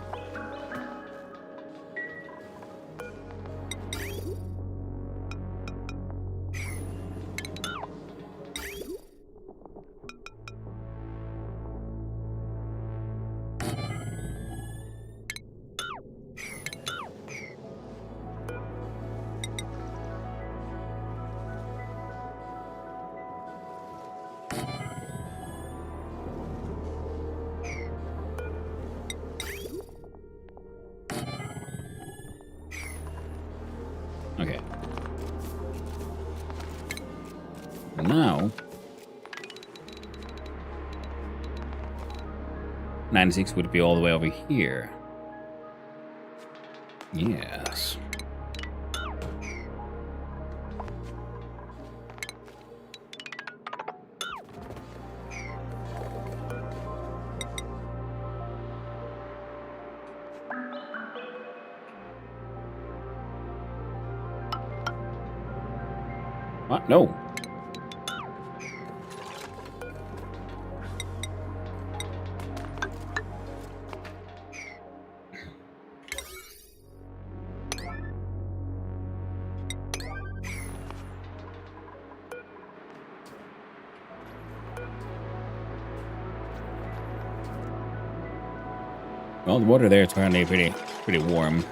Okay. Now... 96 would be all the way over here. Yes. What? No. Well, the water there is currently pretty warm.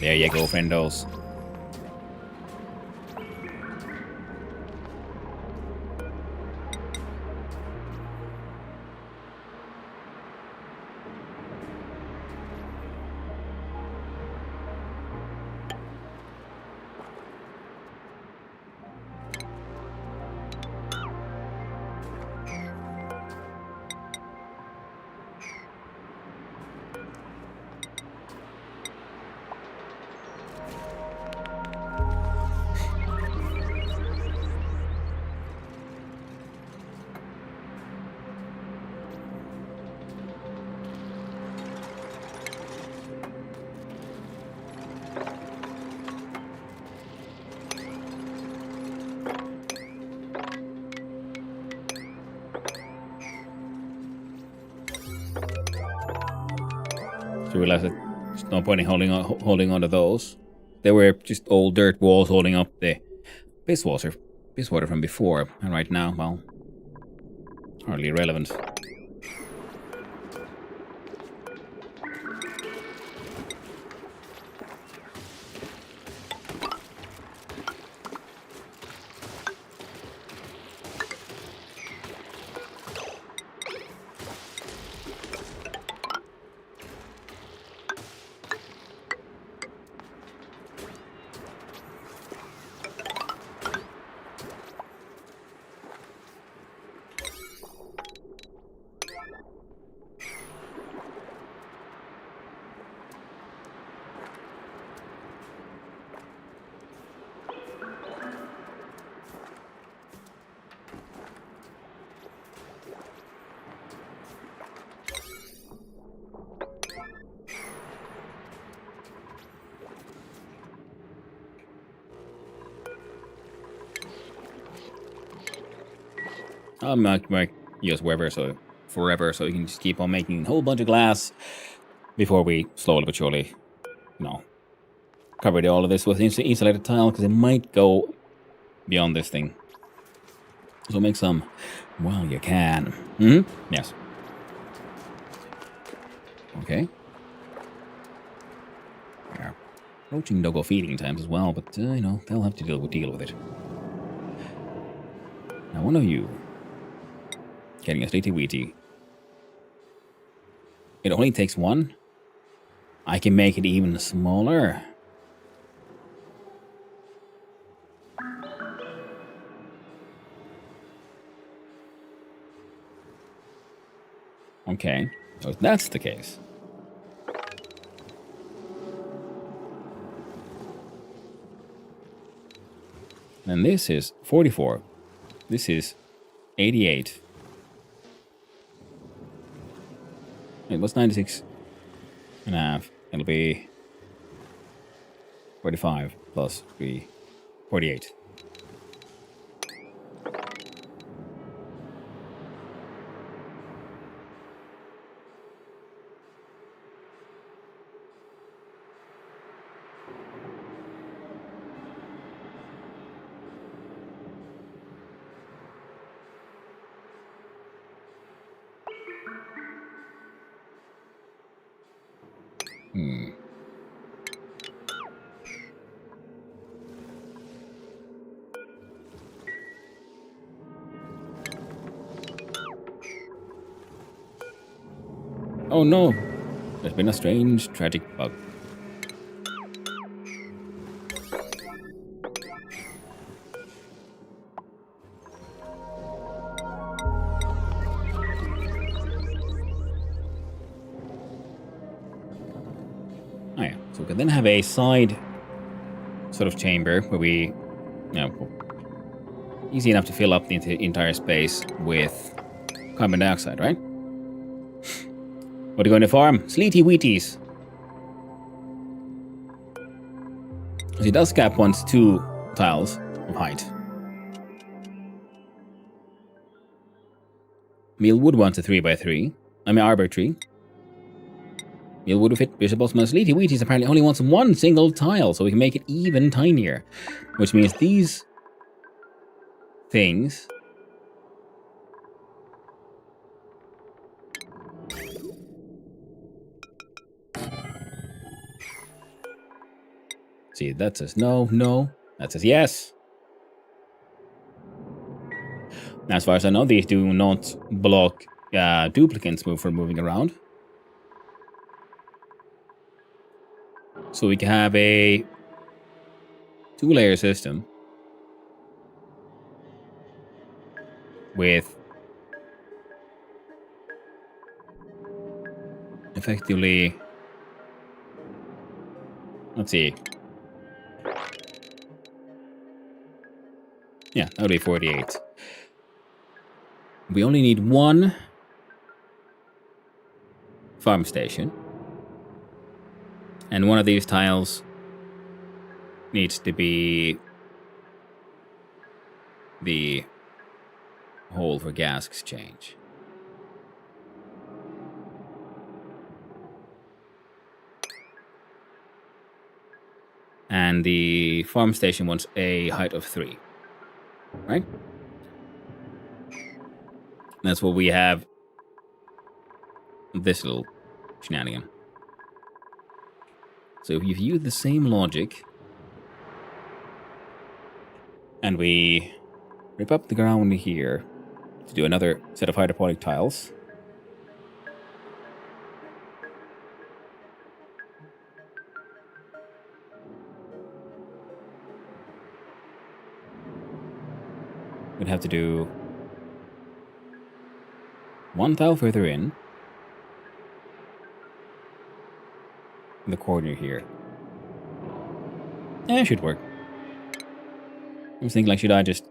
There you go, friendos. So realized that there's no point in holding on to those. They were just old dirt walls holding up the piss water from before, and right now, well, hardly relevant. I'll make use wherever, so forever, so we can just keep on making a whole bunch of glass before we slowly but surely, cover all of this with insulated tile, because it might go beyond this thing. So make some while you can. Yes. Okay. Yeah. Approaching doggo feeding times as well, but, they'll have to deal with it. Now, one of you getting a sleety weety. It only takes one. I can make it even smaller. Okay, so if that's the case. Then this is 44. This is 88. It was 96 and a half. It'll be 45 plus 3, 48. Oh no! There's been a strange, tragic bug. Oh yeah, so we can then have a side sort of chamber where we, easy enough to fill up the entire space with carbon dioxide, right? What are you going to farm? Sleety Wheaties. The dust cap wants 2 tiles of height. Mealwood wants a 3x3. Arbor tree. Mealwood will fit Bishop Osman. Sleety Wheaties apparently only wants 1 single tile, so we can make it even tinier. Which means these things see, that says no, no. That says yes. As far as I know, these do not block duplicates from moving around. So we can have a 2-layer system with effectively, let's see. Yeah, that would be 48. We only need 1 farm station. And one of these tiles needs to be the hole for gas exchange. And the farm station wants a height of 3. Right? That's what we have. This little shenanigan. So if you use the same logic, and we rip up the ground here to do another set of hydroponic tiles. We'd have to do 1 tile further in the corner here. It should work. I was thinking, like, should I just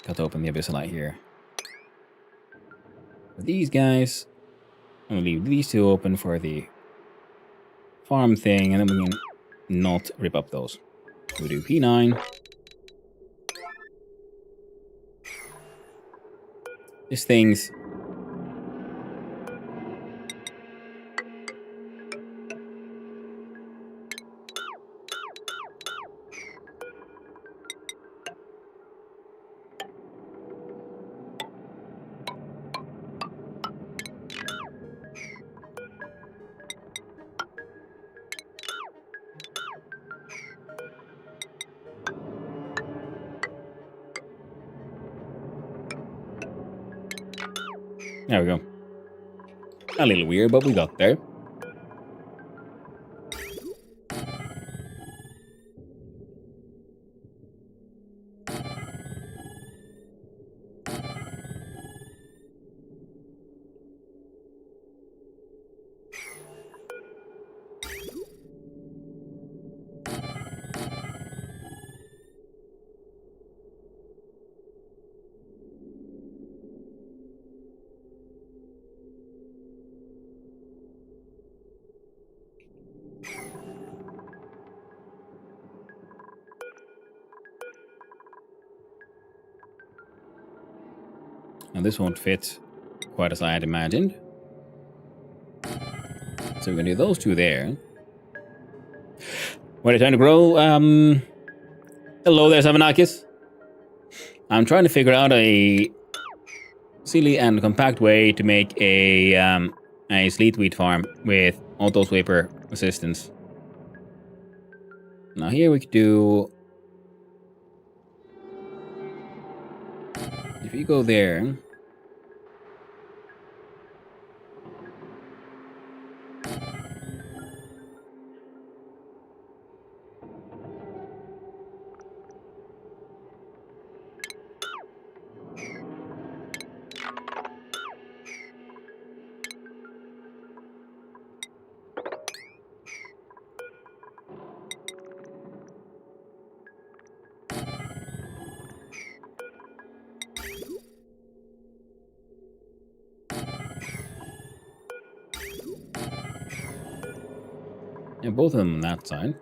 cut open the abyssalite here? For these guys, I'm gonna leave these 2 open for the farm thing, and then we can not rip up those. So we do P9. These things. There we go. A little weird, but we got there. Now this won't fit quite as I had imagined. So we're gonna do those two there. When it's time to grow, hello there, Savanakis. I'm trying to figure out a silly and compact way to make a sleet wheat farm with auto sweeper assistance. Now here we could do. If you go there. Yeah, both of them on that side.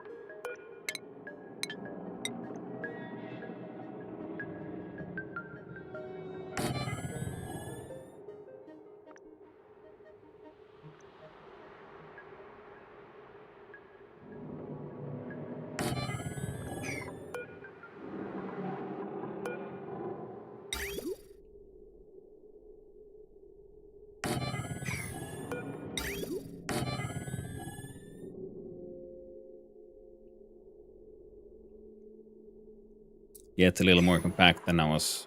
Yeah, it's a little more compact than I was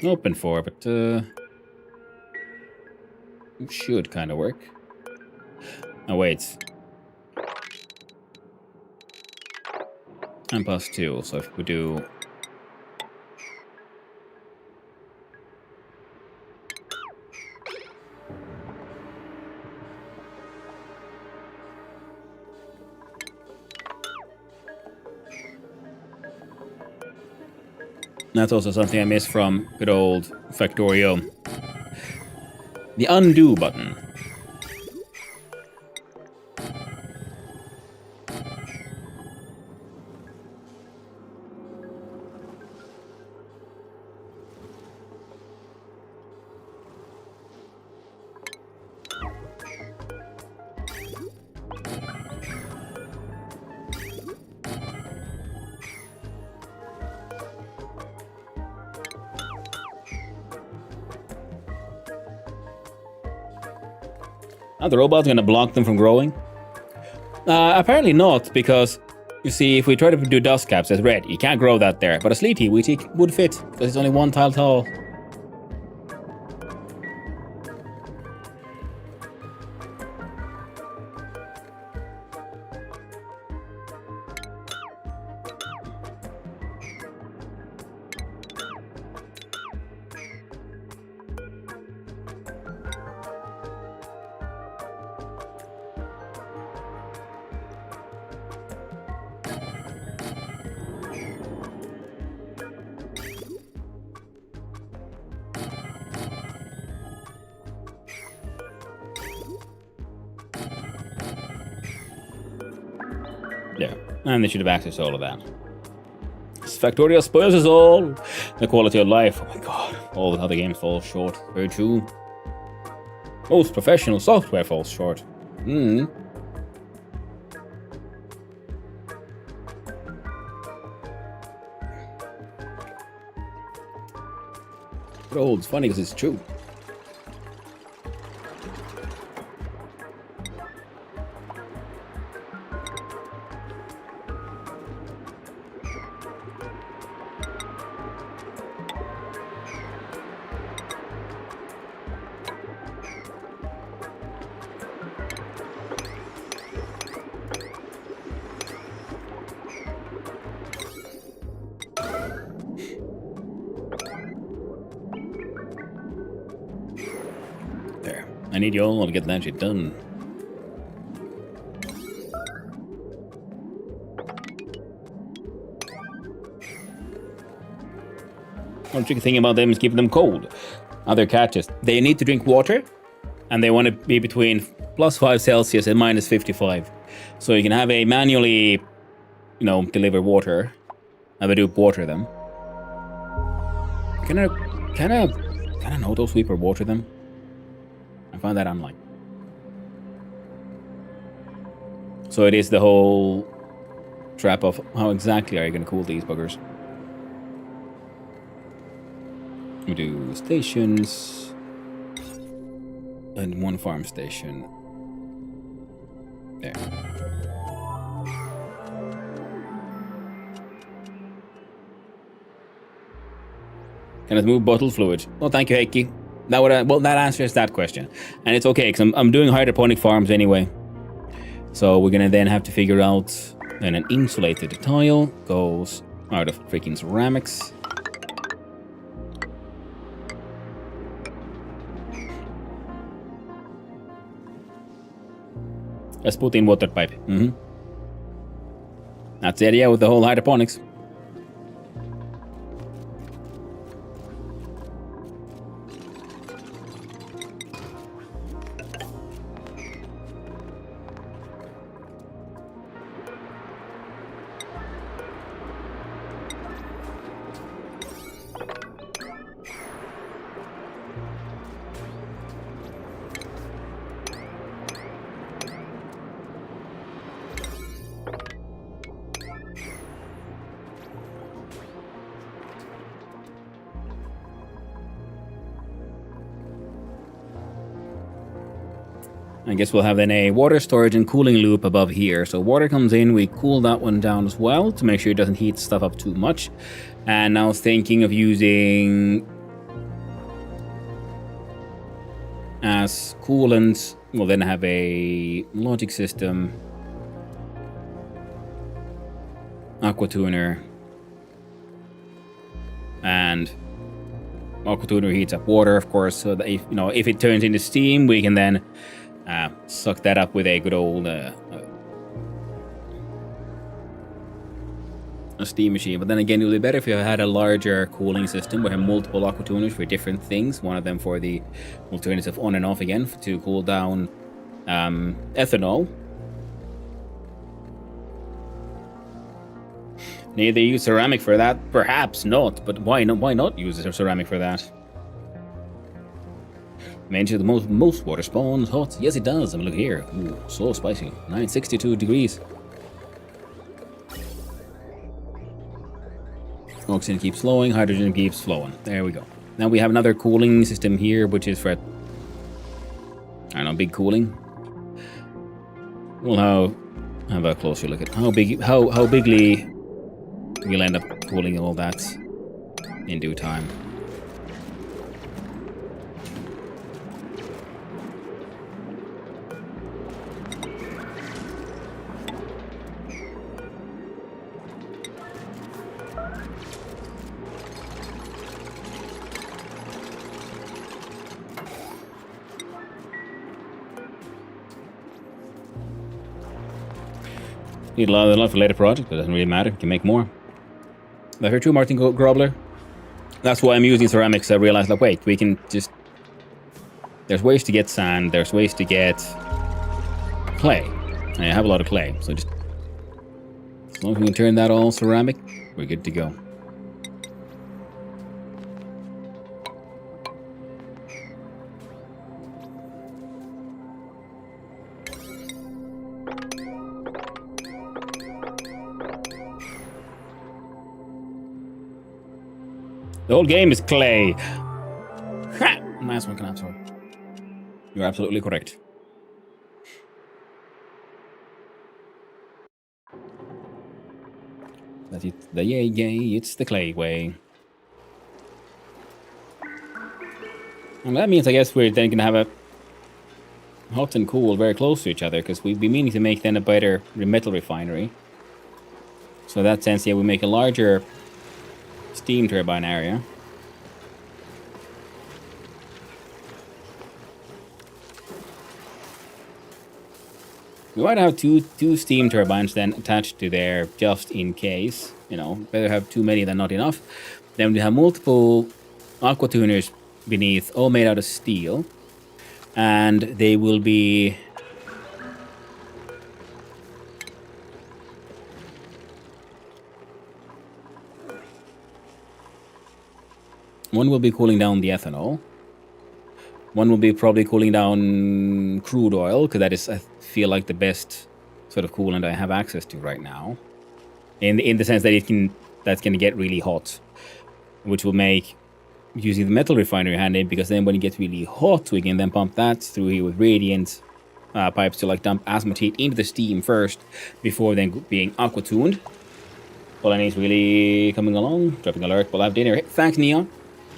hoping for, but should kind of work. Oh, wait. And +2, so if we do... That's also something I missed from good old Factorio. The undo button. Are the robots going to block them from growing? Apparently not, because you see, if we try to do dust caps as red, you can't grow that there. But a sleety would fit, because it's only one tile tall. There. And they should have access to all of that. Factorio spoils us all. The quality of life. Oh my god. All the other games fall short. Very true. Most professional software falls short. Hmm. But oh, it's funny because it's true. There. I need you all to get that shit done. One tricky thing about them is keeping them cold. Other catches. They need to drink water, and they want to be between +5 Celsius and -55. So you can have a manually, deliver water. Have a dupe water them. Can I an auto sweeper water them? I find that unlikely. So it is the whole trap of how exactly are you going to cool these buggers? We do stations and one farm station. There. Can it move bottled fluid? Well, thank you, Heikki. That answers that question. And it's okay, because I'm doing hydroponic farms anyway. So we're gonna then have to figure out then an insulated tile goes out of freaking ceramics. Let's put in water pipe. That's the idea with the whole hydroponics. I guess we'll have then a water storage and cooling loop above here. So water comes in, we cool that one down as well to make sure it doesn't heat stuff up too much. And I was thinking of using as coolant, we'll then have a logic system, aqua tuner, and aqua tuner heats up water, of course, so that if it turns into steam, we can then suck that up with a good old a steam machine. But then again, it would be better if you had a larger cooling system. We have multiple aqua tuners for different things. One of them for the alternative on and off again to cool down ethanol. Need they use ceramic for that? Perhaps not, but why not? Why not use ceramic for that? Mentioned the most water spawns hot. Yes, it does. I mean, look here. Ooh, so spicy. 962 degrees. Oxygen keeps flowing. Hydrogen keeps flowing. There we go. Now we have another cooling system here, which is for, I don't know, big cooling. Well, have a closer look at how bigly we'll end up cooling all that in due time. Need a lot for later project, but it doesn't really matter. You can make more. That's very true, Martin Grobler. That's why I'm using ceramics. I realized, like, wait, we can just... There's ways to get sand. There's ways to get clay. And I have a lot of clay, so just... As long as we can turn that all ceramic, we're good to go. The whole game is clay. Ha! Nice one, Canaptor. You're absolutely correct. That's it. The yay, it's the clay way. And that means, I guess, we're then gonna have a hot and cool very close to each other, because we'd be meaning to make then a better metal refinery. So in that sense, yeah, we make a larger steam turbine area. We might have two steam turbines then attached to there just in case. You know, better have too many than not enough. Then we have multiple aqua tuners beneath, all made out of steel. And they will be... One will be cooling down the ethanol. One will be probably cooling down crude oil, because that is, I feel like, the best sort of coolant I have access to right now. In the sense that that's going to get really hot, which will make using the metal refinery handy, because then when it gets really hot, we can then pump that through here with radiant pipes to like dump as much heat into the steam first, before then being aqua tuned. Polani is really coming along. Dropping alert. We'll have dinner. Thanks, Neon.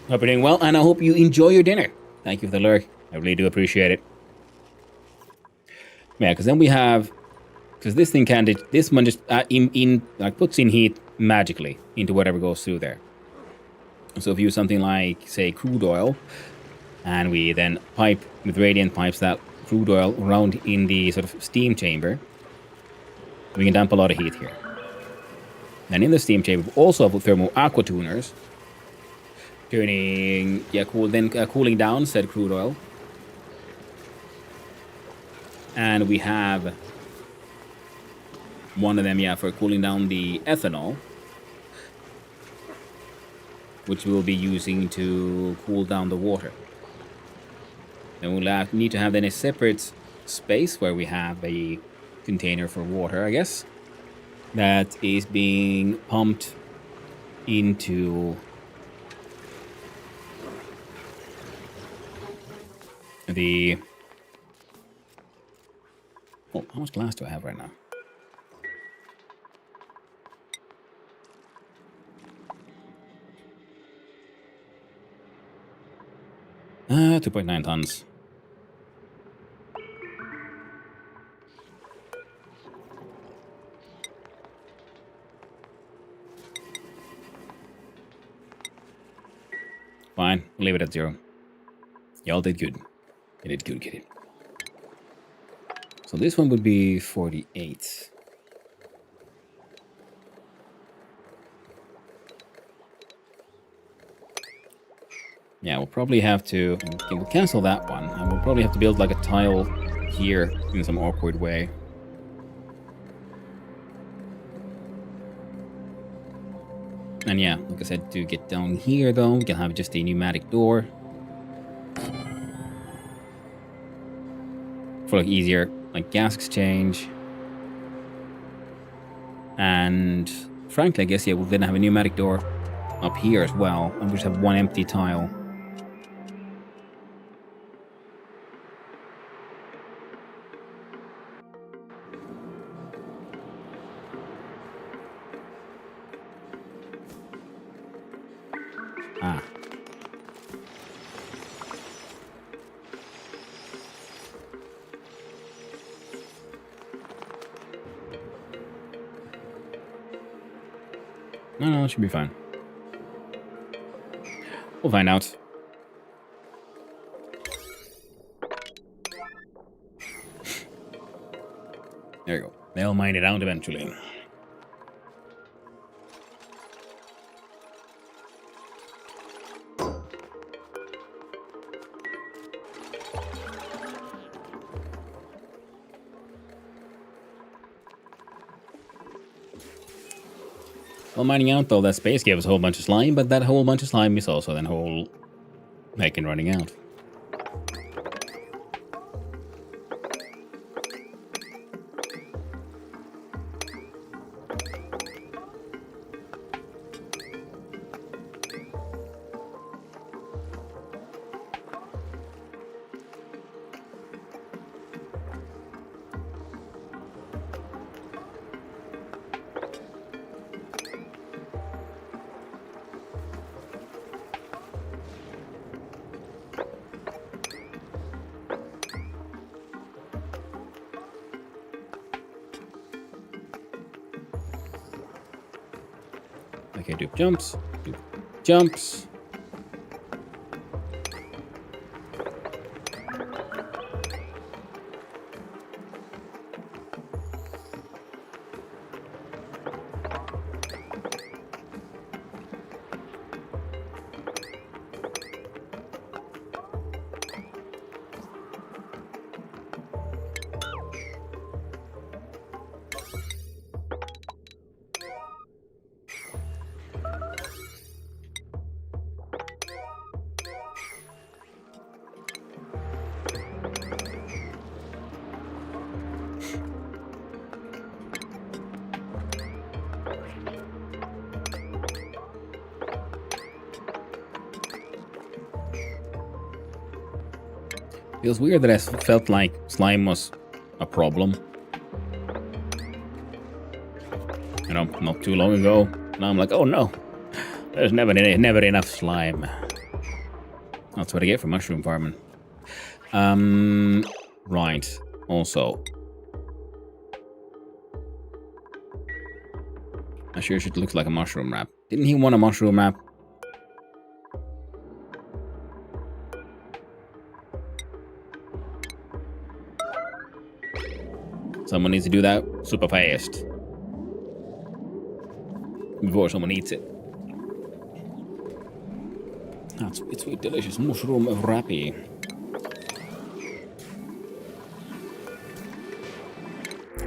Hope you're doing well, and I hope you enjoy your dinner. Thank you for the lurk. I really do appreciate it. Yeah, because then we have... Because this thing can... This one just like puts in heat magically into whatever goes through there. So if you use something like, say, crude oil, and we then pipe with radiant pipes that crude oil around in the sort of steam chamber, we can dump a lot of heat here. Then in the steam chamber, we also have thermal aqua tuners, turning, cooling down said crude oil. And we have one of them, for cooling down the ethanol, which we'll be using to cool down the water. Then we'll need to have then a separate space where we have a container for water, I guess, that is being pumped into the... Oh, how much glass do I have right now? Ah, 2.9 tons. Fine, we'll leave it at 0. Y'all did good. You did good, kid. So this one would be 48. Yeah, we'll probably have to... Okay, we'll cancel that one. And we'll probably have to build like a tile here in some awkward way. And yeah, like I said, to get down here though, we can have just a pneumatic door. For like easier like gas exchange. And frankly, I guess, yeah, we'll then have a pneumatic door up here as well. And we'll just have one empty tile. Ah. No, it should be fine. We'll find out. There you go. They'll mine it out eventually. Well, mining out though, that space gave us a whole bunch of slime, but that whole bunch of slime is also then whole making running out. Okay, dupe jumps. Dupe jumps. Feels weird that I felt like slime was a problem. You know, not too long ago. Now I'm like, oh no, there's never enough slime. That's what I get for mushroom farming. Right. Also, I sure should look like a mushroom wrap. Didn't he want a mushroom wrap? Someone needs to do that super fast before someone eats it. That's sweet, delicious mushroom wrappy.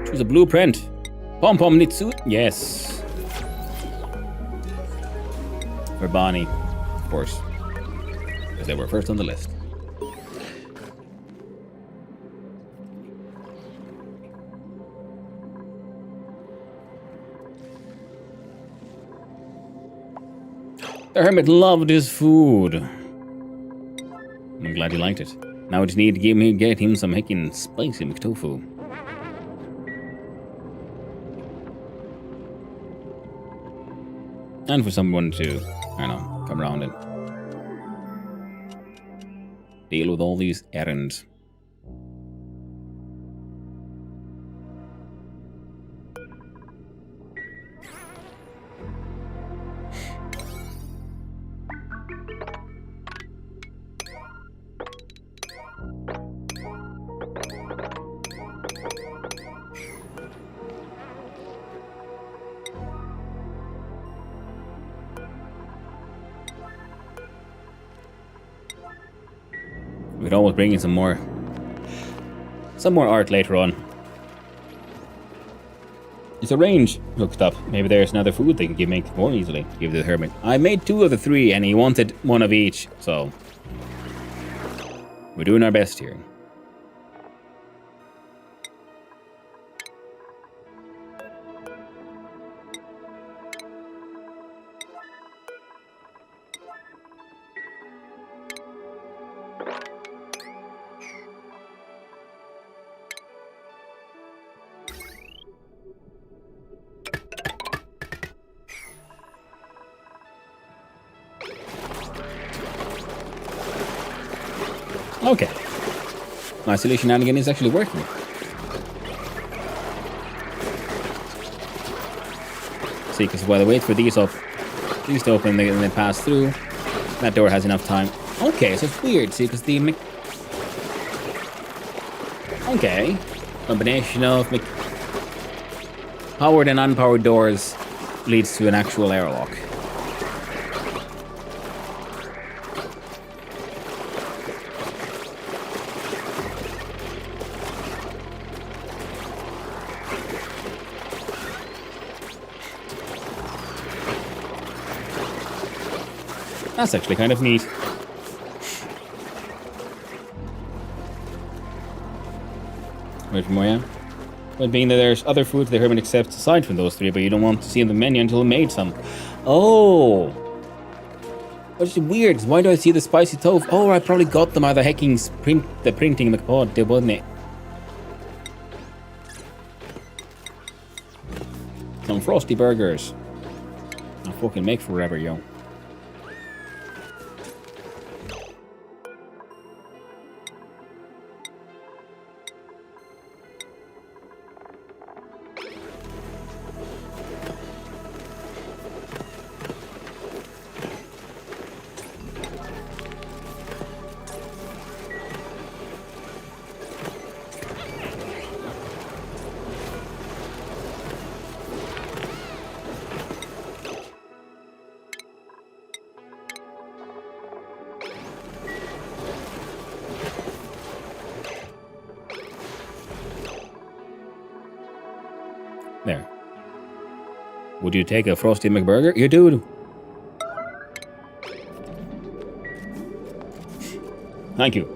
Choose a blueprint. Pom Pom Nitsu. Yes. For Bonnie, of course, because they were first on the list. The hermit loved his food. I'm glad he liked it. Now we just need to get him some heckin' spicy McTofu. And for someone to, I don't know, come around and deal with all these errands. We could always bring in some more art later on. It's a range hooked up. Maybe there's another food they could make more easily. Give the hermit. I made 2 of the 3, and he wanted 1 of each. So we're doing our best here. Okay. My silly shenanigan is actually working. See, because while I wait for these to open and they pass through, that door has enough time. Okay, so it's weird, see, because the okay. Combination of powered and unpowered doors leads to an actual airlock. That's actually kind of neat. Wait for more, yeah? But being that there's other foods the hermit accepts aside from those 3, but you don't want to see in the menu until he made some. Oh! What's weird? Why do I see the spicy tofu? Oh, I probably got them out of the printing McPod, wasn't it? Some frosty burgers. I'll fucking make forever, yo. Would you take a Frosty McBurger? You do. Thank you.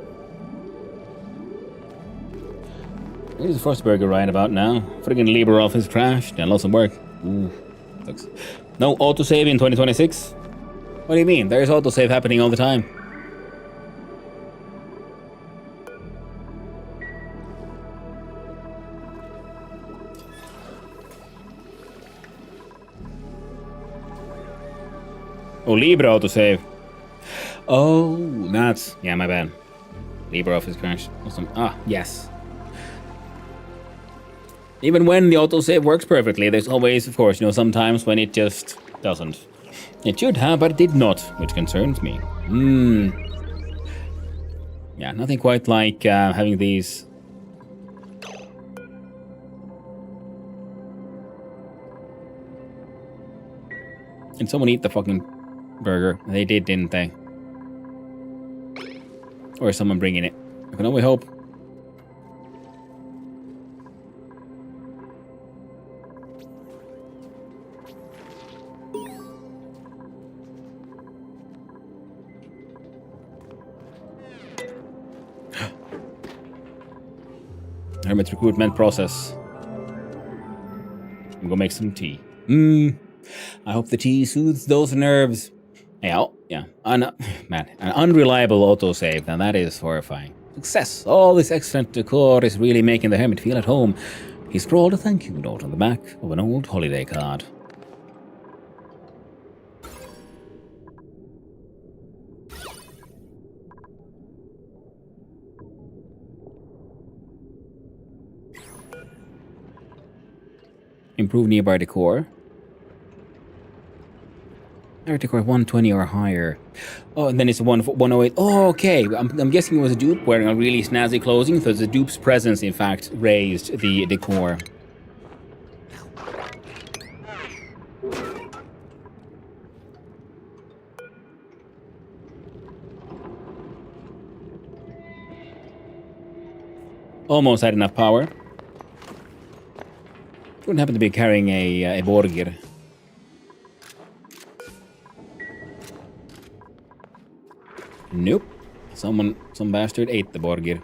Here's the first burger right about now. Friggin' LibreOffice crashed and lost some work. Ooh, sucks. No autosave in 2026? What do you mean? There's autosave happening all the time. Oh, Libre autosave. Oh, that's... Yeah, my bad. LibreOffice crashed. Awesome. Ah, yes. Even when the autosave works perfectly, there's always, of course, sometimes when it just doesn't. It should have, but it did not, which concerns me. Yeah, nothing quite like having these... Did someone eat the fucking burger? They did, didn't they? Or is someone bringing it? I can only hope. Hermit recruitment process. I'm gonna make some tea. I hope the tea soothes those nerves. Yeah, man, an unreliable autosave. Now that is horrifying. Success. All this excellent decor is really making the hermit feel at home. He scrawled a thank you note on the back of an old holiday card. Improve nearby decor. Decor 120 or higher. Oh, and then it's 108. Oh, okay. I'm guessing it was a dupe wearing a really snazzy clothing, so the dupe's presence, in fact, raised the decor. Almost had enough power. Wouldn't happen to be carrying a burger. Nope. Some bastard ate the burger.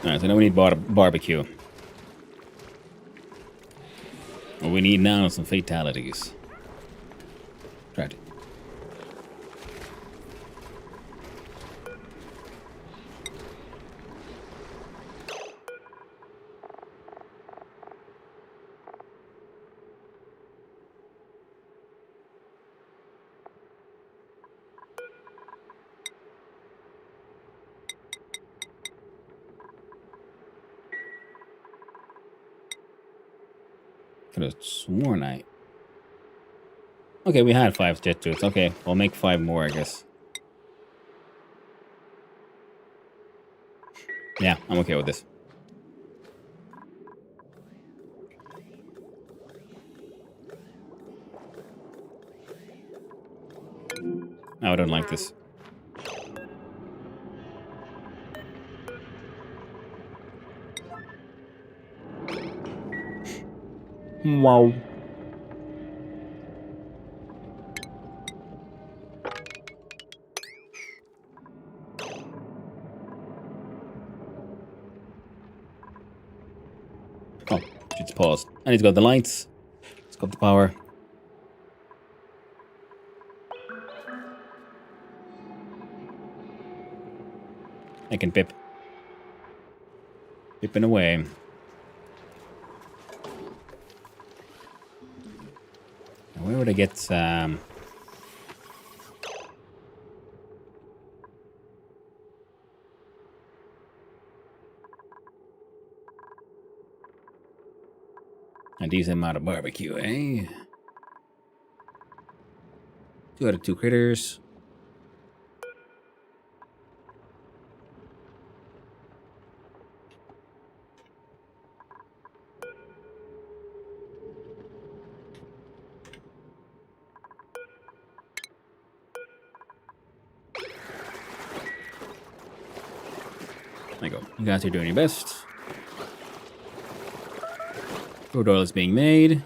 Alright, so now we need barbecue. What we need now is some fatalities. Tragic. Could have sworn I... Okay, we had 5 jet tubes. Okay, I'll make 5 more, I guess. Yeah, I'm okay with this. I don't like this. Wow. Oh, it's paused. And it's got the lights. It's got the power. I can pip. Pipping away. Where would I get some... A decent amount of barbecue, eh? 2 out of 2 critters. There you go. You guys are doing your best. Crude oil is being made.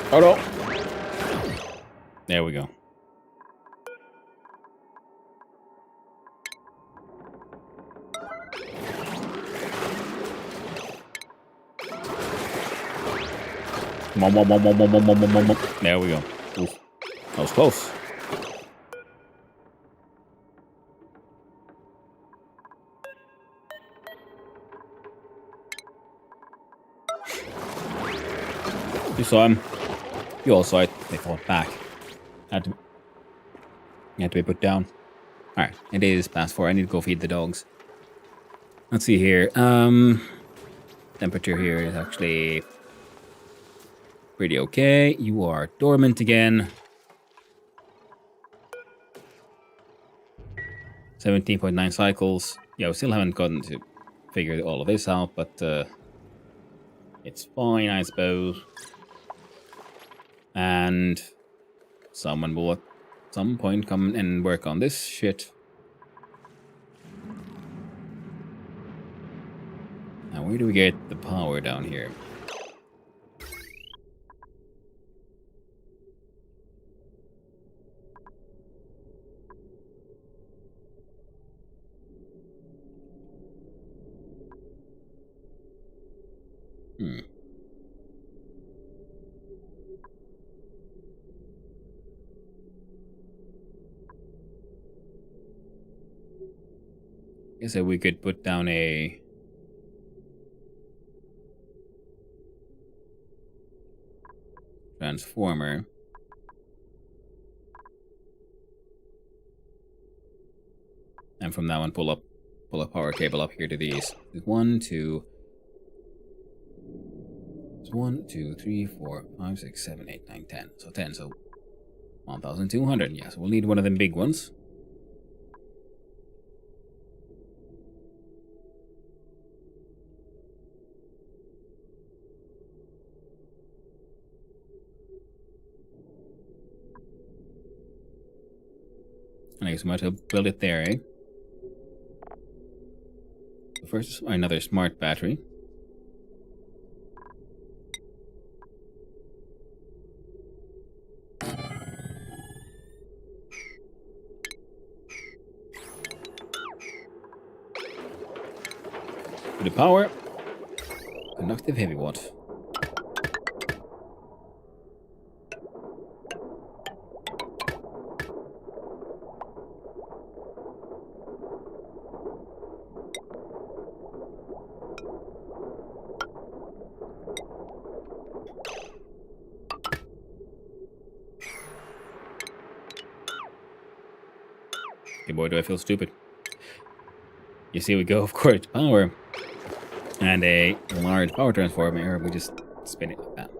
Oh no! There we go. There we go. Oof. That was close. You saw him. You all saw it. They fought back. Had to be put down. Alright, it is past 4. I need to go feed the dogs. Let's see here. Temperature here is actually pretty okay. You are dormant again. 17.9 cycles. Yeah, we still haven't gotten to figure all of this out, but it's fine, I suppose. And someone will at some point come and work on this shit. Now, where do we get the power down here? Guess that we could put down a transformer. And from that one pull a power cable up here to these. 1, 2. It's 1, 2, 3, 4, 5, 6, 7, 8, 9, 10. So 10, so 1,200. Yeah, so we'll need one of them big ones. I guess we might have built it there, eh? First, another smart battery. The power. Conductive heavy watt. Okay, boy, do I feel stupid. You see, we go, of course, power. And a large power transformer, we just spin it like that.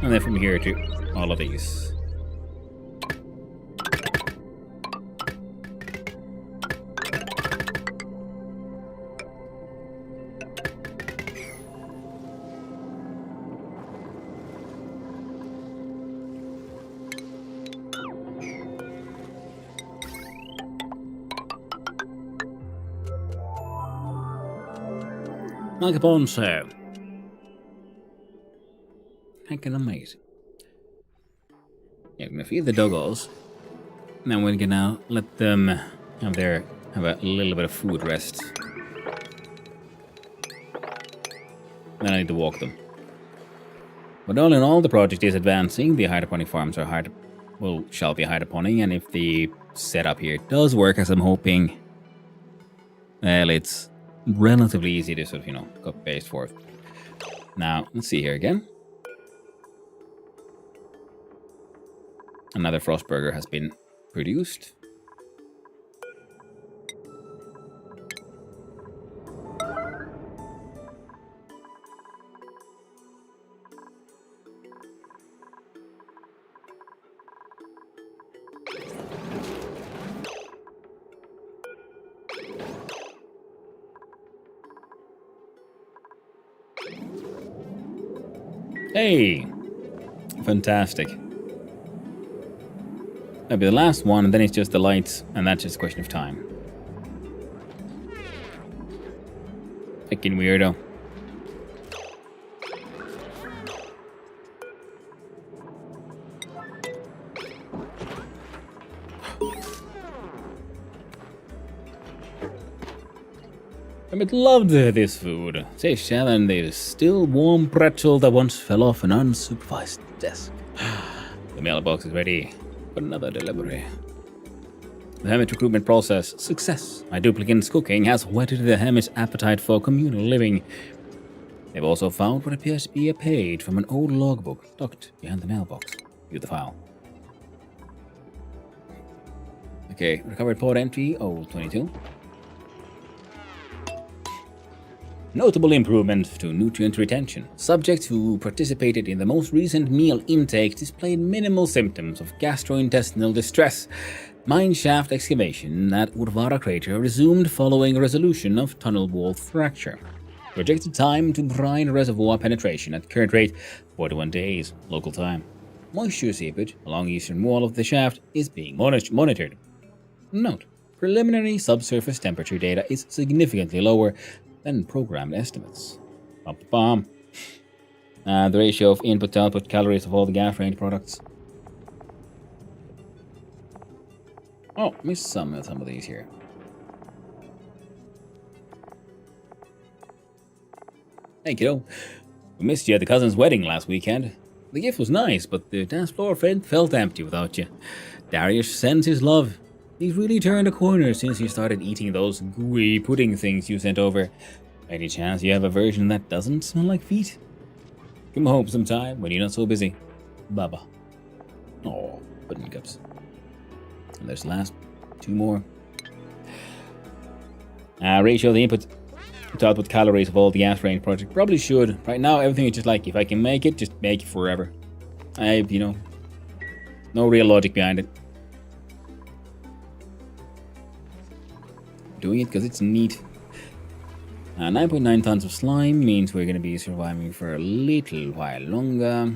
And then from here to all of these. Like upon so. Heckin' amazing. Yeah, we're gonna feed the doggos. And then we're gonna let them have a little bit of food rest. Then I need to walk them. But all in all, the project is advancing. The hydroponic farms shall be hydroponic, and if the setup here does work as I'm hoping, well, it's relatively easy to sort of, copy paste for. Now, let's see here again. Another Frostburger has been produced. Hey! Fantastic. That'll be the last one, and then it's just the lights, and that's just a question of time. Fucking weirdo. I would loved this food. Say Shannon, there's still warm pretzel that once fell off an unsupervised desk. The mailbox is ready for another delivery. The hermit recruitment process, success. My duplicant's cooking has whetted the hermit's appetite for communal living. They've also found what appears to be a page from an old logbook tucked behind the mailbox. View the file. Okay, recovered port entry 022. Notable improvement to nutrient retention. Subjects who participated in the most recent meal intake displayed minimal symptoms of gastrointestinal distress. Mine shaft excavation at Urvara crater resumed following resolution of tunnel wall fracture. Projected time to brine reservoir penetration at current rate 41 days, local time. Moisture seepage along eastern wall of the shaft is being monitored. Note, preliminary subsurface temperature data is significantly lower than programmed estimates. The ratio of input to output calories of all the gas range products. Oh, missed some of these here. Hey kiddo, we missed you at the cousin's wedding last weekend. The gift was nice, but the dance floor felt empty without you. Darius sends his love. He's really turned a corner since he started eating those gooey pudding things you sent over. Any chance you have a version that doesn't smell like feet? Come home sometime when you're not so busy. Baba. Oh, pudding cups. And there's the last two more. Ratio of the input to output calories of all the gas range project. Probably should. Right now, everything is just like, if I can make it, just make it forever. No real logic behind it. Doing it because it's neat. 9.9 tons of slime means we're going to be surviving for a little while longer.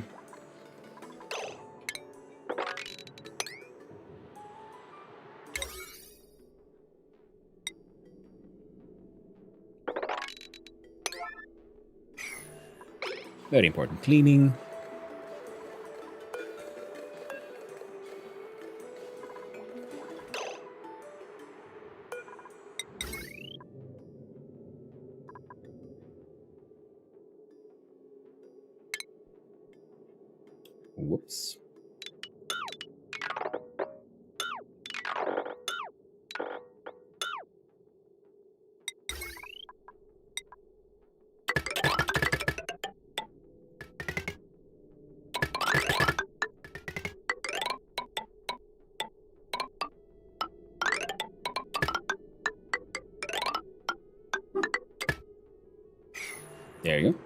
Very important cleaning. Whoops. There you go.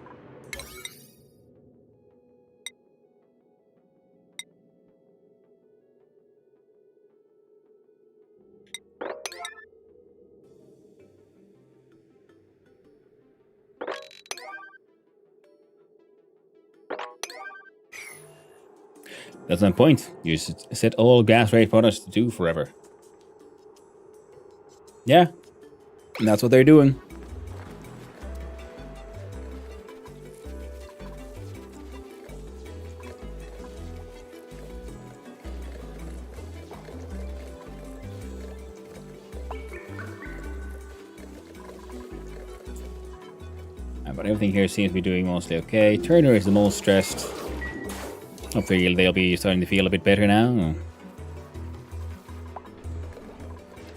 That's my point. You set all gas rate products to do forever. Yeah, and that's what they're doing. But everything here seems to be doing mostly okay. Turner is the most stressed. Hopefully they'll be starting to feel a bit better now.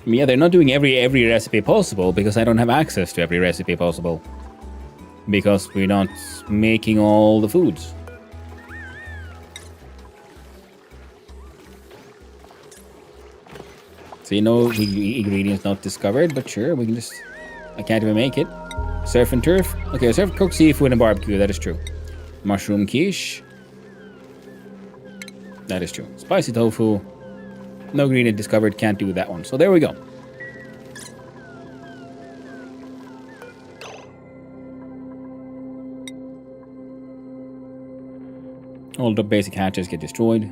Yeah, they're not doing every recipe possible because I don't have access to every recipe possible. Because we're not making all the foods. So you know the ingredients not discovered, but sure, we can just... I can't even make it. Surf and turf. Okay, surf cooked seafood and barbecue, that is true. Mushroom quiche. That is true. Spicy tofu. No ingredient discovered, can't do that one. So there we go. All the basic hatches get destroyed.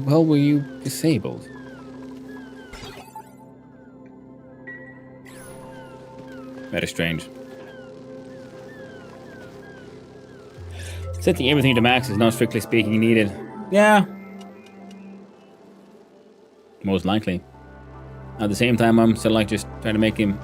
How were you disabled? That is strange. Setting everything to max is not strictly speaking needed. Yeah. Most likely. At the same time, I'm still like just trying to make him...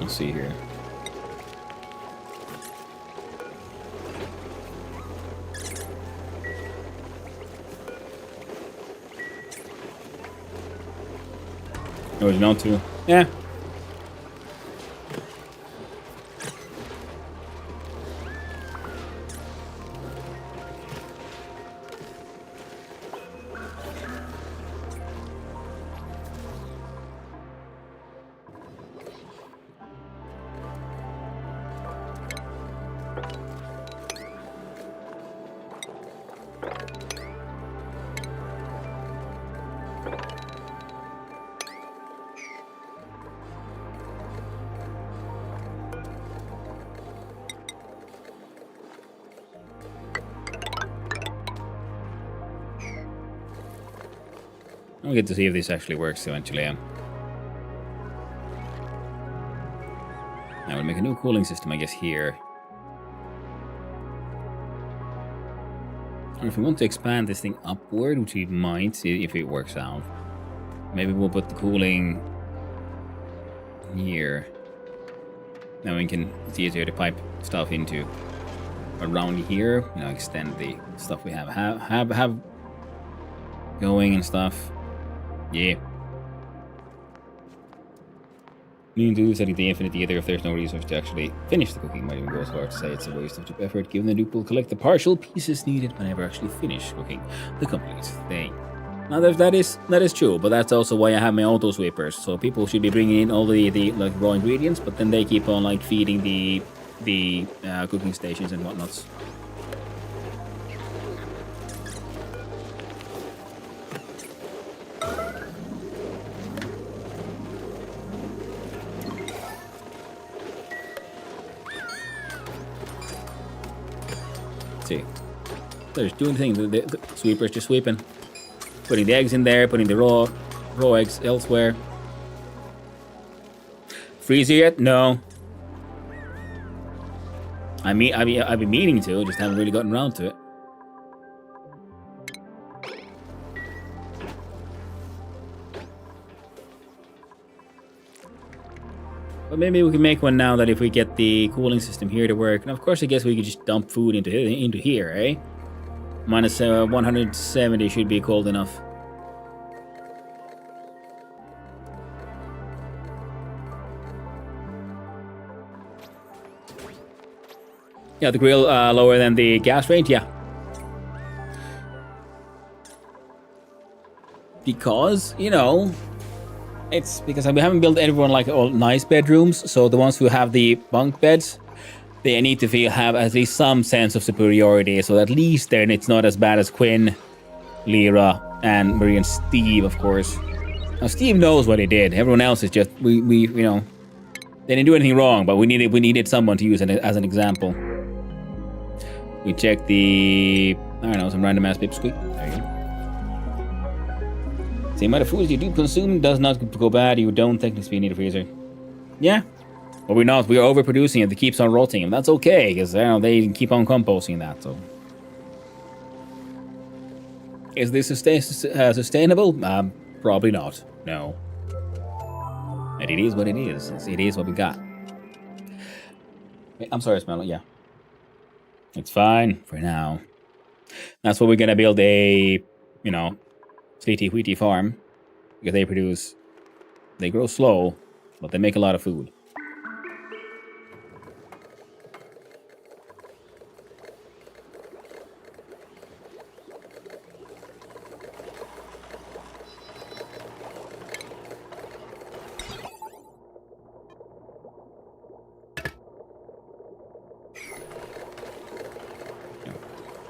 Let's see here. Oh, you not to? Yeah. I'll get to see if this actually works eventually. Now we'll make a new cooling system, I guess, here. Or if we want to expand this thing upward, which we might, see if it works out. Maybe we'll put the cooling here. Now we can, it's easier to pipe stuff into around here. You know, extend the stuff we have going and stuff. Yeah. You can do setting the infinity either if there's no resource to actually finish the cooking. Might even go as far as to say it's a waste of effort, given the dupe will collect the partial pieces needed but never actually finish cooking the complete thing. Now that is true, but that's also why I have my auto sweepers. So people should be bringing in all the like raw ingredients, but then they keep on like feeding the cooking stations and whatnots. See, they're just doing the thing. The sweeper's just sweeping, putting the eggs in there, putting the raw eggs elsewhere. Freezer yet? No. I've been meaning to, just haven't really gotten around to it. But maybe we can make one now that if we get the cooling system here to work. And of course, I guess we could just dump food into here, eh? Minus 170 should be cold enough. Yeah, the grill lower than the gas range, yeah. Because, you know, it's because we haven't built everyone like all nice bedrooms, so the ones who have the bunk beds, they need to have at least some sense of superiority, so at least then it's not as bad as Quinn, Lyra, and Marie and Steve, of course. Now, Steve knows what he did. Everyone else is just, we you know, they didn't do anything wrong, but we needed someone to use it as an example. We check the, I don't know, some random ass pipsqueak. There you go. The amount of food you do consume does not go bad. You don't technically need a freezer. Yeah. But we're not. We're overproducing it. It keeps on rotting. And that's okay, because you know, they keep on composting that. So, is this sustainable? Probably not. No. And it is what it is. It is what we got. I'm sorry, Smell. Yeah. It's fine for now. That's what we're gonna build a, you know, Sleety Wheaty farm. Because they grow slow, but they make a lot of food.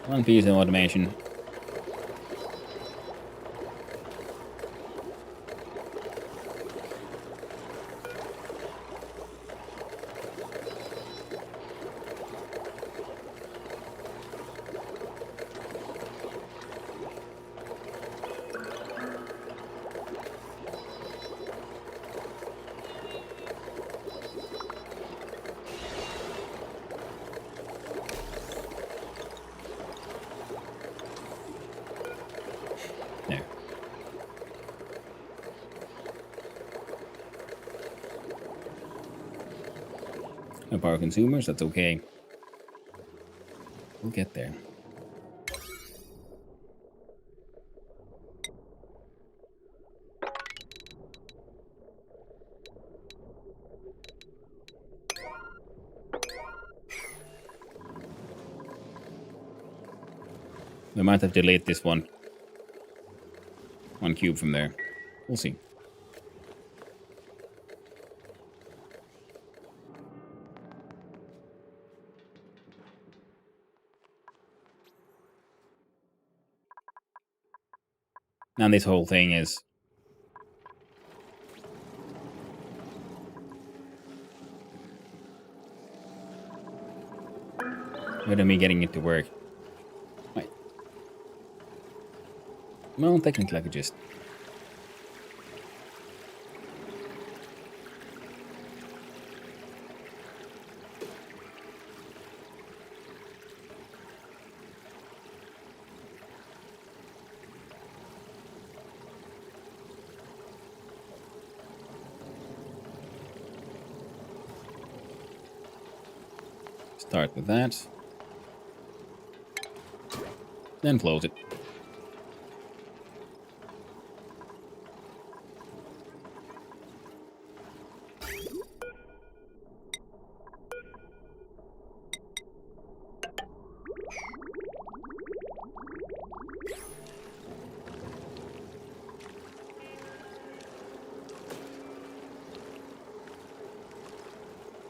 One piece of automation. There. No power consumers, that's okay. We'll get there. We might have to delete this one cube from there. We'll see. And this whole thing is better me getting it to work. Right. Well, technically I could just start with that. Then close it.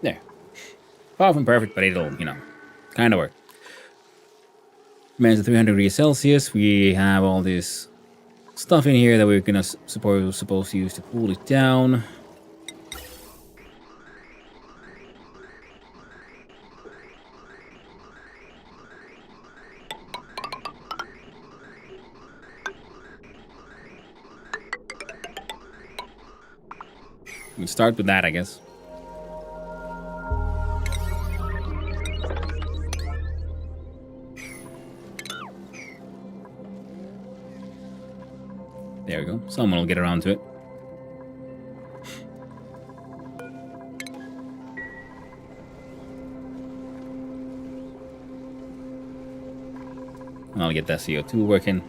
There. Far from perfect, but it'll, you know, kind of work. Remains at 300 degrees Celsius. We have all this stuff in here that we're gonna supposed to use to cool it down. We'll start with that, I guess. There we go. Someone will get around to it. I'll get that CO2 working.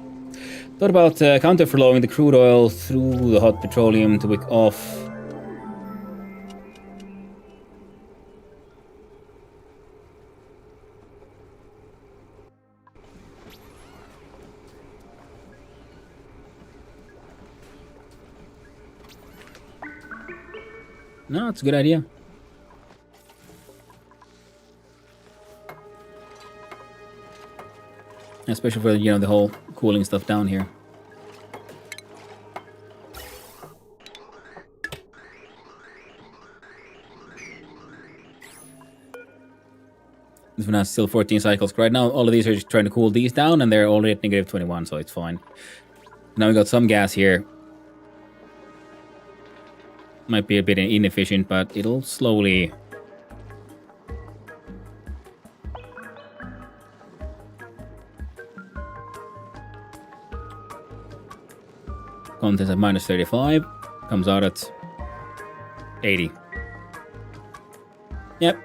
Thought about counterflowing the crude oil through the hot petroleum to wick off. No, it's a good idea. Especially for, you know, the whole cooling stuff down here. This one has still 14 cycles. Right now, all of these are just trying to cool these down, and they're already at negative 21, so it's fine. Now we got some gas here. Might be a bit inefficient, but it'll slowly... Contents at minus 35. Comes out at 80. Yep.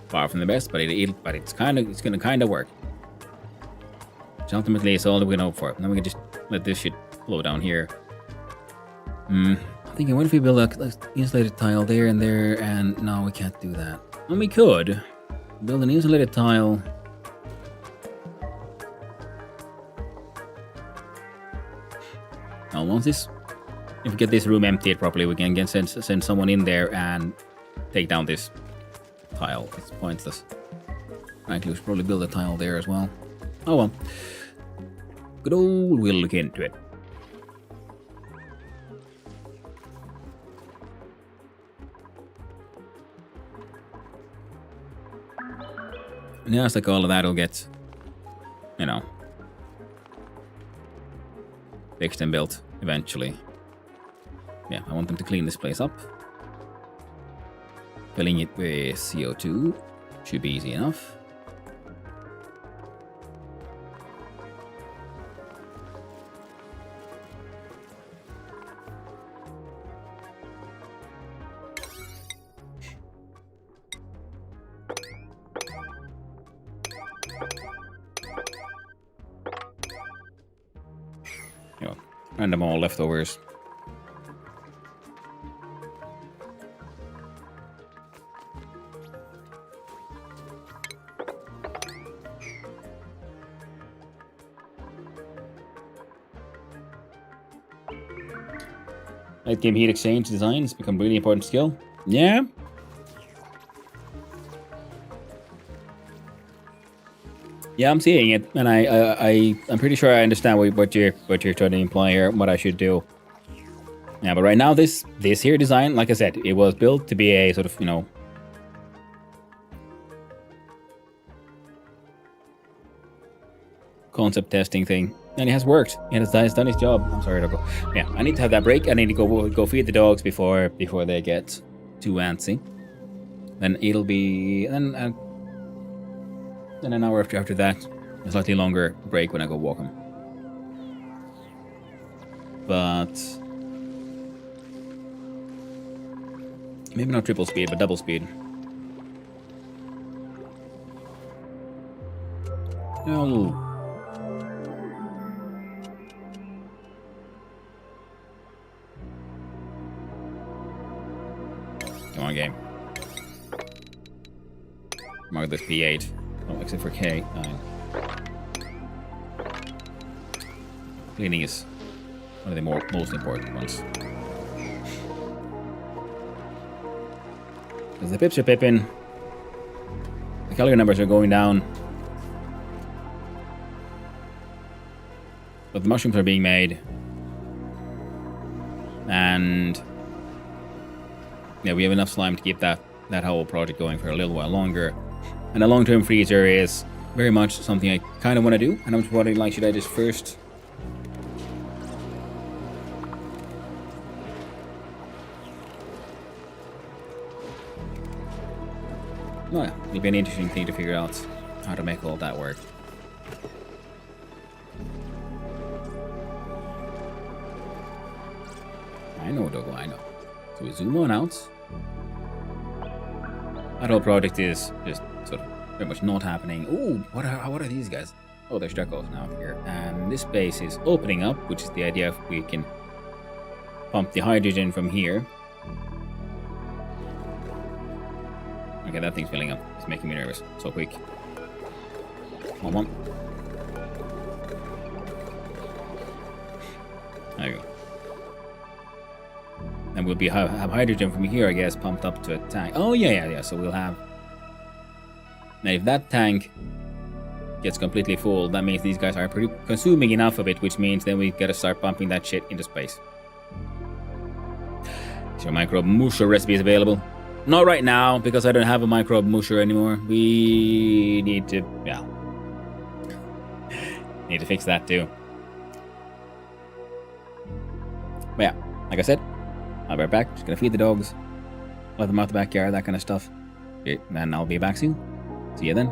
Far from the best, but it's gonna kind of work. Which ultimately is all that we can hope for. Then we can just let this shit flow down here. I'm thinking, what if we build a insulated tile there and there, and no, we can't do that. Well, we could build an insulated tile. Now, if we get this room emptied properly, we can send someone in there and take down this tile. It's pointless. Frankly, we should probably build a tile there as well. Oh well. Good old, we'll look into it. And yeah, it's like all of that will get, you know, fixed and built eventually. Yeah, I want them to clean this place up. Filling it with CO2 should be easy enough. Random all leftovers. Late game heat exchange design has become a really important skill. Yeah. Yeah, I'm seeing it, and I'm pretty sure I understand what you're trying to imply here, what I should do. Yeah, but right now this here design, like I said, it was built to be a sort of, you know, concept testing thing, and it has worked. It has done its job. I'm sorry, Doggo. Yeah, I need to have that break. I need to go feed the dogs before they get too antsy. Then it'll be then an hour after that, a slightly longer break when I go walk them. But maybe not triple speed, but double speed. No. Come on, game. Mark this P8. Oh, except for K. 9. Cleaning is one of the most important ones. Because the pips are pipping. The calorie numbers are going down. But the mushrooms are being made. And yeah, we have enough slime to keep that whole project going for a little while longer. And a long-term freezer is very much something I kind of want to do. And I'm just wondering, like, should I just first... Oh yeah, it'll be an interesting thing to figure out how to make all that work. I know, Dogo, I know. So we zoom on out. That whole project is just sort of very much not happening. Ooh, what are these guys? Oh, there's Dracos now here. And this space is opening up, which is the idea if we can pump the hydrogen from here. Okay, that thing's filling up. It's making me nervous. So quick. Come on. There you go. And we'll be have hydrogen from here, I guess, pumped up to a tank. Oh, yeah. So we'll have... Now, if that tank gets completely full, that means these guys are consuming enough of it, which means then we gotta start pumping that shit into space. Is your microbe musher recipes available? Not right now, because I don't have a microbe musher anymore. We need to... Yeah. Need to fix that too. But yeah, like I said, I'll be right back. Just gonna feed the dogs, let them out the backyard, that kind of stuff. Okay, and I'll be back soon. See you then.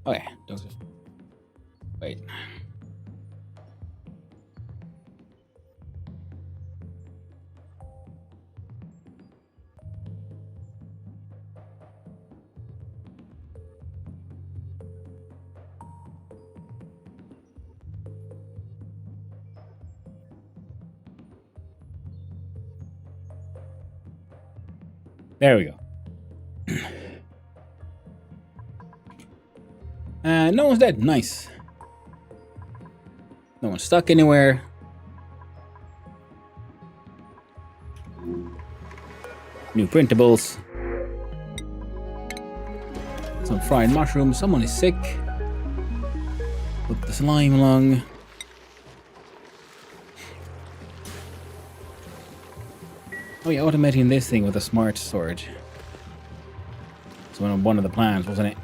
Okay, Joseph. Wait. There we go. No one's dead. Nice. No one's stuck anywhere. New printables. Some fried mushrooms. Someone is sick. Put the slime along. Oh yeah, automating this thing with a smart storage. It's one of the plans, wasn't it?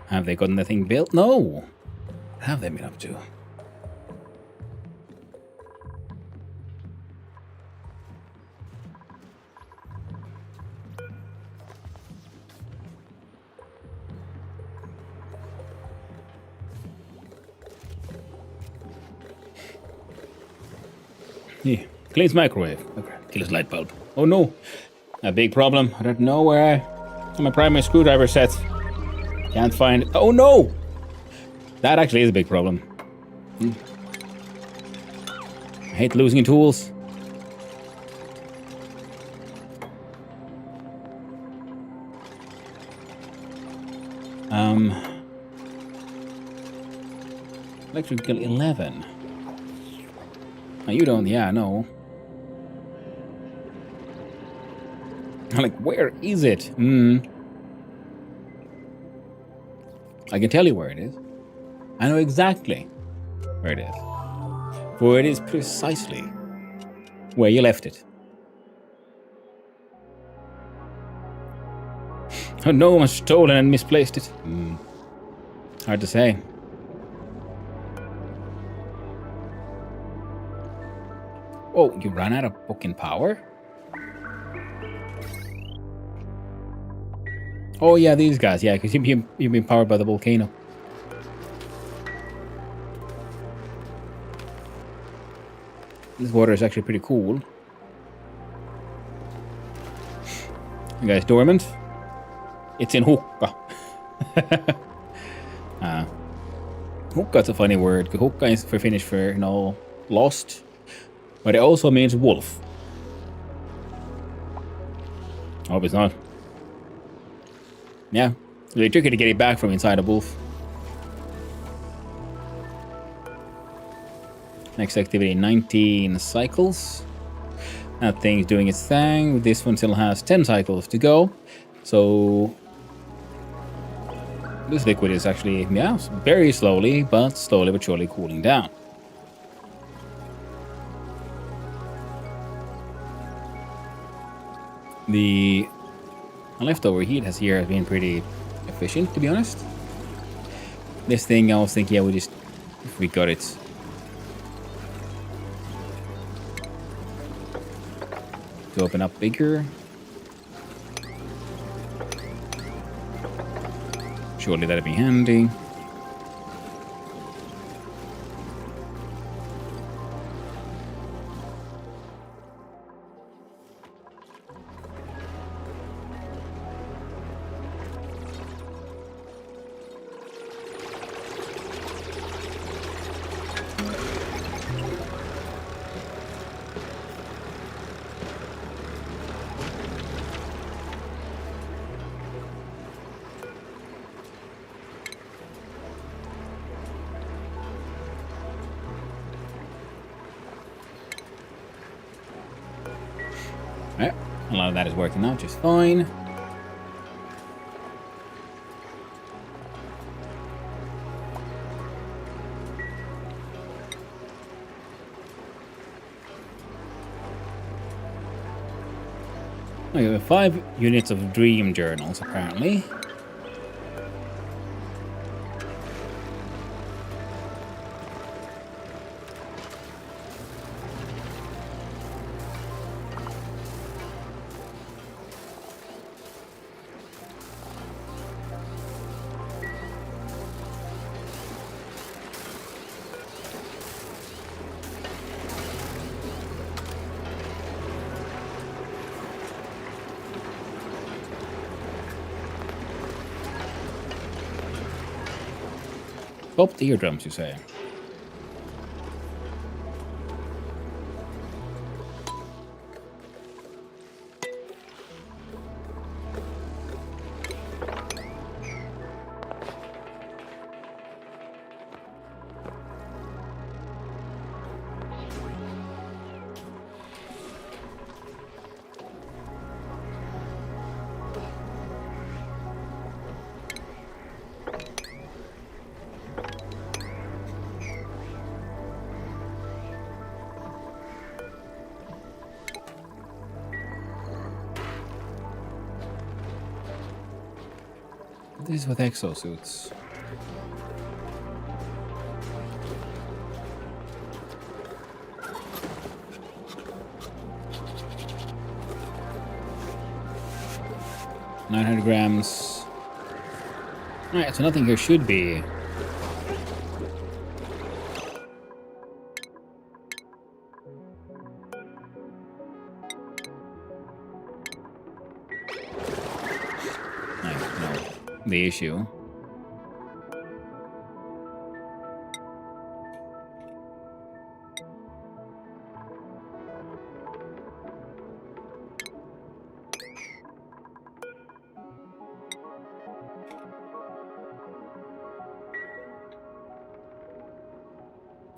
Have they gotten the thing built? No! What have they been up to? Yeah, cleans microwave. Okay, kills light bulb. Oh no! A big problem. I don't know where my primary screwdriver set. Can't find it. Oh no! That actually is a big problem. I hate losing tools. Electrical 11. Oh, you don't, yeah, no. I'm like, where is it? I can tell you where it is. I know exactly where it is. For it is precisely where you left it. Oh, no one has stolen and misplaced it. Hard to say. Oh, you ran out of fucking power? Oh, yeah, these guys. Yeah, because you've been powered by the volcano. This water is actually pretty cool. You guys dormant? It's in hukka. Hukka's a funny word. Hukka is for Finnish for, lost. But it also means wolf. I hope it's not. Yeah. It's really tricky to get it back from inside a wolf. Next activity, 19 cycles. That thing's doing its thing. This one still has 10 cycles to go. So this liquid is actually, yeah, very slowly but surely cooling down. The leftover heat has been pretty efficient, to be honest. This thing, I was thinking, yeah, we got it. To open up bigger. Surely that'd be handy. Right. A lot of that is working out just fine. Okay, we have 5 units of dream journals, apparently. Pop the eardrums, you say? This is with exosuits. $900 grams. Alright, so nothing here should be. The issue.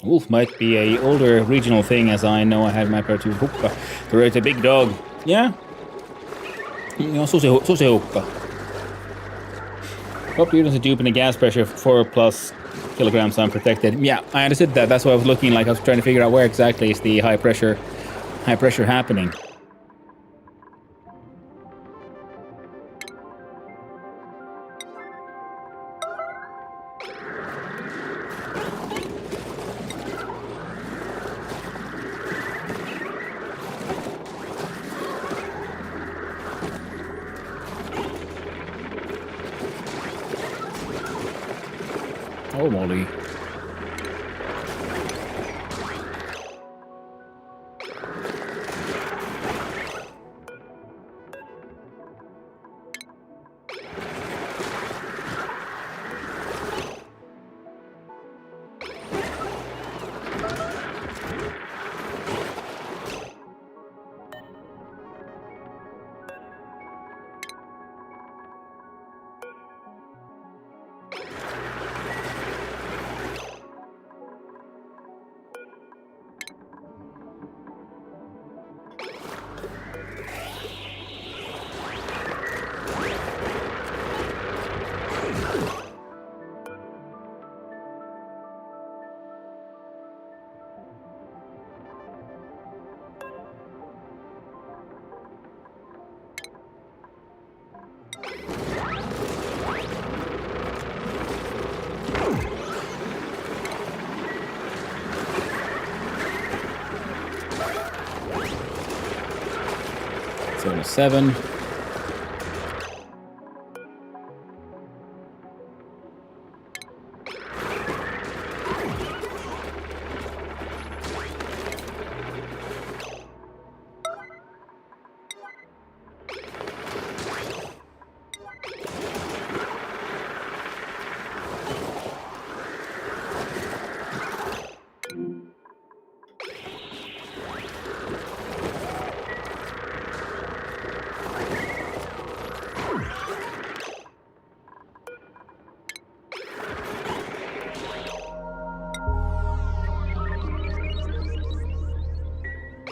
Wolf might be a older regional thing, as I know I had my part 2 hukka. They're a big dog. Yeah. Susi hukka. Top units a dupe and a gas pressure 4+ kilograms unprotected. Yeah, I understood that. That's why I was looking like I was trying to figure out where exactly is the high pressure happening. Oh, moly. Zone 7.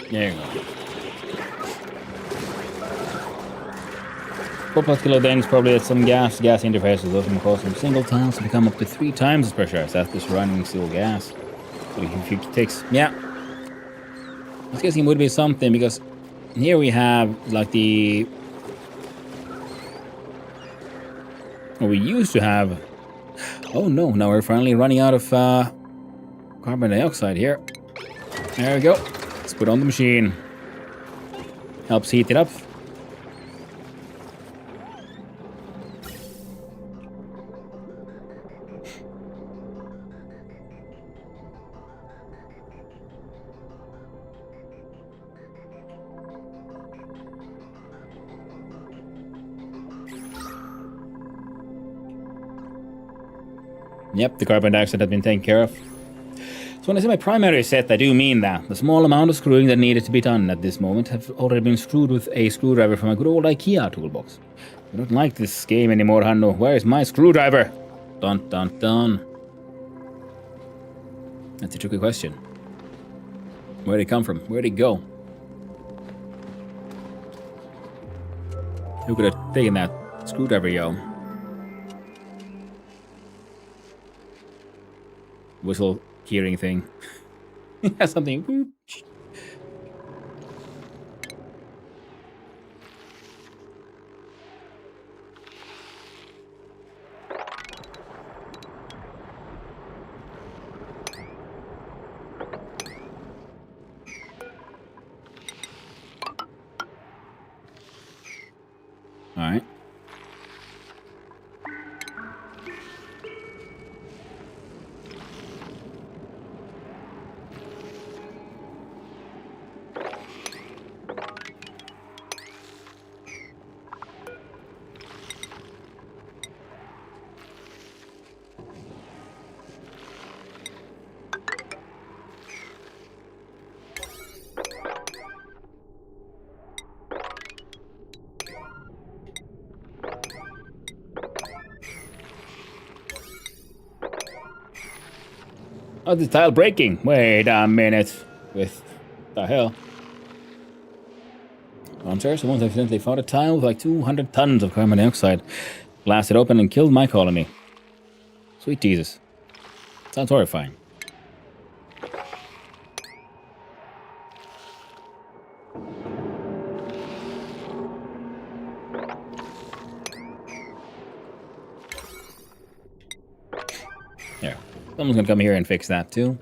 There you go. 4+ kilo then is probably at some gas interfaces. Those can cause some single tiles to become up to 3 times as pressurized after surrounding steel gas. So if it takes, yeah. I was guessing it would be something because here we have like the. Well, we used to have. Oh no! Now we're finally running out of carbon dioxide here. There we go. Let's put on the machine. Helps heat it up. Yep, the carbon dioxide has been taken care of. So when I say my primary set, I do mean that. The small amount of screwing that needed to be done at this moment have already been screwed with a screwdriver from a good old IKEA toolbox. I don't like this game anymore, Hanno. Where is my screwdriver? Dun dun dun. That's a tricky question. Where'd it come from? Where'd it go? Who could have taken that screwdriver, yo? Whistle hearing thing. Yeah, something. All right. Oh, the tile breaking. Wait a minute. With the hell? Monsters, someone's accidentally fought a tile with like 200 tons of carbon dioxide. Blasted open and killed my colony. Sweet Jesus. Sounds horrifying. There. Someone's gonna come here and fix that too.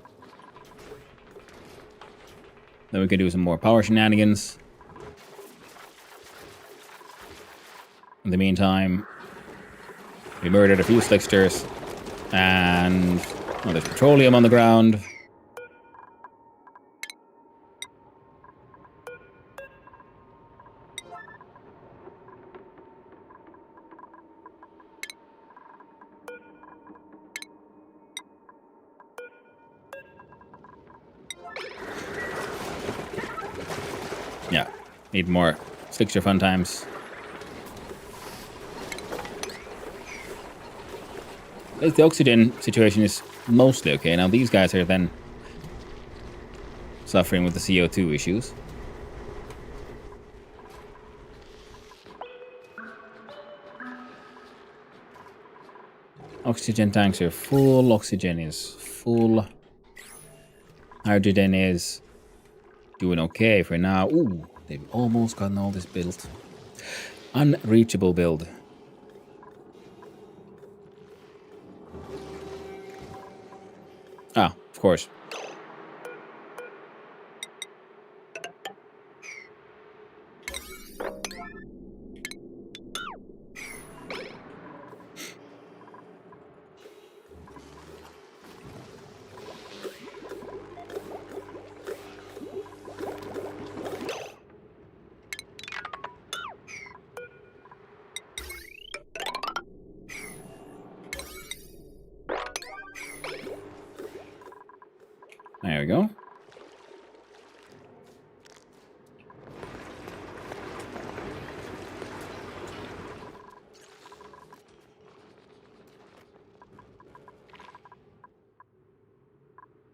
Then we could do some more power shenanigans. In the meantime, we murdered a few slicksters. And well, there's petroleum on the ground. Yeah, need more slickster fun times. I think the oxygen situation is mostly okay. Now these guys are then suffering with the CO2 issues. Oxygen tanks are full. Oxygen is full. Hydrogen is doing okay for now. Ooh, they've almost gotten all this built. Unreachable build. Ah, of course. There we go.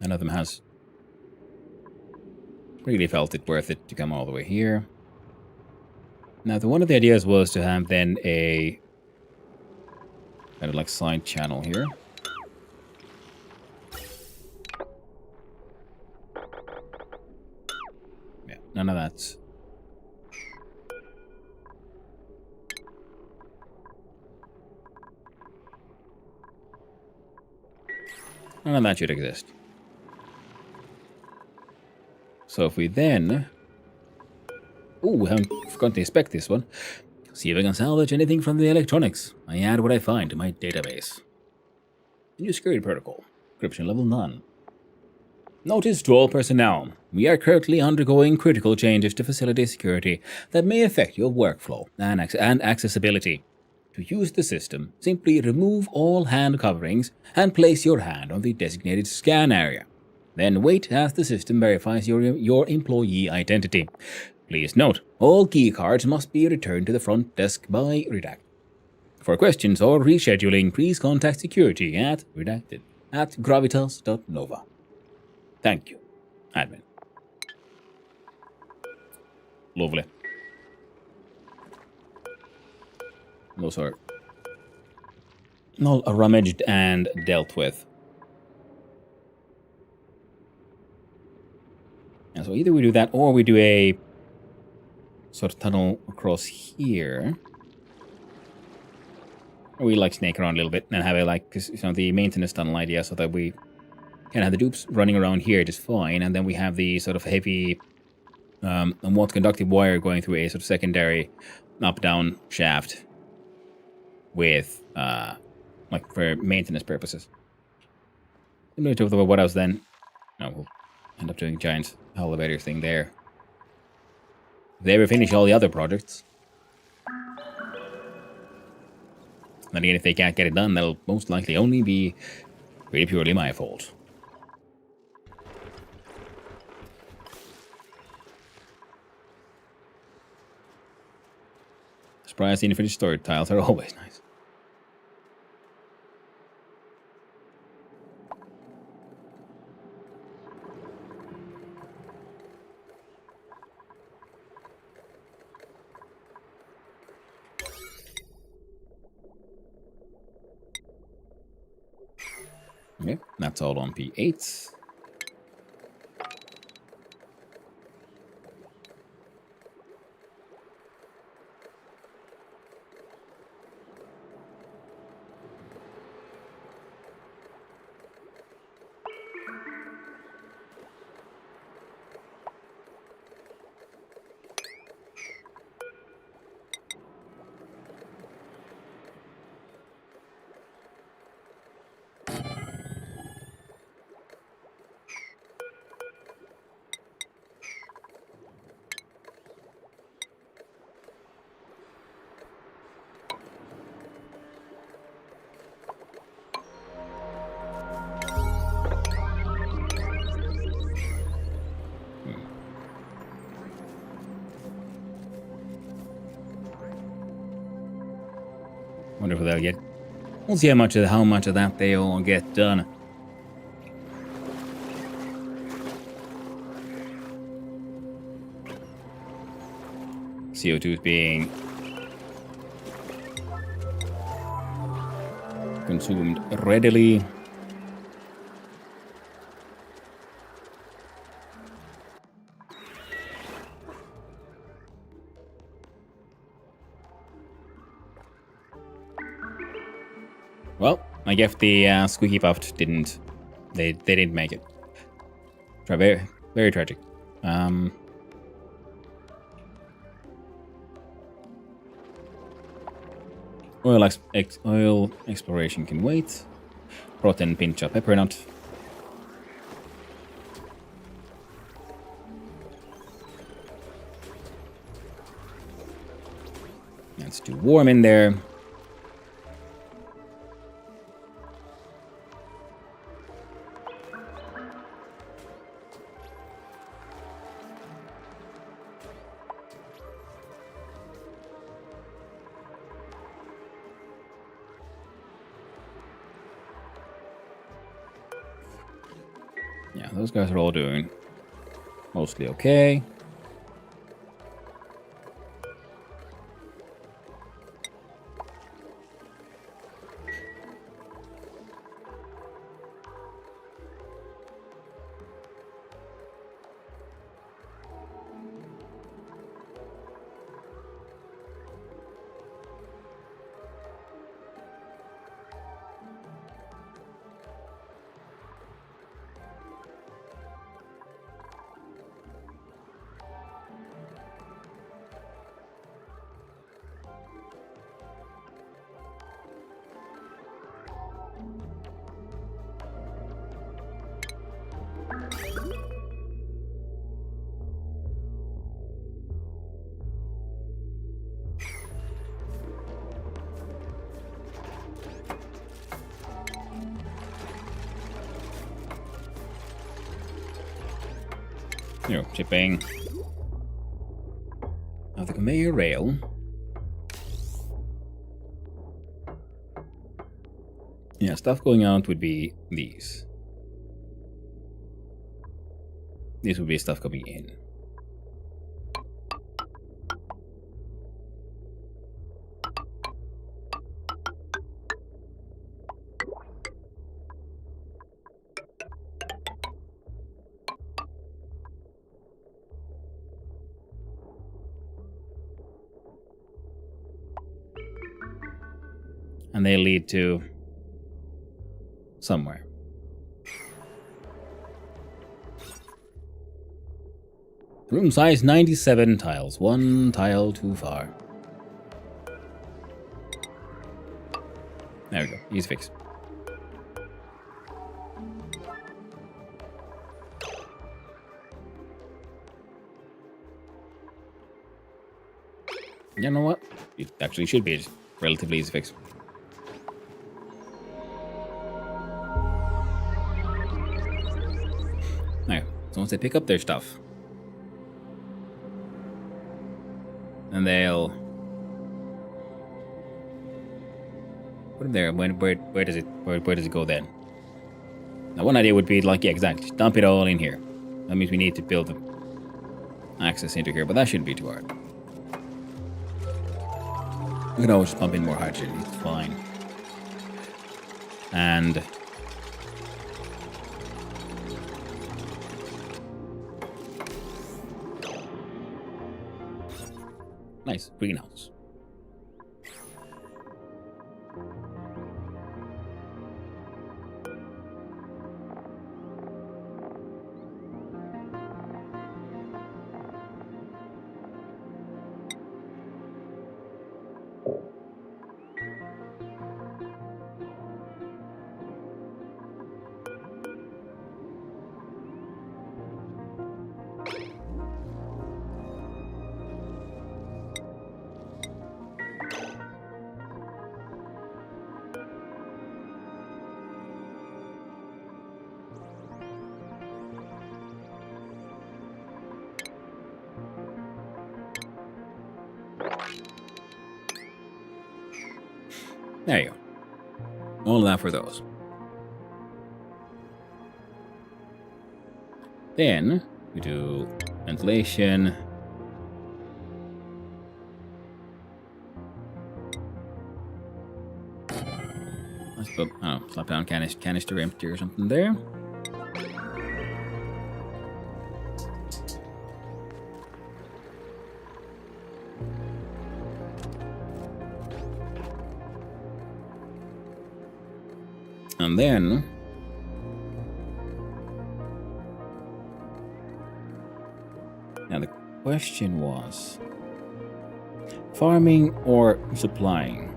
None of them has really felt it worth it to come all the way here. Now, one of the ideas was to have then a kind of like side channel here. Yeah, none of that. None of that should exist. So if we then... Oh, we haven't forgotten to inspect this one. See if I can salvage anything from the electronics. I add what I find to my database. New security protocol. Encryption level none. Notice to all personnel. We are currently undergoing critical changes to facility security that may affect your workflow and accessibility. To use the system, simply remove all hand coverings and place your hand on the designated scan area. Then wait as the system verifies your employee identity. Please note, all key cards must be returned to the front desk by Redact. For questions or rescheduling, please contact security at gravitas.nova. Thank you, admin. Lovely. Those are all rummaged and dealt with. And so either we do that or we do a sort of tunnel across here. Or we like snake around a little bit and have a the maintenance tunnel idea so that we can have the dupes running around here just fine, and then we have the sort of heavy somewhat conductive wire going through a sort of secondary up-down shaft with like for maintenance purposes. Similar to what else then? No, we'll end up doing a giant elevator thing there. If they ever finish all the other projects. Then again, if they can't get it done, that'll most likely only be pretty purely my fault. Surprised the finished storage tiles are always nice. Okay, that's all on P8s. Wonder if they'll get. We'll see how much of that they all get done. CO2 is being consumed readily. Well, I guess the squeaky puffed didn't. They didn't make it. Very, very tragic. Oil exploration can wait. Protein pinch of pepper nut. It's too warm in there. Yeah, those guys are all doing mostly okay. Shipping. Now the conveyor rail. Yeah, stuff going out would be these. These would be stuff coming in. And they lead to somewhere. Room size 97 tiles. One tile too far. There we go. Easy fix. You know what? It actually should be a relatively easy fix. Now, so once they pick up their stuff, and they'll put it there. Where does it go then? Now, one idea would be like, yeah, exactly, just dump it all in here. That means we need to build access into here, but that shouldn't be too hard. We can always just pump in more hydrogen. It's fine. And Nice. Greenhouse. There you go. All that for those. Then we do ventilation. Let's put, slap down canister empty or something there. And then now the question was farming or supplying.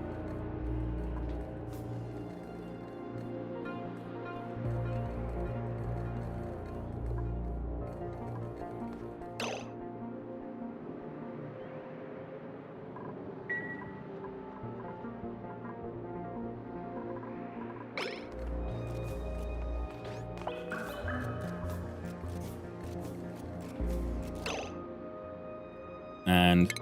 And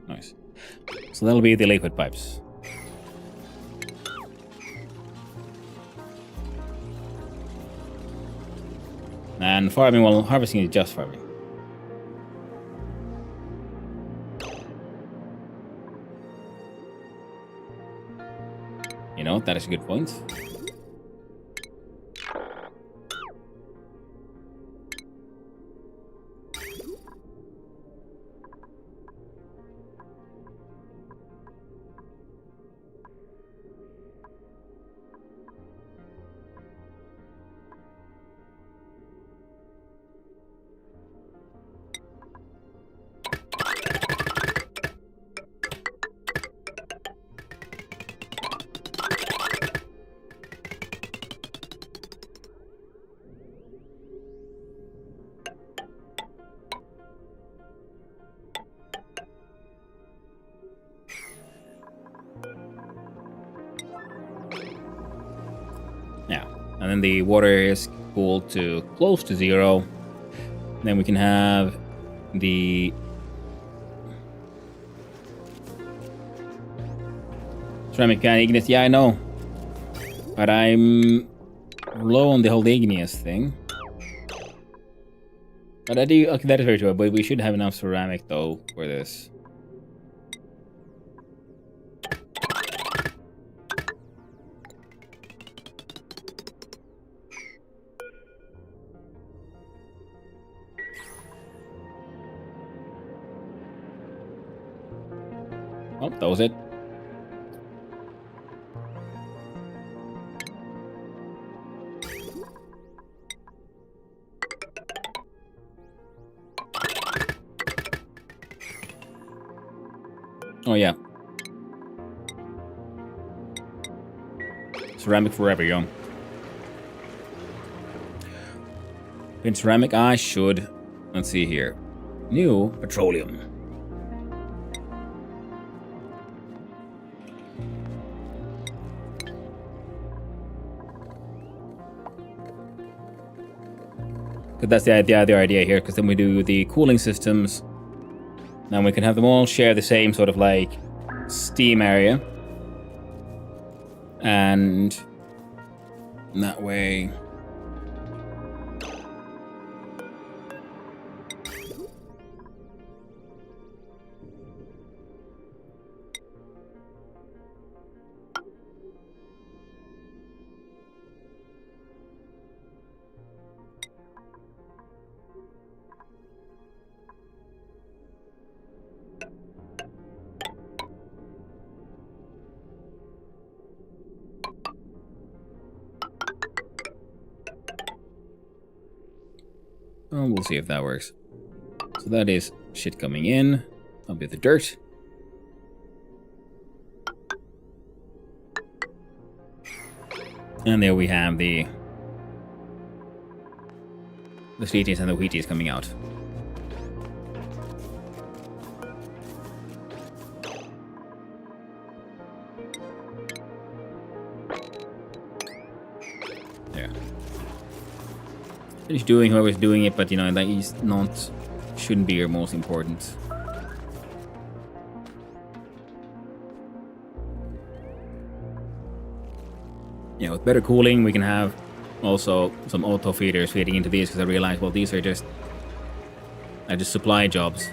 nice. So that'll be the liquid pipes. And farming, well, harvesting is just farming. You know, that is a good point. Now, and then the water is cooled to close to 0. Then we can have the ceramic and igneous. Yeah, I know, but I'm low on the whole igneous thing. But I do. Okay, that is very true. But we should have enough ceramic though for this. Oh, that was it. Oh, yeah. Ceramic forever, yo. In ceramic, I should. Let's see here. New petroleum. Because that's the idea here, because then we do the cooling systems. Now we can have them all share the same sort of like steam area. And that way... Oh, we'll see if that works. So that is shit coming in. A bit of dirt. And there we have the sweeties and the wheaties coming out. There. Finish doing whoever's doing it, but you know, that is not, shouldn't be your most important. Yeah, with better cooling, we can have also some auto feeders feeding into these, because I realized, well, these are just supply jobs.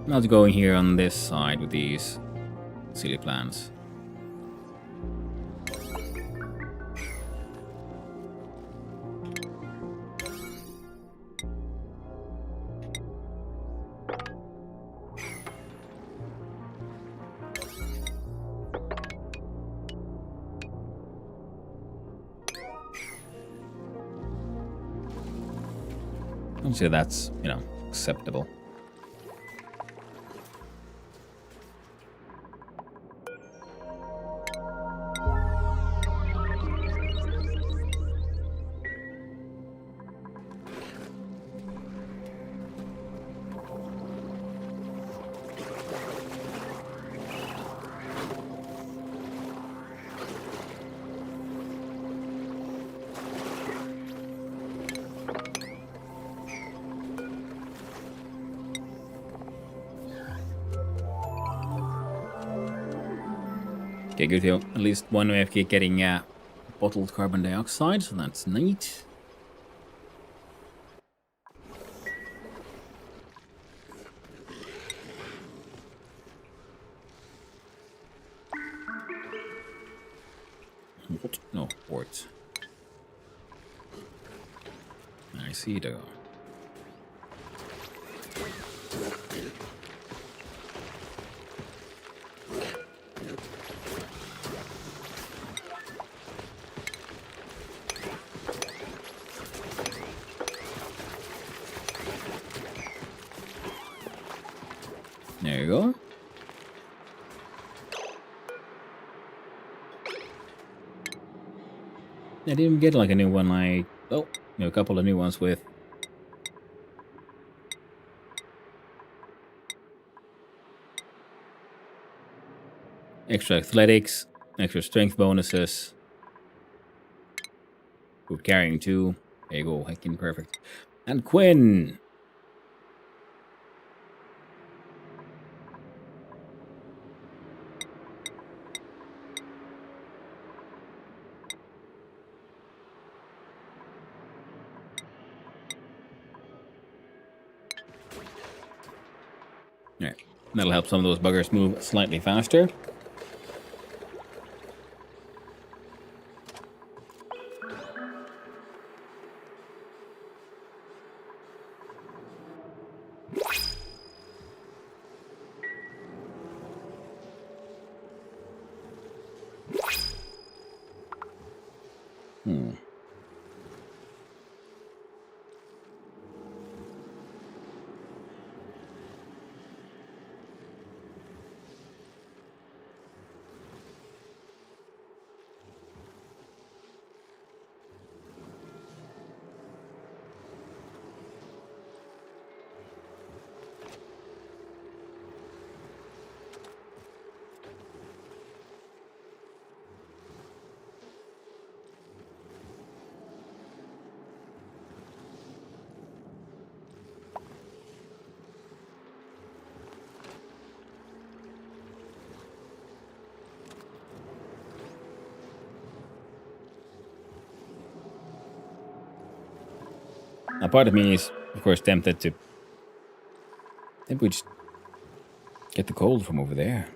Not going here on this side with these silly plants. I'd say that's, you know, acceptable. Okay, good to at least one way of getting bottled carbon dioxide, so that's neat. What? No, ports. I see the. There you go. I didn't even get like a new one, like, oh, you know, a couple of new ones with extra athletics, extra strength bonuses. Good carrying too. There you go, heckin' perfect. And Quinn. Alright, that'll help some of those buggers move slightly faster. Now, part of me is, of course, tempted to. I think we just get the cold from over there.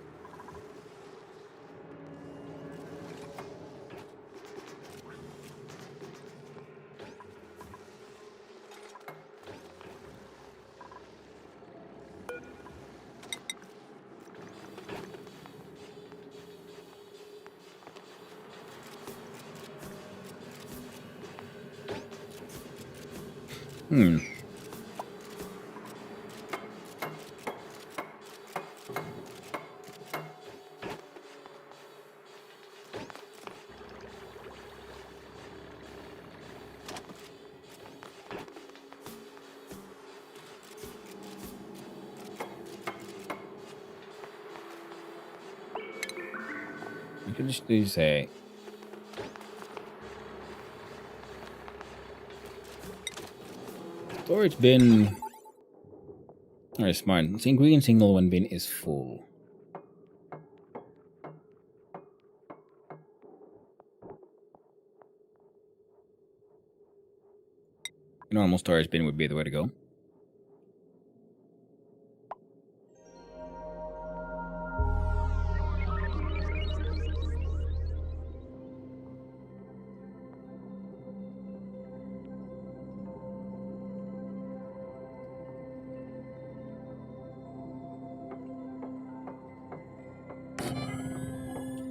You could just do say. Storage bin. Alright, smart. The ingredient single one bin is full. Normal storage bin would be the way to go.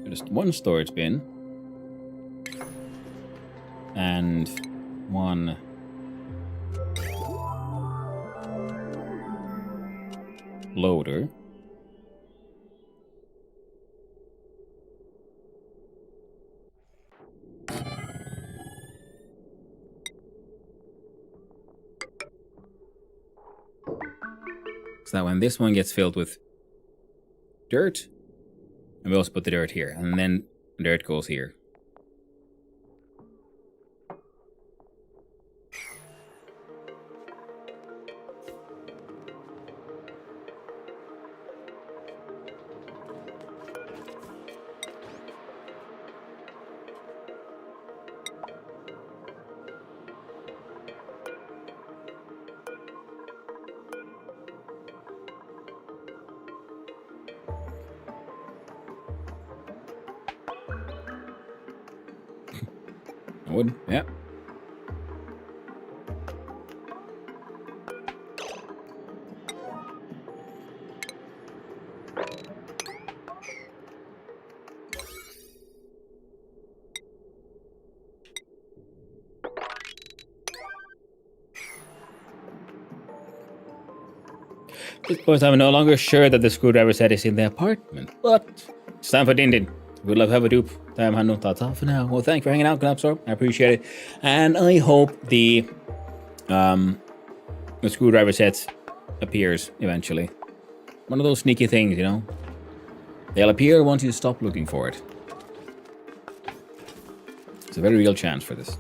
Just one storage bin and one loader. So that when this one gets filled with dirt, and we also put the dirt here, and then the dirt goes here. Wood, yeah. At this point, I'm no longer sure that the screwdriver set is in the apartment, but it's time for Din Din. We'd love to have a dupe. Time had no thoughts off for now. Well, thanks for hanging out, Knapsor. I appreciate it. And I hope the screwdriver set appears eventually. One of those sneaky things, you know? They'll appear once you stop looking for it. It's a very real chance for this.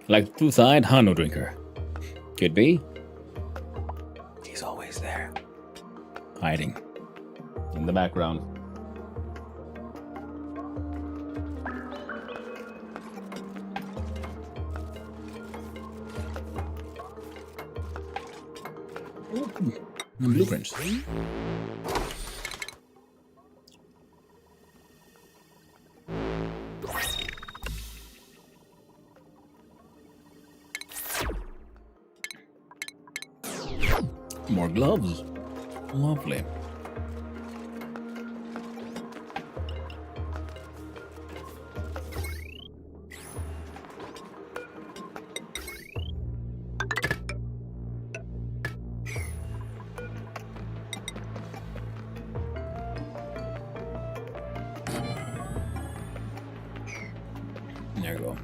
Like two-side Hano drinker. Could be. He's always there. Hiding. In the background. And blueprints. More gloves. Lovely. There you go.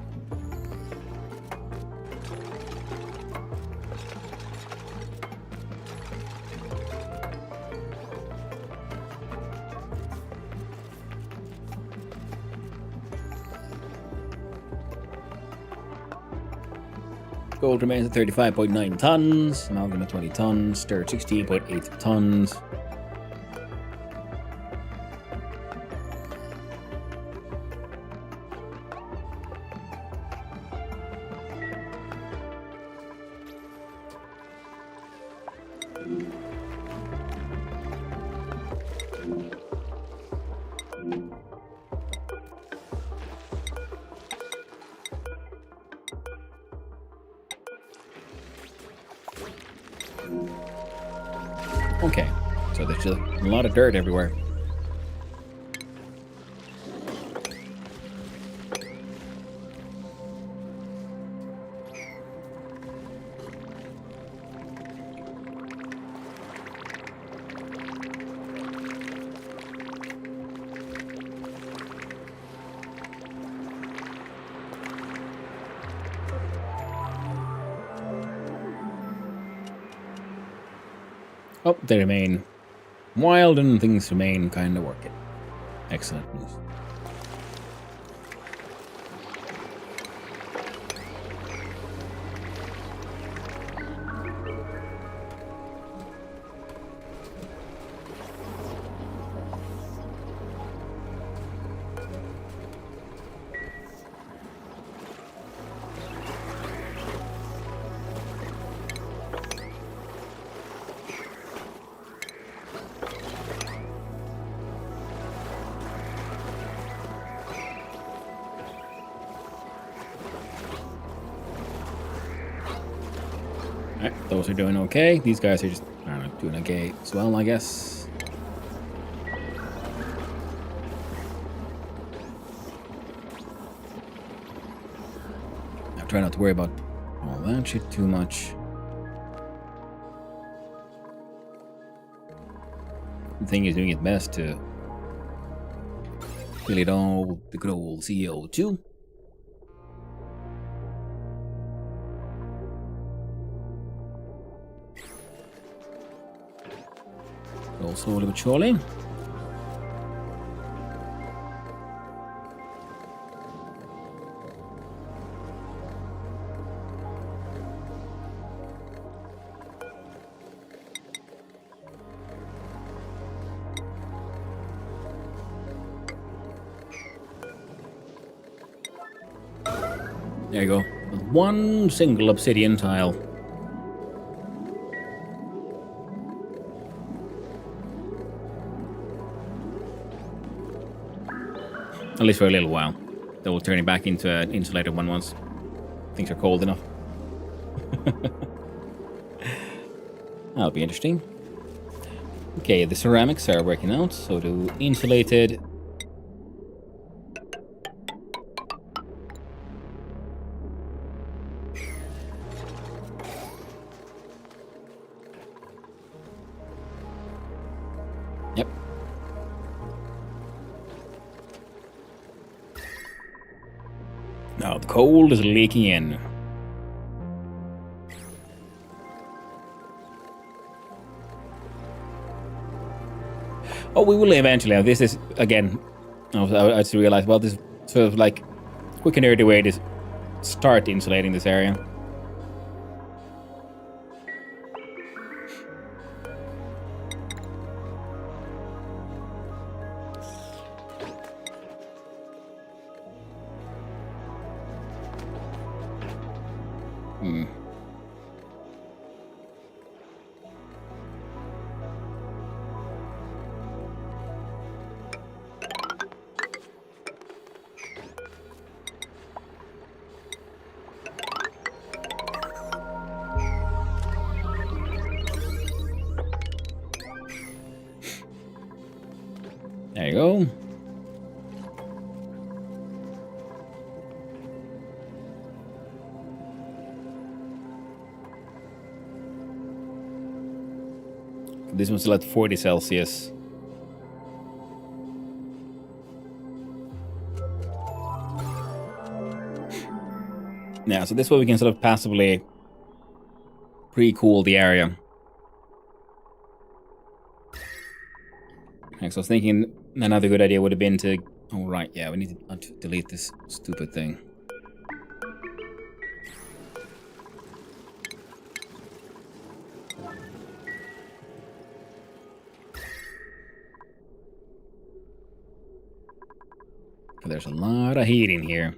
Gold remains at 35.9 tons, amalgam at 20 tons, stir 16.8 tons. Okay, so there's just a lot of dirt everywhere. Oh, they remain wild and things remain kind of working. Excellent news. Alright, those are doing okay. These guys are just, I don't know, doing okay as well, I guess. I'm trying not to worry about all that shit too much. The thing is doing its best to fill it all with the good old CO2. Slowly but surely. There you go. One single obsidian tile. At least for a little while. Then we'll turn it back into an insulated one once things are cold enough. That'll be interesting. Okay, the ceramics are working out. So do insulated. Yep. Now the cold is leaking in. Oh, we will eventually. This is, again, I just realized, well, this is sort of like quick and dirty way to start insulating this area. There you go. This one's still at 40 Celsius. Yeah, so this way we can sort of passively pre-cool the area. Okay, so I was thinking another good idea would have been to... Oh, right, yeah, we need to delete this stupid thing. There's a lot of heat in here.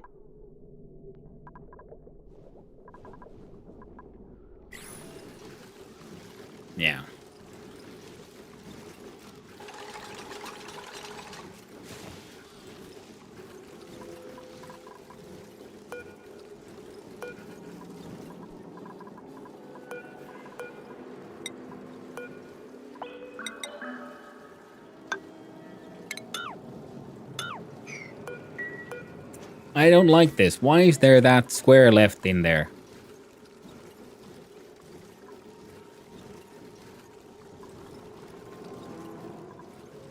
Yeah. I don't like this. Why is there that square left in there?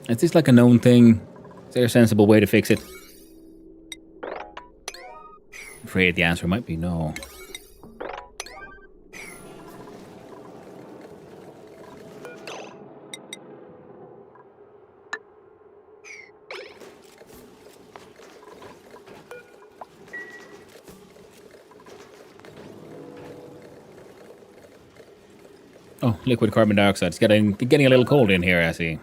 Is this like a known thing? Is there a sensible way to fix it? I'm afraid the answer might be no. Oh, liquid carbon dioxide. It's getting a little cold in here, I see.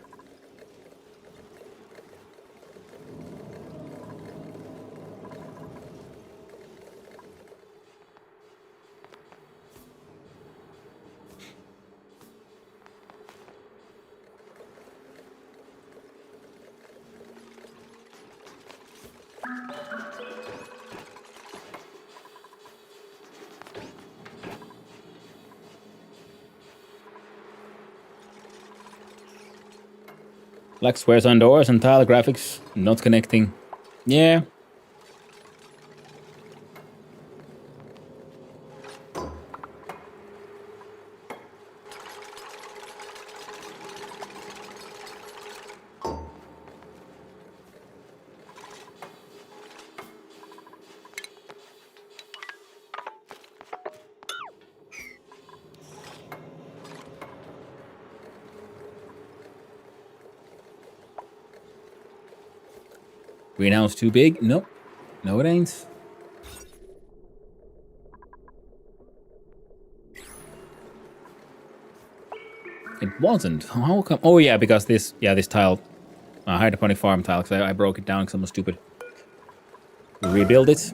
Black squares on doors and tile graphics not connecting. Yeah. Greenhouse too big? Nope. No, it ain't. It wasn't. How come? Oh yeah, because this tile, hydroponic farm tile, because I broke it down because I'm stupid. Rebuild it.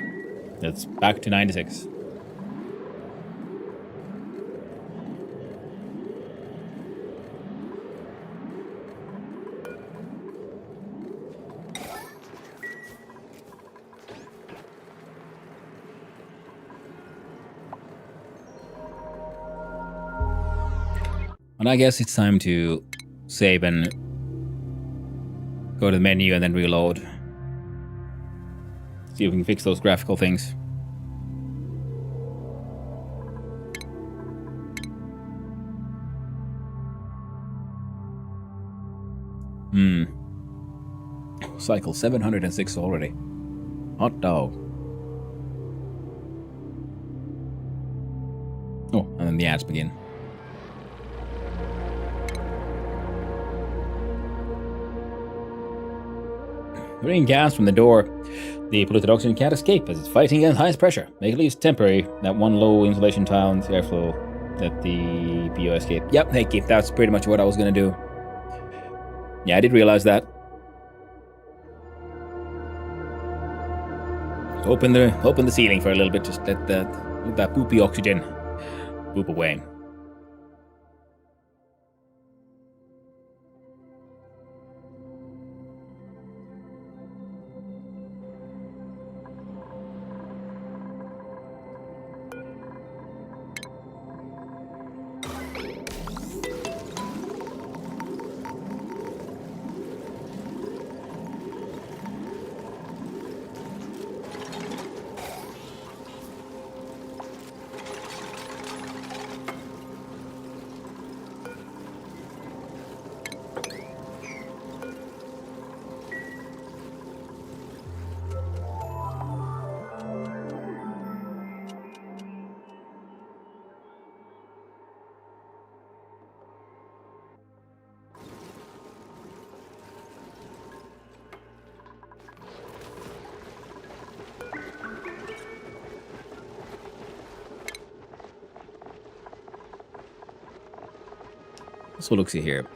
It's back to 96. And I guess it's time to save and go to the menu and then reload. See if we can fix those graphical things. Cycle 706 already. Hot dog. Oh, and then the ads begin. Bringing gas from the door. The polluted oxygen can't escape as it's fighting against highest pressure. Make at least temporary that one low insulation tile and airflow that the PO escape. Yep, hey Keith, that's pretty much what I was gonna do. Yeah, I did realize that. Open the ceiling for a little bit, just let that poopy oxygen poop away. So look, see here.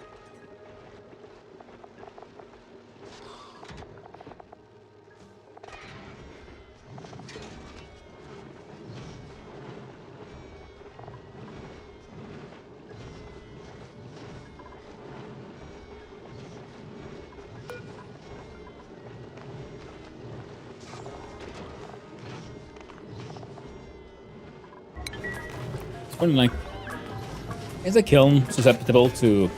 Wondering, like, is a kiln susceptible to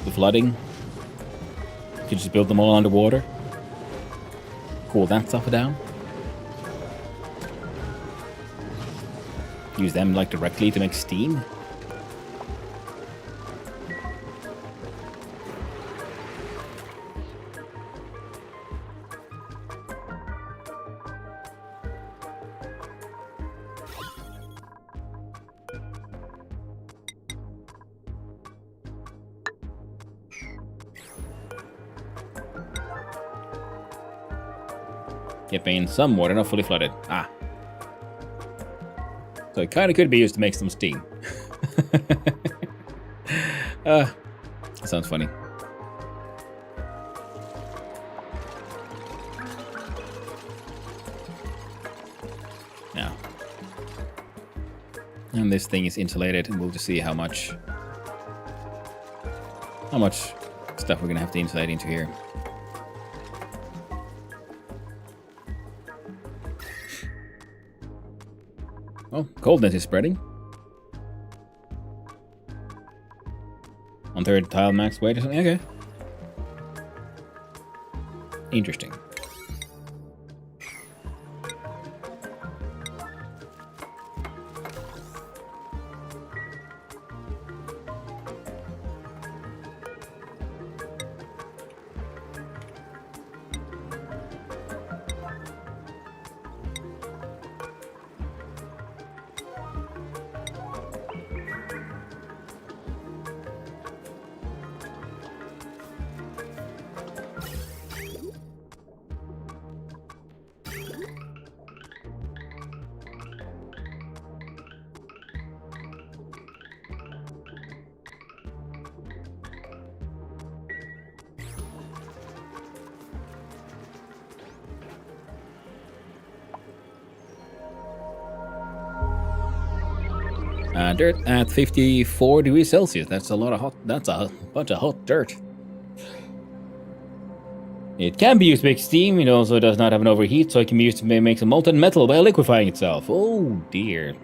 the flooding? You could just build them all underwater. Cool that stuff down. Use them like directly to make steam. Yep, in some water, not fully flooded. Ah. So it kind of could be used to make some steam. That sounds funny. Now. And this thing is insulated, and we'll just see how much stuff we're gonna have to insulate into here. Oh, coldness is spreading. On third tile max weight or something? Okay. Interesting. Dirt at 54 degrees Celsius. That's a lot of hot. That's a bunch of hot dirt. It can be used to make steam. It also does not have an overheat, so it can be used to make some molten metal by liquefying itself. Oh dear.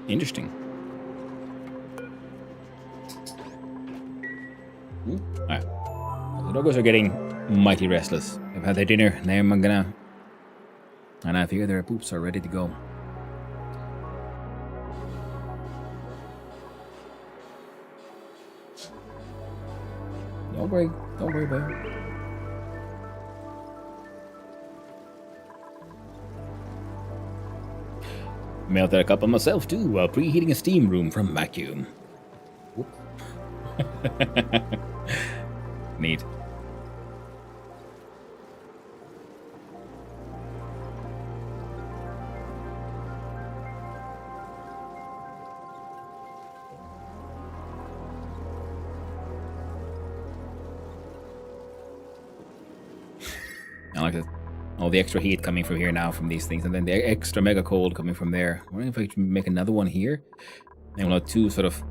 Interesting. Alright. The doggos are getting mighty restless. They've had their dinner. Now I'm gonna. And I figure their poops are ready to go. Don't worry about it. Melted a cup of myself too while preheating a steam room from vacuum. Neat. I like it. All the extra heat coming from here now from these things, and then the extra mega cold coming from there. I wonder if I can make another one here. And we'll have two sort of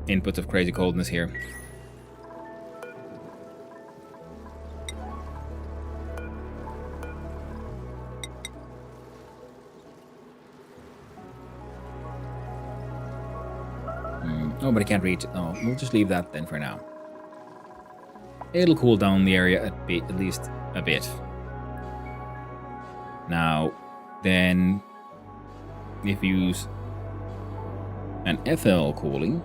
inputs of crazy coldness here. Oh, but I can't reach it. Oh, we'll just leave that then for now. It'll cool down the area at least a bit. Now, then, if you use an FL cooling,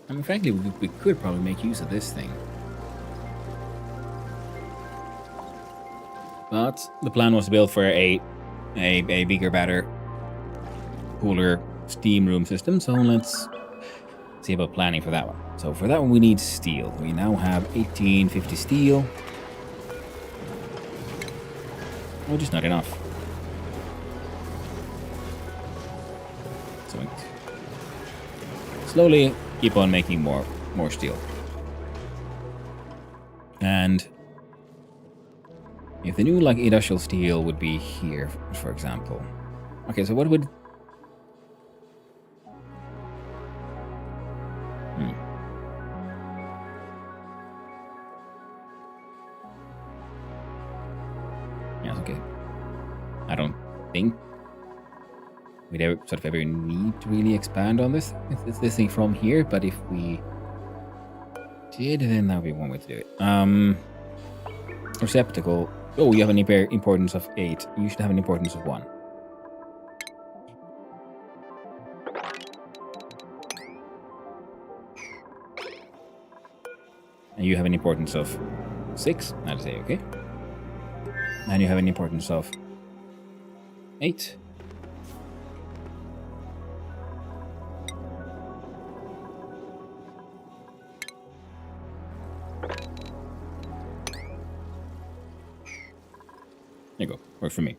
I mean, frankly, we could probably make use of this thing. But the plan was to build for a bigger, better, cooler steam room system, so let's see about planning for that one. So for that one we need steel. We now have 1850 steel. Oh, just not enough. So slowly keep on making more steel. And if the new like industrial steel would be here, for example. Okay, so what would think we'd ever need to really expand on this thing from here. But if we did, then that would be one way to do it. Receptacle. Oh, you have an importance of 8. You should have an importance of 1. And you have an importance of 6. I'll say okay. And you have an importance of 8. There you go. Works for me.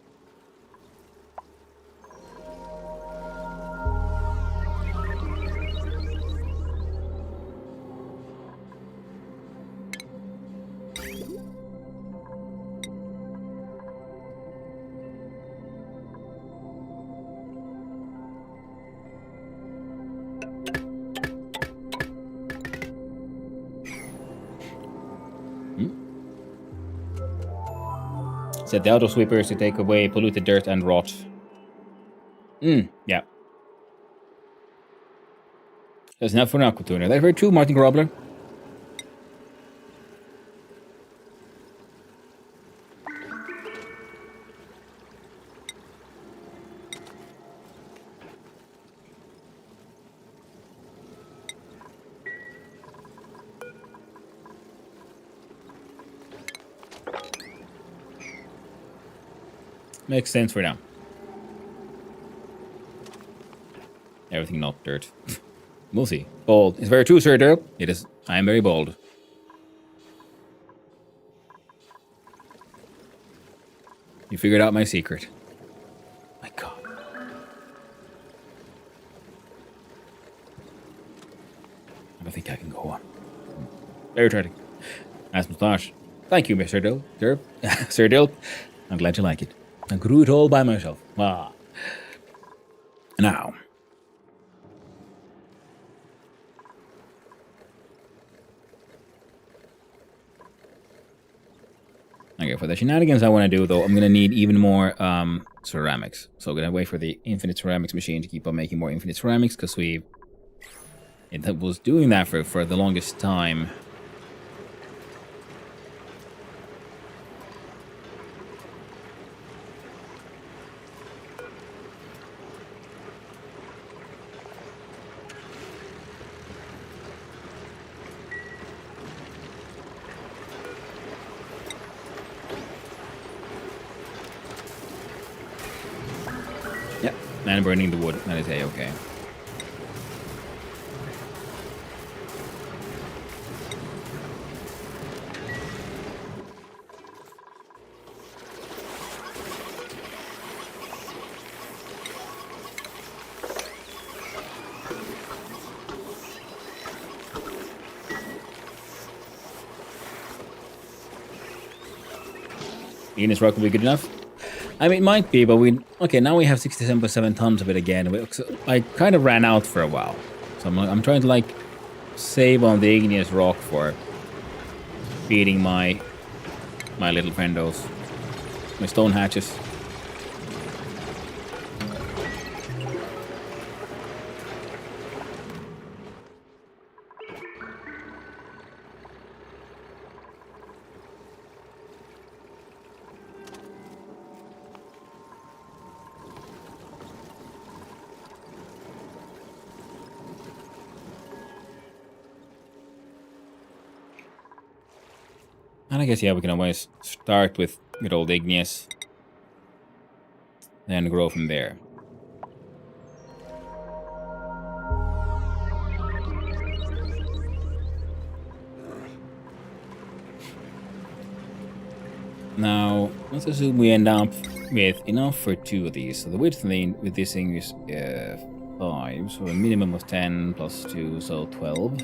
Set the auto sweepers to take away polluted dirt and rot. Yeah. That's enough for an aqua tuner. That's very true, Martin Grobler. Makes sense for now. Everything not dirt. We'll see. Bold. It's very true, Sir Derp. It is. I am very bold. You figured out my secret. My God. I don't think I can go on. Very tragic. Nice moustache. Thank you, Mr. Derp. Sir Derp. I'm glad you like it. I grew it all by myself. Ah. Now. Okay, for the shenanigans I want to do, though, I'm going to need even more ceramics. So I'm going to wait for the infinite ceramics machine to keep on making more infinite ceramics, because it was doing that for the longest time. And burning the wood. That is A-okay. Venus rock will be good enough. I mean, it might be, but okay, now we have 67.7 tons of it again. I kind of ran out for a while. So I'm trying to, like, save on the igneous rock for feeding my little friendos. My stone hatches. And I guess, yeah, we can always start with good old igneous, then grow from there. Now, let's assume we end up with enough for 2 of these. So the width with this thing is 5, so a minimum of 10 plus 2, so 12.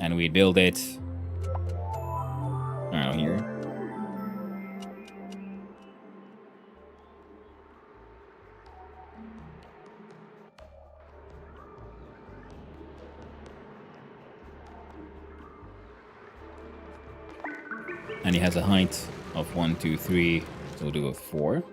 And we build it around here. And he has a height of 1, 2, 3. So we'll do a 4.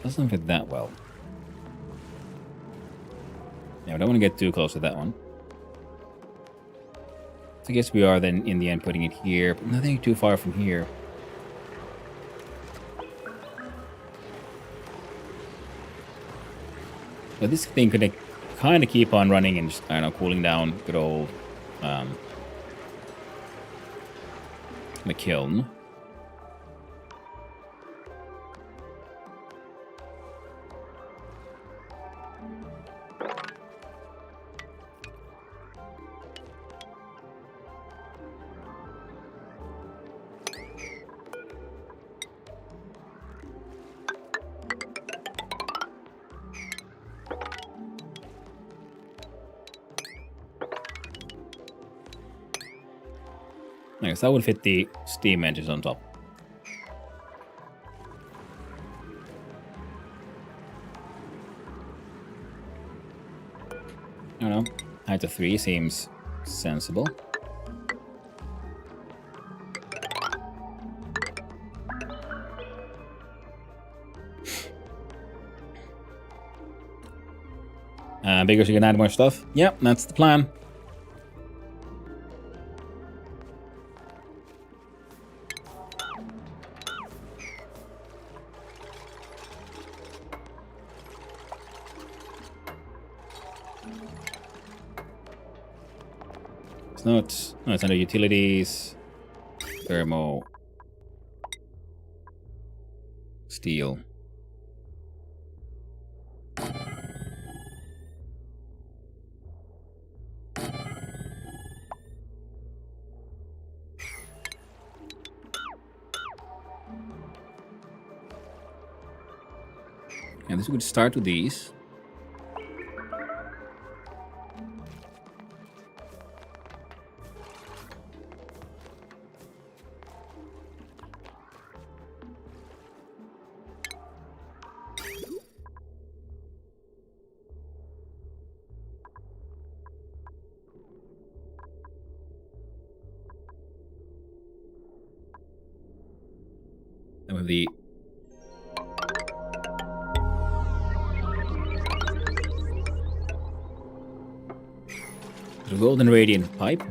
Doesn't fit that well. Yeah, I don't want to get too close to that one. So I guess we are then in the end putting it here, but nothing too far from here. But this thing could kind of keep on running and just, I don't know, cooling down. Good old the kiln. I guess that would fit the steam engines on top. I don't know. Height of 3 seems sensible. Bigger so you can add more stuff. Yep, that's the plan. It's not. No, it's under utilities. Thermo. Steel. And this would start with these. And with the golden radiant pipe.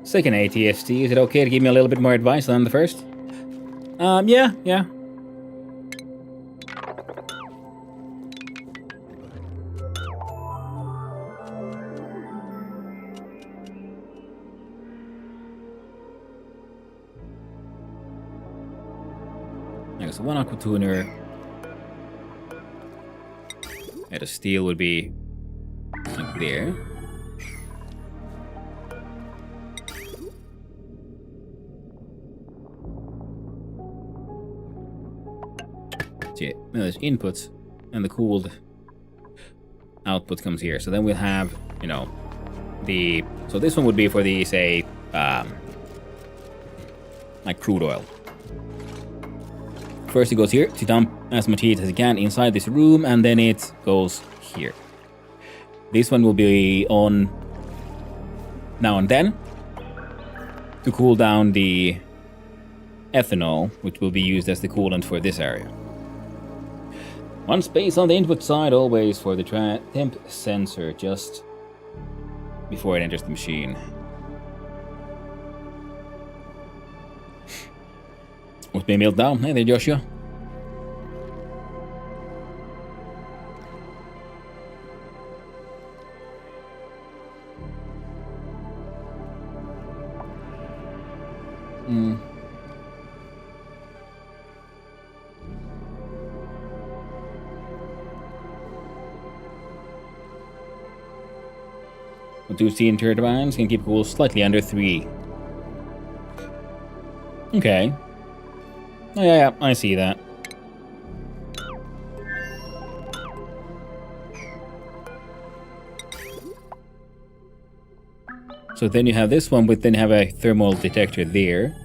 Second ATST, is it okay to give me a little bit more advice than the first? Yeah. Okay, so one aqua tuner. Yeah, the steel would be like there. So yeah, there's inputs and the cooled output comes here. So then we'll have, you know, so this one would be for the, say, like crude oil. First it goes here to dump as much heat as it can inside this room, and then it goes here. This one will be on now and then to cool down the ethanol, which will be used as the coolant for this area. One space on the input side always for the temp sensor just before it enters the machine. What's being built down? Hey there, Joshua. With 2 steam turbines can keep cool slightly under 3. Okay. Oh, yeah, I see that. So then you have this one, but then you have a thermal detector there.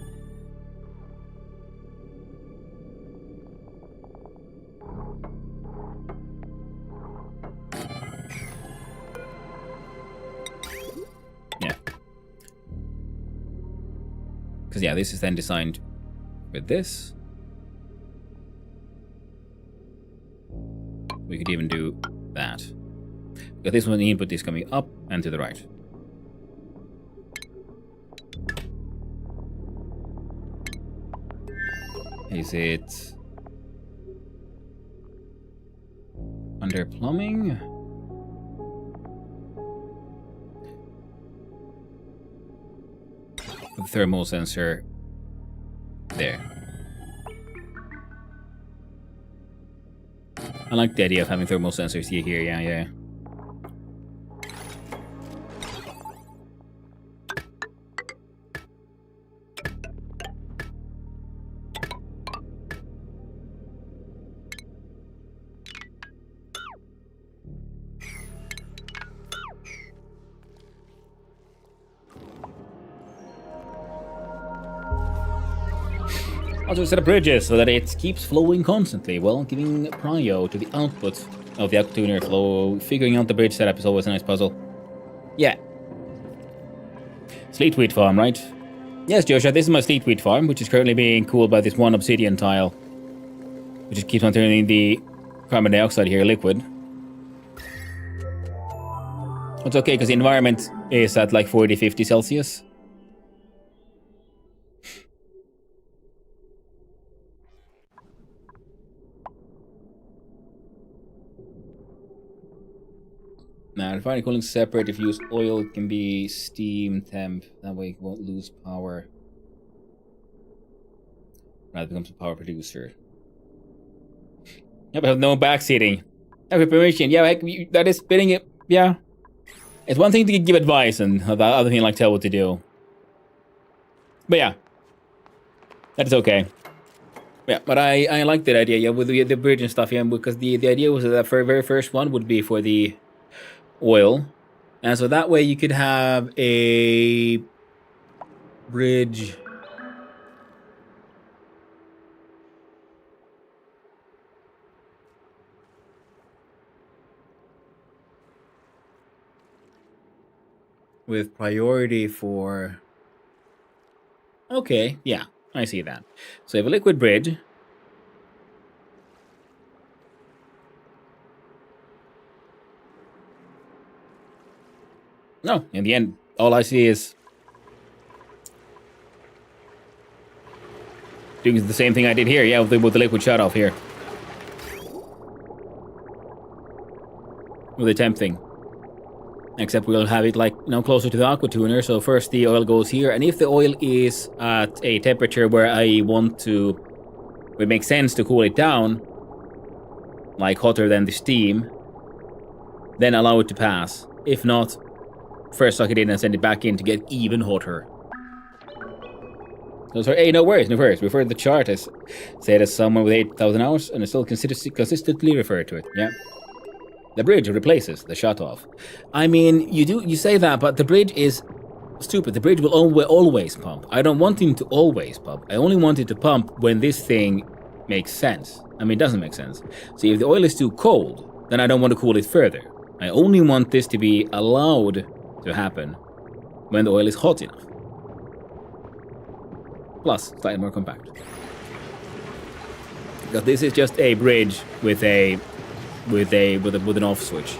Yeah. Because, yeah, this is then designed with this. We could even do that. But this one, the input is coming up and to the right. Is it under plumbing? The thermal sensor there. I like the idea of having thermal sensors here, yeah. Also set up bridges so that it keeps flowing constantly, well, giving prio to the output of the aquatuner flow. Figuring out the bridge setup is always a nice puzzle. Yeah. Sleetweed farm, right? Yes, Joshua, this is my sleetweed farm, which is currently being cooled by this one obsidian tile, which just keeps on turning the carbon dioxide here liquid. It's okay, because the environment is at like 40, 50 Celsius. Now, refining cooling separate. If you use oil, it can be steam temp. That way, it won't lose power. Now it becomes a power producer. Yeah, but have no backseating. Every permission. Yeah, that is spinning it. Yeah. It's one thing to give advice, and the other thing like tell what to do. But yeah. That is okay. Yeah, but I like that idea, yeah, with the bridge and stuff, yeah, because the idea was that the very first one would be for the oil, and so that way you could have a bridge with priority for, okay, yeah, I see that. So you have a liquid bridge. No, in the end, all I see is doing the same thing I did here, yeah, with the liquid shut off here. With the temp thing. Except we'll have it like, you know, closer to the aqua tuner, so first the oil goes here, and if the oil is at a temperature where I want to, where it makes sense to cool it down, like hotter than the steam, then allow it to pass. If not, first suck it in and send it back in to get even hotter. So sorry, hey, no worries. Refer to the chart as said as someone with 8,000 hours, and I still consistently refer to it. Yeah. The bridge replaces the shut-off. I mean, you say that, but the bridge is stupid. The bridge will always pump. I don't want him to always pump. I only want it to pump when this thing makes sense. I mean, it doesn't make sense. See, if the oil is too cold, then I don't want to cool it further. I only want this to be allowed to happen when the oil is hot enough. Plus, slightly more compact. Because this is just a bridge with an off switch.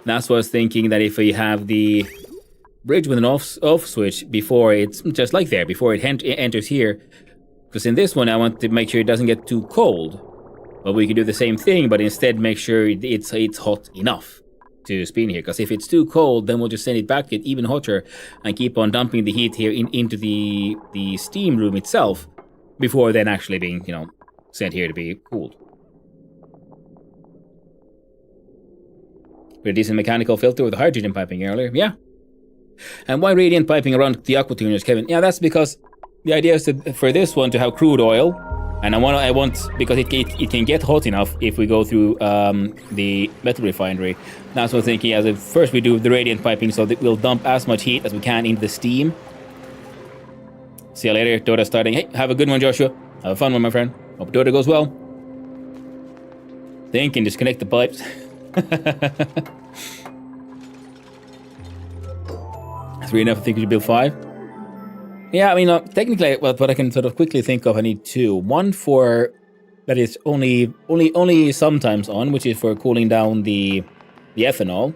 That's what I was thinking, that if we have the bridge with an off switch before it's just like there, before it enters here, because in this one I want to make sure it doesn't get too cold, but we can do the same thing, but instead make sure it's hot enough to spin here, because if it's too cold, then we'll just send it back, get even hotter, and keep on dumping the heat here into the steam room itself, before then actually being, you know, sent here to be cooled. Pretty decent mechanical filter with the hydrogen piping earlier, yeah. And why radiant piping around the aqua tuners, Kevin? Yeah, that's because the idea is for this one to have crude oil, And I want because it can get hot enough if we go through the metal refinery. That's what I'm thinking. As first we do the radiant piping, so that we'll dump as much heat as we can into the steam. See you later. Dota starting. Hey, have a good one, Joshua. Have a fun one, my friend. Hope Dota goes well. Think and disconnect the pipes. 3 enough. I think we should build 5. Yeah, I mean, technically, well, what I can sort of quickly think of, I need 2. One for that is only sometimes on, which is for cooling down the ethanol.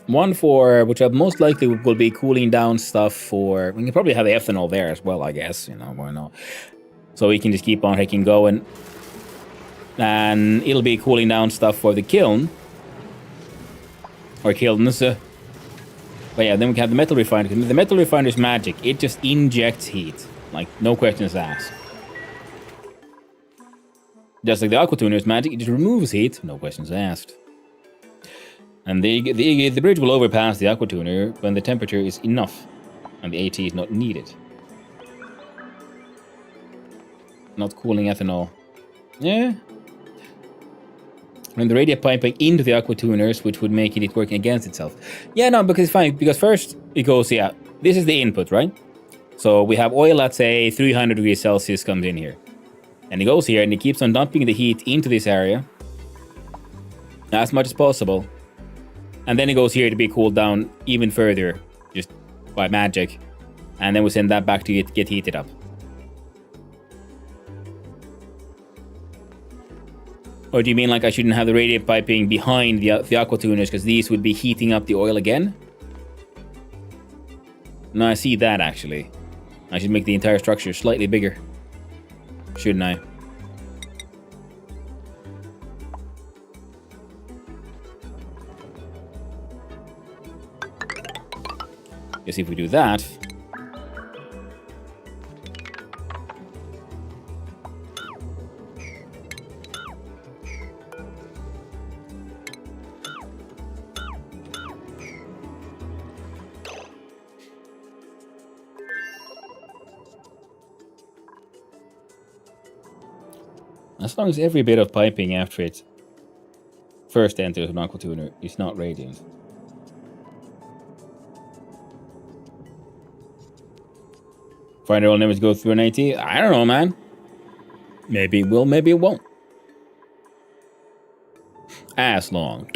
One for which most likely will be cooling down stuff for. We can probably have the ethanol there as well, I guess. You know, why not? So we can just keep on hacking going, and it'll be cooling down stuff for the kiln or kilns. But yeah, then we can have the metal refiner. The metal refiner is magic. It just injects heat. Like, no questions asked. Just like the aqua tuner is magic, it just removes heat. No questions asked. And the bridge will overpass the aqua tuner when the temperature is enough and the AT is not needed. Not cooling ethanol. Yeah. And the radiant piping into the aqua tuners, which would make it working against itself. Yeah, no, because it's fine. Because first it goes, yeah, this is the input, right? So we have oil at, say, 300 degrees Celsius comes in here. And it goes here and it keeps on dumping the heat into this area as much as possible. And then it goes here to be cooled down even further, just by magic. And then we send that back to get heated up. Or do you mean like I shouldn't have the radiant piping behind the aqua tuners because these would be heating up the oil again? No, I see that actually. I should make the entire structure slightly bigger. Shouldn't I? Guess if we do that... As long as every bit of piping after it first enters an aqua tuner is not radiant. Find all numbers go through an AT? I don't know, man. Maybe it will, maybe it won't. As long.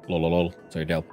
Lol. Sorry, Del.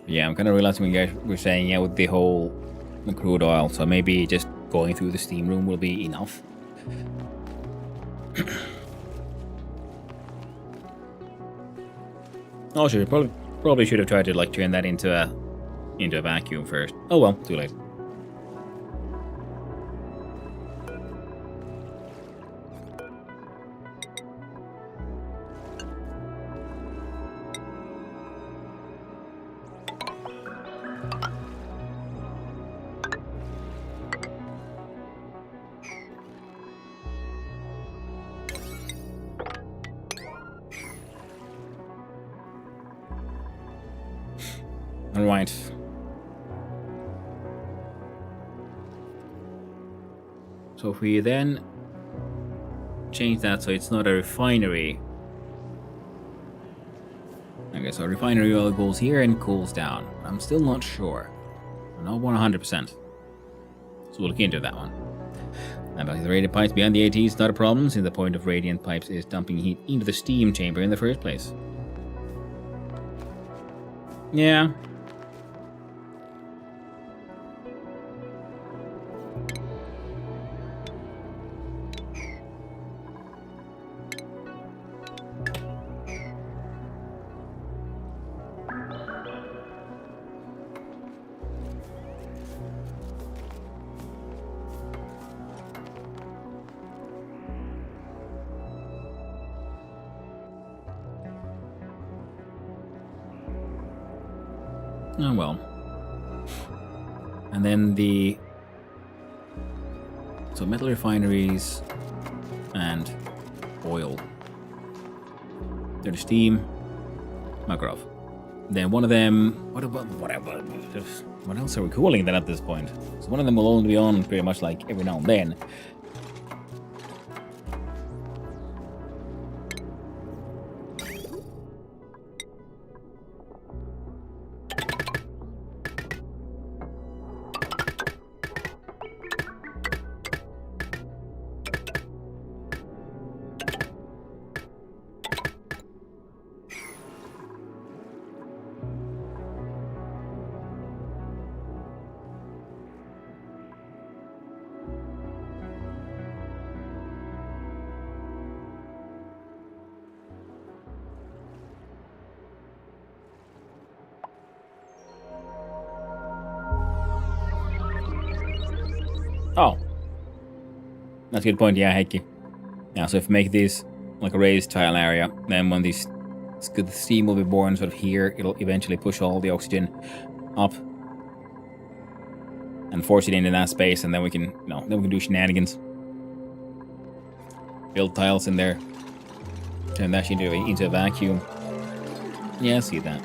Yeah, I'm kind of realizing when you guys were saying, yeah, with the whole crude oil, so maybe just going through the steam room will be enough. Oh, sure, probably should have tried to like turn that into a vacuum first. Oh well, too late. All right. So if we then change that so it's not a refinery. Okay, so refinery oil goes here and cools down. I'm still not sure. I'm not 100%. So we'll look into that one. And the radiant pipes behind the AT is not a problem, since the point of radiant pipes is dumping heat into the steam chamber in the first place. Yeah. Oh well. And then so metal refineries and oil. They're the steam. Makarov. Then one of them. What else are we cooling then at this point? So one of them will only be on pretty much like every now and then. Oh. That's a good point, yeah, Heikki. Yeah, so if we make these like a raised tile area, then when the steam will be born sort of here, it'll eventually push all the oxygen up and force it into that space, and then we can, then we can do shenanigans. Build tiles in there, turn that into a vacuum. Yeah, I see that.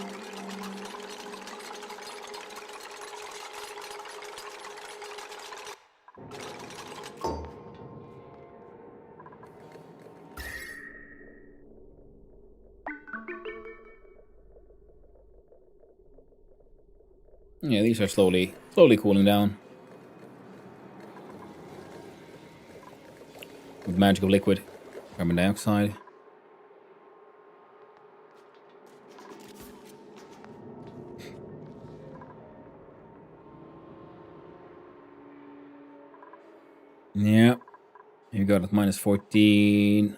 Yeah, these are slowly cooling down. With magical liquid, carbon dioxide. Yeah. You got it, minus 14.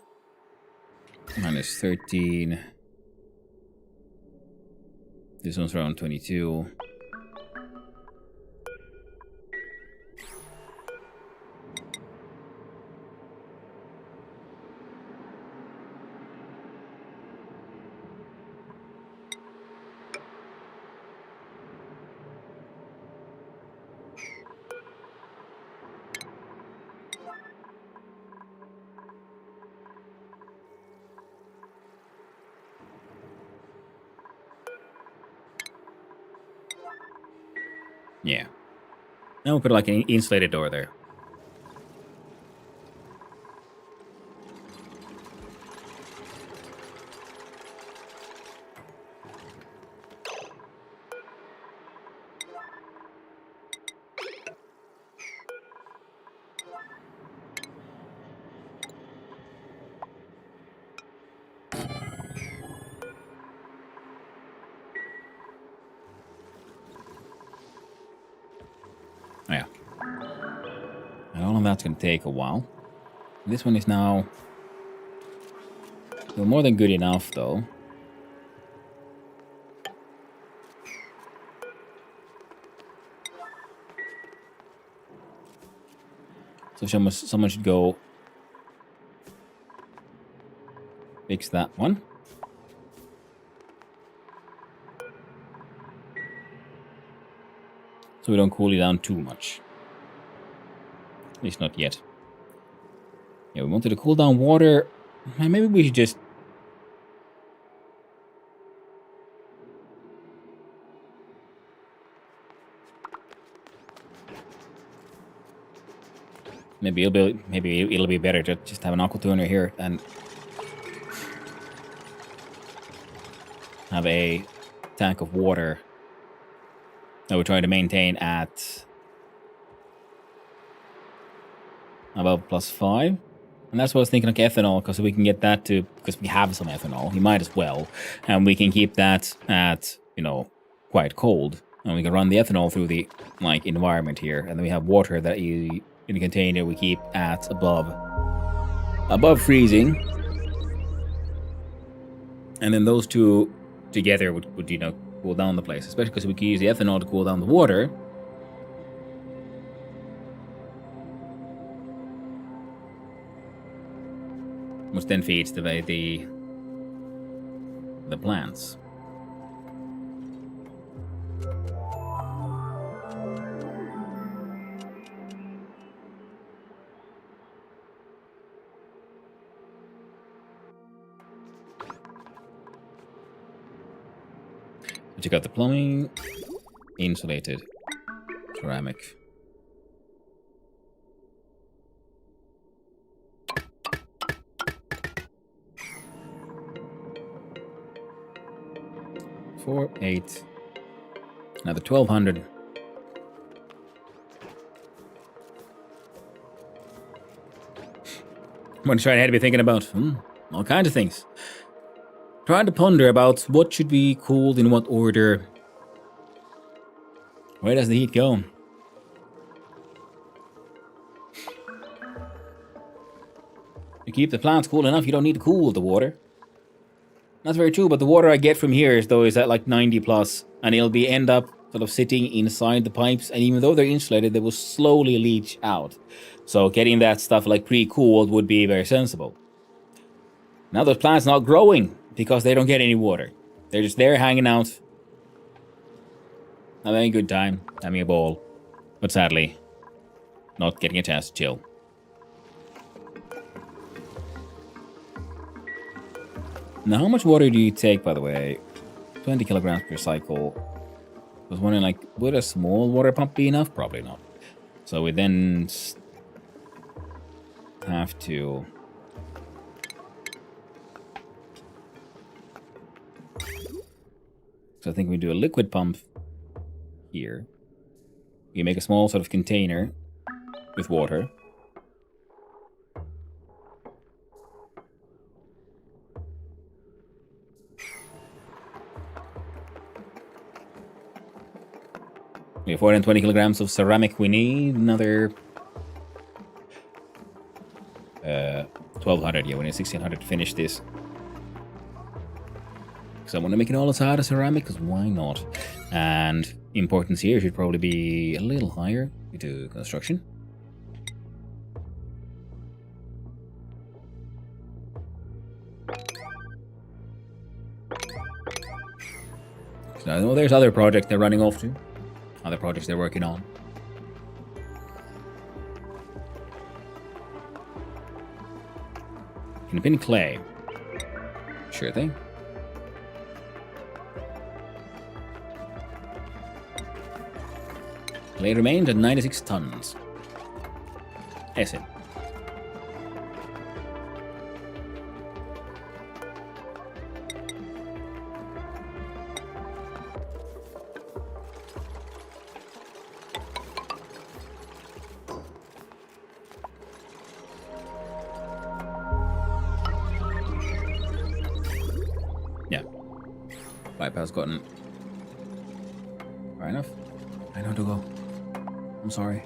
Minus 13. This one's around 22. Yeah. Now we'll put like an insulated door there. Well, that's going to take a while. This one is now more than good enough, though. So someone should go fix that one. So we don't cool it down too much. At least not yet. Yeah, we wanted to cool down water. Maybe we should just... Maybe it'll be better to just have an aqua tuner here and have a tank of water that we're trying to maintain at about +5. And that's what I was thinking, like ethanol, because we can get that to, because we have some ethanol, you might as well. And we can keep that at, you know, quite cold. And we can run the ethanol through the, like, environment here. And then we have water that in the container we keep at above freezing. And then those two together would you know, cool down the place. Especially because we can use the ethanol to cool down the water. Which then feeds the plants. Check out the plumbing. Insulated ceramic. $4, $8. Another 1,200. What should I be thinking about? All kinds of things. Trying to ponder about what should be cooled in what order. Where does the heat go? You keep the plants cool enough, you don't need to cool the water. That's very true, but the water I get from here is at like 90 plus, and it'll end up sort of sitting inside the pipes, and even though they're insulated, they will slowly leach out. So getting that stuff like pre-cooled would be very sensible. Now those plants not growing because they don't get any water. They're just there hanging out, having a good time, having a ball, but sadly, not getting a chance to chill. Now, how much water do you take, by the way? 20 kilograms per cycle. I was wondering, like, would a small water pump be enough? Probably not. So we then have to... So I think we do a liquid pump here. We make a small sort of container with water. We have 420 kilograms of ceramic. We need another 1,200. Yeah, we need 1,600 to finish this. Because I want to make it all out of ceramic, because why not? And importance here should probably be a little higher due to construction. So I know there's other projects they're running off to. Other projects they're working on. Can you pin clay? Sure thing. Clay remains at 96 tons. Essen. Yeah. Bypass gotten far enough. I know to go. I'm sorry.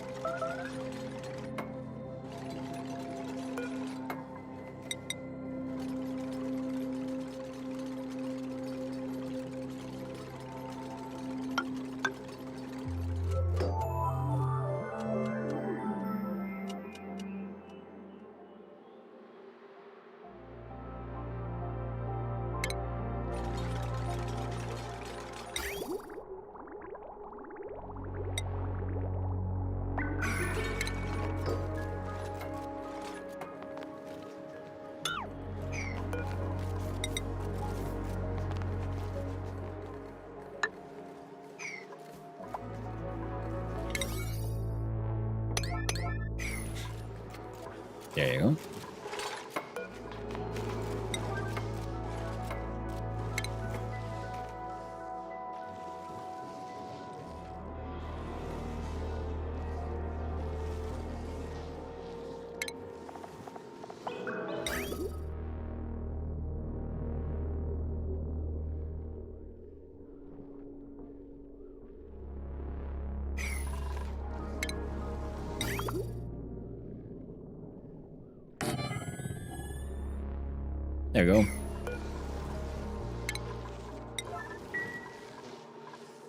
There you go. There we go.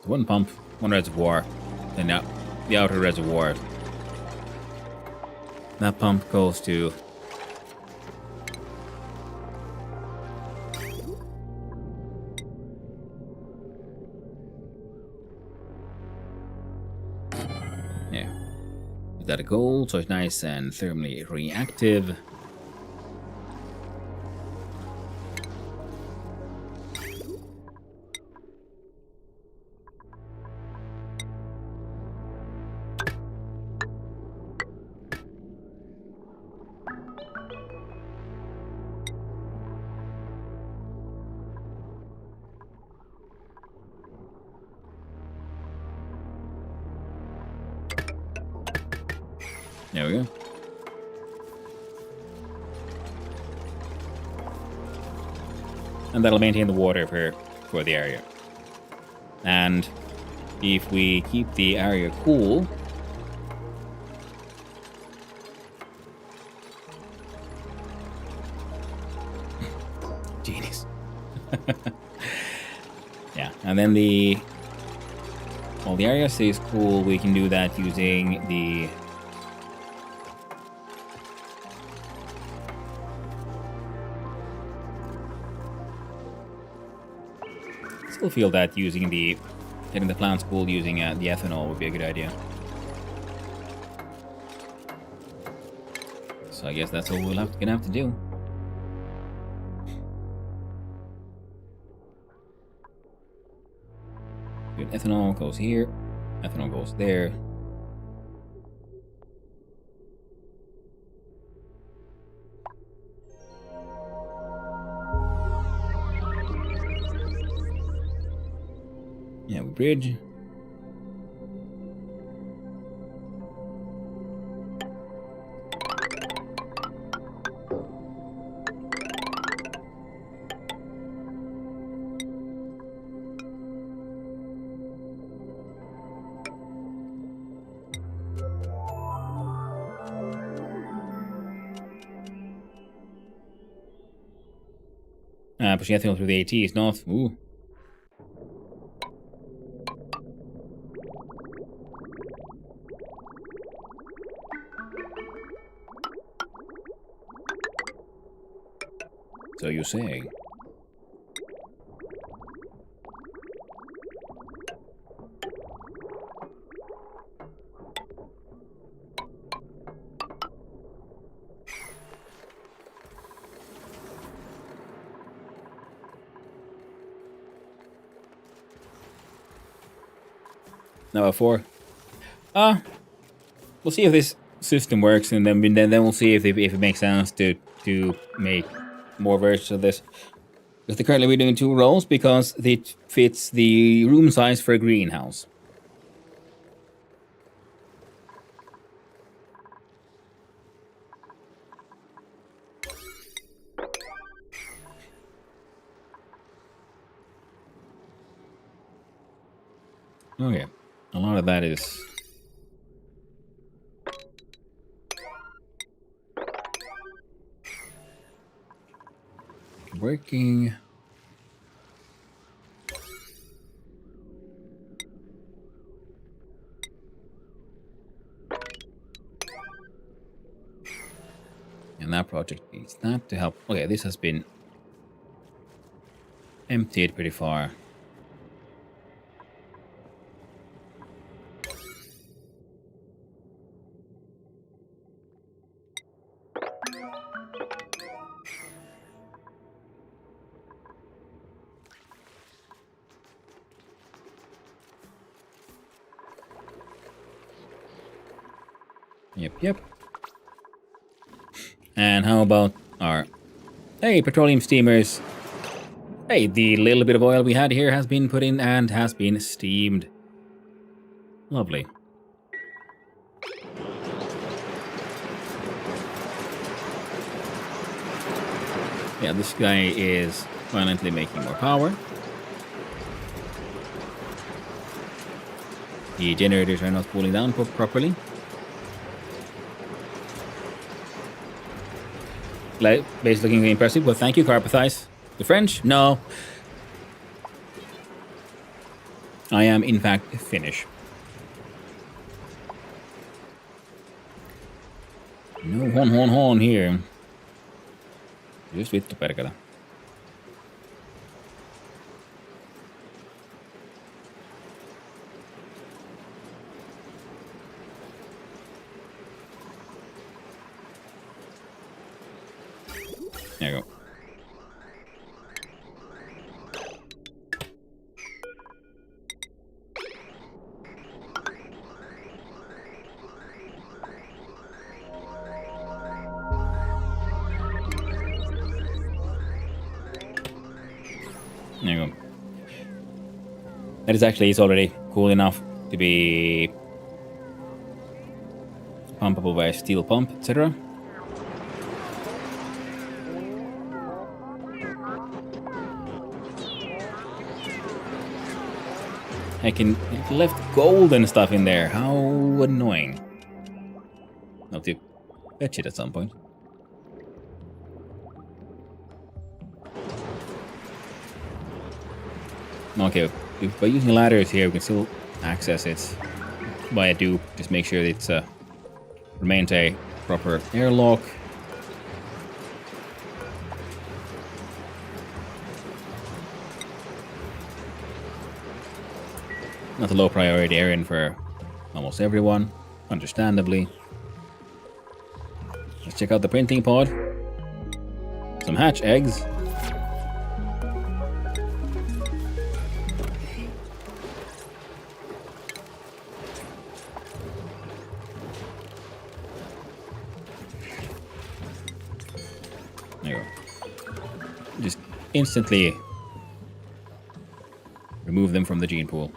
One pump, one reservoir, and now the outer reservoir. That pump goes to yeah. Is that a gold? So it's nice and thermally reactive. There we go. And that'll maintain the water for the area. And if we keep the area cool, genius. Yeah, and then the area stays cool. We can do that using the still feel that getting the plants cool using the ethanol would be a good idea. So I guess that's all we'll gonna have to do. Good. Ethanol goes here. Ethanol goes there. Yeah, we bridge. Pushing ethanol through the AT is not. Ooh. So you say. Number 4. We'll see if this system works, and then we'll see if it makes sense to make more versions of this. Because currently we're doing 2 rows because it fits the room size for a greenhouse. Okay, a lot of that is working. And that project needs that to help. Okay, this has been emptied pretty far. Yep. how about our... Hey, petroleum steamers. Hey, the little bit of oil we had here has been put in and has been steamed. Lovely. Yeah, this guy is violently making more power. The generators are not cooling down properly. Base looking impressive. Well, thank you, Carpathize. The French? No. I am, in fact, Finnish. No hon here. Just vittu perkele. There you go. There you go. That is actually, it's already cool enough to be pumpable by a steel pump, etc. It left gold and stuff in there. How annoying. I'll have to fetch it at some point. Okay, by using ladders here, we can still access it by a dupe. Just make sure it's remains a proper airlock. Not a low priority errand for almost everyone, understandably. Let's check out the printing pod. Some hatch eggs. There you go. Just instantly remove them from the gene pool.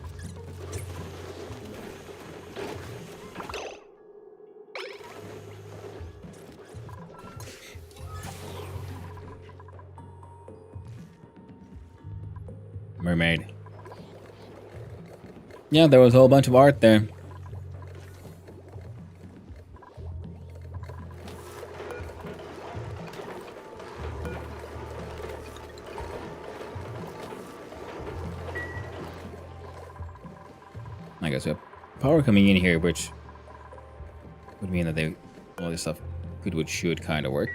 Mermaid. Yeah, there was a whole bunch of art there. I guess we have power coming in here, which would mean that all this stuff should kind of work.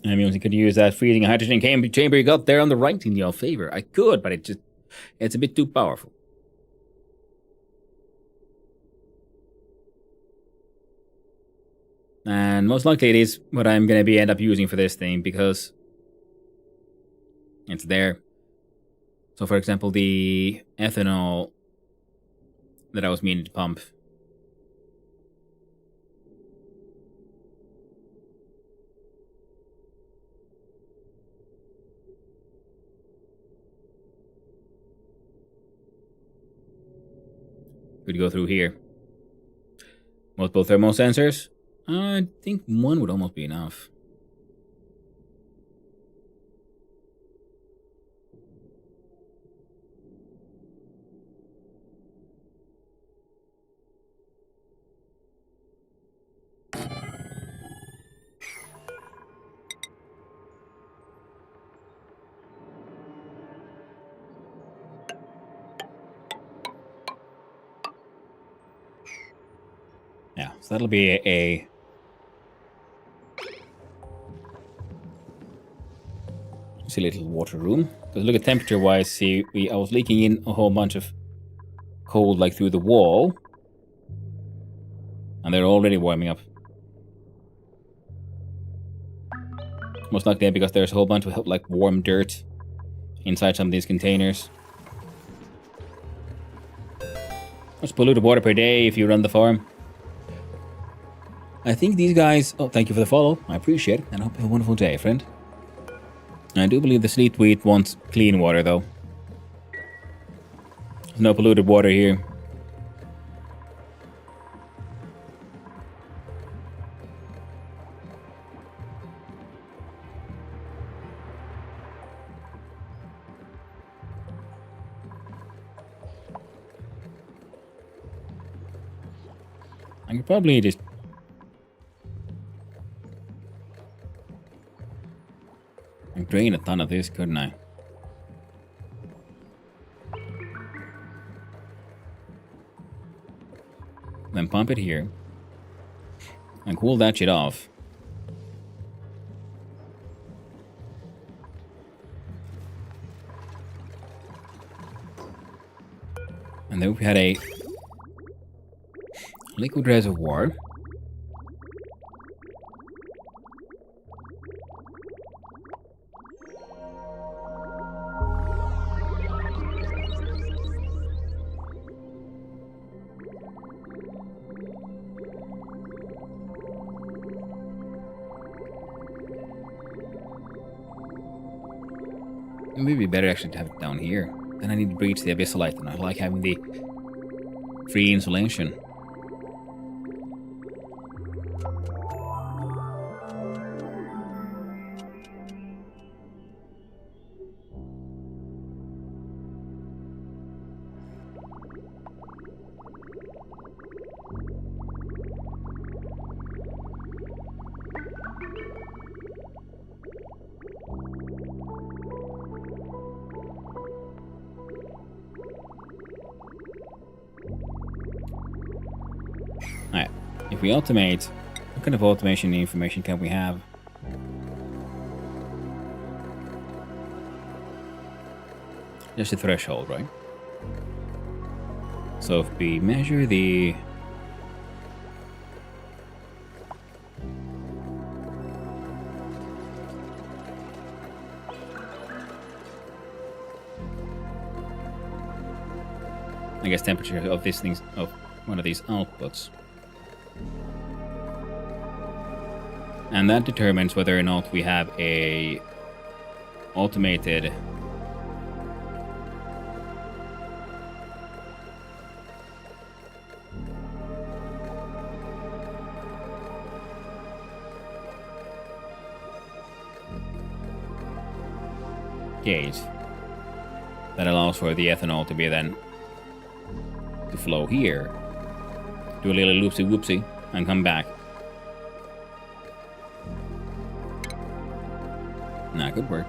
I mean, we could use that freezing hydrogen chamber you got there on the right in your favor. I could, but it's a bit too powerful. And most likely it is what I'm going to end up using for this thing, because it's there. So, for example, the ethanol that I was meaning to pump. Could go through here. Multiple thermal sensors. I think one would almost be enough. Yeah, so that'll be a silly little water room. Because look at temperature-wise, see, I was leaking in a whole bunch of cold like through the wall, and they're already warming up. Most likely because there's a whole bunch of like warm dirt inside some of these containers. Much polluted water per day if you run the farm. I think these guys... Oh, thank you for the follow. I appreciate it. And I hope you have a wonderful day, friend. I do believe the sleet wheat wants clean water, though. There's no polluted water here. I could probably just... drain a ton of this, couldn't I? Then pump it here. And cool that shit off. And then we had a liquid reservoir. It would be better actually to have it down here. Then I need to breach the abyssalite, and I like having the free insulation. Alright, if we automate, what kind of automation information can we have? Just a threshold, right? So if we measure the... I guess temperature of these things, of one of these outputs. And that determines whether or not we have a automated gauge that allows for the ethanol to be then to flow here, do a little loopsy whoopsie, and come back. Nah, good work.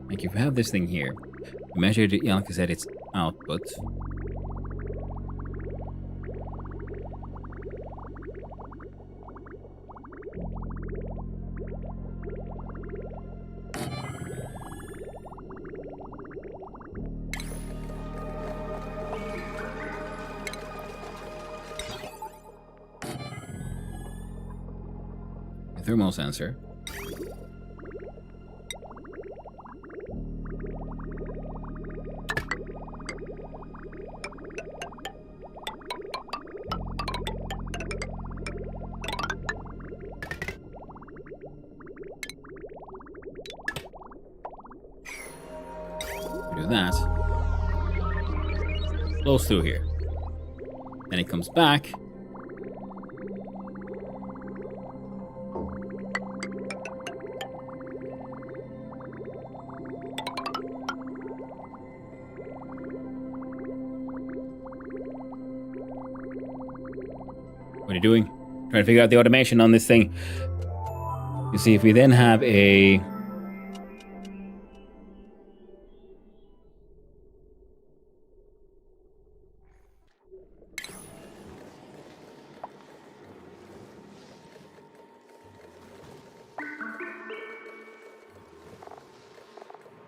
Like if we have this thing here, measure the, like I said, its output. A thermal sensor. Do that. Flows through here. Then it comes back. What are you doing? Trying to figure out the automation on this thing. You see, if we then have a...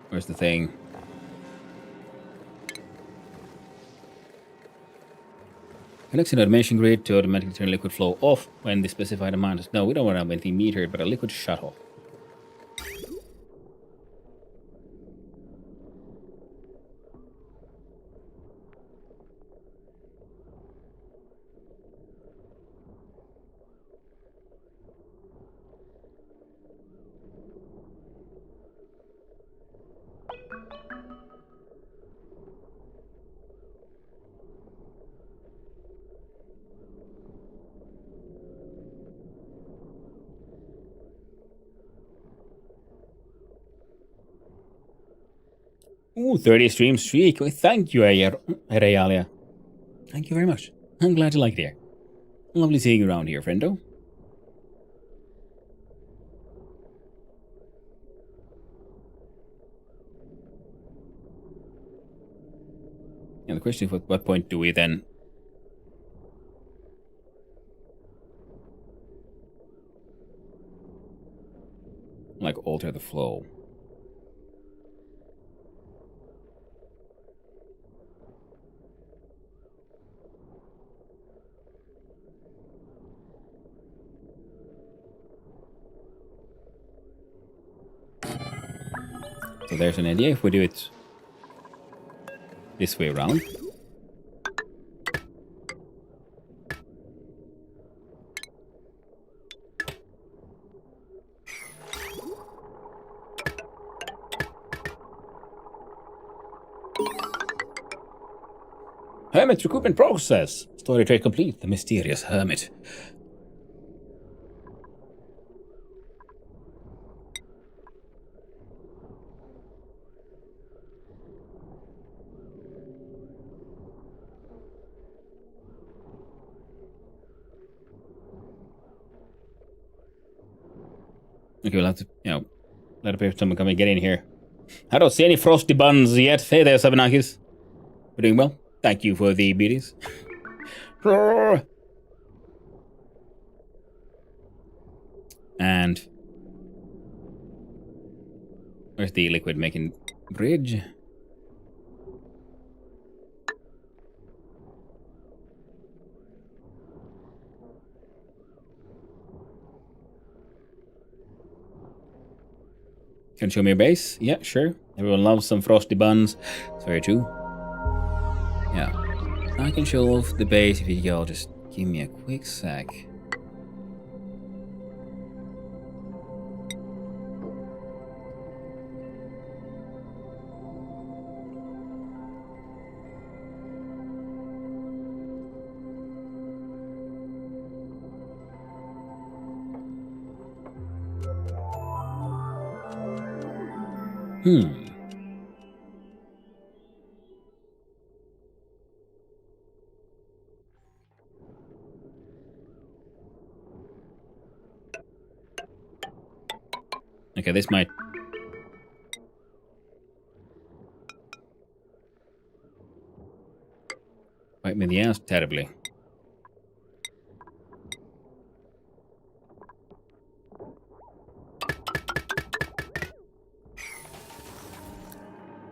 Where's the thing? Connects an automation grid to automatically turn liquid flow off when the specified amount is... No, we don't want to have anything metered, but a liquid shut off. Ooh, 30 stream streak. Well, thank you, Arayalia. Thank you very much. I'm glad you liked it here. Lovely seeing you around here, friendo. And the question is, at what point do we then... like, alter the flow? So there's an idea if we do it this way around. Hermit recruitment process. Story trait complete. The mysterious hermit. Okay, we'll have to, let a bit of someone come and get in here. I don't see any frosty buns yet. Hey there, Sabanakis. We're doing well. Thank you for the beauties. And where's the liquid making bridge? Can you show me your base? Yeah, sure. Everyone loves some frosty buns. It's very true. Yeah. I can show off the base if you all just give me a quick sec. Okay, this might... bite me in the ass terribly.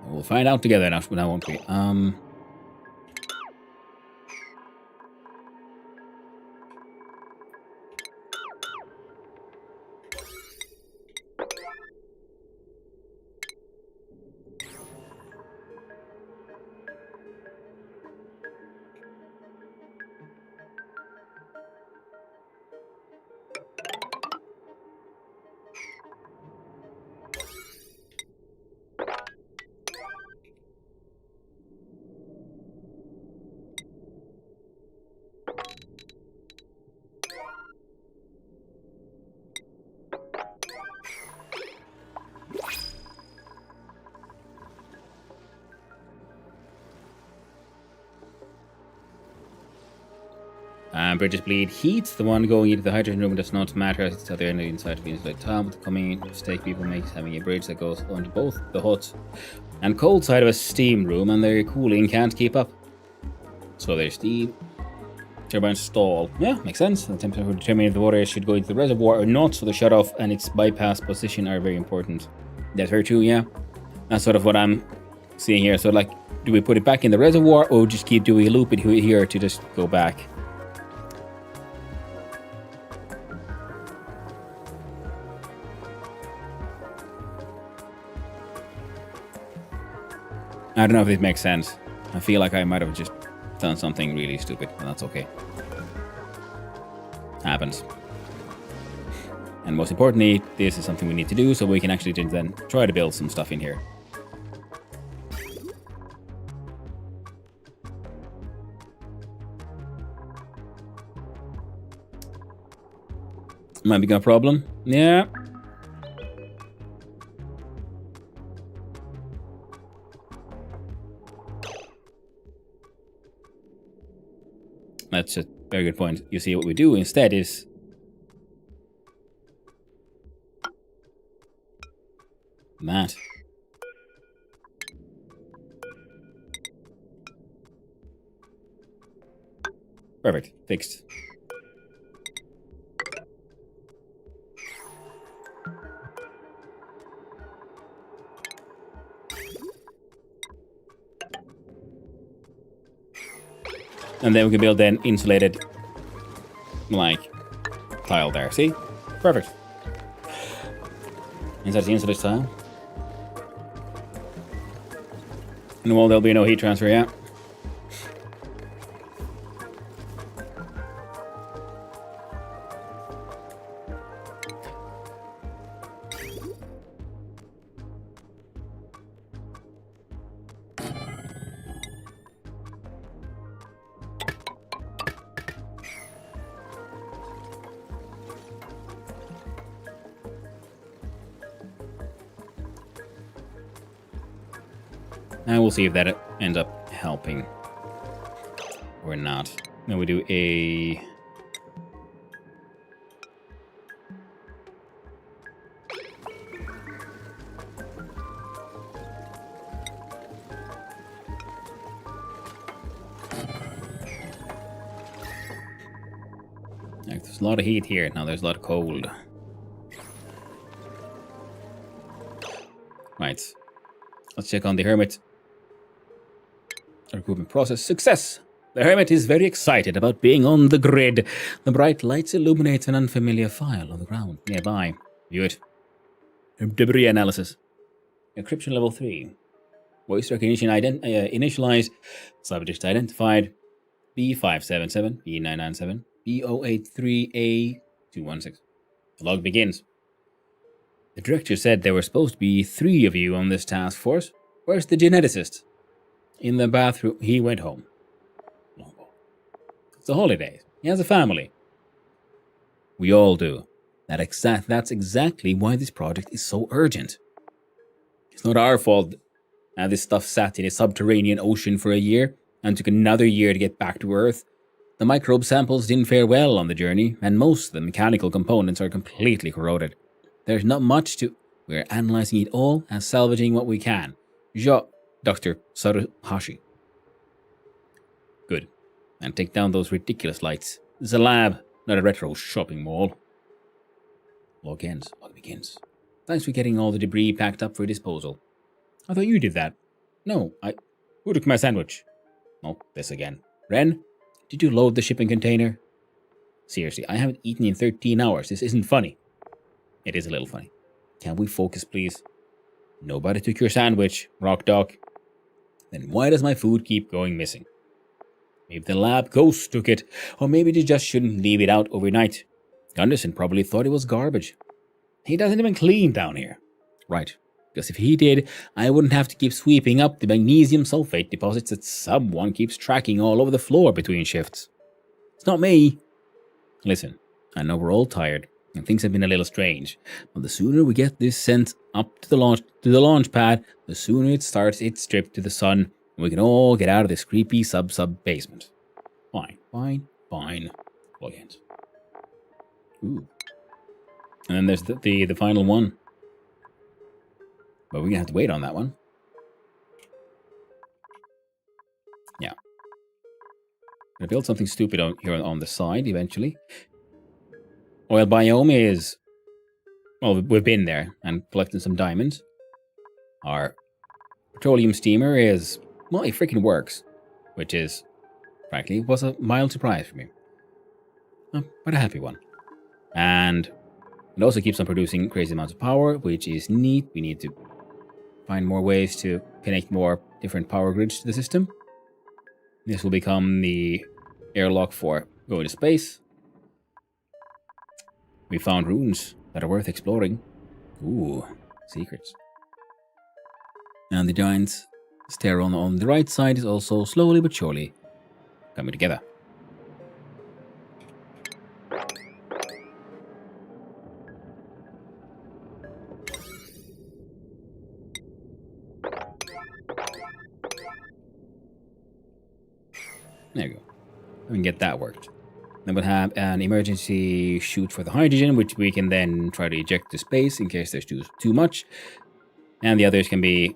We'll find out together now, won't we? Bridges bleed heat. The one going into the hydrogen room does not matter. It's the other end of the inside of the insulated tile. But the coming mistake people make is having a bridge that goes onto both the hot and cold side of a steam room, and their cooling can't keep up. So their steam turbines stall. Yeah, makes sense. The temperature will determine if the water should go into the reservoir or not, so the shutoff and its bypass position are very important. That's very true, yeah. That's sort of what I'm seeing here. So, like, do we put it back in the reservoir or just keep doing a loop it here to just go back? I don't know if this makes sense. I feel like I might have just done something really stupid, but that's okay. Happens. And most importantly, this is something we need to do so we can actually then try to build some stuff in here. Might be a problem. Yeah. That's a very good point. You see, what we do instead is that. Perfect. Fixed. And then we can build an insulated, like, tile there. See? Perfect. Inside the insulated tile. And the wall, there'll be no heat transfer, yeah. And we'll see if that ends up helping or not. Then we do a... There's a lot of heat here. Now there's a lot of cold. Right. Let's check on the hermit. Recruitment process. Success! The hermit is very excited about being on the grid. The bright lights illuminate an unfamiliar file on the ground nearby. View it. Debris analysis. Encryption level 3. Voice recognition initialized. Subject identified. B577, B997, B083A216. The log begins. The director said there were supposed to be 3 of you on this task force. Where's the geneticist? In the bathroom. He went home. It's the holidays. He has a family. We all do. That's exactly why this project is so urgent. It's not our fault that this stuff sat in a subterranean ocean for a year and took another year to get back to Earth. The microbe samples didn't fare well on the journey, and most of the mechanical components are completely corroded. There's not much to... We're analyzing it all and salvaging what we can. Dr. Saruhashi. Good. And take down those ridiculous lights. This is a lab, not a retro shopping mall. Log ends. Log begins. Thanks for getting all the debris packed up for disposal. I thought you did that. No, Who took my sandwich? Oh, this again. Ren, did you load the shipping container? Seriously, I haven't eaten in 13 hours. This isn't funny. It is a little funny. Can we focus, please? Nobody took your sandwich, Rock Doc. Then why does my food keep going missing? Maybe the lab ghost took it, or maybe they just shouldn't leave it out overnight. Gunderson probably thought it was garbage. He doesn't even clean down here. Right, because if he did, I wouldn't have to keep sweeping up the magnesium sulfate deposits that someone keeps tracking all over the floor between shifts. It's not me. Listen, I know we're all tired, and things have been a little strange, but the sooner we get this sent up to the launch pad, the sooner it starts its trip to the sun, and we can all get out of this creepy sub-basement. Fine. Fine. Plugins. Ooh. And then there's the final one. But we're gonna have to wait on that one. Yeah. Gonna build something stupid here on the side eventually. Oil biome is... Well, we've been there and collected some diamonds. Our petroleum steamer is... Well, it freaking works. Which is, frankly, was a mild surprise for me. But a happy one. And it also keeps on producing crazy amounts of power, which is neat. We need to find more ways to connect more different power grids to the system. This will become the airlock for going to space. We found runes that are worth exploring. Ooh, secrets. And the giant stair on the right side is also slowly but surely coming together. There you go. We can get that worked. Then we'll have an emergency chute for the hydrogen, which we can then try to eject to space in case there's too much. And the others can be...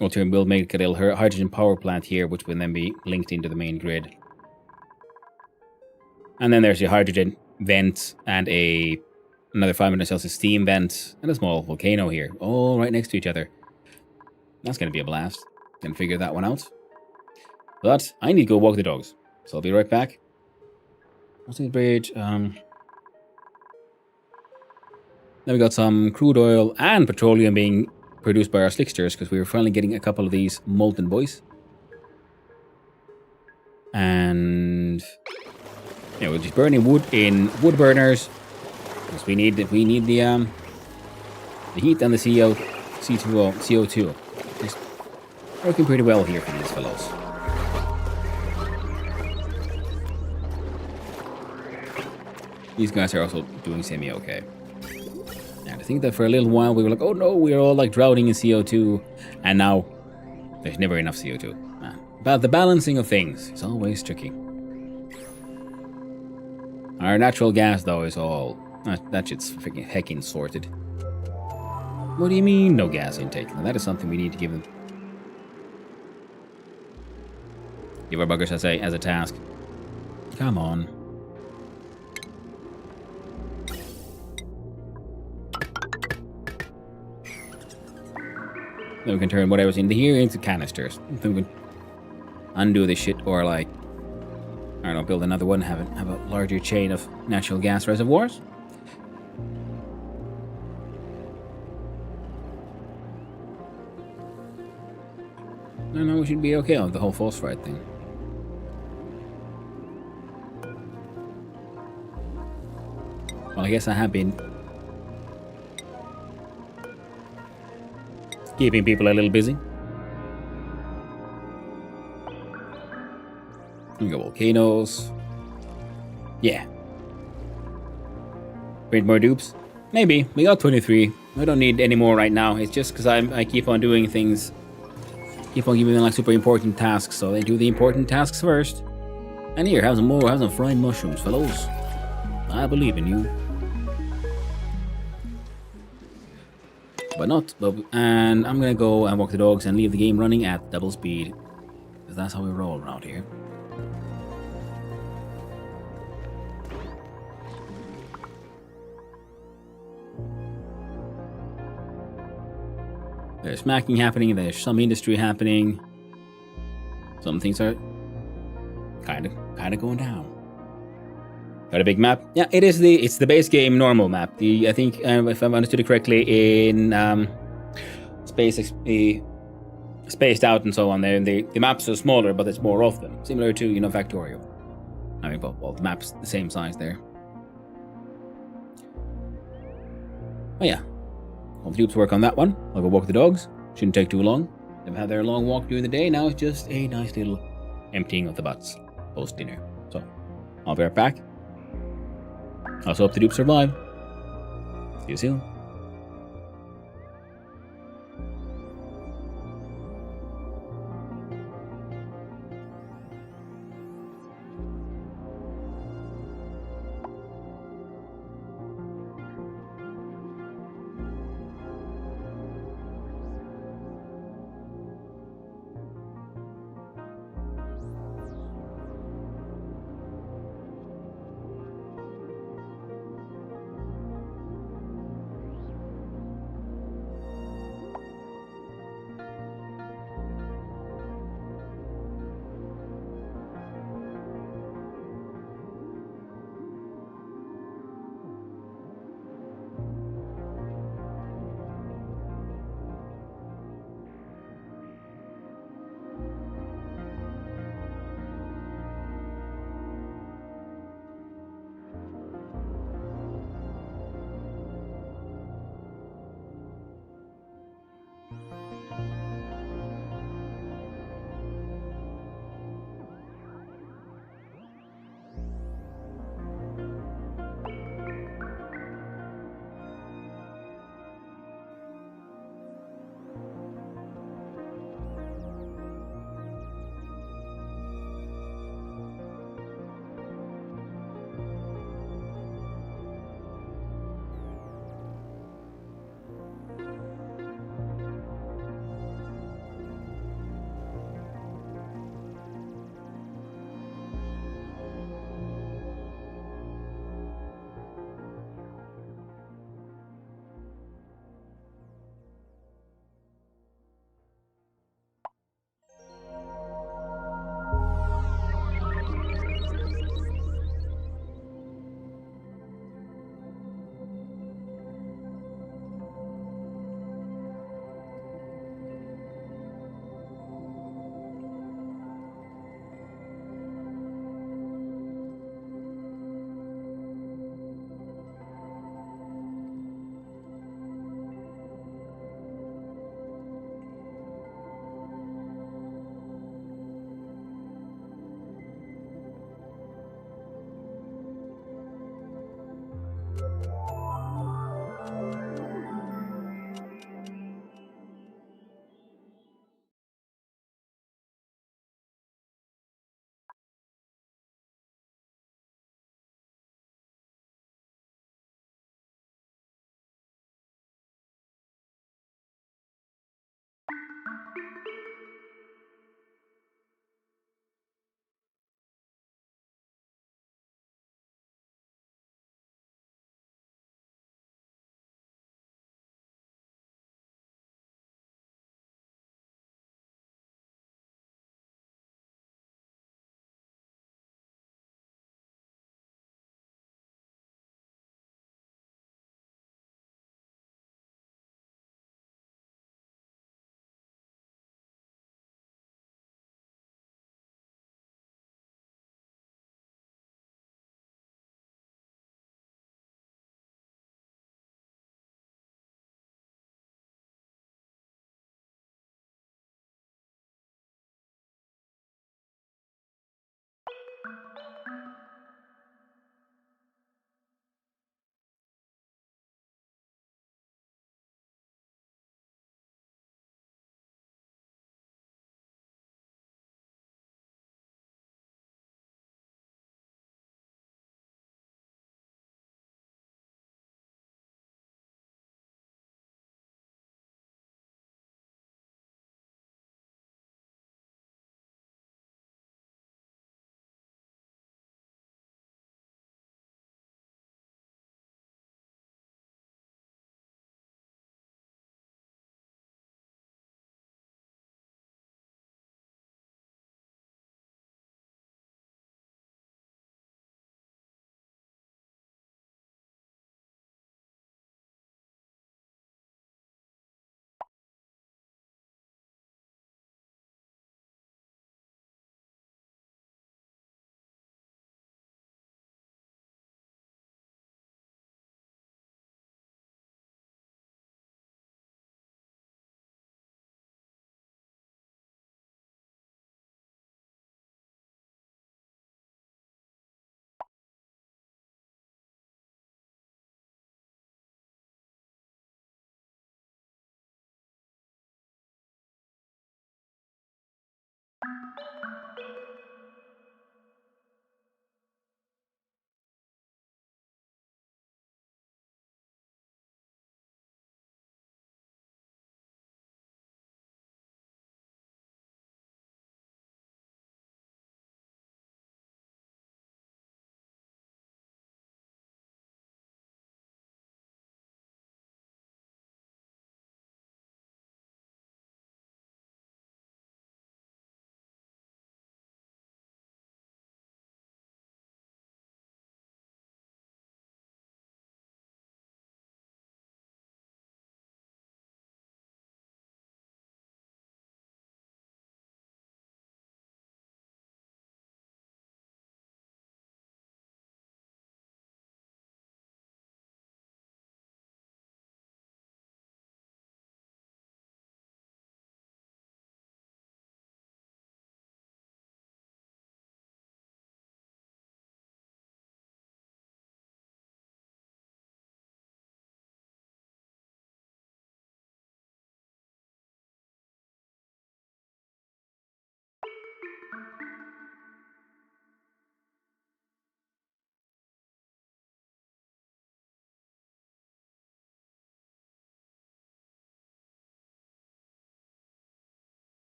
We'll make a little hydrogen power plant here, which will then be linked into the main grid. And then there's a hydrogen vent and another 500 Celsius steam vent and a small volcano here, all right next to each other. That's going to be a blast. Can figure that one out. But I need to go walk the dogs, so I'll be right back. What's the bridge? Then we got some crude oil and petroleum being produced by our slicksters because we were finally getting a couple of these molten boys. And yeah, we're just burning wood in wood burners because we need the heat and the CO2. Just working pretty well here for these fellows. These guys are also doing semi-okay. And I think that for a little while we were like, oh no, we're all like drowning in CO2. And now, there's never enough CO2. But the balancing of things is always tricky. Our natural gas, though, is all... that shit's freaking heckin' sorted. What do you mean, no gas intake? Now, that is something we need to give them. Give our buggers as a task. Come on. Then we can turn whatever's in here into canisters. Then we can undo this shit, or like, I don't know, build another one, have a larger chain of natural gas reservoirs. No, we should be okay on the whole phosphide thing. Well, I guess I have been keeping people a little busy. We got volcanoes. Yeah. Print more dupes? Maybe. We got 23. I don't need any more right now. It's just because I keep on doing things. Keep on giving them like super important tasks, so they do the important tasks first. And here, have some fried mushrooms, fellows. I believe in you. And I'm gonna go and walk the dogs and leave the game running at double speed. Because that's how we roll around here. There's smacking happening, there's some industry happening. Some things are kind of going down. Got a big map? Yeah, it's the base game normal map. I think if I've understood it correctly, in spaced out and so on. The maps are smaller, but there's more of them, similar to Factorio. I mean, well, the map's the same size there. Oh yeah, all the dupes work on that one. I'll go walk the dogs. Shouldn't take too long. They've had their long walk during the day. Now it's just a nice little emptying of the butts post dinner. So I'll be right back. I also hope the dupes survive. See you soon.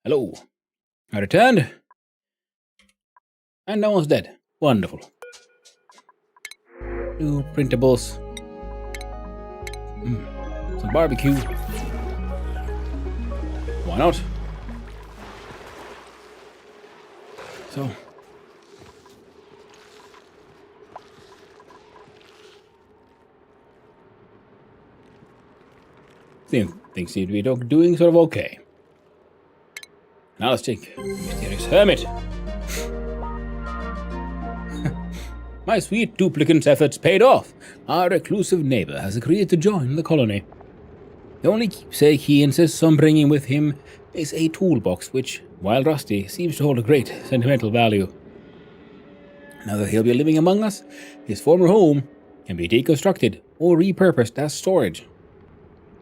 Hello. I returned. And no one's dead. Wonderful. Two printables. Some barbecue. Why not? So. Things seem to be doing sort of okay. Now let's take Mysterious Hermit. My sweet duplicant's efforts paid off. Our reclusive neighbor has agreed to join the colony. The only keepsake he insists on bringing with him is a toolbox which, while rusty, seems to hold a great sentimental value. Now that he'll be living among us, his former home can be deconstructed or repurposed as storage.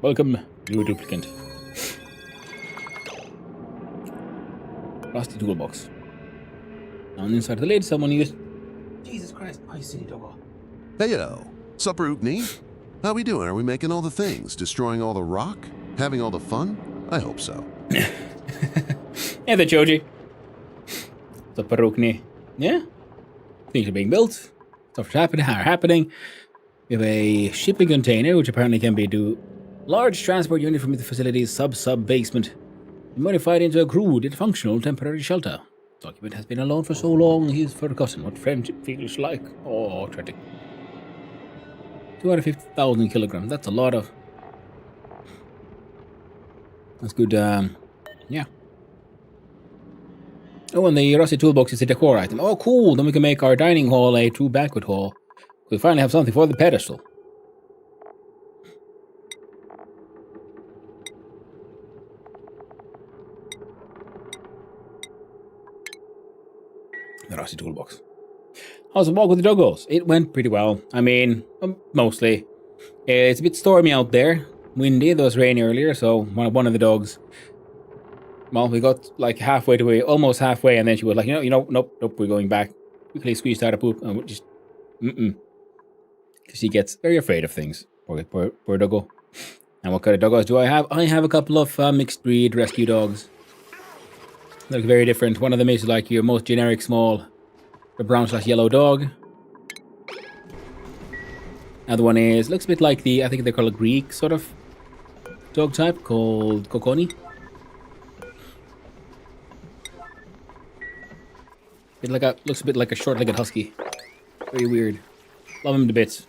Welcome, new duplicant. Rusty toolbox. On the inside of the lid, someone used... Jesus Christ, I see doggo. Heyo, sup, ONI? How we doing? Are we making all the things? Destroying all the rock? Having all the fun? I hope so. Yeah, the Choji. The Perukni. Yeah. Things are being built. Stuff is happening. We have a shipping container, which apparently can be to large transport unit from the facility's sub basement. Modified into a crude and functional temporary shelter. The occupant has been alone for so long, he's forgotten what friendship feels like. Oh, tragic. 250,000 kilograms. That's a lot of. That's good. Yeah. Oh, and the rusty toolbox is a decor item. Oh, cool. Then we can make our dining hall a true banquet hall. We finally have something for the pedestal. The rusty toolbox. How's the walk with the doggos? It went pretty well. I mean, mostly. It's a bit stormy out there. Windy. There was rain earlier, so one of the dogs. Well, we got like halfway to almost halfway, and then she was like, nope, we're going back. Quickly squeezed out a poop, and just, Because she gets very afraid of things. Poor doggo. And what kind of doggos do I have? I have a couple of mixed breed rescue dogs. They look very different. One of them is like your most generic small, the brown/yellow dog. Another one looks a bit like I think they're called a Greek sort of dog type called Kokoni. Looks a bit like a short-legged husky. Very weird. Love him to bits.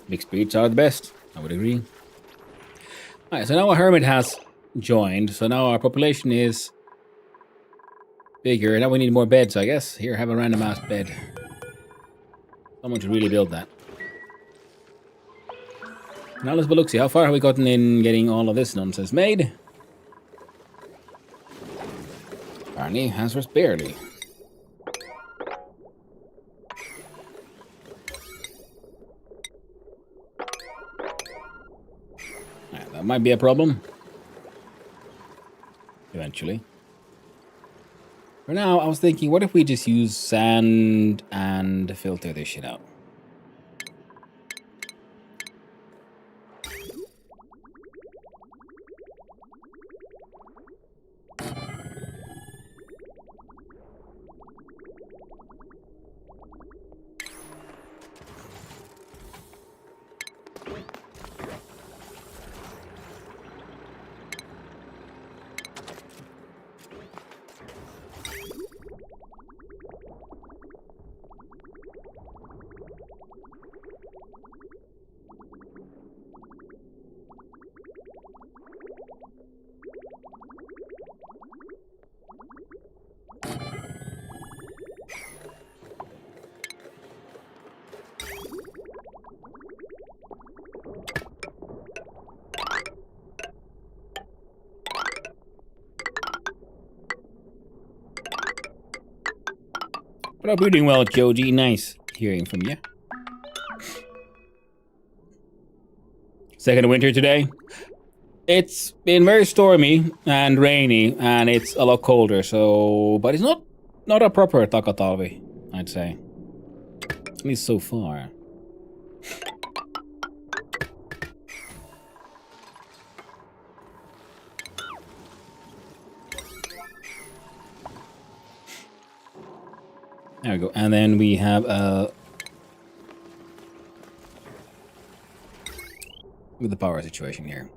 Mixed breeds are the best. I would agree. Alright, so now a hermit has joined. So now our population is bigger. Now we need more beds, I guess. Here, have a random ass bed. Someone should really build that. Now let's look, see how far have we gotten in getting all of this nonsense made. Apparently, answers barely. That might be a problem. Eventually. For now, I was thinking, what if we just use sand and filter this shit out? But I'm doing well, Joji. Nice hearing from you. Second winter today. It's been very stormy and rainy, and it's a lot colder. So, but it's not a proper takatalvi, I'd say. At least so far. There we go. And then we have look at the power situation here.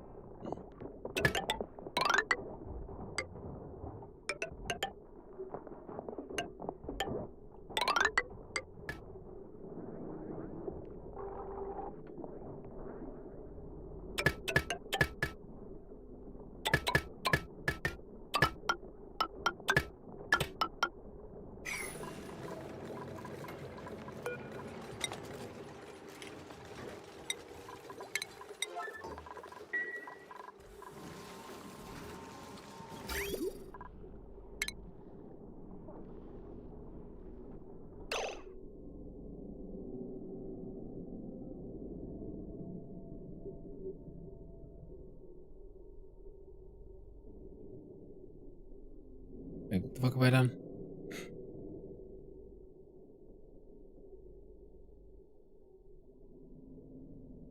Wait, what the fuck have I done?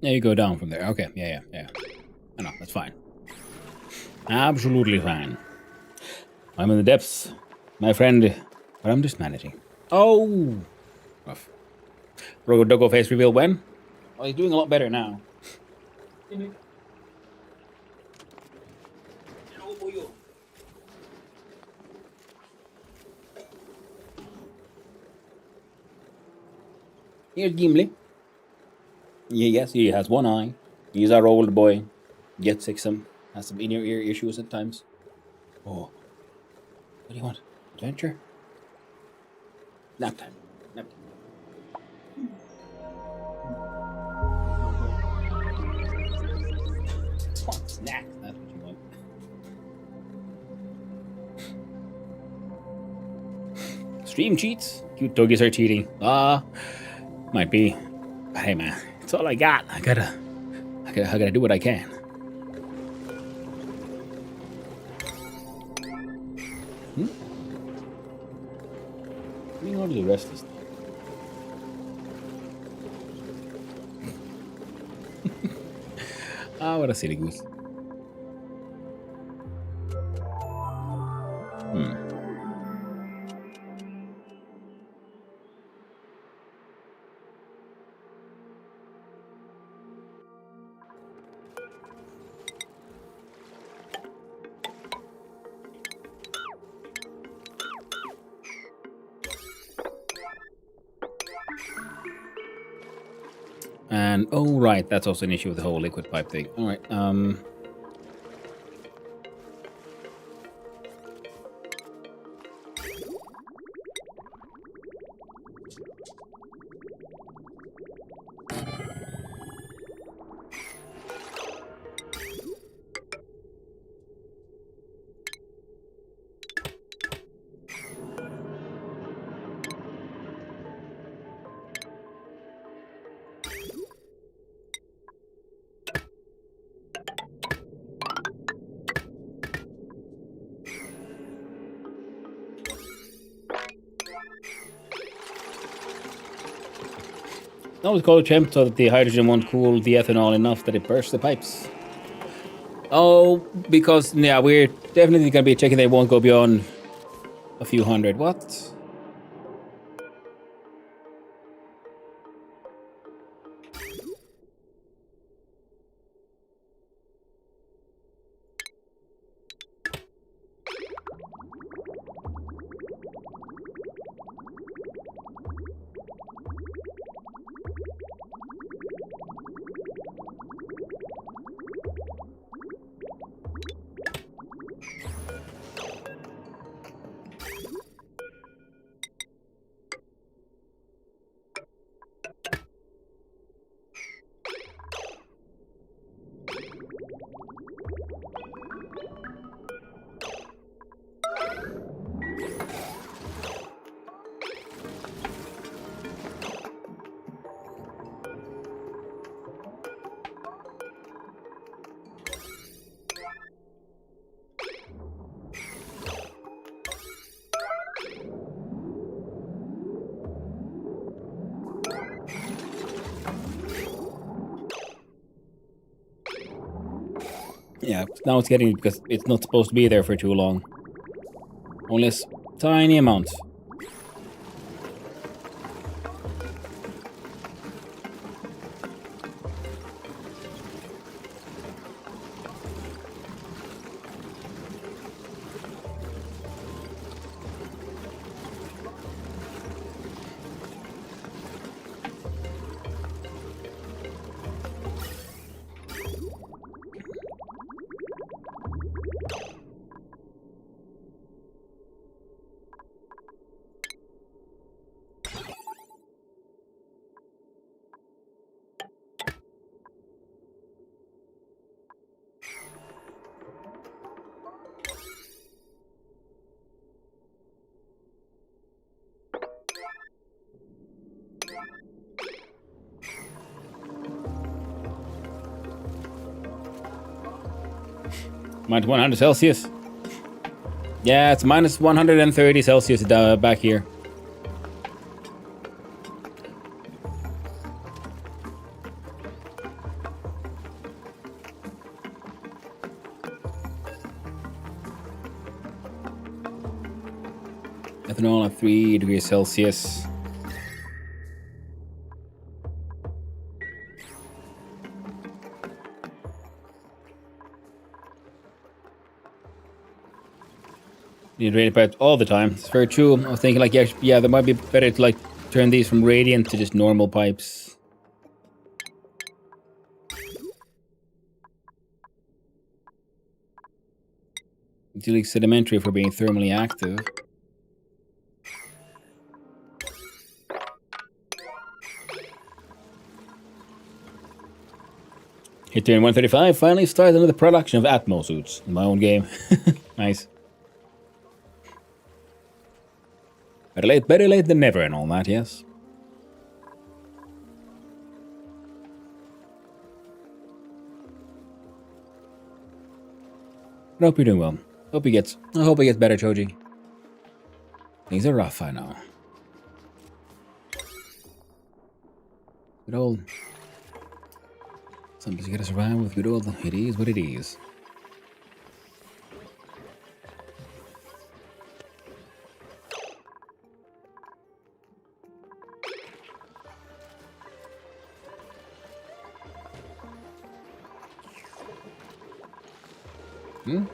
Yeah, you go down from there. Okay, yeah. I know, that's fine. Absolutely fine. I'm in the depths, my friend, but I'm just managing. Oh! Rough. Rogodogo face reveal when? Oh, he's doing a lot better now. Here's Gimli. Yes, he has one eye. He's our old boy. Gets sick some, has some inner ear issues at times. Oh. What do you want? Adventure? Nap time. Nap time. Snack. That's what you want. Stream cheats? Cute doggies are cheating. Might be. But hey man, it's all I got. I gotta do what I can. What do you want to do the rest of this thing? What a silly goose. And oh right, that's also an issue with the whole liquid pipe thing. All right. That was called Champ so that the hydrogen won't cool the ethanol enough that it bursts the pipes. Oh, because, yeah, we're definitely going to be checking they won't go beyond a few hundred. What? Yeah, now it's getting because it's not supposed to be there for too long. Only a tiny amount. Minus 100 Celsius. Yeah, it's minus 130 Celsius back here. Ethanol at 3 degrees Celsius. Need radiant pipes all the time. It's very true. I was thinking like, yeah, there might be better to like turn these from radiant to just normal pipes. It's like sedimentary for being thermally active. Hit turn 135. Finally started another production of Atmo suits in my own game. Nice. Better late than never and all that, yes. I hope you're doing well. I hope he gets better, Choji. Things are rough, I know. Good old. Sometimes you gotta survive with good old. It is what it is. Hmm?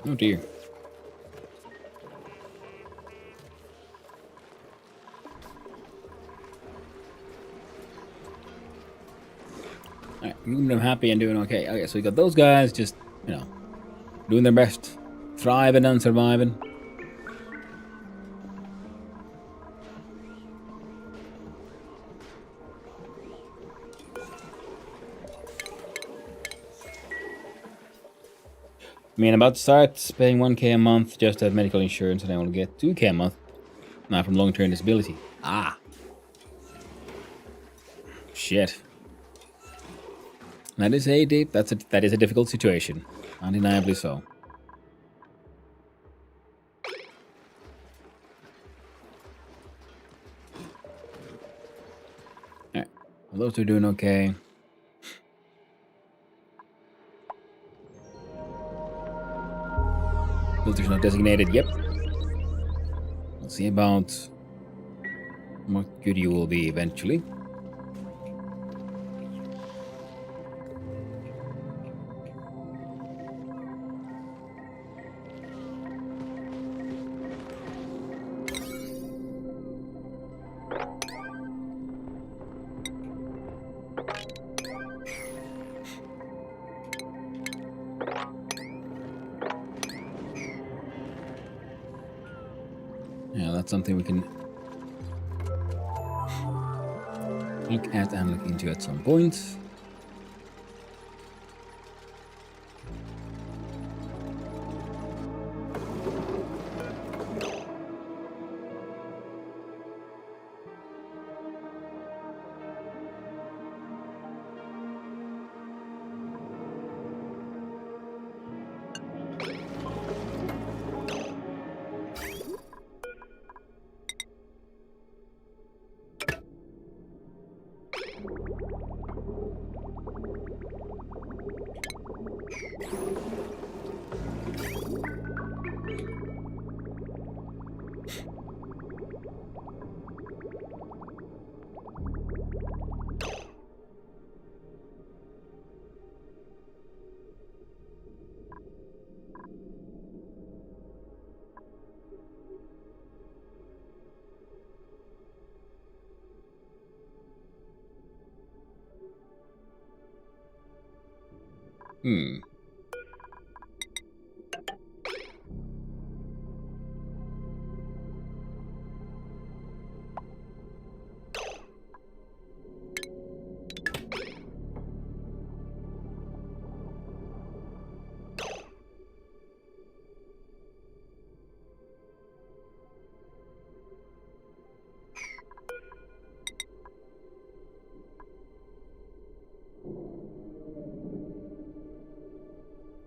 Oh dear. Alright, I'm happy and doing okay. Okay, so we got those guys just, you know, doing their best. Thriving and surviving. I mean, I'm about to start paying 1k a month just to have medical insurance, and I only get 2k a month now from long-term disability. Ah. Shit. That is a difficult situation. Undeniably so. Alright. Well, those two are doing okay. Filters not designated. Yep. We'll see about what good you will be eventually. Yeah, that's something we can look at and look into at some point.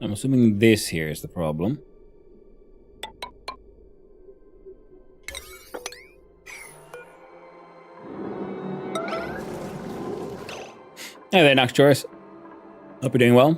I'm assuming this here is the problem. Hey there, Nox Joris. Hope you're doing well.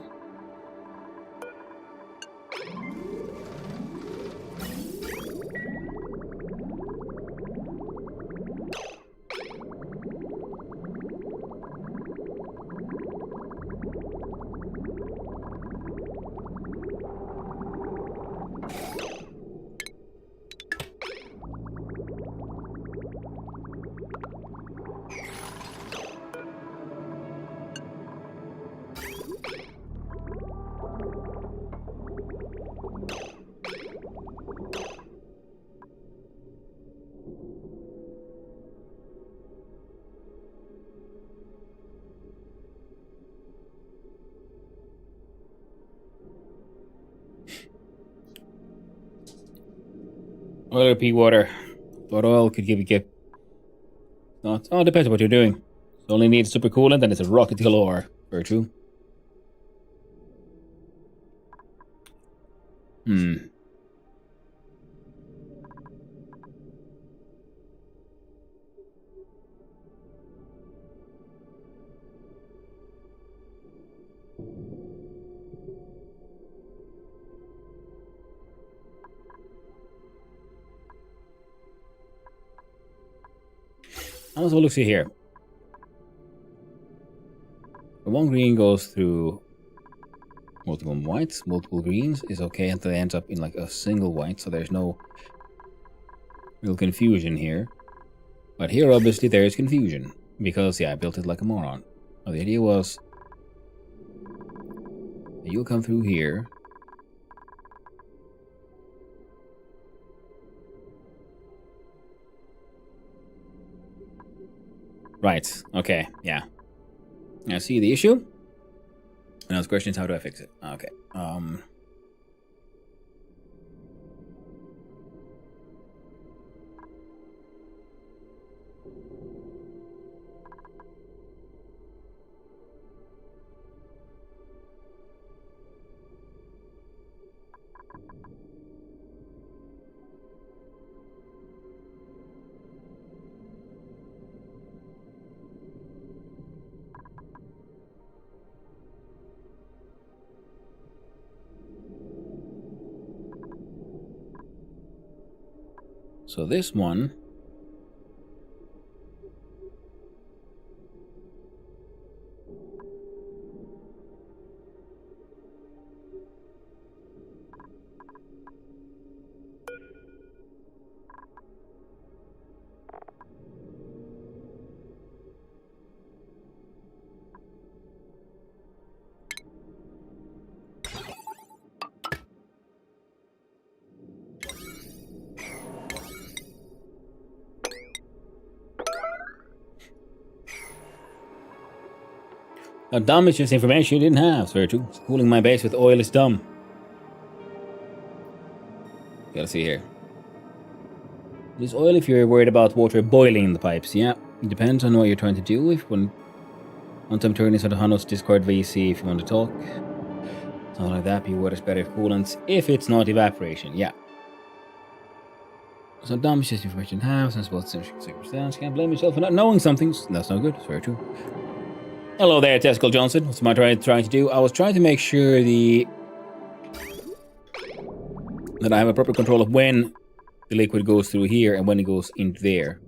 Oil or pea water. But oil could get. Not. Oh, it depends on what you're doing. It only needs super coolant and it's a rocket galore. Very true. Also, look see here. The one green goes through multiple whites, multiple greens is okay until it ends up in like a single white, so there's no real confusion here. But here, obviously, there is confusion because, yeah, I built it like a moron. Well, the idea was that you'll come through here. Right. Okay. Yeah. I see the issue. And now the question is, how do I fix it? Okay. So this one. Now, dumb is just information you didn't have, very true. Cooling my base with oil is dumb. Gotta see here. This oil if you're worried about water boiling in the pipes. Yeah, it depends on what you're trying to do. If you want some turning on the Hanos Discord VC if you want to talk. Something like that, pure water's better coolants if it's not evaporation, yeah. So dumb is just information you have, since both circumstances. Can't blame yourself for not knowing something. That's not good, it's very true. Hello there, Tesco Johnson. What's my trying to do? I was trying to make sure that I have a proper control of when the liquid goes through here and when it goes into there.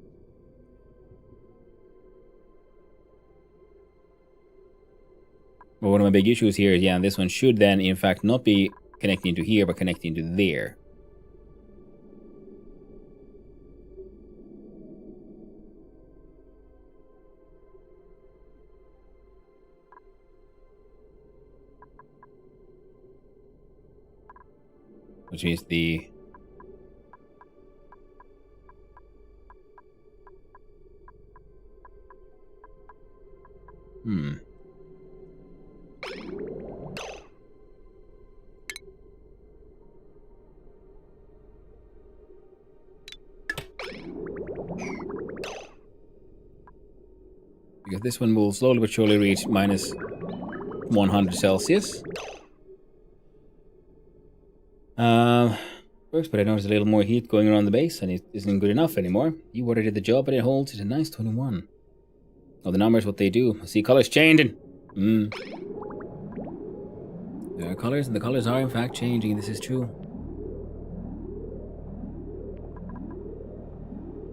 But one of my big issues here is, yeah, this one should then, in fact, not be connecting to here, but connecting to there. Which is the... Because this one will slowly but surely reach minus 100 Celsius. Works, but I noticed a little more heat going around the base, and it isn't good enough anymore. You water did the job, but it holds. It's a nice 21. Oh, the numbers, what they do. I see colors changing. There are colors, and the colors are in fact changing. This is true.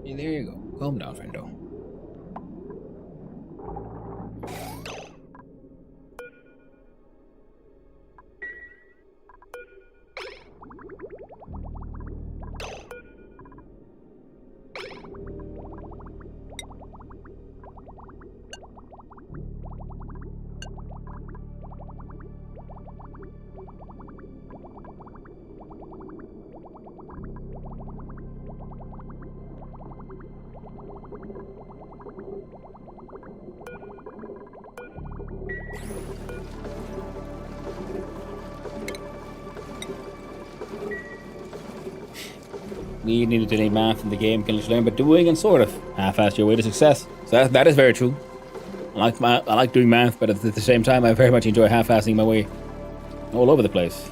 And there you go. Calm down, friendo. We needed to learn math in the game, can just learn by doing and sort of half-assed your way to success. So that is very true. I like doing math, but at the same time, I very much enjoy half-assing my way all over the place.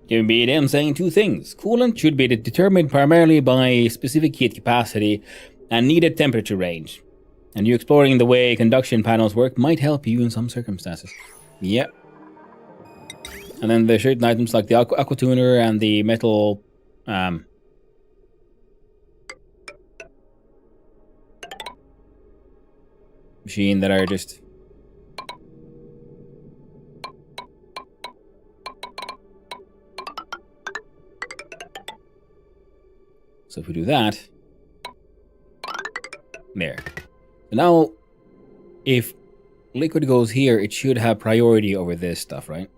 Can be them saying two things. Coolant should be determined primarily by specific heat capacity and needed temperature range. And you exploring the way conduction panels work might help you in some circumstances. Yep. And then there's certain items like the aqua tuner and the metal machine that are just so if we do that, there. So now, if liquid goes here, it should have priority over this stuff, right?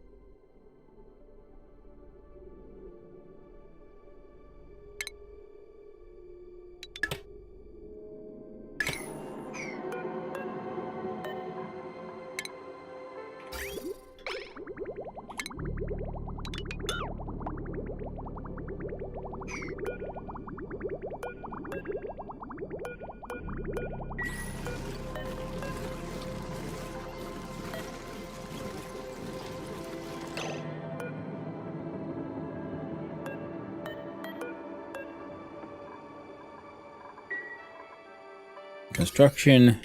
Construction.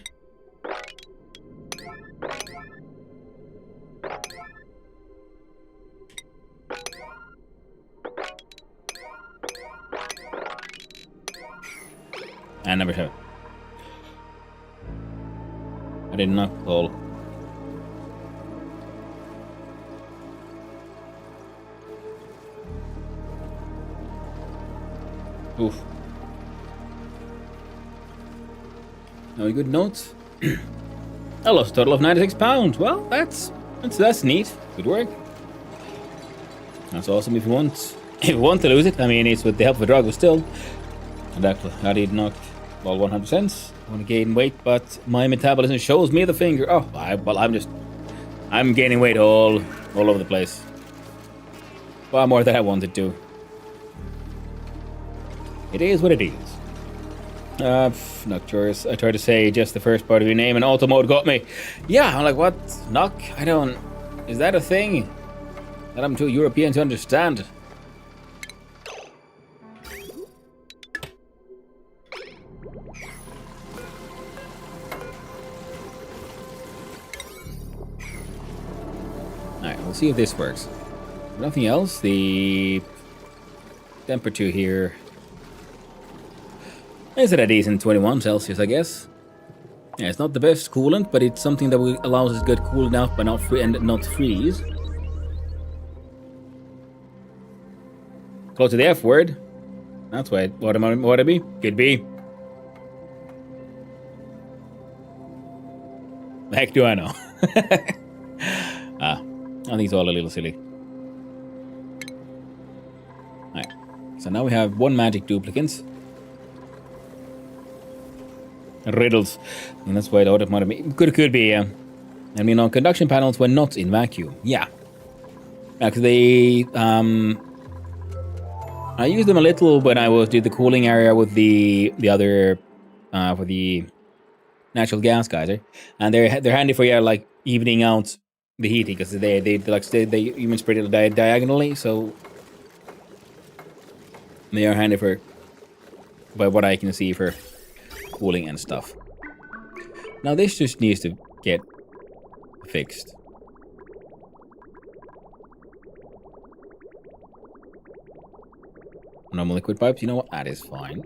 And number 7. I did not call. Oof. No good notes. I lost a total of £96. Well, that's neat. Good work. That's awesome if you want to lose it. I mean, it's with the help of a drug, but still. And I did not well 100%. I want to gain weight, but my metabolism shows me the finger. Oh, I'm gaining weight all over the place. Far more than I wanted to. It is what it is. Not sure. I tried to say just the first part of your name and auto mode got me. Yeah, I'm like, what? Knock? I don't... Is that a thing? That I'm too European to understand. Alright, we'll see if this works. Nothing else. The temperature here is at a decent 21 Celsius, I guess. Yeah, it's not the best coolant, but it's something that allows us to get cool enough but not freeze. Close to the F word. That's what it be. Could be. The heck do I know? I think it's all a little silly. Alright. So now we have one magic duplicate. Riddles. And that's why I thought it might have been. Could be, I mean, on conduction panels when not in vacuum. Yeah. Because they, I used them a little when I was did the cooling area with the other, for the natural gas geyser, and they're handy for like evening out the heating because they even spread it diagonally, so they are handy for, by what I can see, for cooling and stuff. Now this just needs to get fixed. Normal liquid pipes, you know what? That is fine.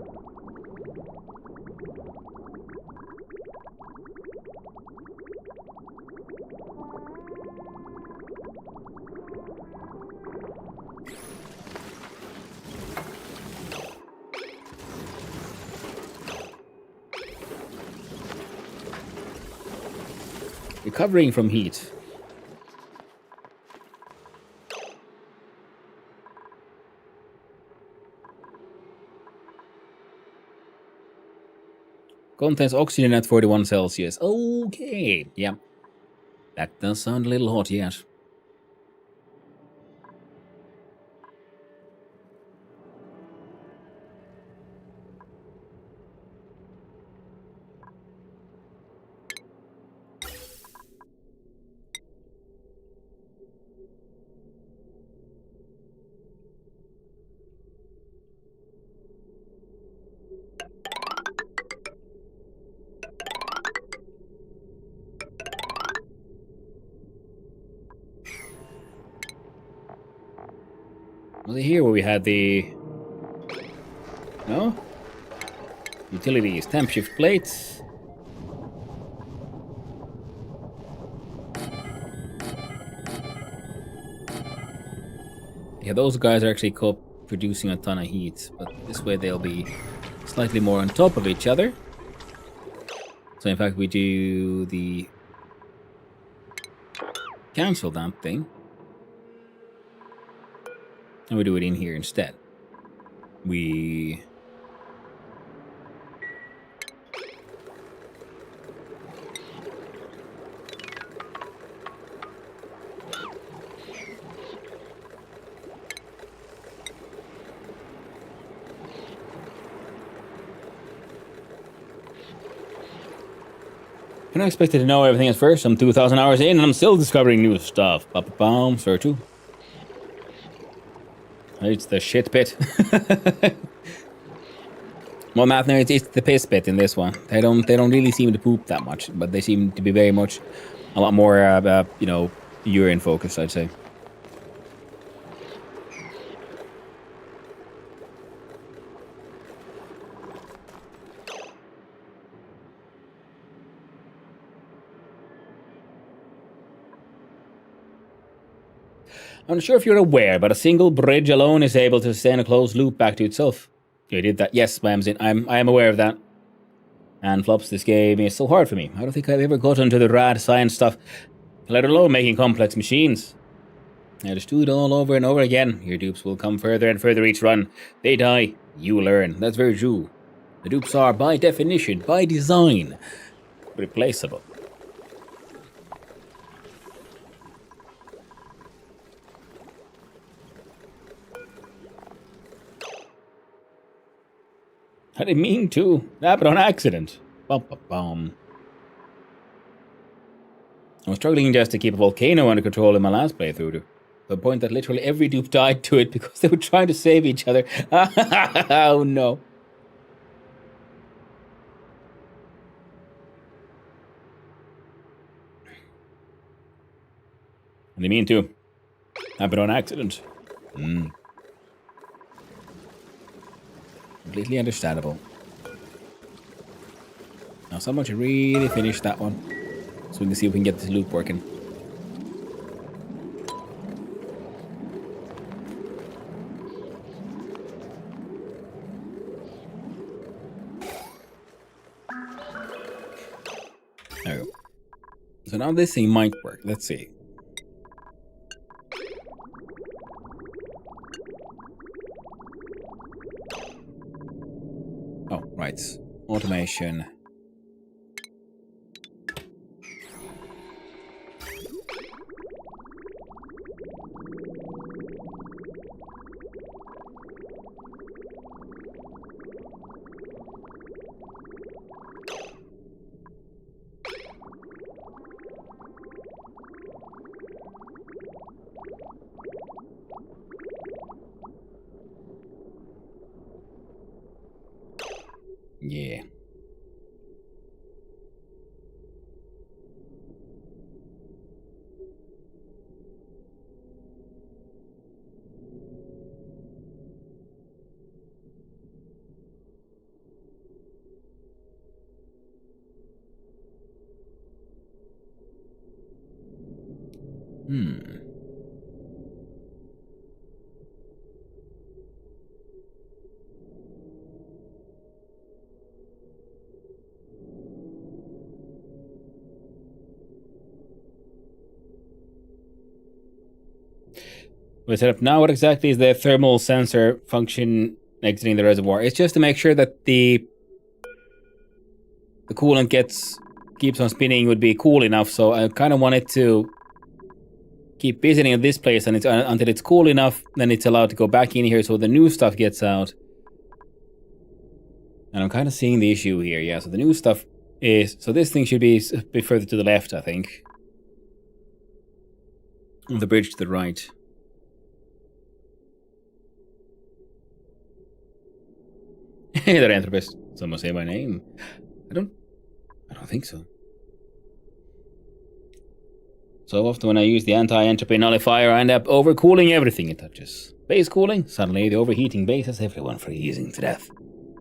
Recovering from heat. Contains oxygen at 41 Celsius. Okay, yeah. That does sound a little hot, yes. Was it here where we had the... No? Utilities, temp shift plates. Yeah, those guys are actually producing a ton of heat, but this way they'll be slightly more on top of each other. So in fact we do the cancel that thing. And we do it in here instead. We... I'm not expected to know everything at first. I'm 2,000 hours in and I'm still discovering new stuff. Ba-ba-bum, sir too. It's the shit pit. Well, math nerds, it's the piss pit in this one. They don't really seem to poop that much, but they seem to be very much a lot more, you know, urine focused, I'd say. I'm not sure if you're aware, but a single bridge alone is able to sustain a closed loop back to itself. You did that. Yes, I am aware of that. And flops, this game is so hard for me. I don't think I've ever got into the rad science stuff, let alone making complex machines. I just do it all over and over again. Your dupes will come further and further each run. They die, you learn. That's very true. The dupes are, by definition, by design, replaceable. I didn't mean to. It happened on accident. Bum, bum, bum. I was struggling just to keep a volcano under control in my last playthrough, to the point that literally every dupe died to it because they were trying to save each other. Oh no. I didn't mean to. Happened on accident. Completely understandable. Now someone should really finish that one, so we can see if we can get this loop working. There we go. So now this thing might work. Let's see. Oh, right. Automation. Yeah. We set up now. What exactly is the thermal sensor function exiting the reservoir? It's just to make sure that the coolant keeps on spinning, would be cool enough. So I kind of wanted to keep visiting at this place, and until it's cool enough, then it's allowed to go back in here, so the new stuff gets out. And I'm kind of seeing the issue here. Yeah, so the new stuff is, so this thing should be a bit further to the left, I think. The bridge to the right. Hey there, Anthropist. Someone say my name. I don't think so. So often when I use the anti-entropy nullifier, I end up overcooling everything it touches. Base cooling? Suddenly the overheating base has everyone freezing to death.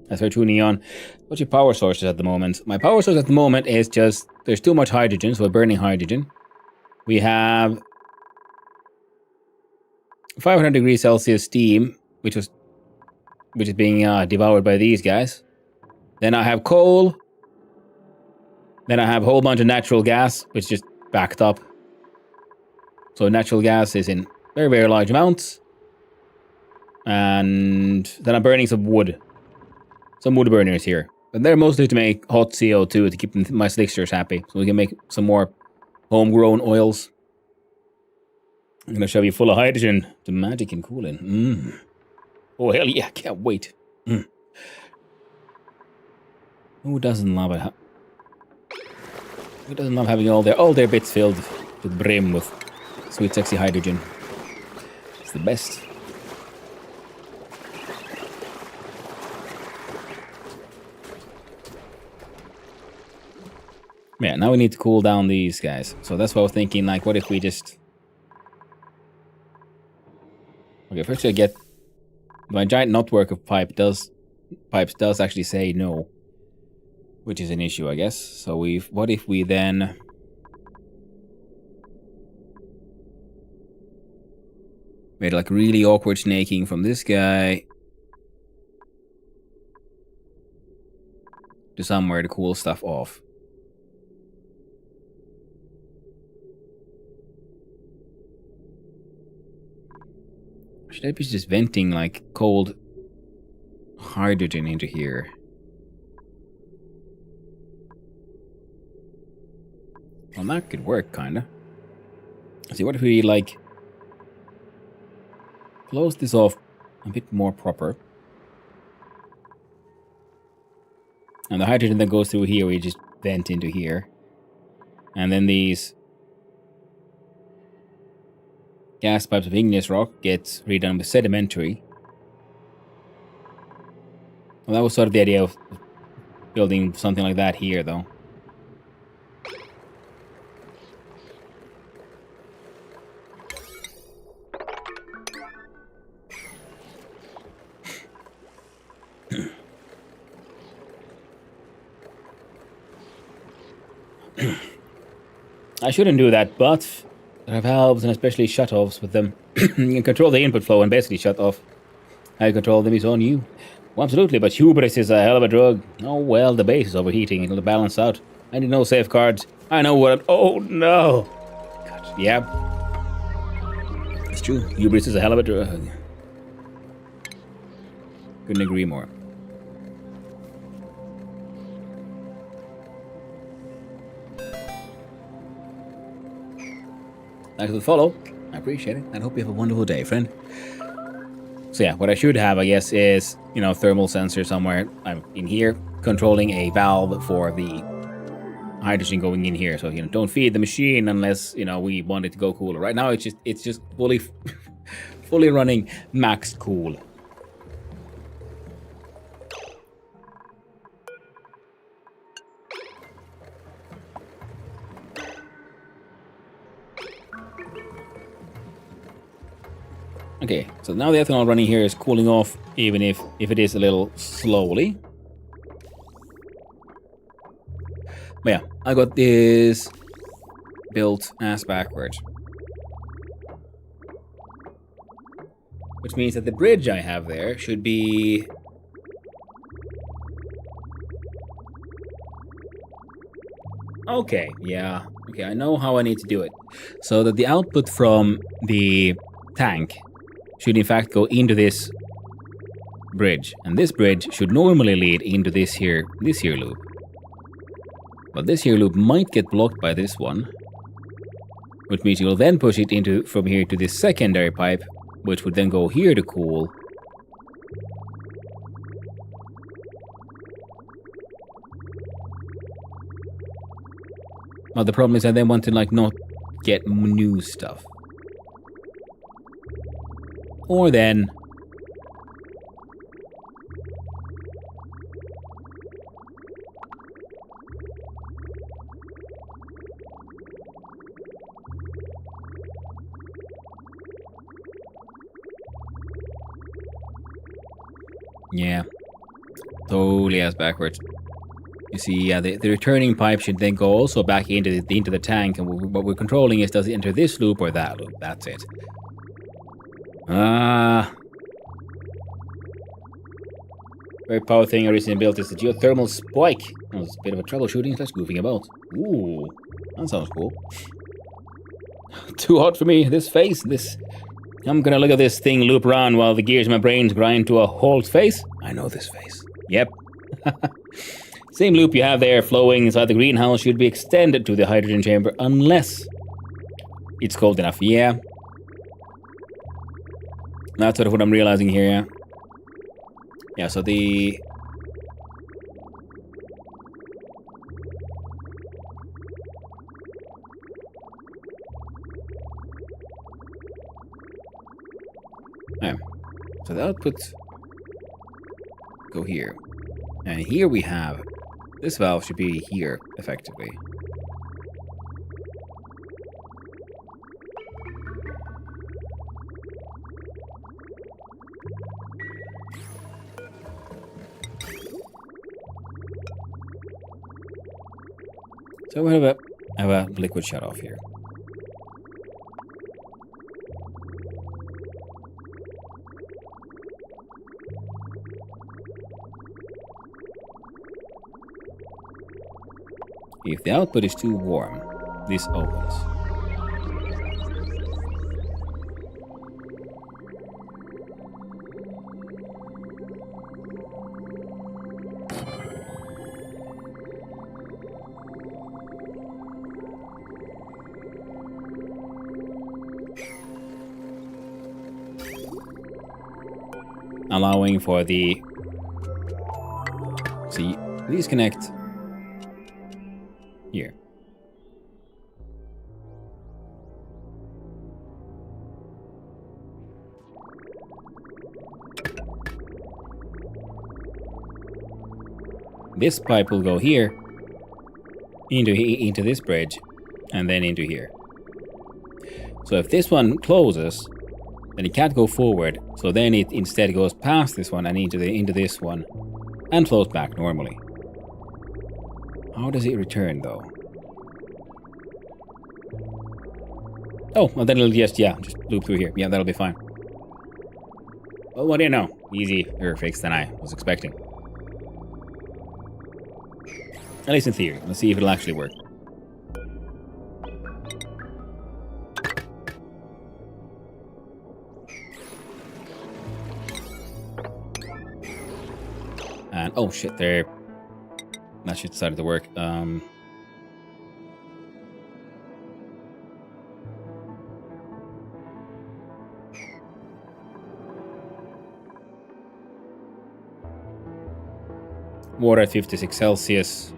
That's very true, Neon. What's your power sources at the moment? My power source at the moment is just, there's too much hydrogen, so we're burning hydrogen. We have 500 degrees Celsius steam, which is being devoured by these guys. Then I have coal. Then I have a whole bunch of natural gas, which is just backed up. So natural gas is in very, very large amounts. And then I'm burning some wood. Some wood burners here. But they're mostly to make hot CO2 to keep my slicksters happy. So we can make some more homegrown oils. I'm going to shove you full of hydrogen. The magic in cooling. Oh, hell yeah, can't wait. Who doesn't love it? Who doesn't love having all their bits filled to the brim with sweet, sexy hydrogen? It's the best. Yeah, now we need to cool down these guys. So that's what I was thinking, like, what if we just... Okay, first I get... My giant network of pipes does actually say no. Which is an issue, I guess. So what if we then... made like really awkward snaking from this guy to somewhere to cool stuff off. Should I be just venting like cold hydrogen into here? Well, that could work, kinda. See, what if we like close this off a bit more proper? And the hydrogen that goes through here, we just vent into here. And then these gas pipes of igneous rock gets redone with sedimentary. Well, that was sort of the idea of building something like that here, though. I shouldn't do that, but there are valves and especially shut-offs with them. You can control the input flow and basically shut off. How you control them is on you. Well, absolutely, but hubris is a hell of a drug. Oh well, the base is overheating. It'll balance out. I need no safeguards. I know what... Oh, no! God, yeah. It's true. Hubris is a hell of a drug. Couldn't agree more. Thanks for the follow. I appreciate it. I hope you have a wonderful day, friend. So yeah, what I should have, I guess, is, you know, thermal sensor somewhere. I'm in here, controlling a valve for the hydrogen going in here. So, you know, don't feed the machine unless, you know, we want it to go cooler. Right now, it's just fully fully running max cool. Okay, so now the ethanol running here is cooling off, even if it is a little slowly. But yeah, I got this built ass backwards. Which means that the bridge I have there should be... Okay, yeah. Okay, I know how I need to do it. So that the output from the tank should in fact go into this bridge. And this bridge should normally lead into this here loop. But this here loop might get blocked by this one. Which means you will then push it into from here to this secondary pipe, which would then go here to cool. Well, the problem is I then want to like not get new stuff. Or then... Yeah. Totally ass backwards. You see, yeah, the returning pipe should then go also back into the tank, and what we're controlling is does it enter this loop or that loop. That's it. Very power thing I recently built is the geothermal spike. It was a bit of a troubleshooting / goofing about. Ooh, that sounds cool. Too hot for me. This face, I'm gonna look at this thing loop around while the gears in my brains grind to a halt face. I know this face. Yep. Same loop you have there flowing inside the greenhouse should be extended to the hydrogen chamber unless it's cold enough. Yeah. That's sort of what I'm realizing here, yeah. Yeah, so the... Yeah. So the outputs go here. And here we have... This valve should be here, effectively. So we have a liquid shut off here. If the output is too warm, this opens. Allowing for the... See, these connect here. This pipe will go here, into this bridge, and then into here. So if this one closes, then it can't go forward, so then it instead goes past this one and into this one, and flows back normally. How does it return, though? Oh, well then it'll just loop through here. Yeah, that'll be fine. Well, what do you know? Easier fix than I was expecting. At least in theory. Let's see if it'll actually work. And, oh shit, there. That shit started to work. Water at 56 Celsius.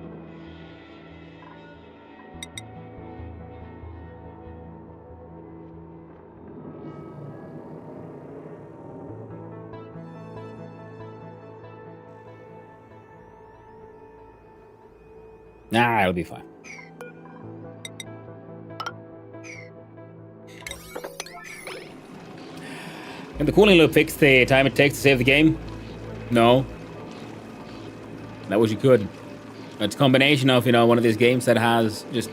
Nah, it'll be fine. Can the cooling loop fix the time it takes to save the game? No. That wish you could. It's a combination of, one of these games that has just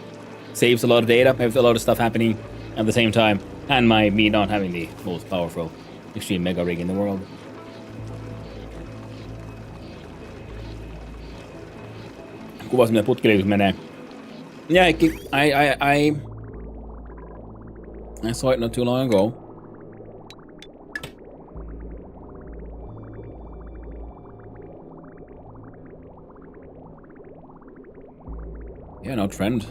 saves a lot of data, has a lot of stuff happening at the same time, and me not having the most powerful extreme mega rig in the world. Kuvas mitä putkiliikus menee. Yeah, I saw it not too long ago. Yeah, no trend.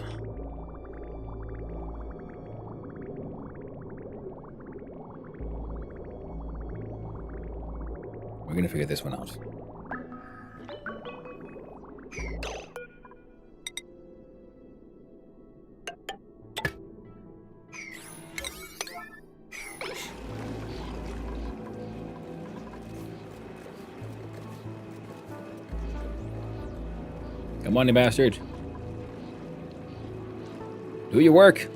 We're gonna figure this one out. Come on, you bastard. Do your work.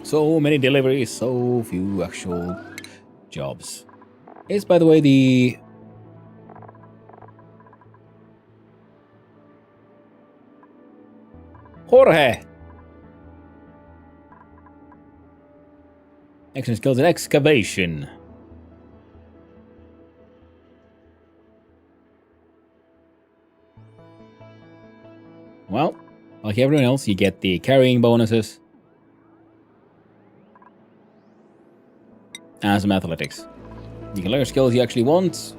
So many deliveries, so few actual jobs. Is, by the way, the... Jorge! Action skills and excavation. Well, like everyone else, you get the carrying bonuses. And some athletics. You can learn skills you actually want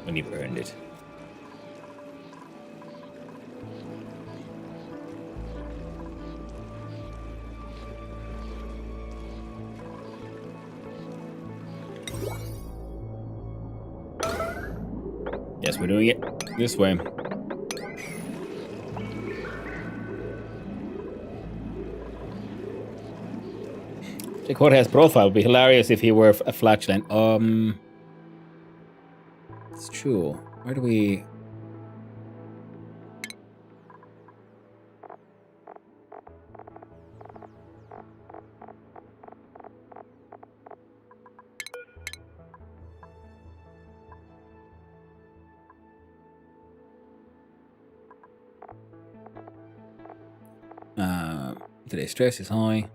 when you've earned it. Yes, we're doing it this way. Check Jorge's profile. Would be hilarious if he were a flatland. It's true. Where do we... Today's stress is high.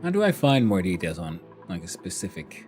How do I find more details on, like, a specific...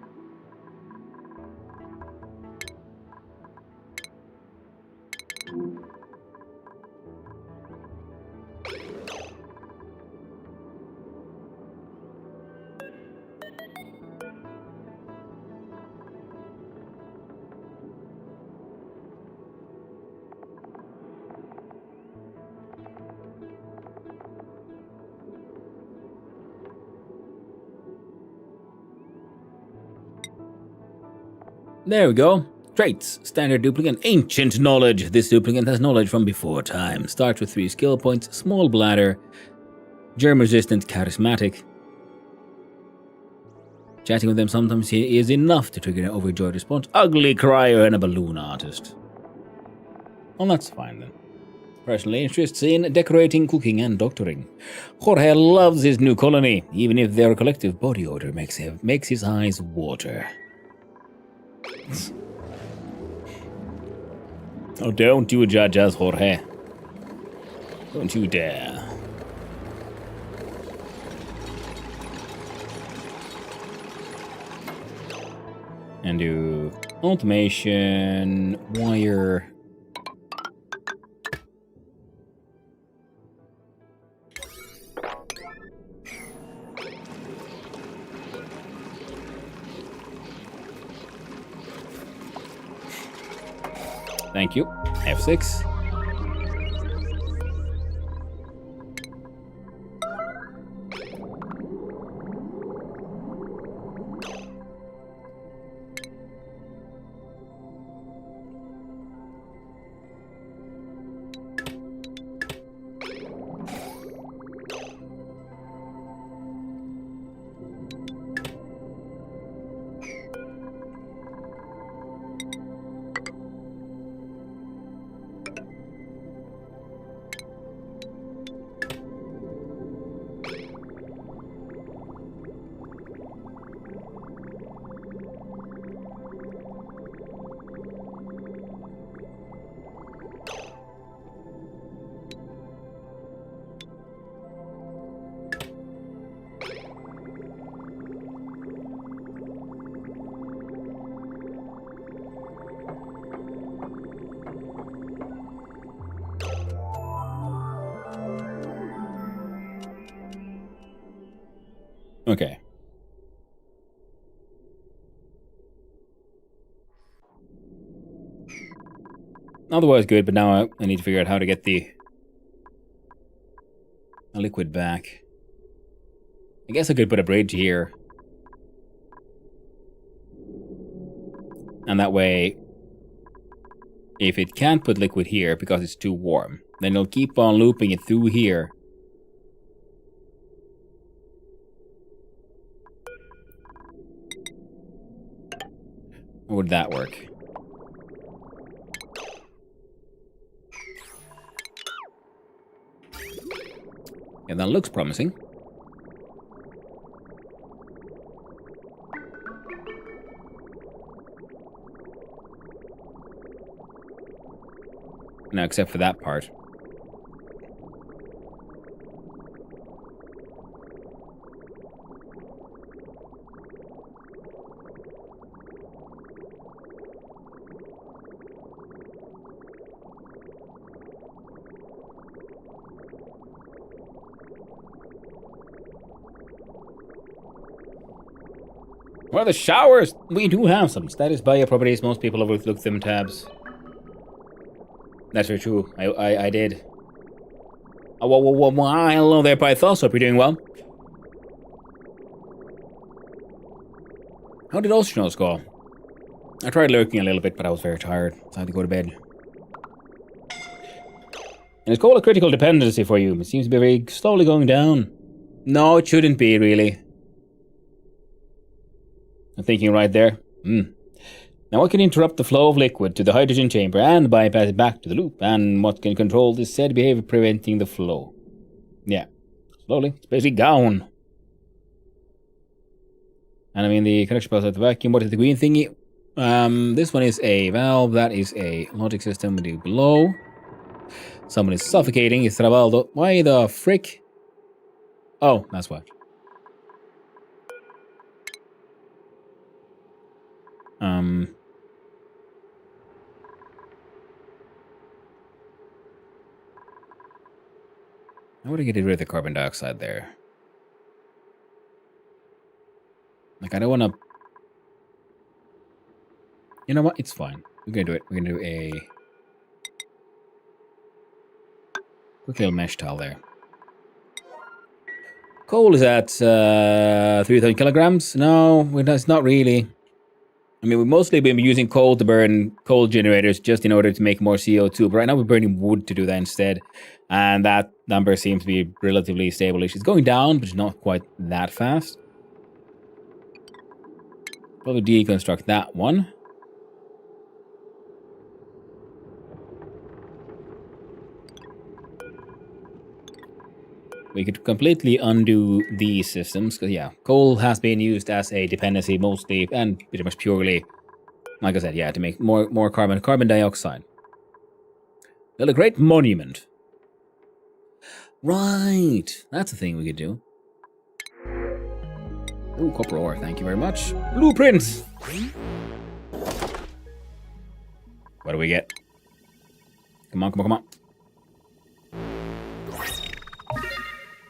There we go. Traits. Standard duplicate. Ancient knowledge. This duplicate has knowledge from before time. Starts with 3 skill points. Small bladder. Germ resistant. Charismatic. Chatting with them sometimes is enough to trigger an overjoyed response. Ugly crier and a balloon artist. Well, that's fine then. Personally interests in decorating, cooking, and doctoring. Jorge loves his new colony, even if their collective body odor makes his eyes water. Oh, don't you judge us, Jorge. Don't you dare. And do automation, wire. Thank you. F6. Okay. Otherwise good, but now I need to figure out how to get the liquid back. I guess I could put a bridge here. And that way, if it can't put liquid here because it's too warm, then it'll keep on looping it through here. Or would that work? Yeah, that looks promising. No, except for that part. Well, the showers! We do have some. Status bio properties. Most people overlook them tabs. That's very true. I did. Oh, well, hello there, Pythos. Hope you're doing well. How did Oceanos go? I tried lurking a little bit, but I was very tired, so I had to go to bed. And it's called a critical dependency for you. It seems to be very slowly going down. No, it shouldn't be, really. I'm thinking right there. Now what can interrupt the flow of liquid to the hydrogen chamber and bypass it back to the loop? And what can control this said behavior preventing the flow? Yeah. Slowly. It's basically gone. And I mean the connection pass out the vacuum. What is the green thingy? This one is a valve. That is a logic system below. Someone is suffocating. It's Travaldo. Why the frick? Oh, that's why. I would get rid of the carbon dioxide there. Like, I don't want to... You know what? It's fine. We're going to do it. We're going to do a... quick little mesh towel there. Coal is at 3,000 kilograms. No, it's not really. I mean, we've mostly been using coal to burn coal generators just in order to make more CO2. But right now we're burning wood to do that instead. And that number seems to be relatively stable-ish. It's going down, but it's not quite that fast. Probably deconstruct that one. We could completely undo these systems, because yeah, coal has been used as a dependency mostly, and pretty much purely, like I said, yeah, to make more carbon dioxide. Build a great monument. Right, that's a thing we could do. Ooh, copper ore, thank you very much. Blueprints! What do we get? Come on, come on, come on.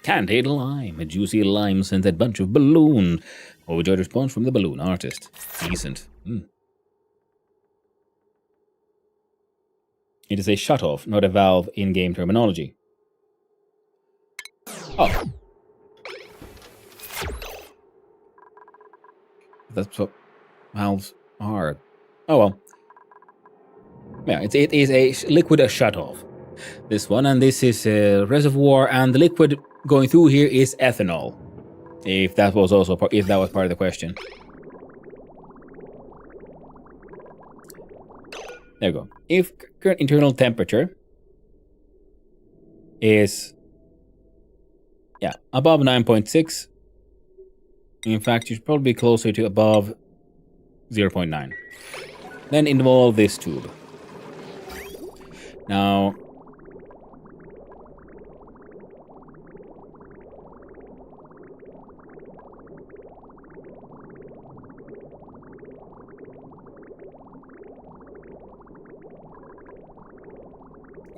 Candied lime, a juicy lime-scented bunch of balloon. Overjoyed response from the balloon artist. Decent. It is a shut-off, not a valve in-game terminology. Oh. That's what valves are. Oh well. Yeah, it is a liquid shut-off. This one, and this is a reservoir, and the liquid going through here is ethanol. If that was also part of the question. There we go. If current internal temperature is above 9.6, in fact you should probably be closer to above 0.9. Then involve this tube. Now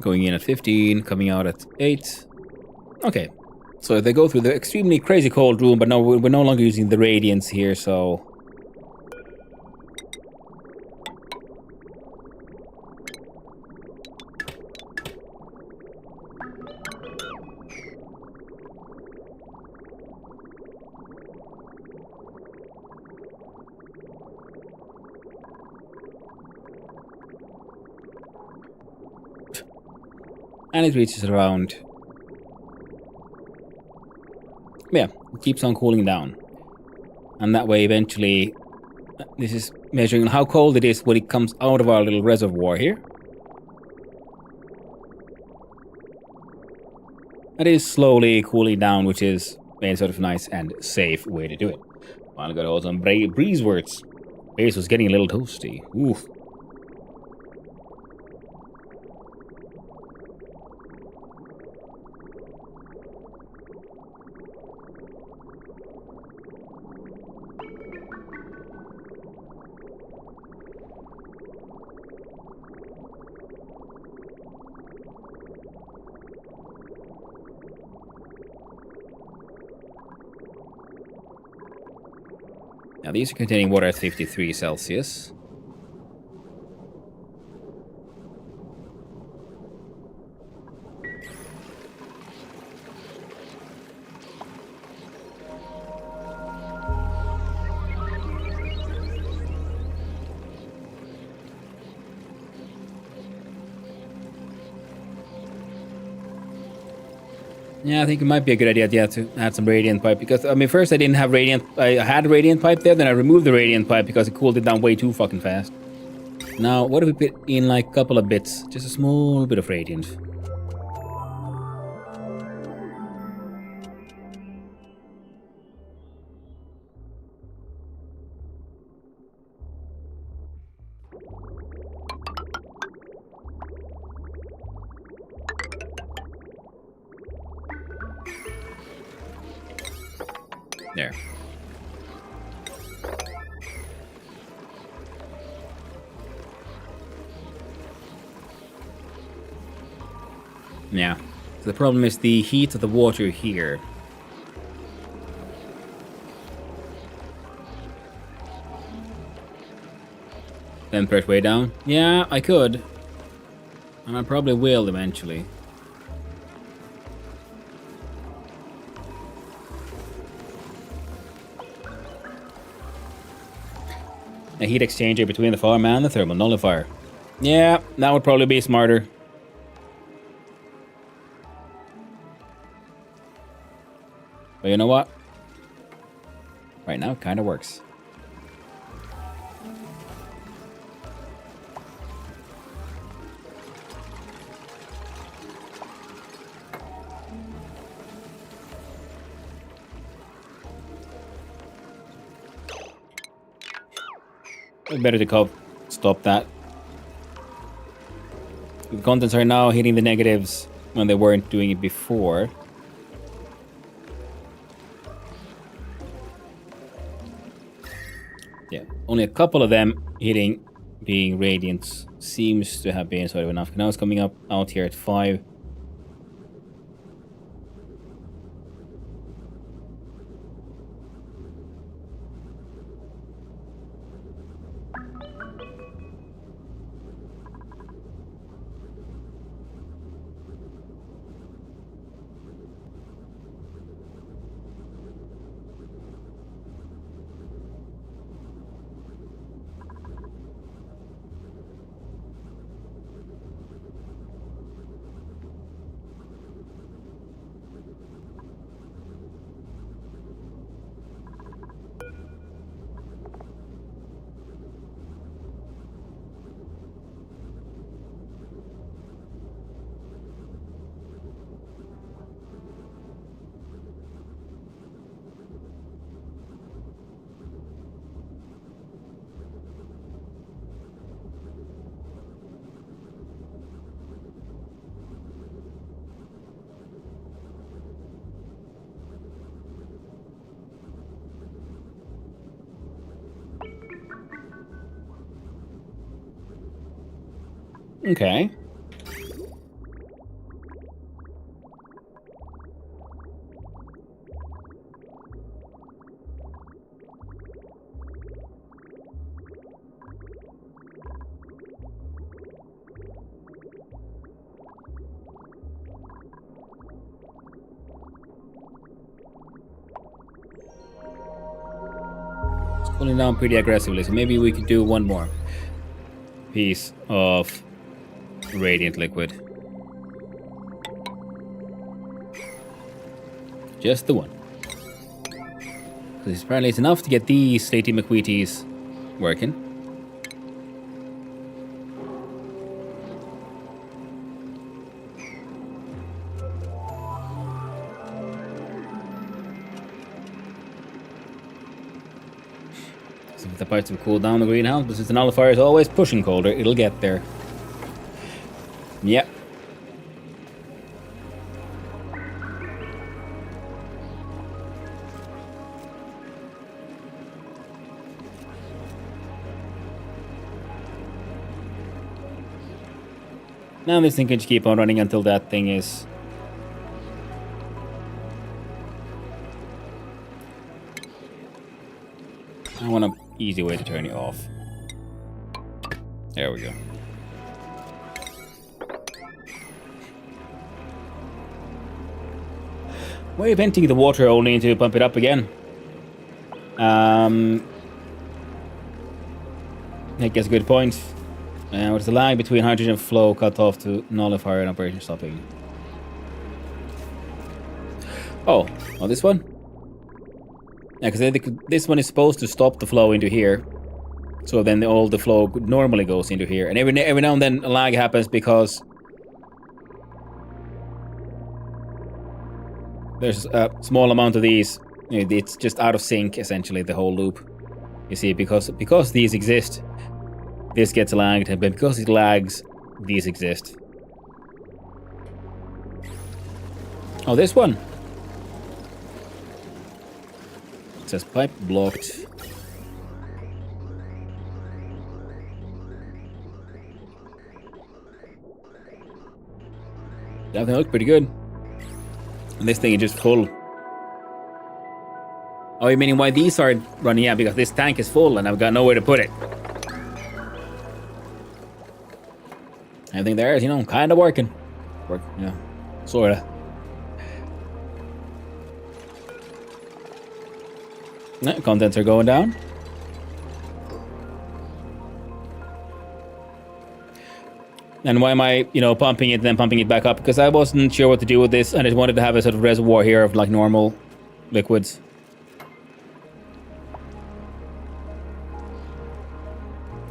going in at 15, coming out at 8. Okay. So they go through the extremely crazy cold room, but no, we're no longer using the radiance here, so... And it reaches around. Yeah, it keeps on cooling down. And that way eventually, this is measuring how cold it is when it comes out of our little reservoir here. That is slowly cooling down, which is a sort of nice and safe way to do it. Finally got all some breeze words. Base was getting a little toasty. Oof. Now these are containing water at 53 Celsius. Yeah, I think it might be a good idea to add some radiant pipe, because, I mean, first I didn't have radiant, I had radiant pipe there, then I removed the radiant pipe because it cooled it down way too fucking fast. Now, what if we put in like a couple of bits, just a small bit of radiant? There. Yeah. So the problem is the heat of the water here. Then press way down? Yeah, I could. And I probably will eventually. A heat exchanger between the farm and the thermal nullifier. Yeah, that would probably be smarter. But you know what? Right now, it kind of works. Better to stop that. The contents are now hitting the negatives when they weren't doing it before. Yeah, only a couple of them hitting being radiant seems to have been sort of enough. Now it's coming up out here at 5. Okay. cooling down pretty aggressively, so maybe we could do one more piece of radiant liquid. Just the one. Because apparently it's enough to get these Slaty McQueeties working. So if the pipes will cool down the greenhouse, but since the nullifier is always pushing colder, it'll get there. Yep. Now this thing can just keep on running until that thing is... I want an easy way to turn it off. There we go. Why are you venting the water only to pump it up again? I guess a good point. What's the lag between hydrogen flow cut off to nullifier and operation stopping? Oh, this one? Yeah, because this one is supposed to stop the flow into here. So then all the flow normally goes into here. And every now and then a lag happens because there's a small amount of these. You know, it's just out of sync, essentially, the whole loop. You see, because these exist, this gets lagged, but because it lags, these exist. Oh, this one. It says pipe blocked. That thing looks pretty good. And this thing is just full. Oh, you meaning why these aren't running? Yeah, because this tank is full and I've got nowhere to put it. Everything there is, you know, kind of working. Yeah, sorta. Contents are going down. And why am I, you know, pumping it and then pumping it back up? Because I wasn't sure what to do with this, and I just wanted to have a sort of reservoir here of like normal liquids.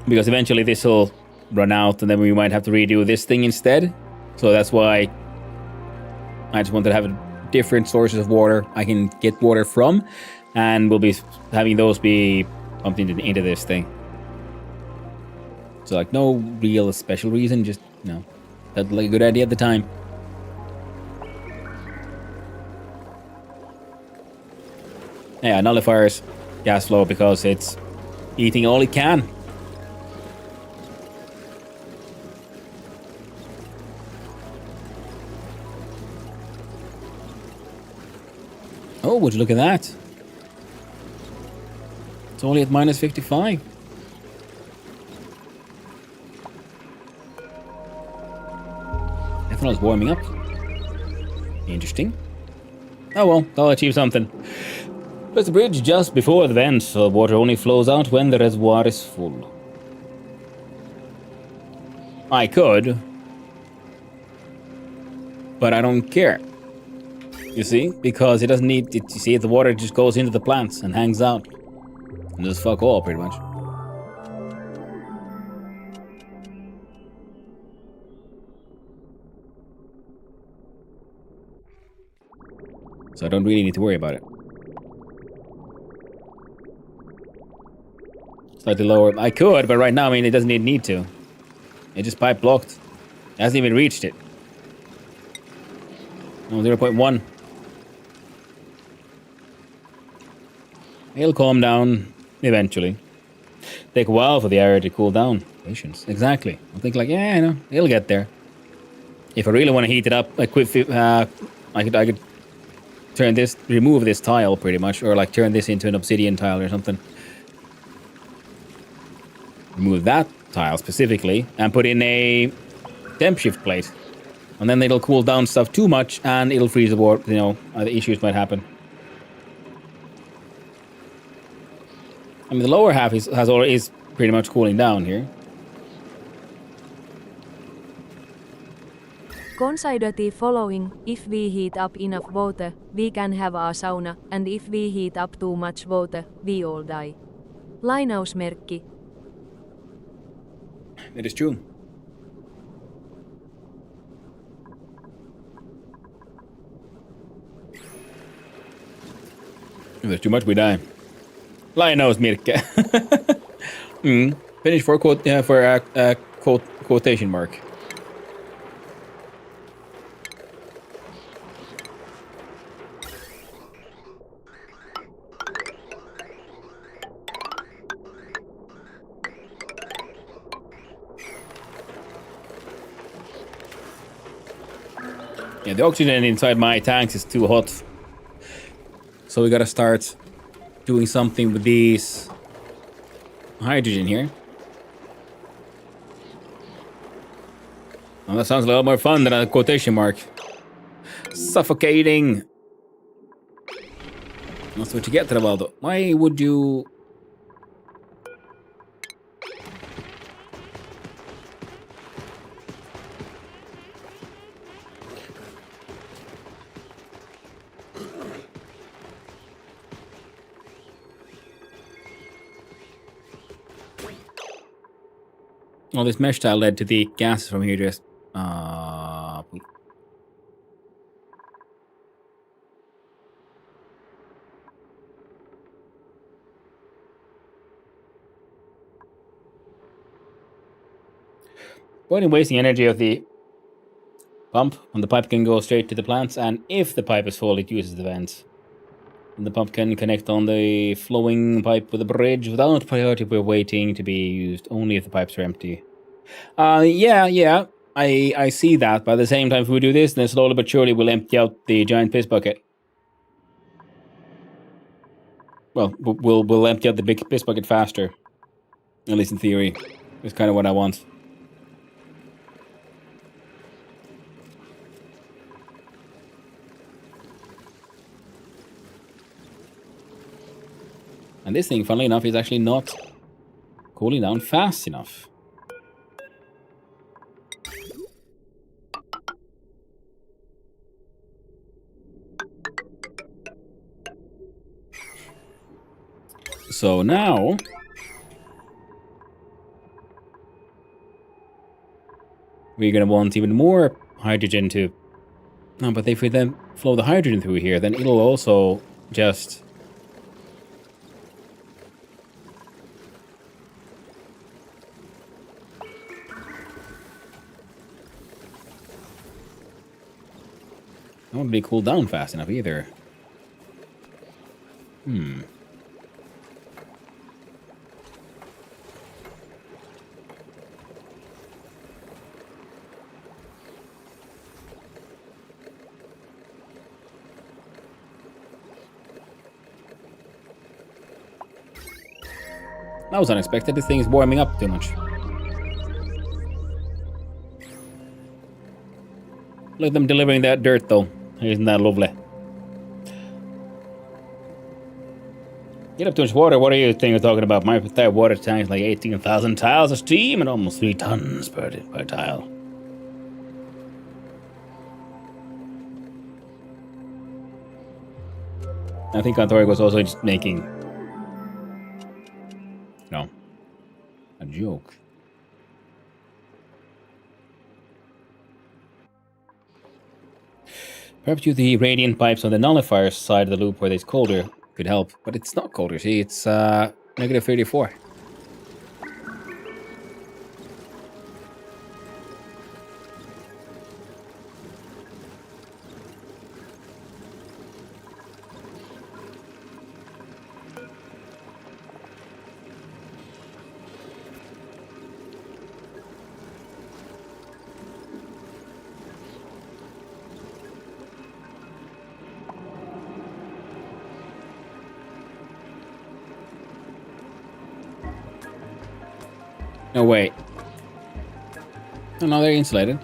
Because eventually this will run out, and then we might have to redo this thing instead. So that's why I just wanted to have different sources of water I can get water from, and we'll be having those be pumped into this thing. So like no real special reason, just, you know, that's like a good idea at the time. Yeah, nullifiers gas flow because it's eating all it can. Oh, would you look at that? It's only at minus 55. Ethanol's warming up. Interesting. Oh well, I'll achieve something. There's a bridge just before the vent, so water only flows out when the reservoir is full. I could, but I don't care. You see? Because it doesn't need it. You see, the water just goes into the plants and hangs out. And just fuck all, pretty much. So I don't really need to worry about it. Slightly lower. I could, but right now, I mean, it doesn't need to. It just pipe blocked. It hasn't even reached it. Oh, 0.1. It'll calm down eventually. Take a while for the area to cool down. Patience. Exactly. I think like, yeah, I know, it'll get there. If I really want to heat it up, I could turn this, remove this tile pretty much, or like turn this into an obsidian tile or something. Remove that tile specifically and put in a temp shift plate. And then it'll cool down stuff too much and it'll freeze the water, you know, the issues might happen. I mean, the lower half is pretty much cooling down here. Consider the following: if we heat up enough water, we can have a sauna, and if we heat up too much water, we all die. Lainausmerkki. It is true. If there's too much, we die. Lainausmerkki. Finish for quotation mark. Yeah, the oxygen inside my tanks is too hot. So we gotta start doing something with these hydrogen here. Oh, that sounds a lot more fun than a quotation mark. Suffocating. That's what you get, Travaldo. Why would you... All this mesh tile led to the gases from here just... Avoiding wasting energy of the pump, and the pipe can go straight to the plants, and if the pipe is full, it uses the vents. And the pump can connect on the flowing pipe with the bridge without priority for waiting to be used, only if the pipes are empty. Yeah, I see that, but at the same time, if we do this, then slowly but surely we'll empty out the giant piss bucket. Well, we'll empty out the big piss bucket faster. At least in theory. It's kind of what I want. And this thing, funnily enough, is actually not cooling down fast enough. So now... we're gonna want even more hydrogen to... No, but if we then flow the hydrogen through here, then it'll also just... That won't be cooled down fast enough either. That was unexpected. This thing is warming up too much. Look at them delivering that dirt, though. Isn't that lovely? Get up too much water. What are you talking about? My water tank is like 18,000 tiles of steam and almost 3 tons per tile. I think Kantori was also just making... No. A joke. Perhaps use the radiant pipes on the nullifier side of the loop where it's colder could help. But it's not colder, see? It's negative 34. No, wait. Oh, no, they're insulated.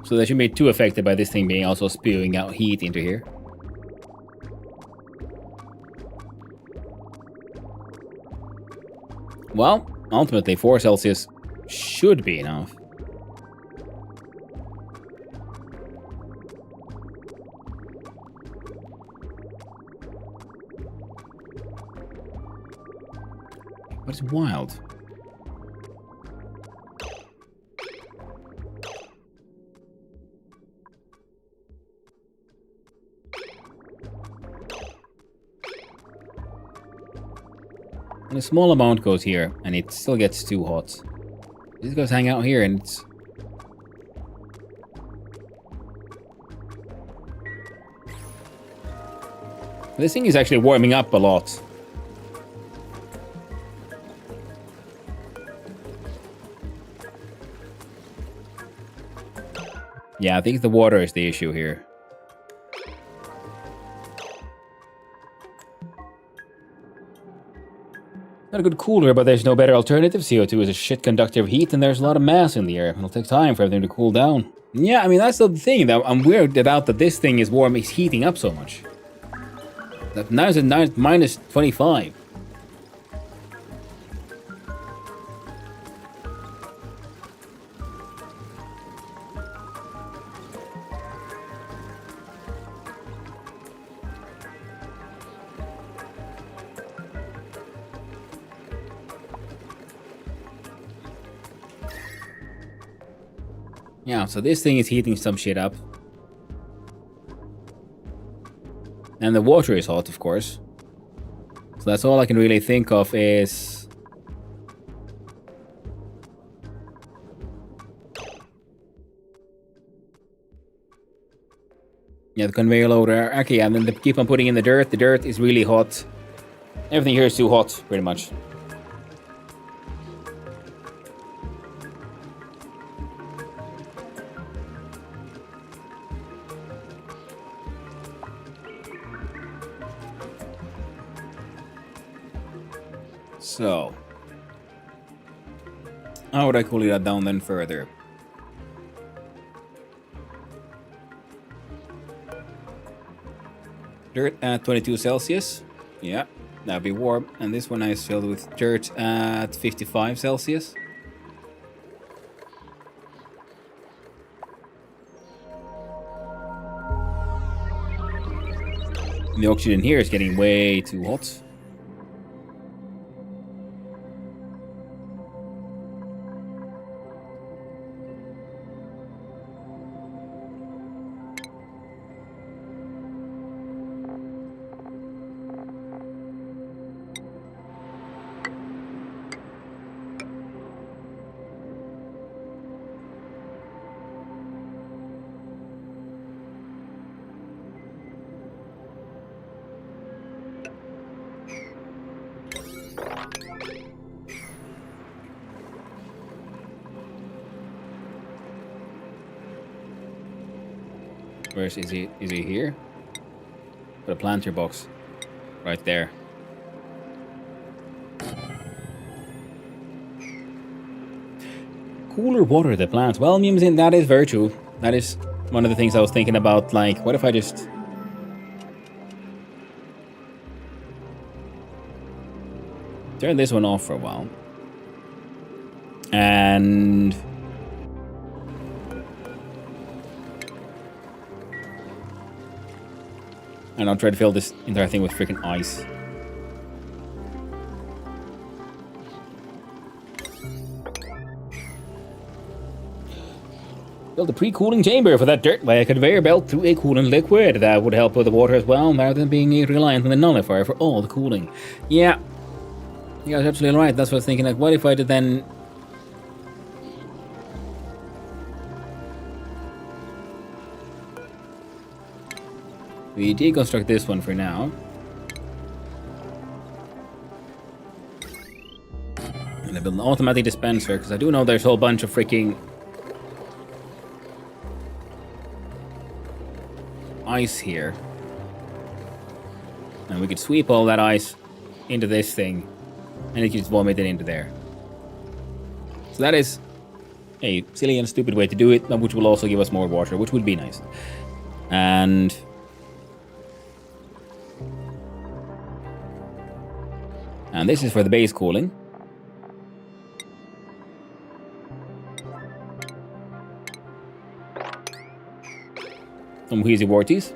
So they shouldn't be too affected by this thing being also spewing out heat into here. Well, ultimately 4 Celsius should be enough. But it's wild. And a small amount goes here, and it still gets too hot. This goes hang out here, and it's... This thing is actually warming up a lot. Yeah, I think the water is the issue here. Not a good cooler, but there's no better alternative. CO2 is a shit conductor of heat, and there's a lot of mass in the air. It'll take time for everything to cool down. Yeah, I mean, that's the thing. That I'm weirded out that this thing is warm, it's heating up so much. That now it's at minus 25. Yeah, so this thing is heating some shit up. And the water is hot, of course. So that's all I can really think of is... Yeah, the conveyor loader. Okay, and then they keep on putting in the dirt. The dirt is really hot. Everything here is too hot, pretty much. So, how would I cool that down then further? Dirt at 22 Celsius. Yeah, that'd be warm. And this one is filled with dirt at 55 Celsius. The oxygen here is getting way too hot. Where is he? Is he here? Put a planter box right there. Cooler water the plants. Well, that is very true. That is one of the things I was thinking about. Like, what if I just turn this one off for a while, and I'll try to fill this entire thing with freaking ice. Build a pre-cooling chamber for that dirt by a conveyor belt through a coolant liquid. That would help with the water as well, rather than being reliant on the nullifier for all the cooling. Yeah, you guys are absolutely right. That's what I was thinking. Like, what if I did then... We deconstruct this one for now. And I build an automatic dispenser, because I do know there's a whole bunch of freaking ice here. And we could sweep all that ice into this thing, and it can just vomit it into there. So that is a silly and stupid way to do it, which will also give us more water, which would be nice. And this is for the base cooling. some wheezy warties.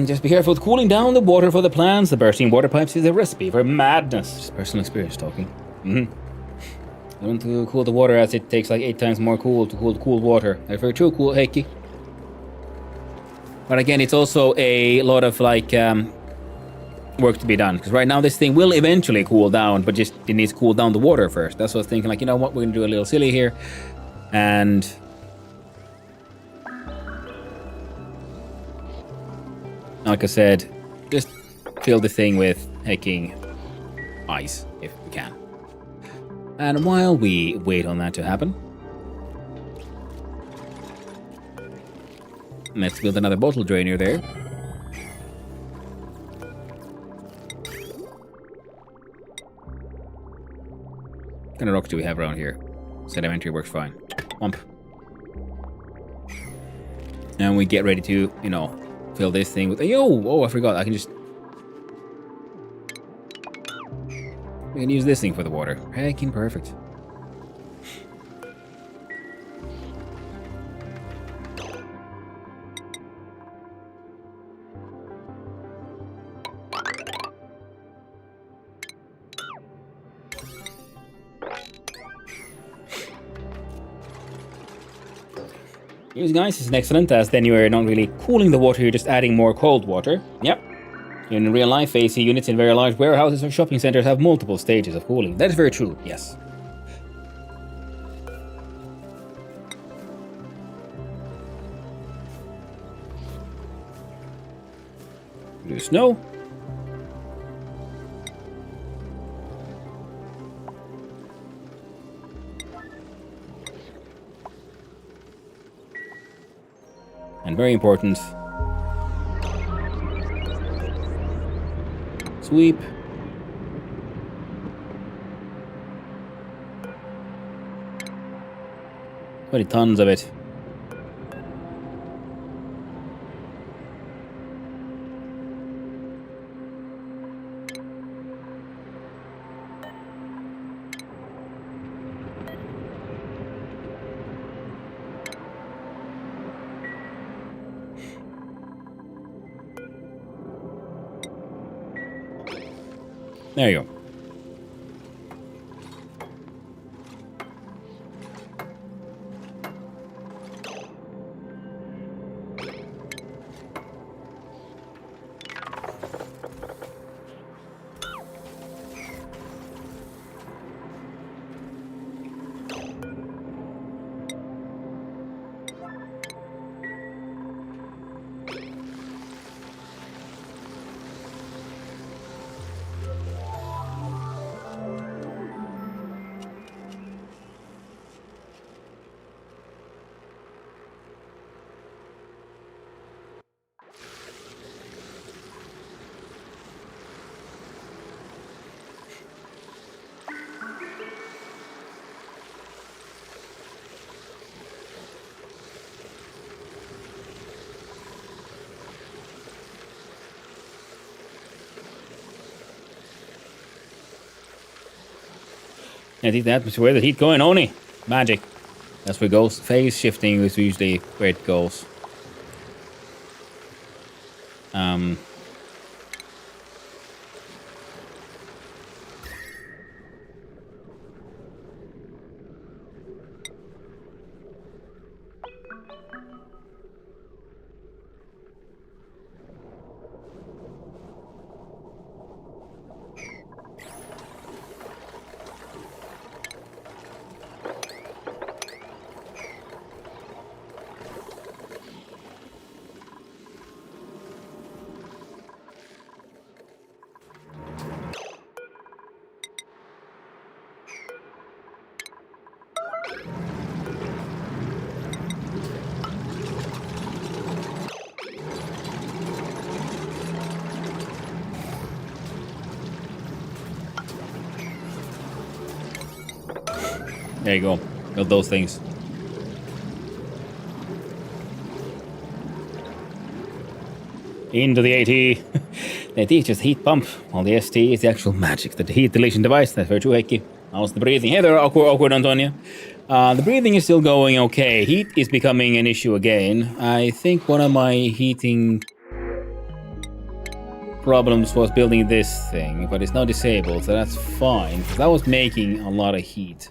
Just be careful with cooling down the water for the plants. The bursting water pipes is a recipe for madness. Just personal experience talking. I want to cool the water as it takes like 8 times more cool to cool water. That's very true, cool Heikki. But again, it's also a lot of like work to be done. Because right now this thing will eventually cool down, but just it needs to cool down the water first. That's what I was thinking, like, you know what, we're gonna do a little silly here. And like I said, just fill the thing with hecking ice, if we can. And while we wait on that to happen, let's build another bottle drainer there. What kind of rocks do we have around here? Sedimentary works fine. Pump. And we get ready to, you know, fill this thing with... Oh, I forgot. I can just... We can use this thing for the water. Heckin' perfect. Using ice is excellent, as then you are not really cooling the water, you're just adding more cold water. Yep. In real life, AC units in very large warehouses or shopping centers have multiple stages of cooling. That is very true, yes. Do snow. And very important, sweep. Very tons of it. There you go. I think the atmosphere, where the heat going, ONI. Magic. That's where it goes. Phase shifting is usually where it goes. There you go. Build those things. Into the AT. The AT is just heat pump, while the ST is the actual magic, the heat deletion device. That's very true, Heikki. How's the breathing? Hey there, awkward Antonia. The breathing is still going okay. Heat is becoming an issue again. I think one of my heating problems was building this thing, but it's now disabled, so that's fine. Because that was making a lot of heat.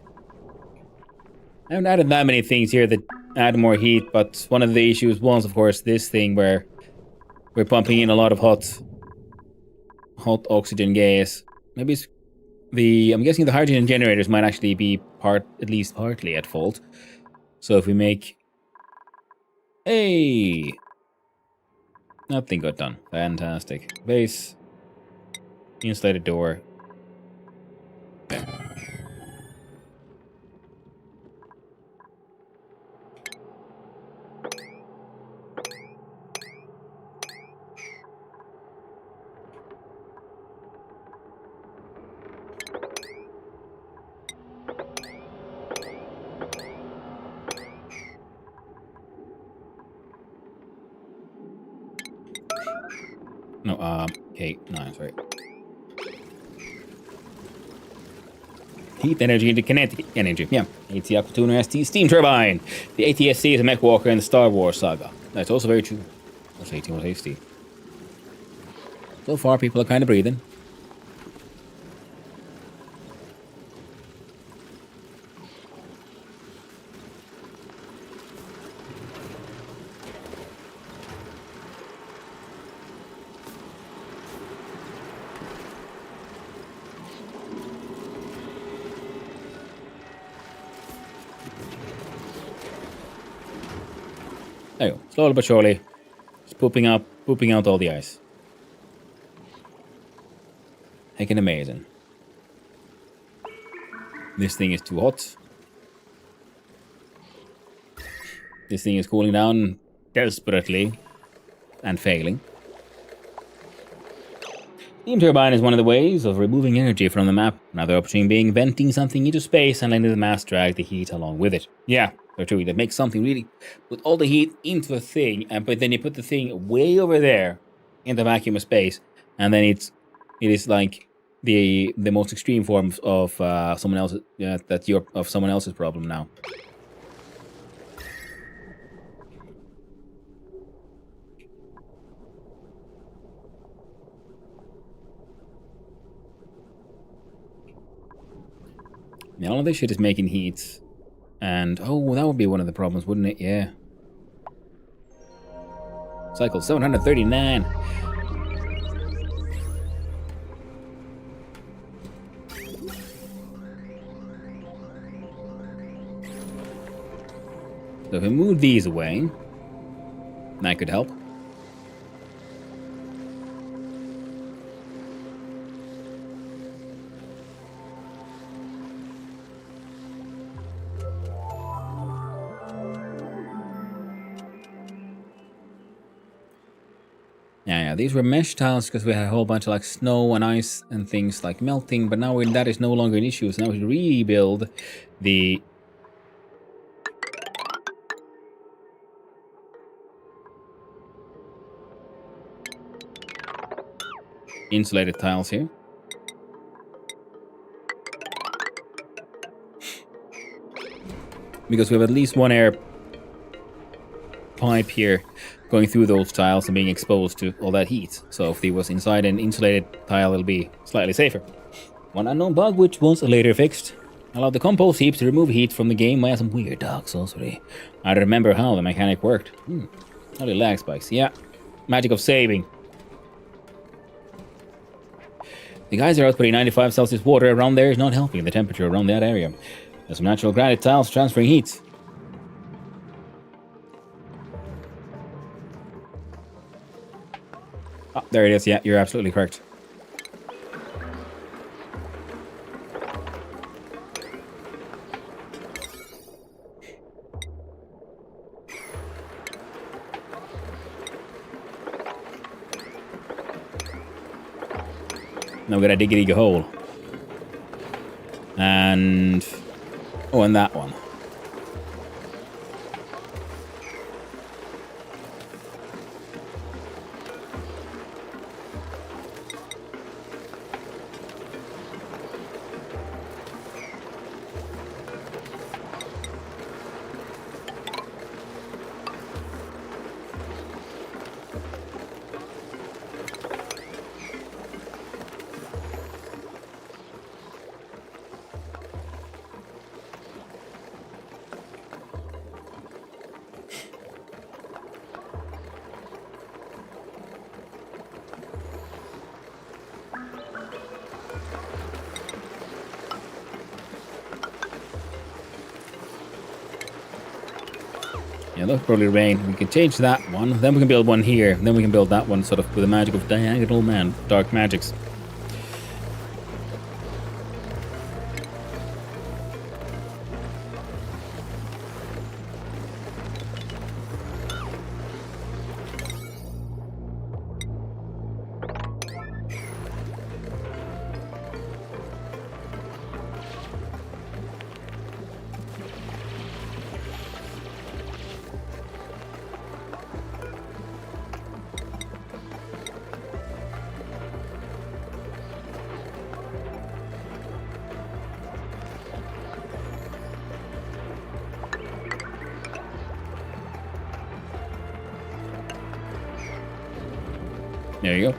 I haven't added that many things here that add more heat, but one of the issues was, of course, this thing where we're pumping in a lot of hot oxygen gas. Maybe it's I'm guessing the hydrogen generators might actually be at least partly at fault. So if we make... Hey! Nothing got done. Fantastic. Base. Insulated door. There. No, okay, no, sorry. Heat energy into kinetic energy. Yeah. AT Aqua Tuner ST steam turbine. The ATSC is a mech walker in the Star Wars saga. That's also very true. What's 18 was hasty. So far, people are kind of breathing. There you go. Slowly but surely. Just pooping out all the ice. Heckin' amazing. This thing is too hot. This thing is cooling down desperately and failing. Steam turbine is one of the ways of removing energy from the map. Another option being venting something into space and letting the mass drag the heat along with it. Yeah, they're true. That makes something really put all the heat into a thing, but then you put the thing way over there in the vacuum of space, and then it is like the most extreme forms of someone else's someone else's problem now. Yeah, all of this shit is making heat. And, oh, that would be one of the problems, wouldn't it? Yeah. Cycle 739. So if we move these away, that could help. Yeah, these were mesh tiles because we had a whole bunch of like snow and ice and things like melting, but now that is no longer an issue, so now we rebuild the insulated tiles here. Because we have at least one air pipe here going through those tiles and being exposed to all that heat. So if he was inside an insulated tile, it'll be slightly safer. One unknown bug which was later fixed. Allowed the compost heaps to remove heat from the game via some weird Dark Souls. I don't remember how the mechanic worked. Only lag spikes. Yeah. Magic of saving. The guys are outputting 95 Celsius water around there is not helping the temperature around that area. There's some natural granite tiles transferring heat. Oh, there it is. Yeah, you're absolutely correct. Now we gotta dig a hole. And... oh, and that one. Yeah, that'll probably rain. We can change that one. Then we can build one here. Then we can build that one sort of with the magic of diagonal man, dark magics. There you go.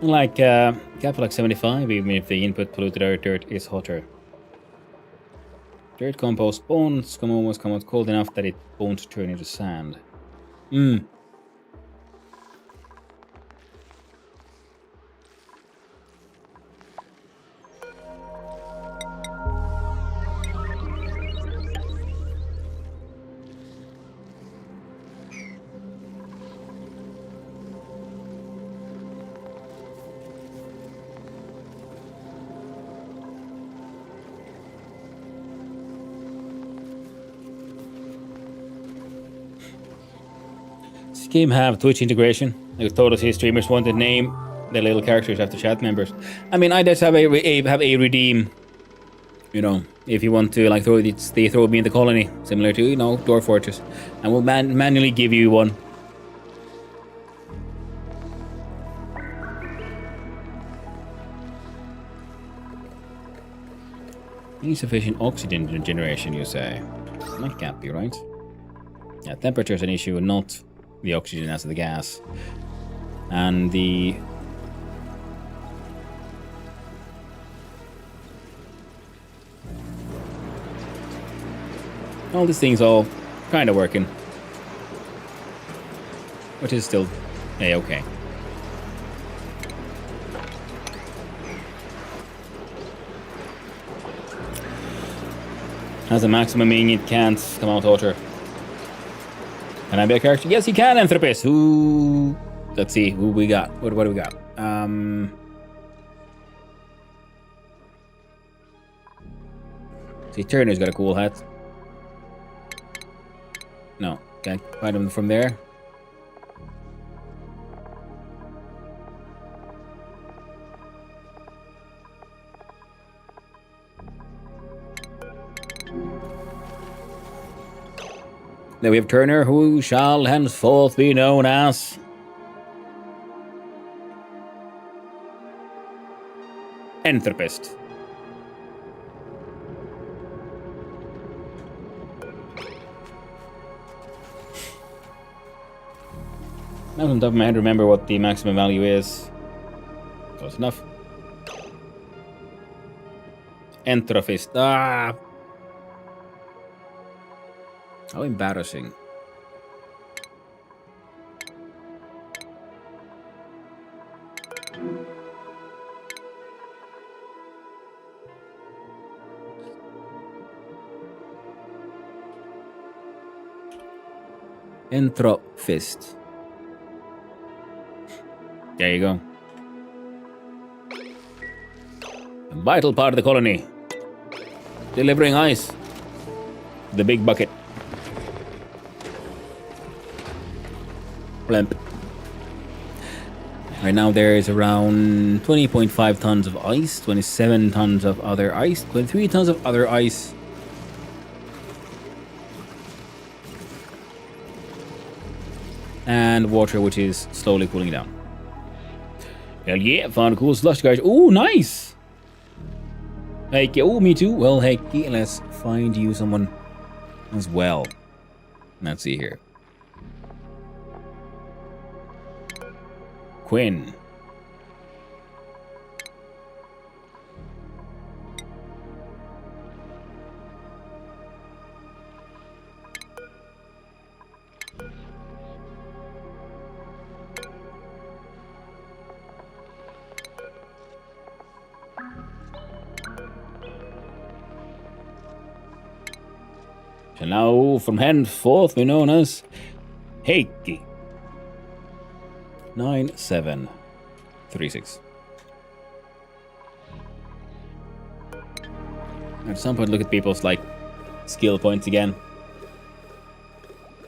Like, cap for like 75, even if the input polluted earth dirt is hotter. Dirt compost bones come out cold enough that it won't turn into sand. Does this game have Twitch integration? Like told us his streamers want to name their little characters after chat members. I mean, I just have a redeem. You know, if you want to like throw me in the colony, similar to Dwarf Fortress, and we'll manually give you one. Insufficient oxygen generation, you say? That can't be right. Yeah, temperature is an issue, not the oxygen as the gas. And the... all these things all kind of working. Which is still A-okay. Has a maximum meaning it can't come out hotter. Can I be a character? Yes, you can, Anthropist. Who? Let's see who we got. What do we got? See, Turner's got a cool hat. No, can't find him from there. Then we have Turner, who shall henceforth be known as Anthropist. Now on top of my head, remember what the maximum value is. Close enough. Anthropist. Ah! How embarrassing. Anthropist. There you go. A vital part of the colony. Delivering ice. The big bucket. Blimp. Right now there is around 20.5 tons of ice, 27 tons of other ice, 23 tons of other ice. And water, which is slowly cooling down. Hell yeah, found a cool slush, guys. Oh, nice! Hey, oh, me too. Well, hey, let's find you someone as well. Let's see here. Quinn. shall now from henceforth be known as Heikki. 9736. At some point, look at people's like skill points again,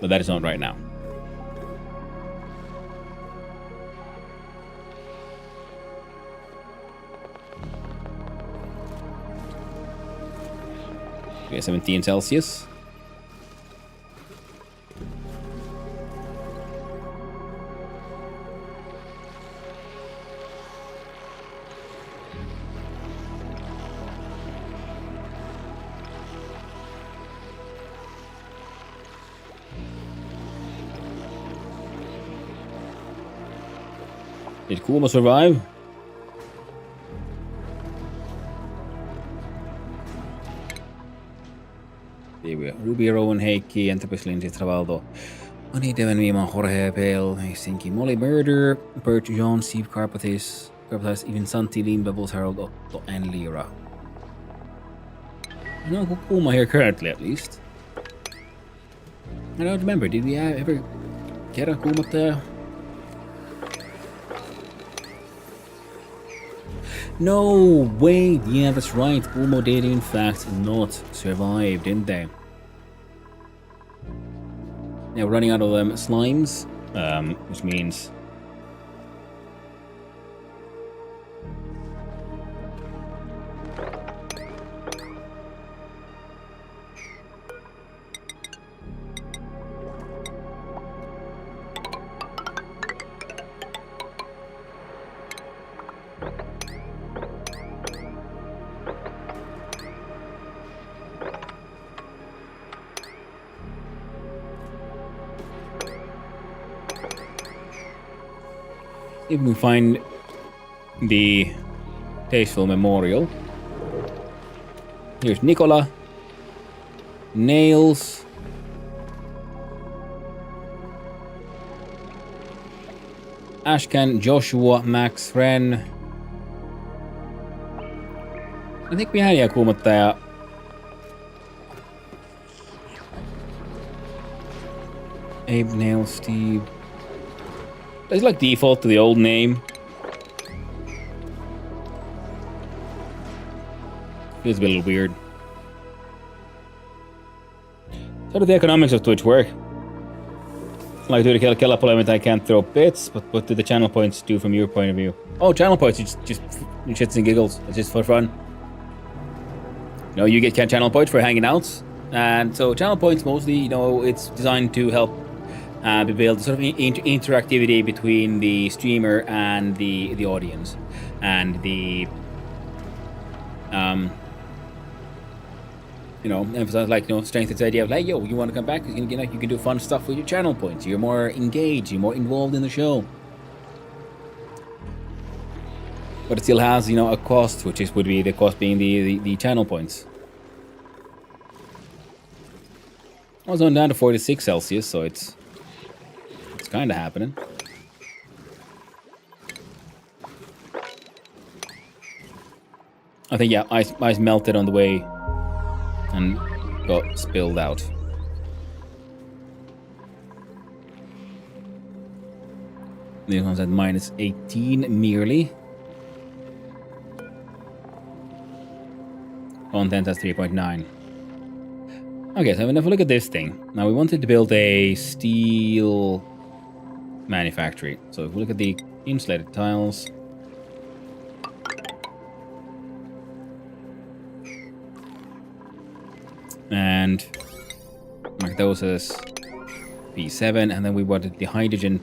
but that is not right now. Okay, 17 Celsius. Did Kuma survive? There we go. Ruby, Rowan, Heikki, Entropis, Lindsay, Travaldo, ONI, Devon, Mima, Jorge, Pale, Helsinki, Molly, Murder, Bert, John, Steve, Carpathis, even Santi, Liam, Bubbles, Harold, Otto, and Lyra. I know Kuma here currently, at least. I don't remember, did we ever get a Kuma there? No, wait, yeah, that's right. Umo did in fact not survive, didn't they? Now we're running out of slimes, which means if we find the tasteful memorial. Here's Nicola. Nails. Ashkan, Joshua, Max, Ren. I think we had Yakumottaja. Abe, Nails, Steve. It's like default to the old name. Feels a little weird. How do the economics of Twitch work? Like, do the Kela Parliament, I can't throw bits, but what do the channel points do from your point of view? Oh, channel points, just shits and giggles. It's just for fun. You know, you get channel points for hanging out. And so channel points mostly, you know, it's designed to help build sort of interactivity between the streamer and the audience, and the you know, emphasize, like, you know, strength its idea of like, yo, you want to come back, you can do fun stuff with your channel points. You're more engaged, you're more involved in the show. But it still has, you know, a cost, which would be the cost being the channel points. I was on down to 46 Celsius, so it's kind of happening. I think, yeah, ice melted on the way and got spilled out. This one's at minus 18 merely. Content has 3.9. Okay, so if we look at this thing. Now we wanted to build a steel manufactory. So if we look at the insulated tiles. And mark those as P7, and then we wanted the hydrogen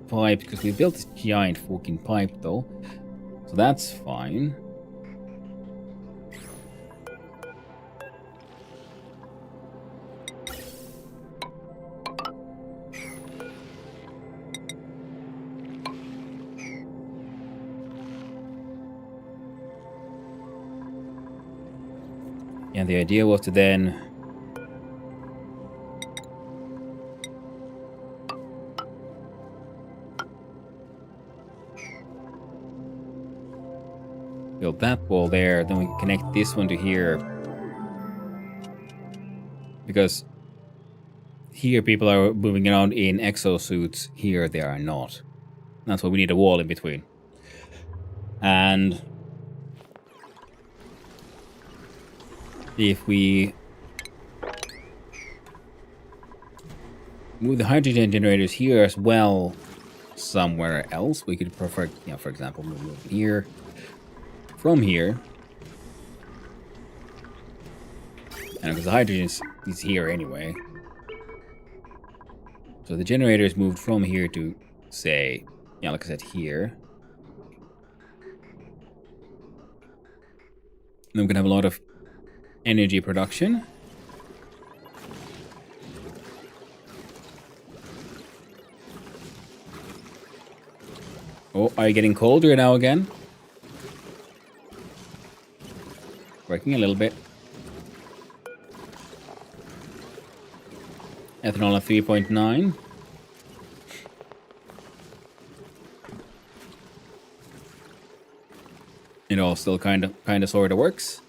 pipe, because we built this giant fucking pipe though. So that's fine. And the idea was to then build that wall there, then we connect this one to here. Because here people are moving around in exosuits. Here they are not. That's why we need a wall in between. And if we move the hydrogen generators here as well, somewhere else, we could prefer, you know, for example, move here, from here, and because the hydrogen is here anyway, so the generators moved from here to, say, yeah, like I said, here. Then we can have a lot of energy production. Oh, are you getting colder now again? Working a little bit. Ethanol at 3.9. It all still kind of sort of works.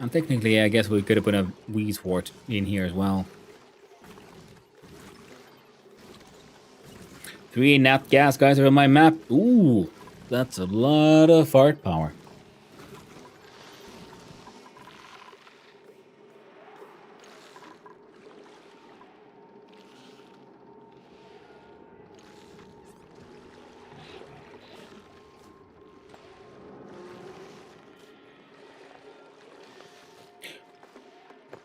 And technically, I guess we could have put a Weezewort in here as well. 3 nat gas guys are on my map. Ooh, that's a lot of fart power.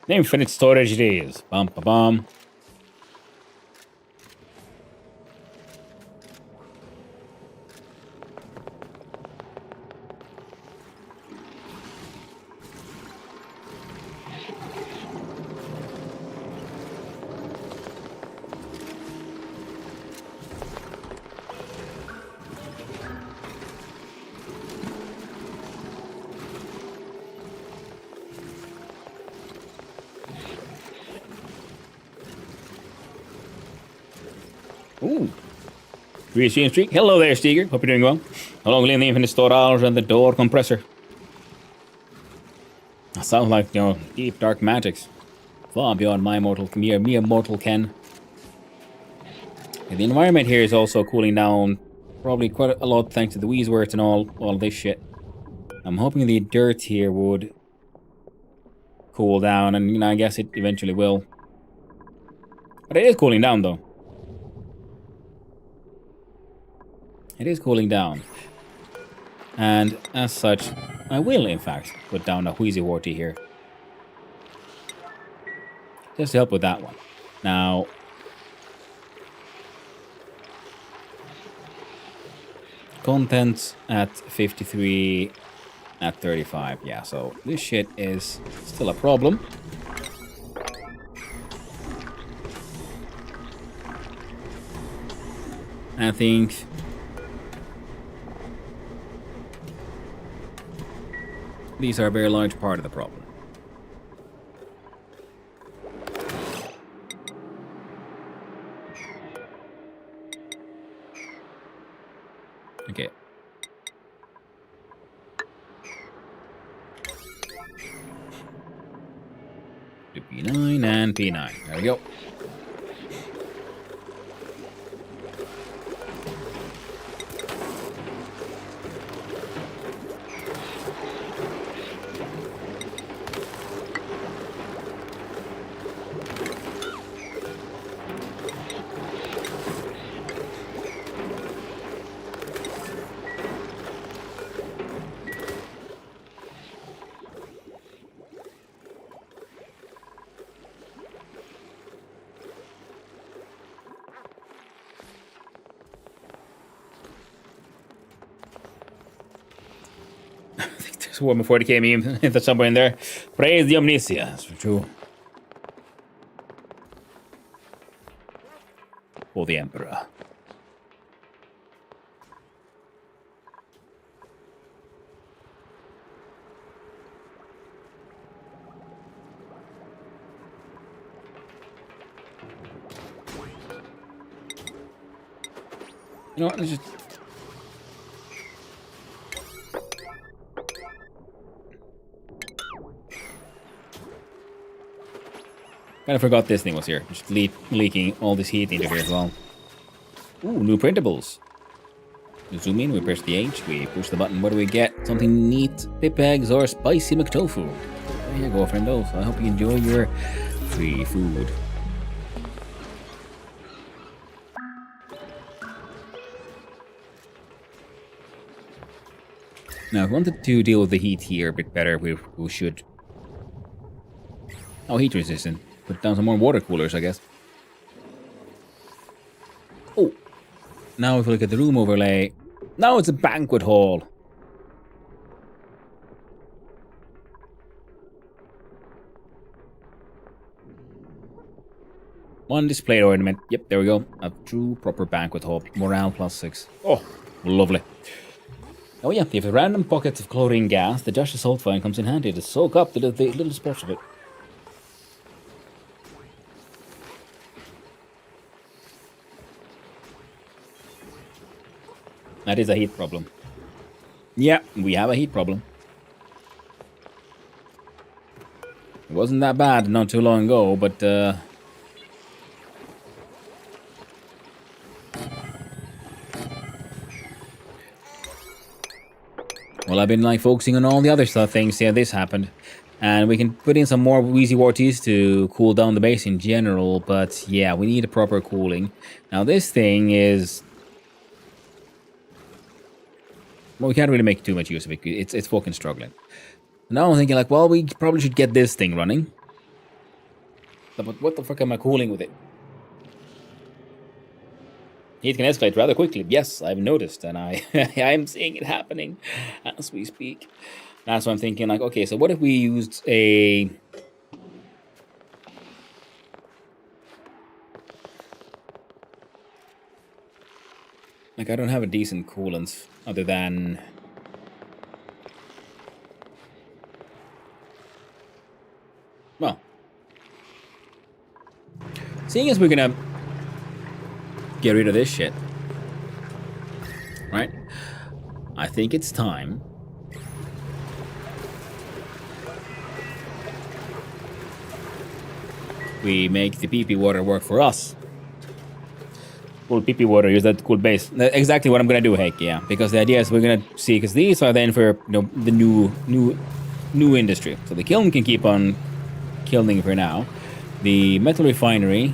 Infinite storage it is. Bum ba bum. Ooh. 3 streak. Hello there, Steger. Hope you're doing well. How long live the infinite storage and the door compressor? That sounds like, you know, deep dark magics. Far beyond my mortal, mere mortal ken. Okay, the environment here is also cooling down probably quite a lot thanks to the Weezewort and all this shit. I'm hoping the dirt here would cool down, and you know, I guess it eventually will. But it is cooling down though. It is cooling down. And as such, I will in fact put down a Weezeworty here. Just to help with that one. Now, contents at 53, at 35. Yeah, so this shit is still a problem. I think these are a very large part of the problem. Okay. Do P9 and P9. There we go. One before it came in, there's somewhere in there. Praise the Omnisia. That's for true. For the Emperor. You know what? Let's just. Kind of forgot this thing was here. Just leaking all this heat into here as well. Ooh, new printables. We zoom in, we press the H, we push the button. What do we get? Something neat, pip eggs or spicy McTofu. There you go, friendos. I hope you enjoy your free food. Now, if we wanted to deal with the heat here a bit better, we should... Oh, heat resistant. Put down some more water coolers, I guess. Oh. Now if we look at the room overlay... Now it's a banquet hall. One displayed ornament. Yep, there we go. A true proper banquet hall. Morale +6. Oh, lovely. Oh yeah, if you have random pockets of chlorine gas, the Josh's salt fine comes in handy to soak up the little spots of it. That is a heat problem. Yeah, we have a heat problem. It wasn't that bad not too long ago, but well, I've been like focusing on all the other stuff things. Yeah, this happened. And we can put in some more Wheezy Warties to cool down the base in general, but yeah, we need a proper cooling. Now this thing is... Well, we can't really make too much use of it. It's fucking struggling. Now I'm thinking like, well, we probably should get this thing running. But what the fuck am I cooling with it? Heat can escalate rather quickly. Yes, I've noticed, and I'm seeing it happening as we speak. That's why I'm thinking like, okay, so what if we used a... Like, I don't have a decent coolant other than... Well. Seeing as we're gonna get rid of this shit, right? I think it's time we make the PP water work for us. Cool PP water, use that cool base. That's exactly what I'm gonna do, Heik, yeah. Because the idea is we're gonna see, because these are then for, you know, the new industry. So the kiln can keep on kilning for now. The metal refinery...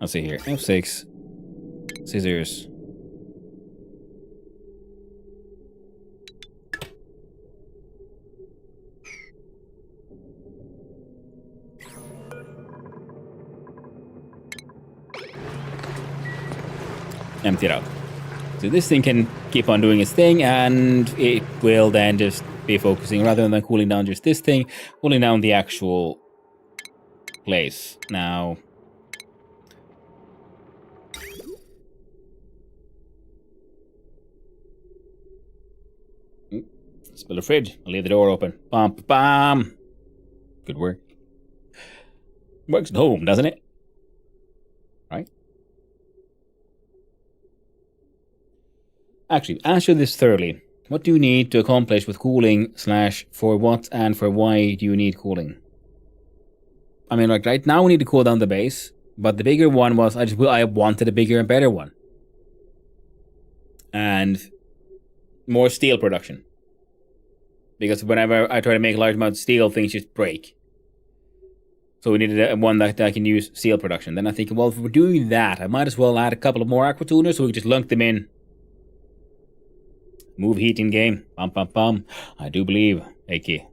Let's see here. F6. Scissors. Empty it out. So this thing can keep on doing its thing, and it will then just be focusing, rather than cooling down just this thing, cooling down the actual place. Now... Spill the fridge. I'll leave the door open. Bam, bam. Good work. Works at home, doesn't it? Right? Actually, answer this thoroughly. What do you need to accomplish with cooling / for what and for why do you need cooling? I mean, like right now we need to cool down the base, but the bigger one was I wanted a bigger and better one. And more steel production. Because whenever I try to make a large amount of steel, things just break. So we needed one that I can use steel production. Then I think, well, if we're doing that, I might as well add a couple of more aqua tuners so we can just lunk them in. Move heat in game. Pum pum pum. I do believe, AK,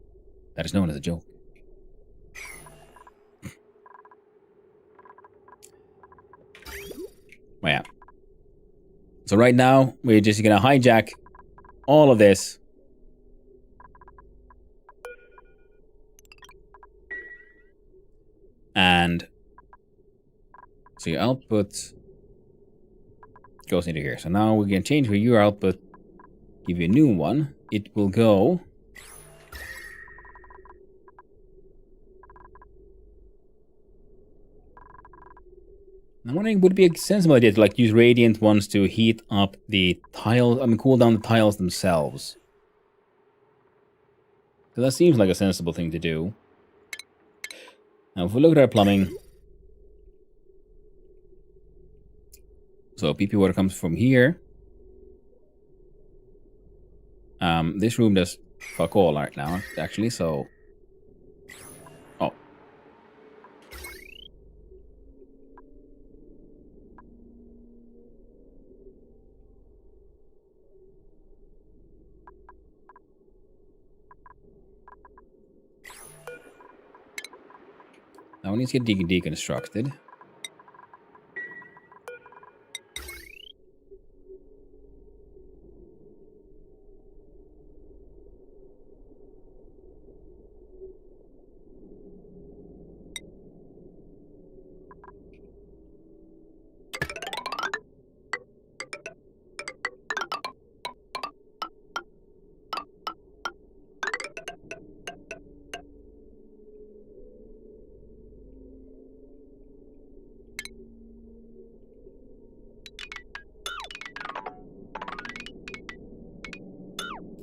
that is known as a joke. Well, yeah. So right now, we're just gonna hijack all of this. And so your output goes into here. So now we can change your output, give you a new one. It will go I'm wondering, would it be a sensible idea to like use radiant ones to heat up the tiles? I mean, cool down the tiles themselves. So that seems like a sensible thing to do. Now, if we look at our plumbing, so PP water comes from here. This room does fuck all right now, actually. So, oh, now we need to get deconstructed.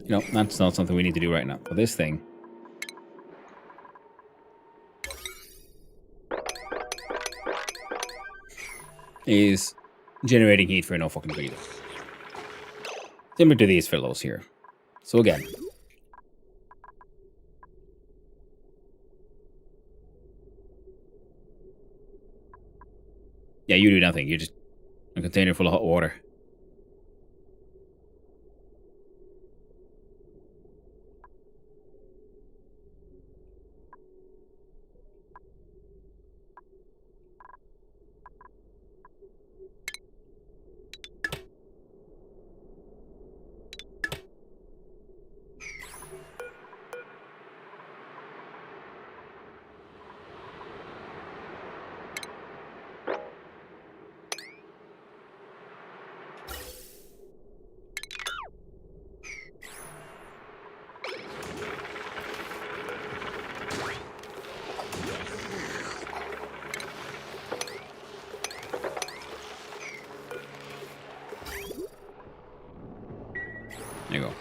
You know, that's not something we need to do right now. But this thing is generating heat for no fucking reason. Similar to these fellows here. So again, yeah, you do nothing. You're just a container full of hot water. There you go.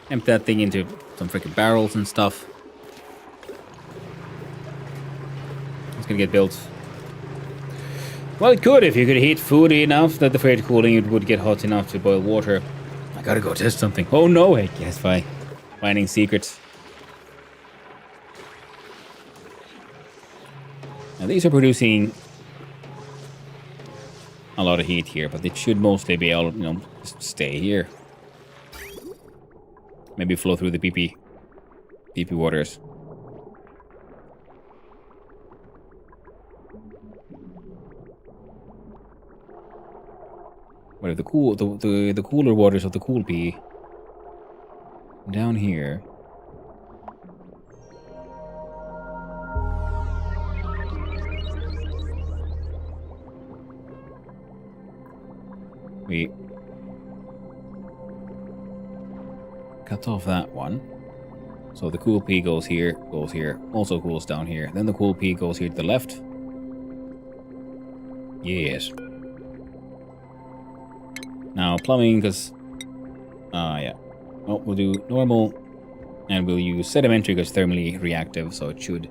Empty that thing into some freaking barrels and stuff. It's gonna get built. Well, it could if you could heat food enough that the freight cooling it would get hot enough to boil water. I gotta go test something. Oh no, I guess by finding secrets. Now these are producing a lot of heat here, but it should mostly be able, you know, just stay here. Maybe flow through the PP waters. What if the cooler waters of the cool P down here? We cut off that one. So the cool P goes here, also cools down here. Then the cool P goes here to the left. Yes. Now plumbing, because... yeah. Oh, we'll do normal. And we'll use sedimentary because thermally reactive, so it should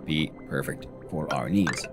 be perfect for our needs.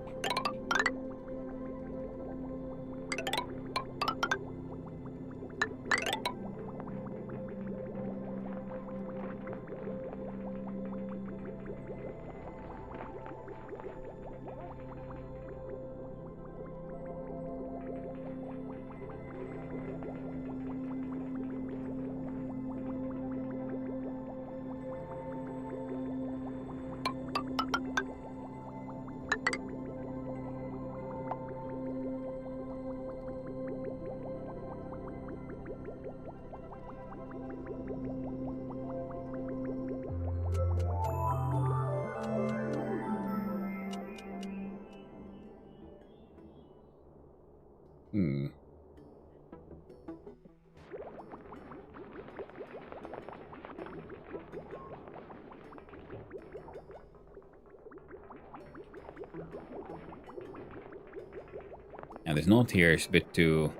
And there's note here, it's a bit too...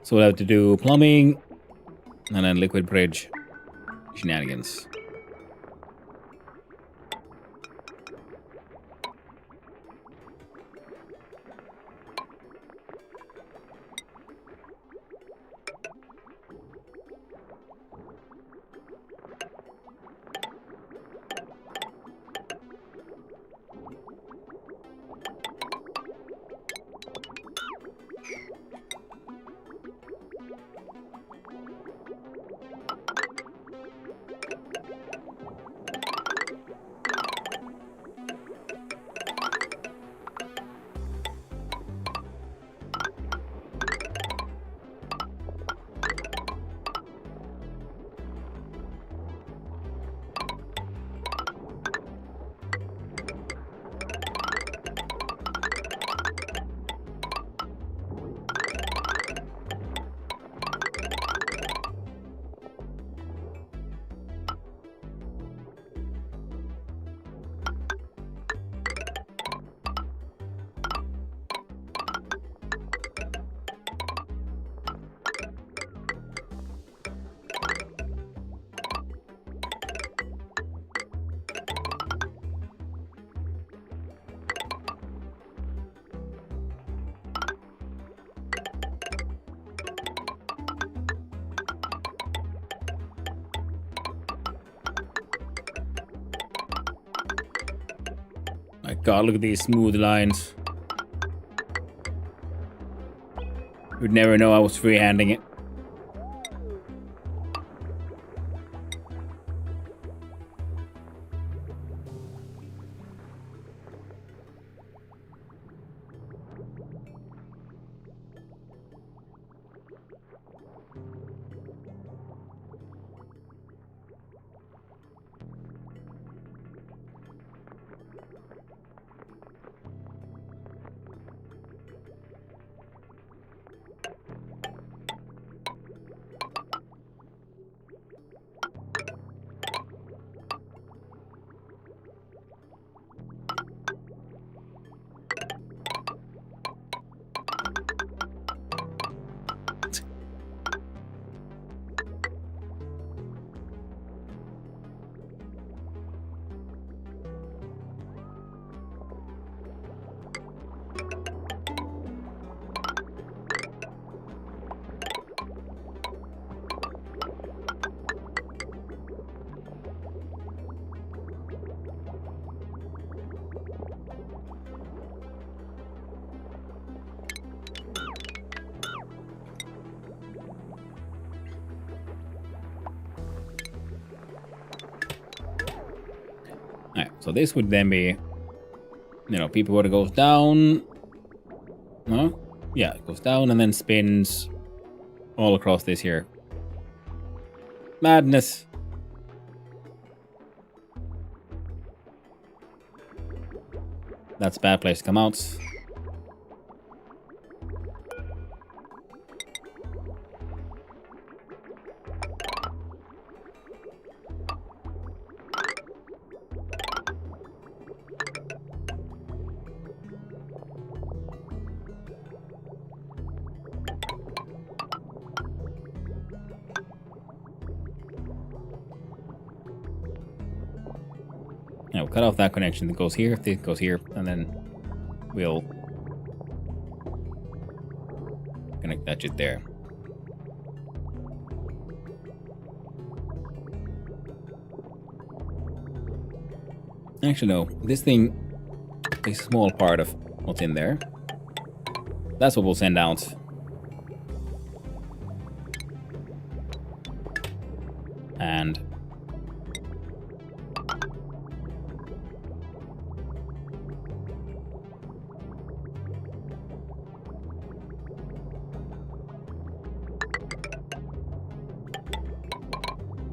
So we'll have to do plumbing, and then liquid bridge shenanigans. My god, look at these smooth lines. You'd never know I was freehanding it. Alright, so this would then be, you know, people water goes down. No? Yeah, it goes down and then spins all across this here. Madness. That's a bad place to come out. Now we'll cut off that connection that goes here, that goes here, and then we'll connect that shit there. Actually, no. This thing is a small part of what's in there. That's what we'll send out. And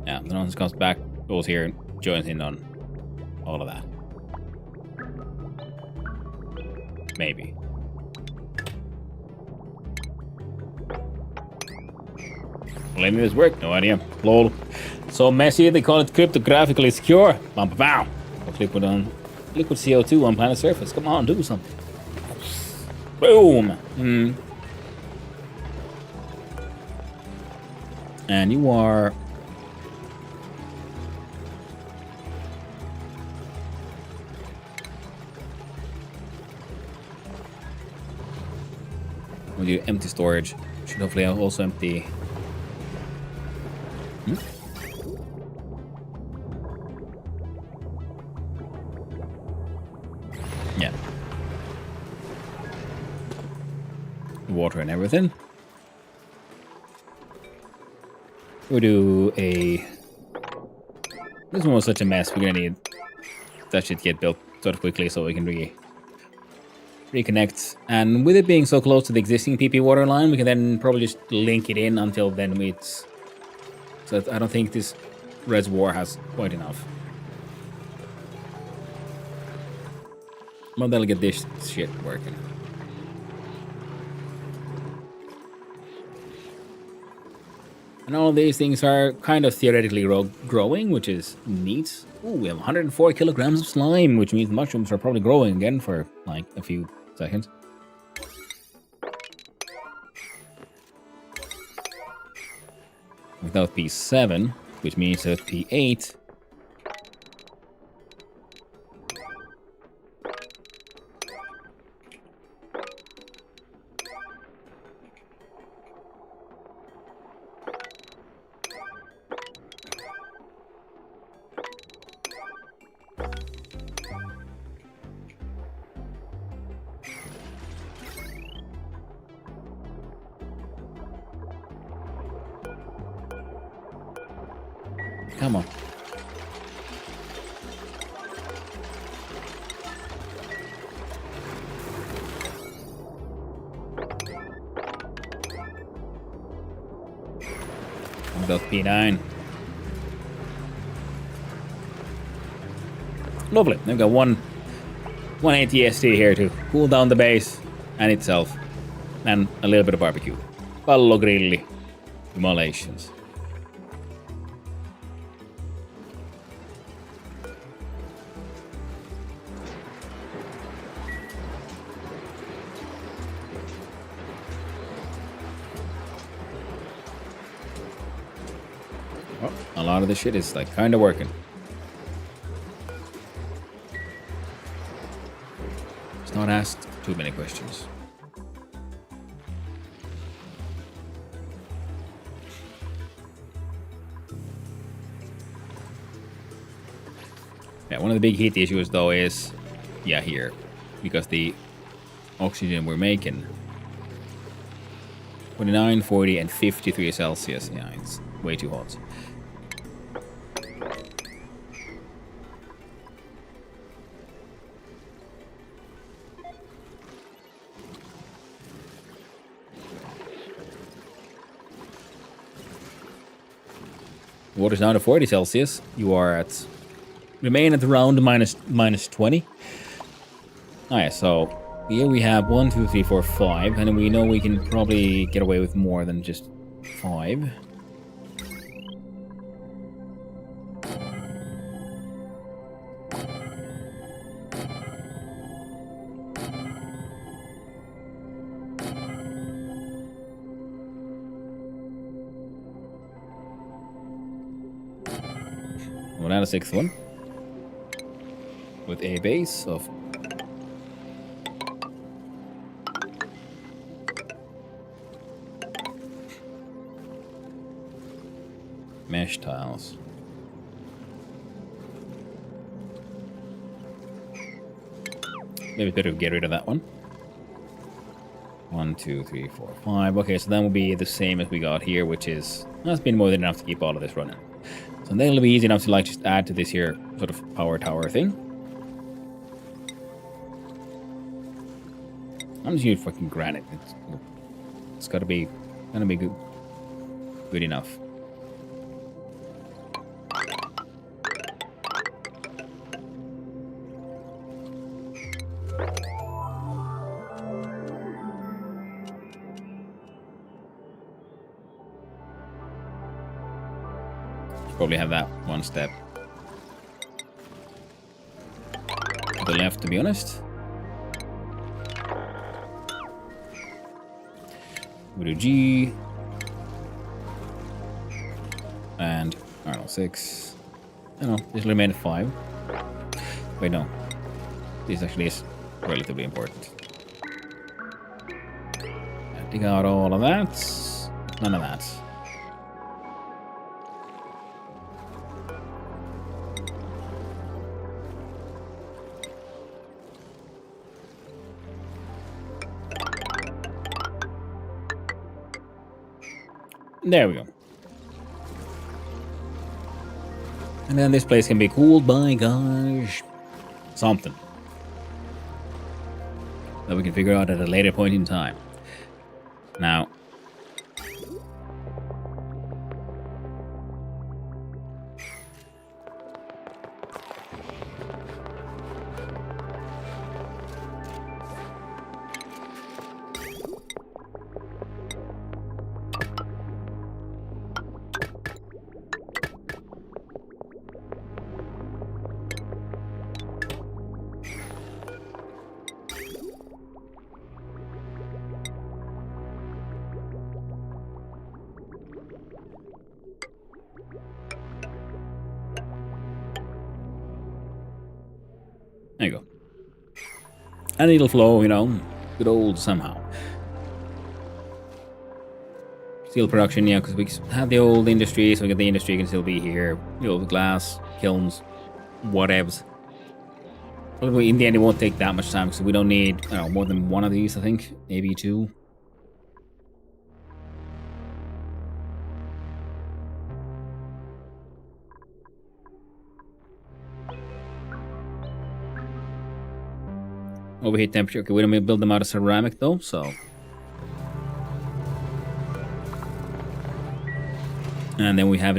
yeah, the one that comes back, goes here, joins in on all of that. Maybe. Will this work? No idea. Lol. So messy, they call it cryptographically secure. Bum, bow. Put liquid CO2 on planet surface. Come on, do something. Boom. And you are. We'll do empty storage. Should hopefully also empty. Yeah. Water and everything. We'll do a. This one was such a mess. We're gonna need that shit get built sort of quickly so we can reconnect. And with it being so close to the existing PP water line, we can then probably just link it in until then it's. So I don't think this reservoir has quite enough. But that'll get this shit working. And all of these things are kind of theoretically growing, which is neat. Ooh, we have 104 kilograms of slime, which means mushrooms are probably growing again for like a few seconds. Without P7, which means that P8 Come on. Without P9. Lovely. I've got one ATST here to cool down the base and itself. And a little bit of barbecue. Pallo grilli. Immolations. A lot of this shit is like kind of working. Let's not ask too many questions. Yeah, one of the big heat issues though is, yeah, here, because the oxygen we're making 29, 40, and 53 Celsius. Yeah, it's way too hot. Water's down to 40 Celsius. You are at... Remain at around minus 20. Alright, so... Here we have 1, 2, 3, 4, 5. And we know we can probably get away with more than just 5. We'll add a 6th one. With a base of... mesh tiles. Maybe better get rid of that one. 1, 2, 3, 4, 5. Okay, so that will be the same as we got here, which is... That's been more than enough to keep all of this running. So then it'll be easy enough to like just add to this here sort of power tower thing. I'm just using fucking granite. It's gonna be good enough. Probably have that one step. to the left, to be honest. We do G. And, I don't know, 6. I don't know, this remained 5. Wait, no. This actually is relatively important. And dig out all of that. None of that. There we go. And then this place can be cooled by, gosh, something that we can figure out at a later point in time. Now, there you go. And it'll flow, you know, good old somehow. Steel production, yeah, because we have the old industry, so we get the industry can still be here. You know, the glass, kilns, whatevs. Probably in the end, it won't take that much time because we don't need, I don't know, more than one of these, I think. Maybe 2. Overheat temperature. Okay, we don't build them out of ceramic though, so. And then we have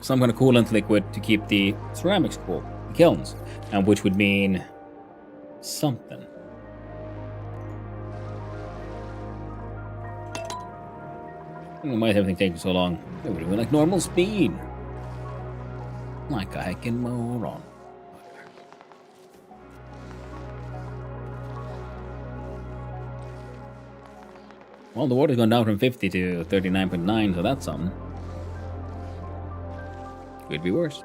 some kind of coolant liquid to keep the ceramics cool, the kilns, and which would mean something. Why is everything taking so long? We're doing like normal speed, like a heckin' moron. Well, the water's gone down from 50 to 39.9, so that's something. Could be worse.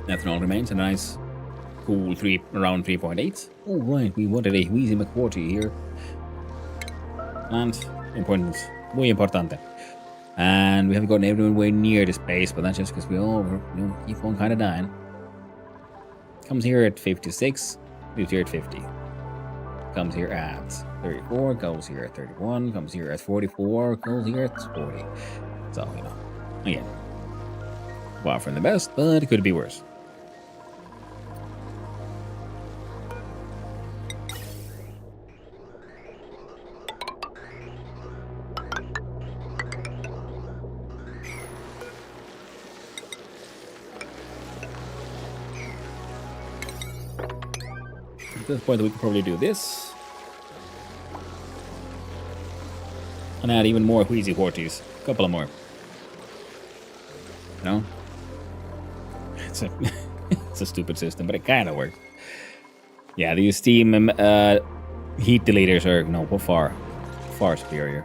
Ethanol remains a nice, cool around 3.8. Oh, right, we wanted a Wheezy McQuarty here. And important, muy importante. And we haven't gotten anywhere near this base, but that's just because we all keep on kind of dying. Comes here at 56, leaves here at 50. Comes here at 34, goes here at 31, comes here at 44, goes here at 40. So, you know, again, far from the best, but it could be worse. At this point, we could probably do this. And add even more Wheezy Horties. A couple of more. No? It's a stupid system, but it kind of works. Yeah, these steam heat deleters are far superior.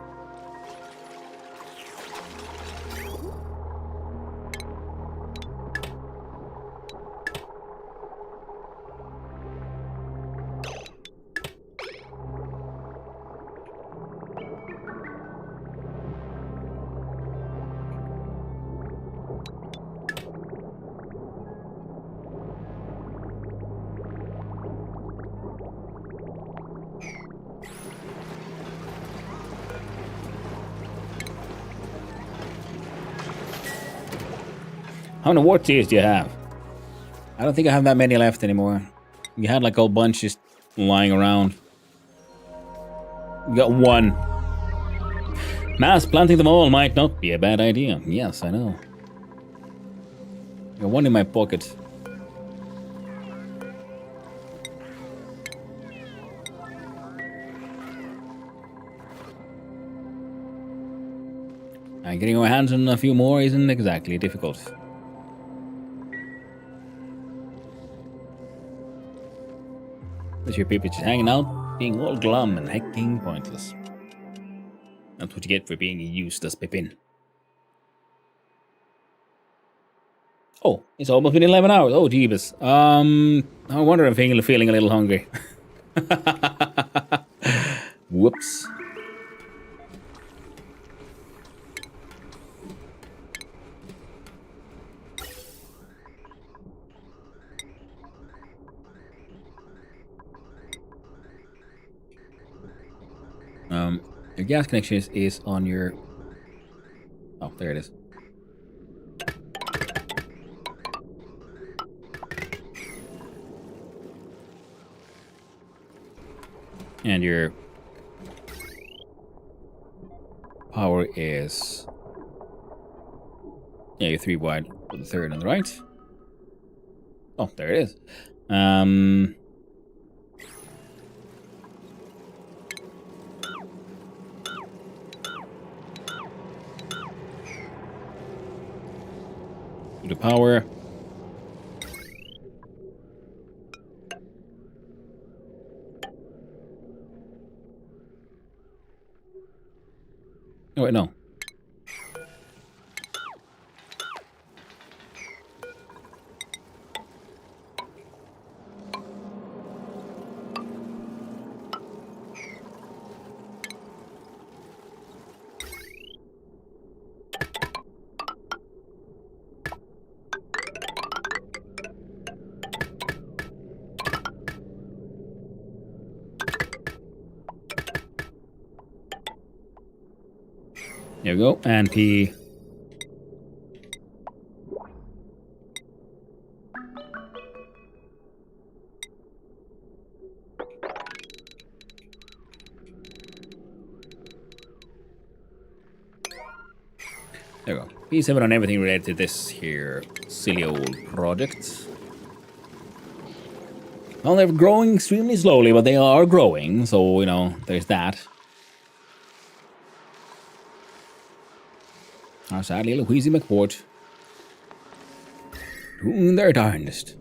How many war tiers do you have? I don't think I have that many left anymore. You had like a whole bunch just lying around. You got 1. Mass planting them all might not be a bad idea. Yes, I know. I got 1 in my pocket. And getting our hands on a few more isn't exactly difficult. There's your people just hanging out, being all glum and hecking pointless. That's what you get for being a useless Pippin. Oh, it's almost been 11 hours. Oh, jeebus. I wonder if I'm feeling a little hungry. Whoops. Your gas connection is on your... Oh, there it is. And your power is... Yeah, you're 3 wide with the third on the right. Oh, there it is. The power. Oh, wait, no. There we go. And P. There we go. P7 on everything related to this here silly old project. Well, they're growing extremely slowly, but they are growing, so, you know, there's that. Our sad little Wheezy McPort. Doing their darndest.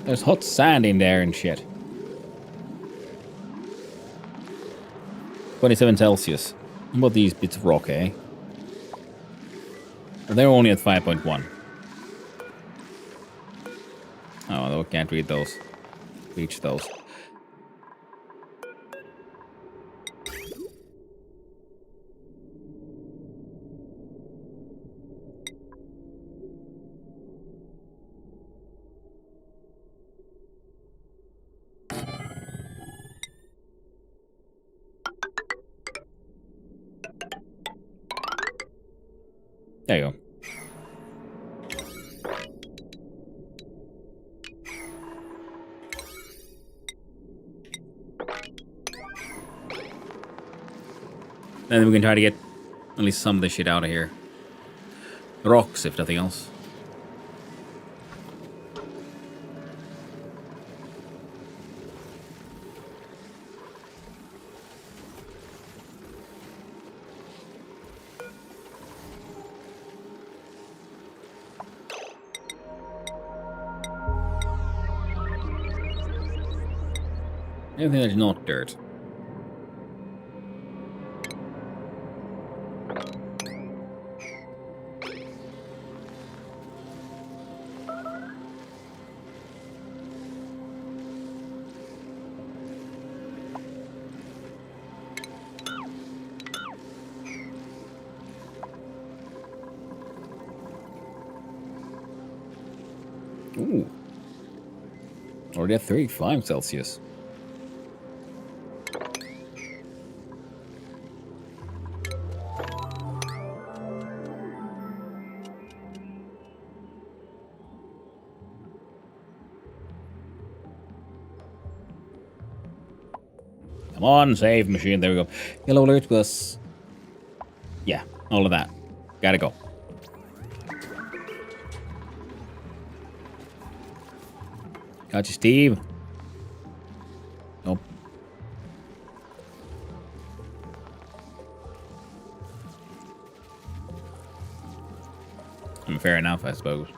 There's hot sand in there and shit. 27 Celsius. What about these bits of rock, eh? They're only at 5.1. Oh, no, can't read those. Reach those. There you go. And then we can try to get at least some of this shit out of here. Rocks, if nothing else. Anything that's not dirt. Ooh. Already at 35 Celsius. Come on, save machine. There we go. Yellow alert plus. Yeah, all of that. Gotta go. Gotcha, Steve. Nope. Fair enough, I suppose.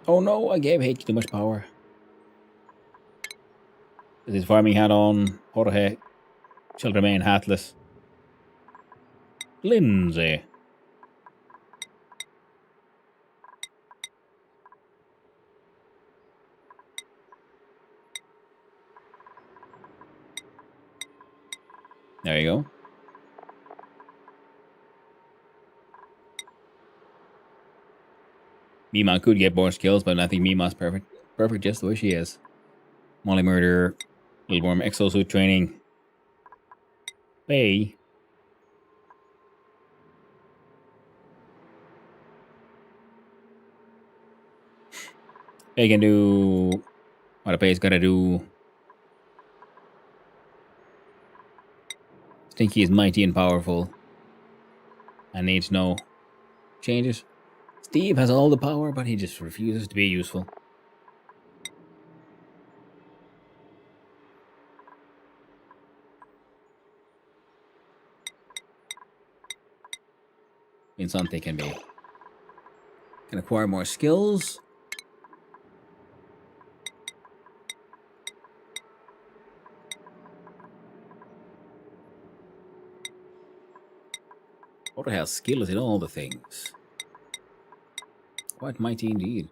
Oh no, I gave H too much power. Is his farming hat on? Jorge shall remain hatless. Lindsay. There you go. Mima could get more skills, but I think Mima's perfect. Perfect just the way she is. Molly Murder, a little more exosuit training. Hey. They can do what a pay's gotta do. Stinky is mighty and powerful. I need to know changes. Steve has all the power, but he just refuses to be useful. Insante can be. Can acquire more skills. Otter has skills in all the things. Quite mighty indeed.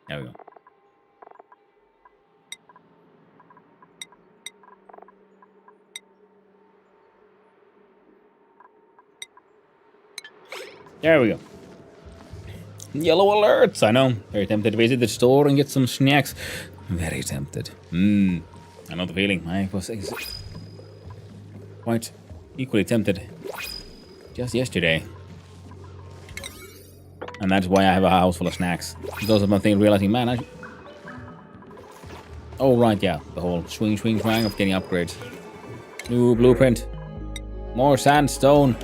There we go. There we go. Yellow alerts. I know. Very tempted to visit the store and get some snacks. Very tempted. I know the feeling. I was quite equally tempted just yesterday. And that's why I have a house full of snacks. Those are my things, realizing, man, oh, right, yeah. The whole swing of getting upgrades. New blueprint. More sandstone.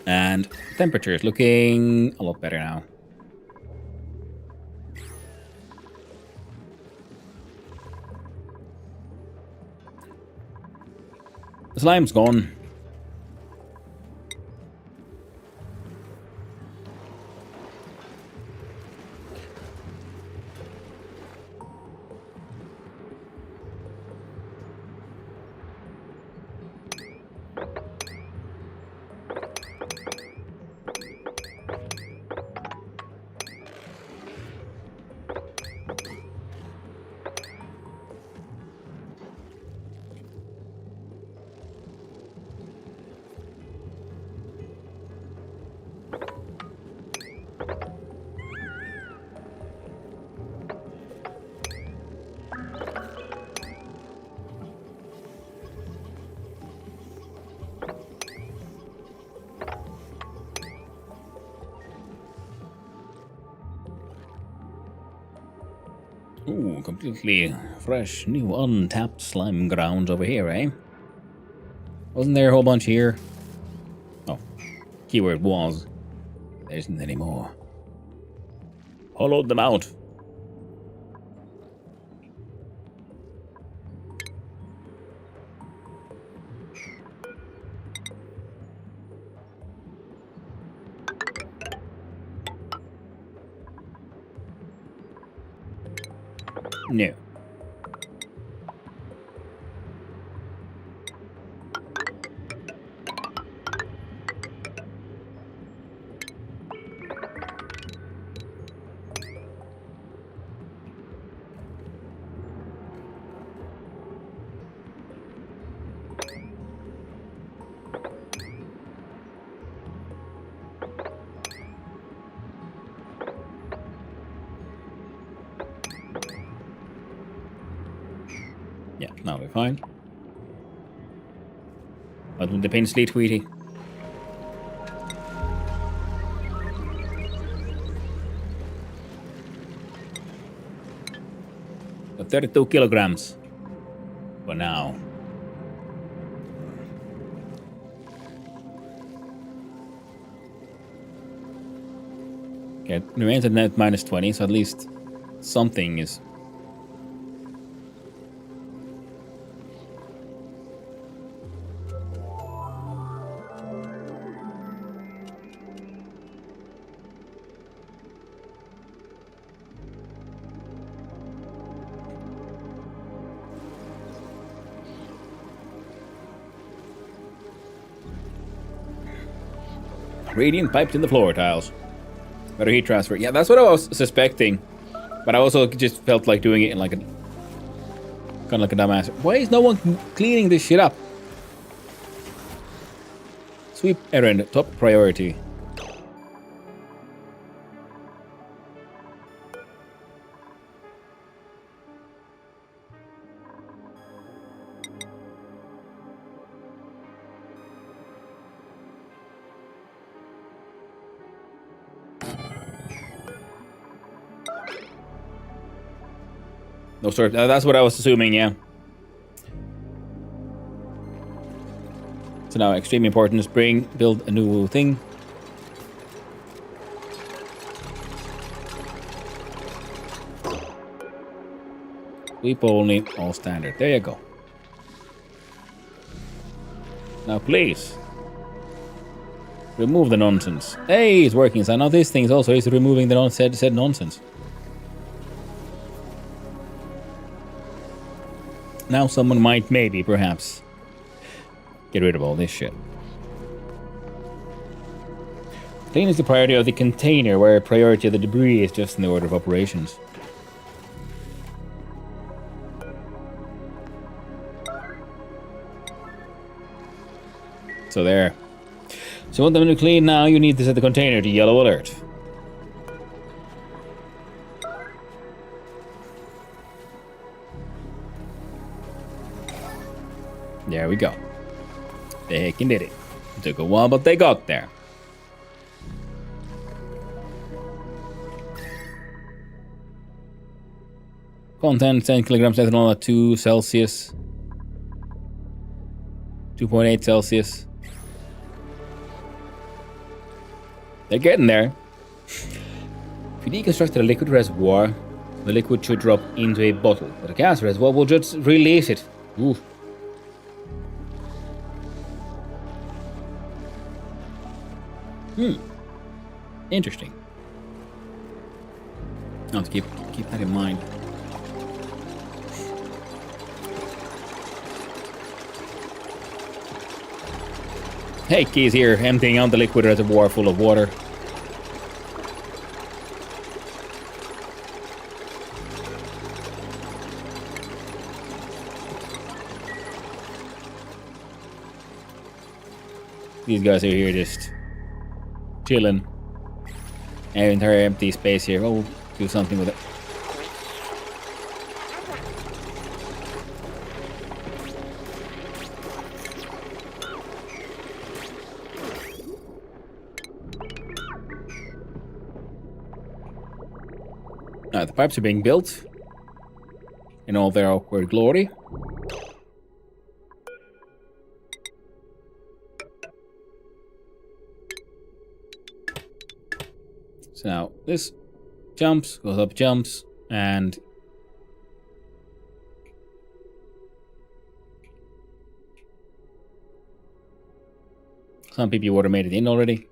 And temperature is looking a lot better now. The slime's gone. Ooh, completely fresh, new, untapped slime grounds over here, eh? Wasn't there a whole bunch here? Oh, keyword was. There isn't anymore. Hollowed them out. No. Yeah, now we're fine. But with the Pinsley Tweety. So 32 kilograms. For now. Okay, it remains at net minus 20, so at least something is. Radiant piped in the floor tiles. Better heat transfer. Yeah, that's what I was suspecting. But I also just felt like doing it in like a... kind of like a dumbass. Why is no one cleaning this shit up? Sweep errand, top priority. No, sir. That's what I was assuming, yeah. So now, extreme importance. Build a new thing. Sweep only, all standard. There you go. Now, please. Remove the nonsense. Hey, it's working. So now this thing also is removing the said nonsense. Now someone might, maybe, perhaps, get rid of all this shit. Clean is the priority of the container, where priority of the debris is just in the order of operations. So there. So you want them to clean now, you need to set the container to yellow alert. There we go. They heckin' did it. It took a while, but they got there. Content 10 kilograms ethanol at 2 Celsius. 2.8 Celsius. They're getting there. If you deconstruct a liquid reservoir, the liquid should drop into a bottle. But a gas reservoir will just release it. Ooh. Interesting. I'll have to keep that in mind. Hey, Keys here, emptying out the liquid reservoir full of water. These guys are here just chilling. Entire empty space here. We'll do something with it. The pipes are being built in all their awkward glory. So now this jumps, goes up, jumps, and some PP water made it in already.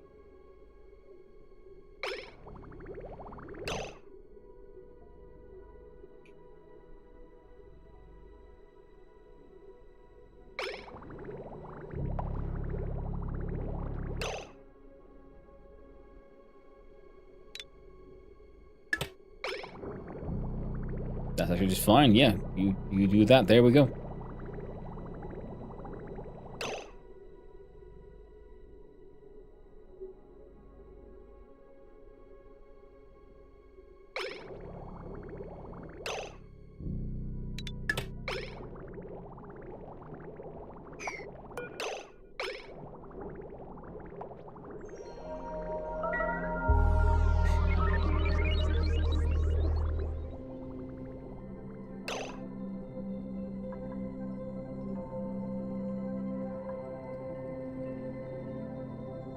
That's actually just fine, yeah. You do that, there we go.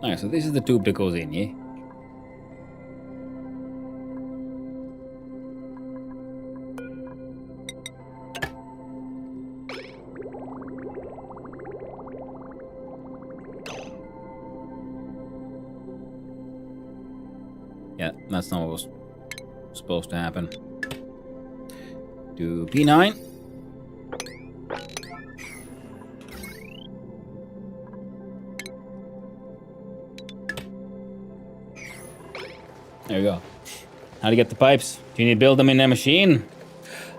Alright, so this is the tube that goes in, yeah? Yeah, that's not what was supposed to happen. Do P9. There we go. How to get the pipes? Do you need to build them in a machine?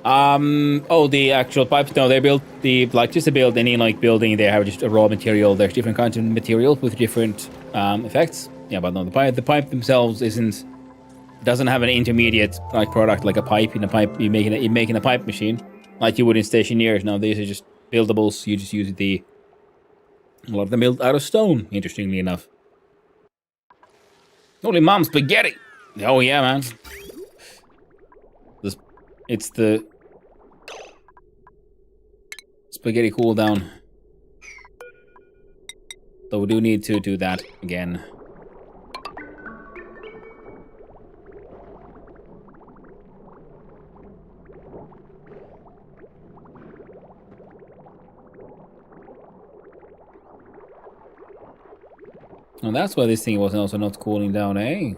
Oh, the actual pipes? No, they built the, like, just to build any, like, building, they have just a raw material. There's different kinds of materials with different effects. Yeah, but no, the pipe themselves doesn't have an intermediate, like, product, like a pipe. In a pipe, you're making a pipe machine, like you would in stationeers. Now, these are just buildables. You just use a lot of them built out of stone, interestingly enough. Holy mom, spaghetti! Oh yeah, man. It's the spaghetti cooldown. So we do need to do that again. Oh, that's why this thing was also not cooling down, eh?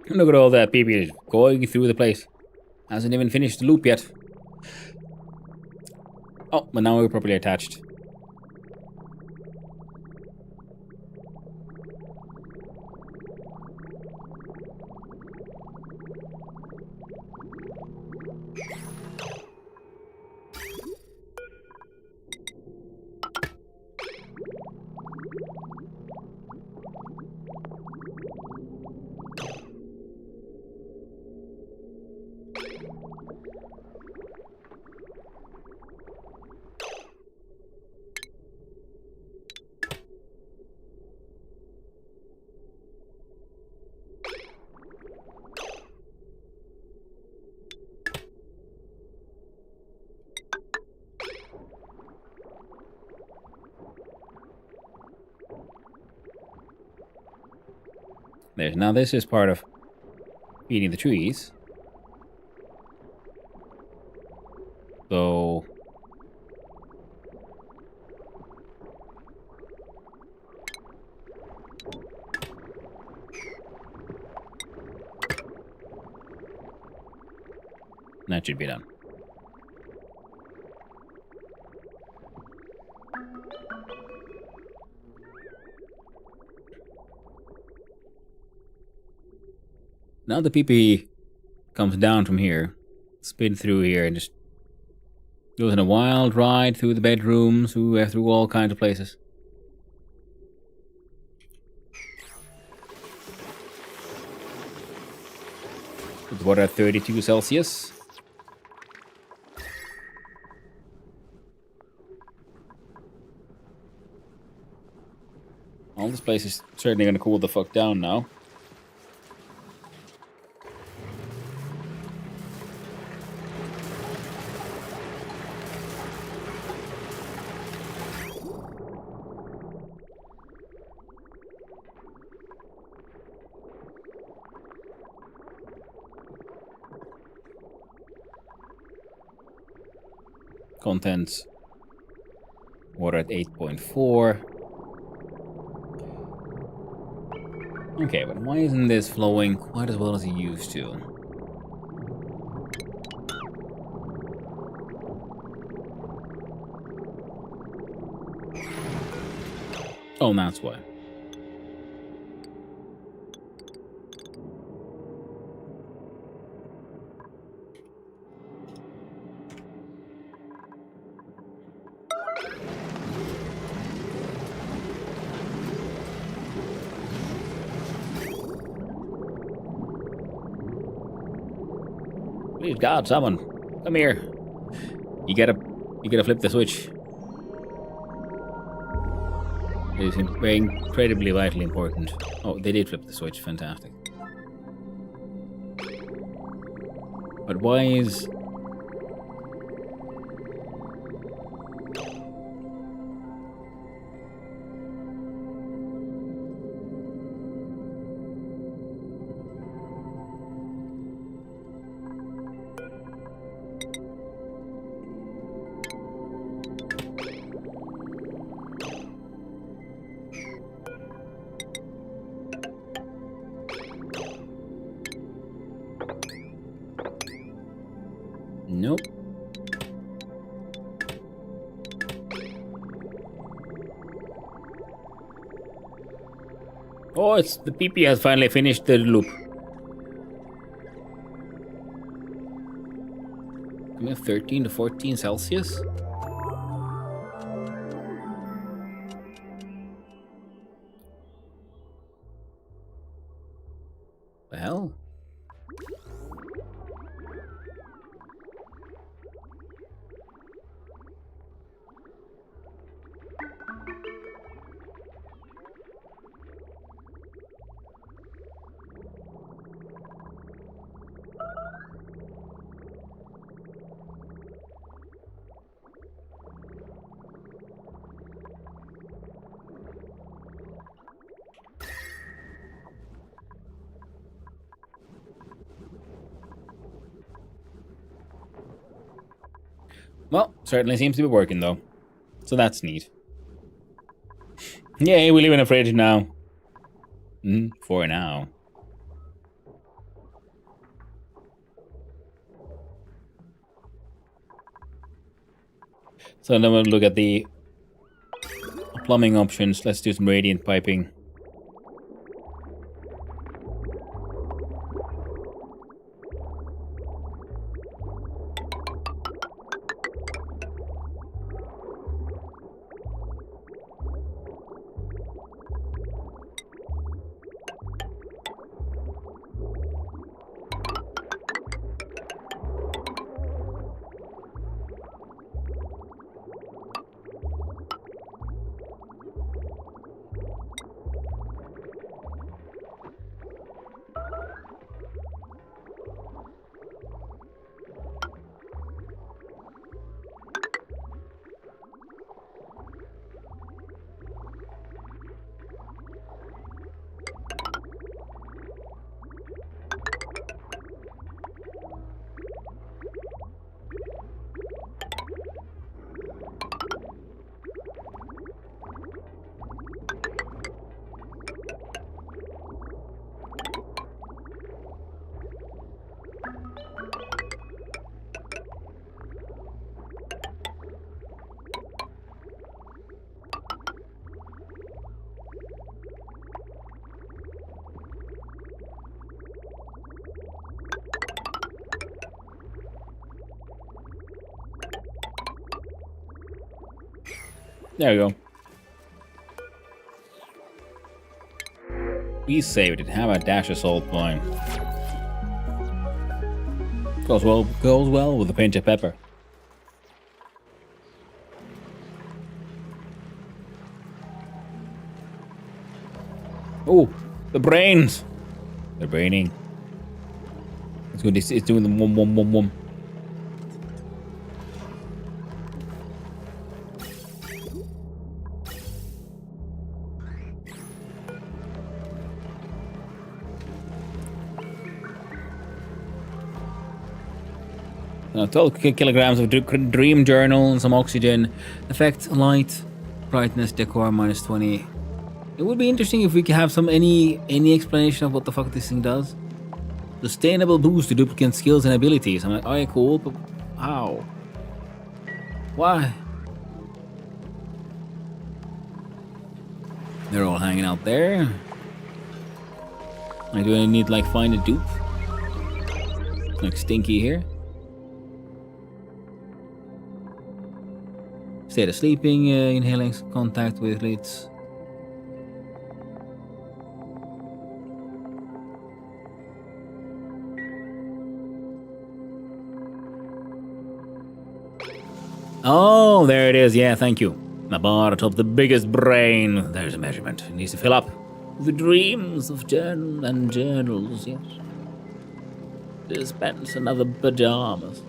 Look at all that people going through the place. Hasn't even finished the loop yet. Oh, but now we're properly attached. There. Now this is part of feeding the trees. So that should be done. Now the PP comes down from here, spin through here, and just goes on a wild ride through the bedrooms, through all kinds of places. With water at 32 Celsius. All this place is certainly going to cool the fuck down now. Contents. Water at 8.4. Okay, but why isn't this flowing quite as well as it used to? Oh, that's why. Please God, someone, come here. You gotta flip the switch. It is very incredibly vitally important. Oh, they did flip the switch. Fantastic. But why is... Nope. Oh, it's the PP has finally finished the loop. We have 13 to 14 Celsius. The hell? Well, certainly seems to be working though. So that's neat. Yay, we live in a fridge now. For now. So then we'll look at the plumbing options. Let's do some radiant piping. There we go. We saved it. Have a dash of salt wine. Goes well with a pinch of pepper. Oh, the brains! They're braining. It's good. It's doing the wum. Now, 12 kilograms of dream journal and some oxygen. Effect, light, brightness, decor, minus 20. It would be interesting if we could have any explanation of what the fuck this thing does. Sustainable boost to duplicate skills and abilities. I'm like, alright, cool, but how? Why? They're all hanging out there. Like, do I need like find a dupe? Like Stinky here. State of sleeping, inhaling contact with leads. Oh, there it is. Yeah, thank you. A bar atop the biggest brain. There's a measurement. It needs to fill up with the dreams of journals, yes. Dispense another pajamas.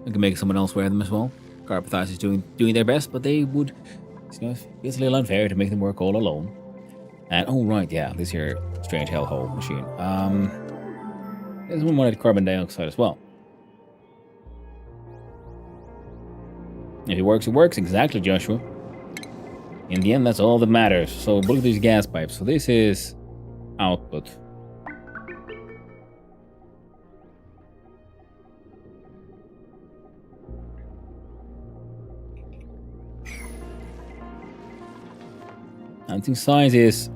We can make someone else wear them as well. Carpathize is doing their best, but they would, it's a little unfair to make them work all alone. And oh right, yeah, this here strange hellhole machine. There's one wanted carbon dioxide as well. If it works, it works. Exactly, Joshua. In the end, that's all that matters. So look at these gas pipes. So this is output. I think size is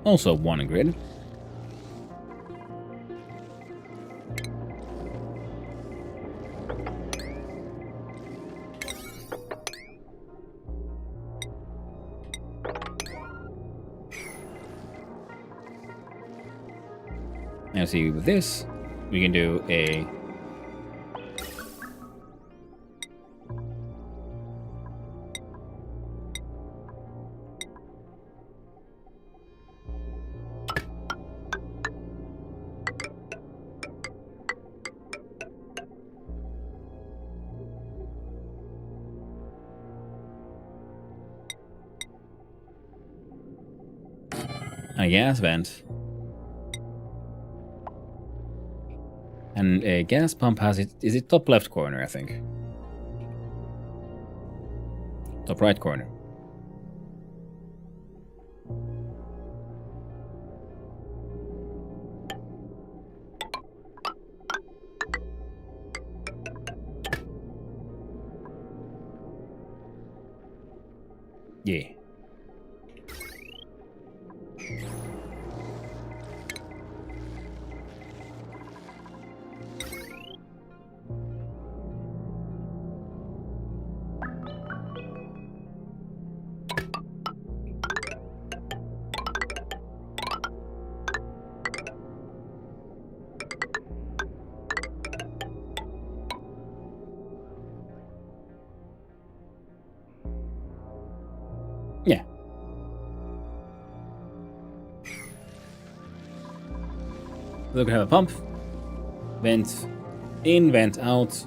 also 1 grid. Now see, with this, we can do a gas vent. And a gas pump has it. Is it top left corner, I think? Top right corner. Yeah. Yeah. We're gonna have a pump. Vent in, vent out.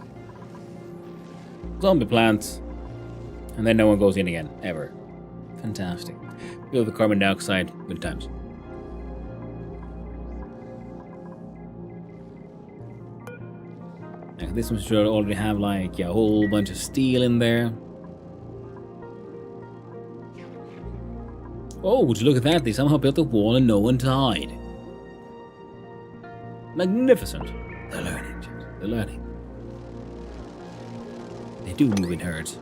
Zombie plant. And then no one goes in again, ever. Fantastic. Feel the carbon dioxide, good times. Now, this one should already have like a whole bunch of steel in there. Oh, would you look at that? They somehow built a wall and no one died. Magnificent. They're learning, James. They're learning. They do move in herds.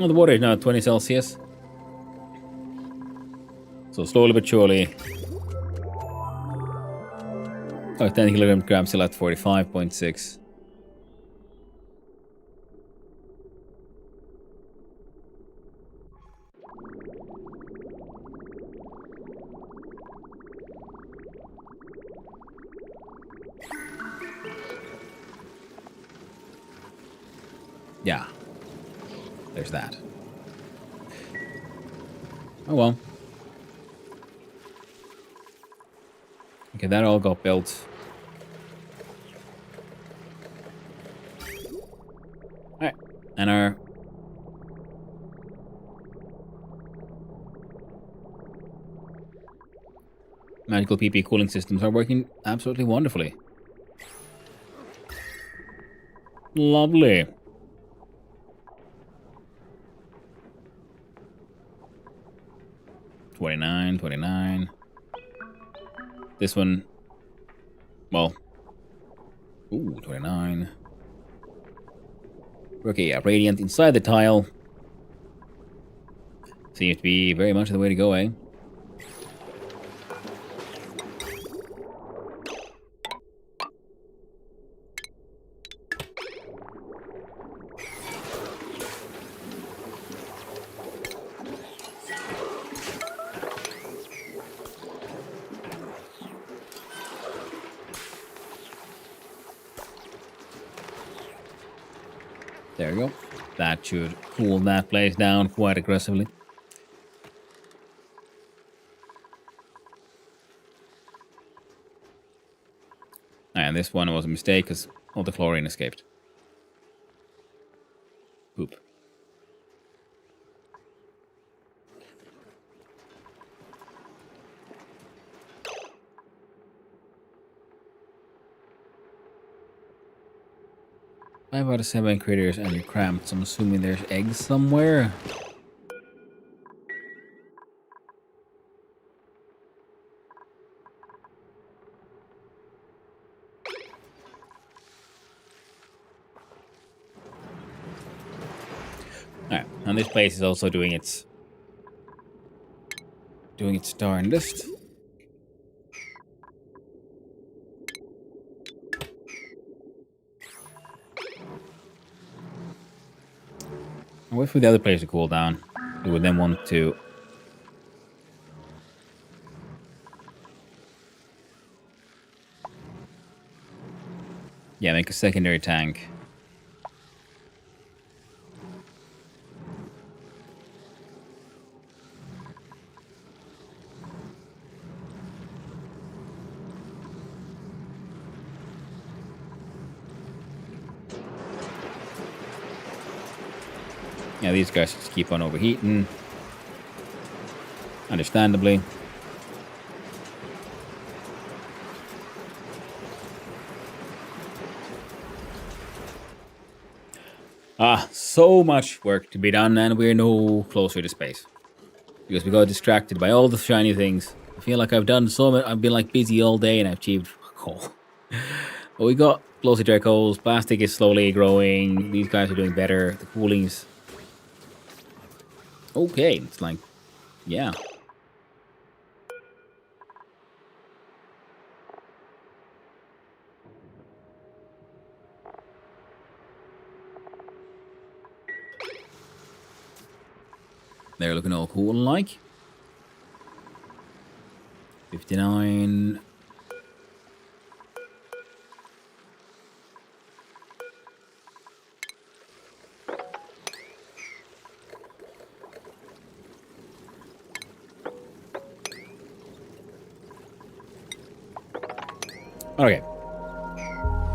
Oh, the water is now 20 Celsius. So slowly but surely. Oh, 10 kilograms still at 45.6. Yeah. There's that. Oh well. Okay, that all got built. Alright. And our magical PP cooling systems are working absolutely wonderfully. Lovely. 29, 29. This one, well, ooh, 29. Okay, yeah, radiant inside the tile. Seems to be very much the way to go, eh? There we go. That should cool that place down quite aggressively. And this one was a mistake because all the chlorine escaped. Poop. Five out of 7 critters and you're cramped, so I'm assuming there's eggs somewhere. Alright, and this place is also doing its darndest. I'll wait for the other players to cool down. We would then want to... yeah, make a secondary tank. Yeah, these guys just keep on overheating. Understandably. So much work to be done, and we're no closer to space. Because we got distracted by all the shiny things. I feel like I've done so much, I've been like busy all day and I've achieved coal. But we got closer to our goals. Plastic is slowly growing. These guys are doing better. The cooling's okay. It's like, yeah. They're looking all cool and like. 59. Okay.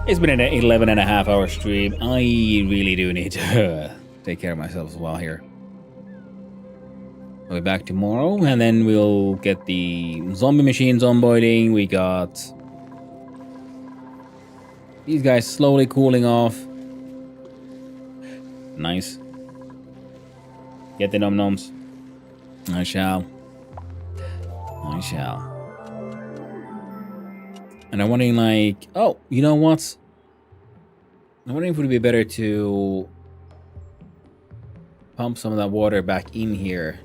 It's been an 11.5-hour stream. I really do need to take care of myself as well here. I'll be back tomorrow, and then we'll get the zombie machines onboarding. We got these guys slowly cooling off. Nice. Get the num-noms. I shall. I shall. And I'm wondering, like... oh, you know what? I'm wondering if it would be better to pump some of that water back in here.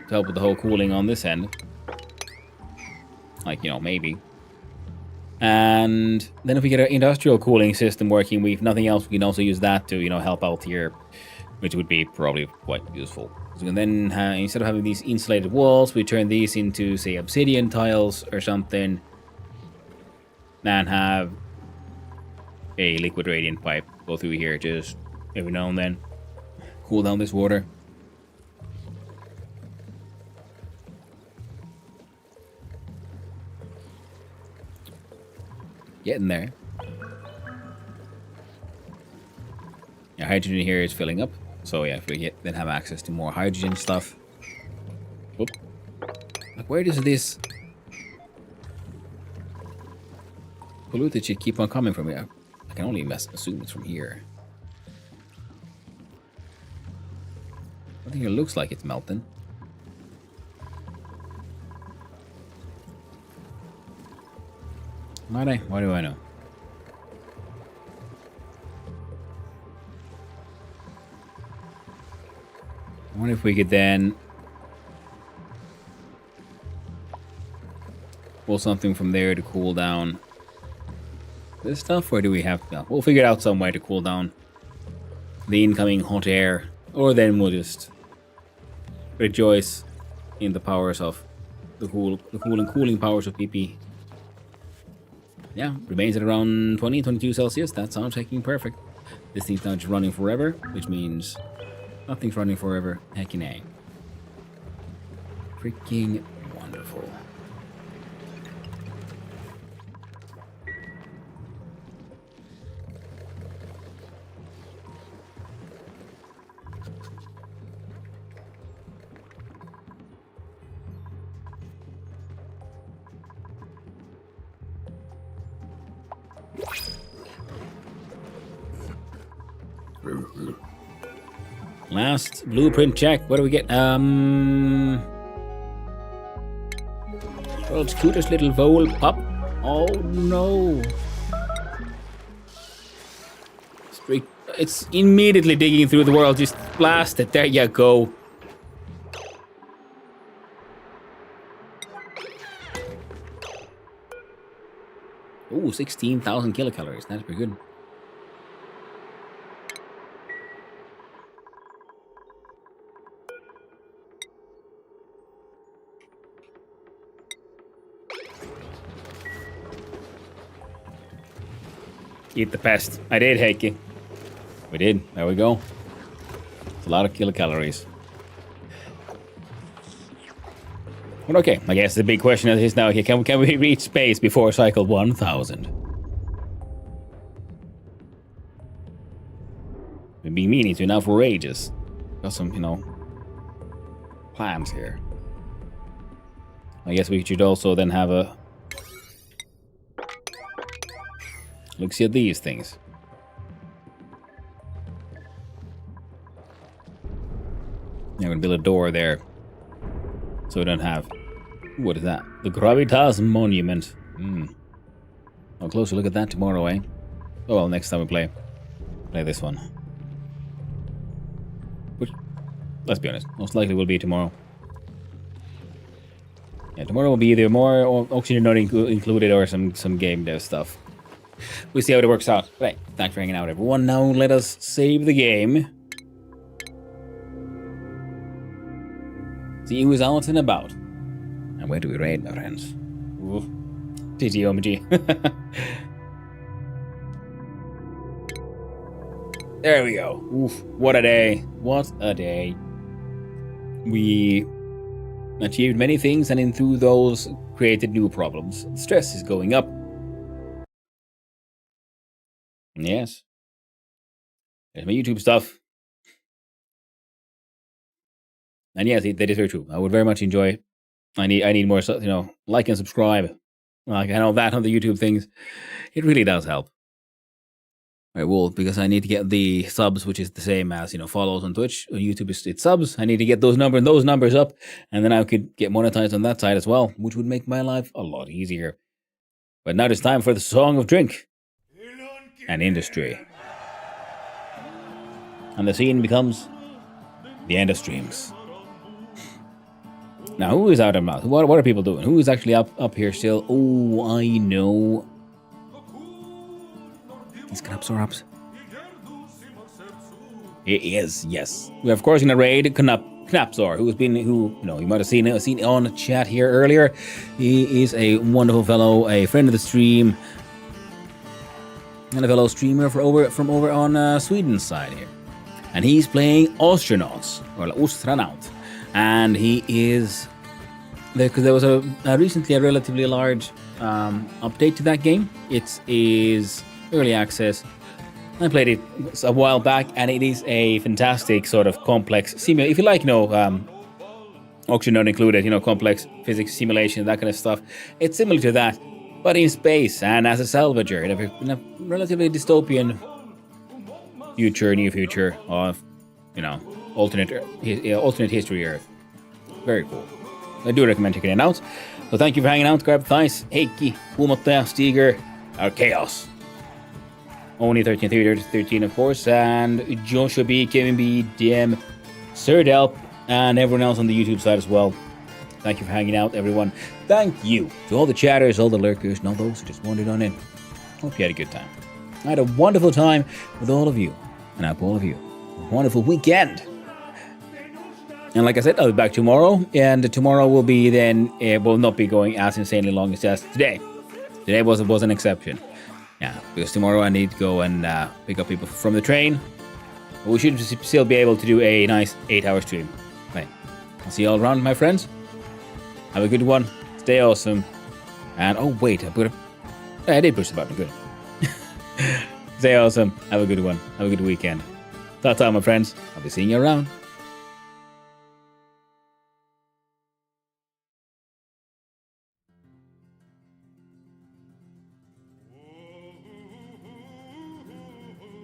To help with the whole cooling on this end. Like, you know, maybe. And then if we get an industrial cooling system working, if nothing else, we can also use that to, you know, help out here. Which would be probably quite useful. So we can then, instead of having these insulated walls, we turn these into, say, obsidian tiles or something. And have a liquid radiant pipe go through here just every now and then. Cool down this water. Getting there. Yeah, hydrogen here is filling up. So yeah, if we then have access to more hydrogen stuff. Whoop. Like, where does this polluted shit keep on coming from here? I can only assume it's from here. think it looks like it's melting. Why do I know? I wonder if we could then pull something from there to cool down this stuff, or do we have to? We'll figure out some way to cool down the incoming hot air, or then we'll just rejoice in the powers of the cooling powers of PP. Yeah, remains at around 22 Celsius. That sounds fucking perfect. This thing's not just running forever, which means nothing's running forever. Heckin' A. Freaking wonderful. Last blueprint check. What do we get? World's cutest little vole pup. Oh no. It's immediately digging through the world. Just blast it. There you go. Ooh, 16,000 kilocalories. That's pretty good. Eat the pest. I did, Heikki. We did. There we go. It's a lot of kilocalories. But okay, I guess the big question is now, can we reach space before cycle 1000? We've been meaning to now for ages. Got some, plans here. I guess we should also then have a look-see at these things. I'm gonna build a door there, so we don't have. What is that? The Gravitas Monument. I'll closer look at that tomorrow, eh? Oh well, next time we play this one. Which, let's be honest, most likely will be tomorrow. Yeah, tomorrow will be either more oxygen not included or some game dev stuff. We'll see how it works out. Right, thanks for hanging out, everyone. Now let us save the game. See who's out and about. And where do we raid, my friends? Ooh. GG, OMG. There we go. Oof, what a day. What a day. We achieved many things, and in through those created new problems. Stress is going up. Yes. There's my YouTube stuff. And yes, that is very true. I would very much enjoy. I need more, like and subscribe. Like I know that on the YouTube things. It really does help. I will, because I need to get the subs, which is the same as, follows on Twitch. On YouTube, it's subs. I need to get those numbers up, and then I could get monetized on that side as well, which would make my life a lot easier. But now it's time for the Song of Drink and Industry. And the scene becomes the end of streams. Now, who is out of mouth? What are people doing? Who is actually up here still? Oh, I know. These Knapsoraps. It is, yes. We're of course gonna raid Knapsor, you might have seen on chat here earlier. He is a wonderful fellow, a friend of the stream, and a fellow streamer from over on Sweden's side here. And he's playing Astronauts, or Astronaut. And he is because there was recently a relatively large update to that game. It is early access. I played it a while back, and it is a fantastic sort of complex simulation. If you like, oxygen not included, complex physics simulation, that kind of stuff. It's similar to that, but in space and as a salvager in a relatively dystopian near future of, alternate history Earth. Very cool. I do recommend checking it out. So thank you for hanging out. Grab Thighs, Heikki, Huumottaja, Stiger, our Chaos. ONI 13 of course, and Joshua B, Kevin B, DM, Sir Delp, and everyone else on the YouTube side as well. Thank you for hanging out, everyone. Thank you to all the chatters, all the lurkers, and all those who just wandered on in. Hope you had a good time. I had a wonderful time with all of you, and I hope all of you a wonderful weekend. And like I said, I'll be back tomorrow, and tomorrow will be then, will not be going as insanely long as just today. Today was an exception. Yeah, because tomorrow I need to go and pick up people from the train. But we should still be able to do a nice 8-hour stream. Right. I'll see you all around, my friends. Have a good one. Stay awesome. And, oh wait, I did push the button. Good. Stay awesome. Have a good one. Have a good weekend. That's all, my friends. I'll be seeing you around.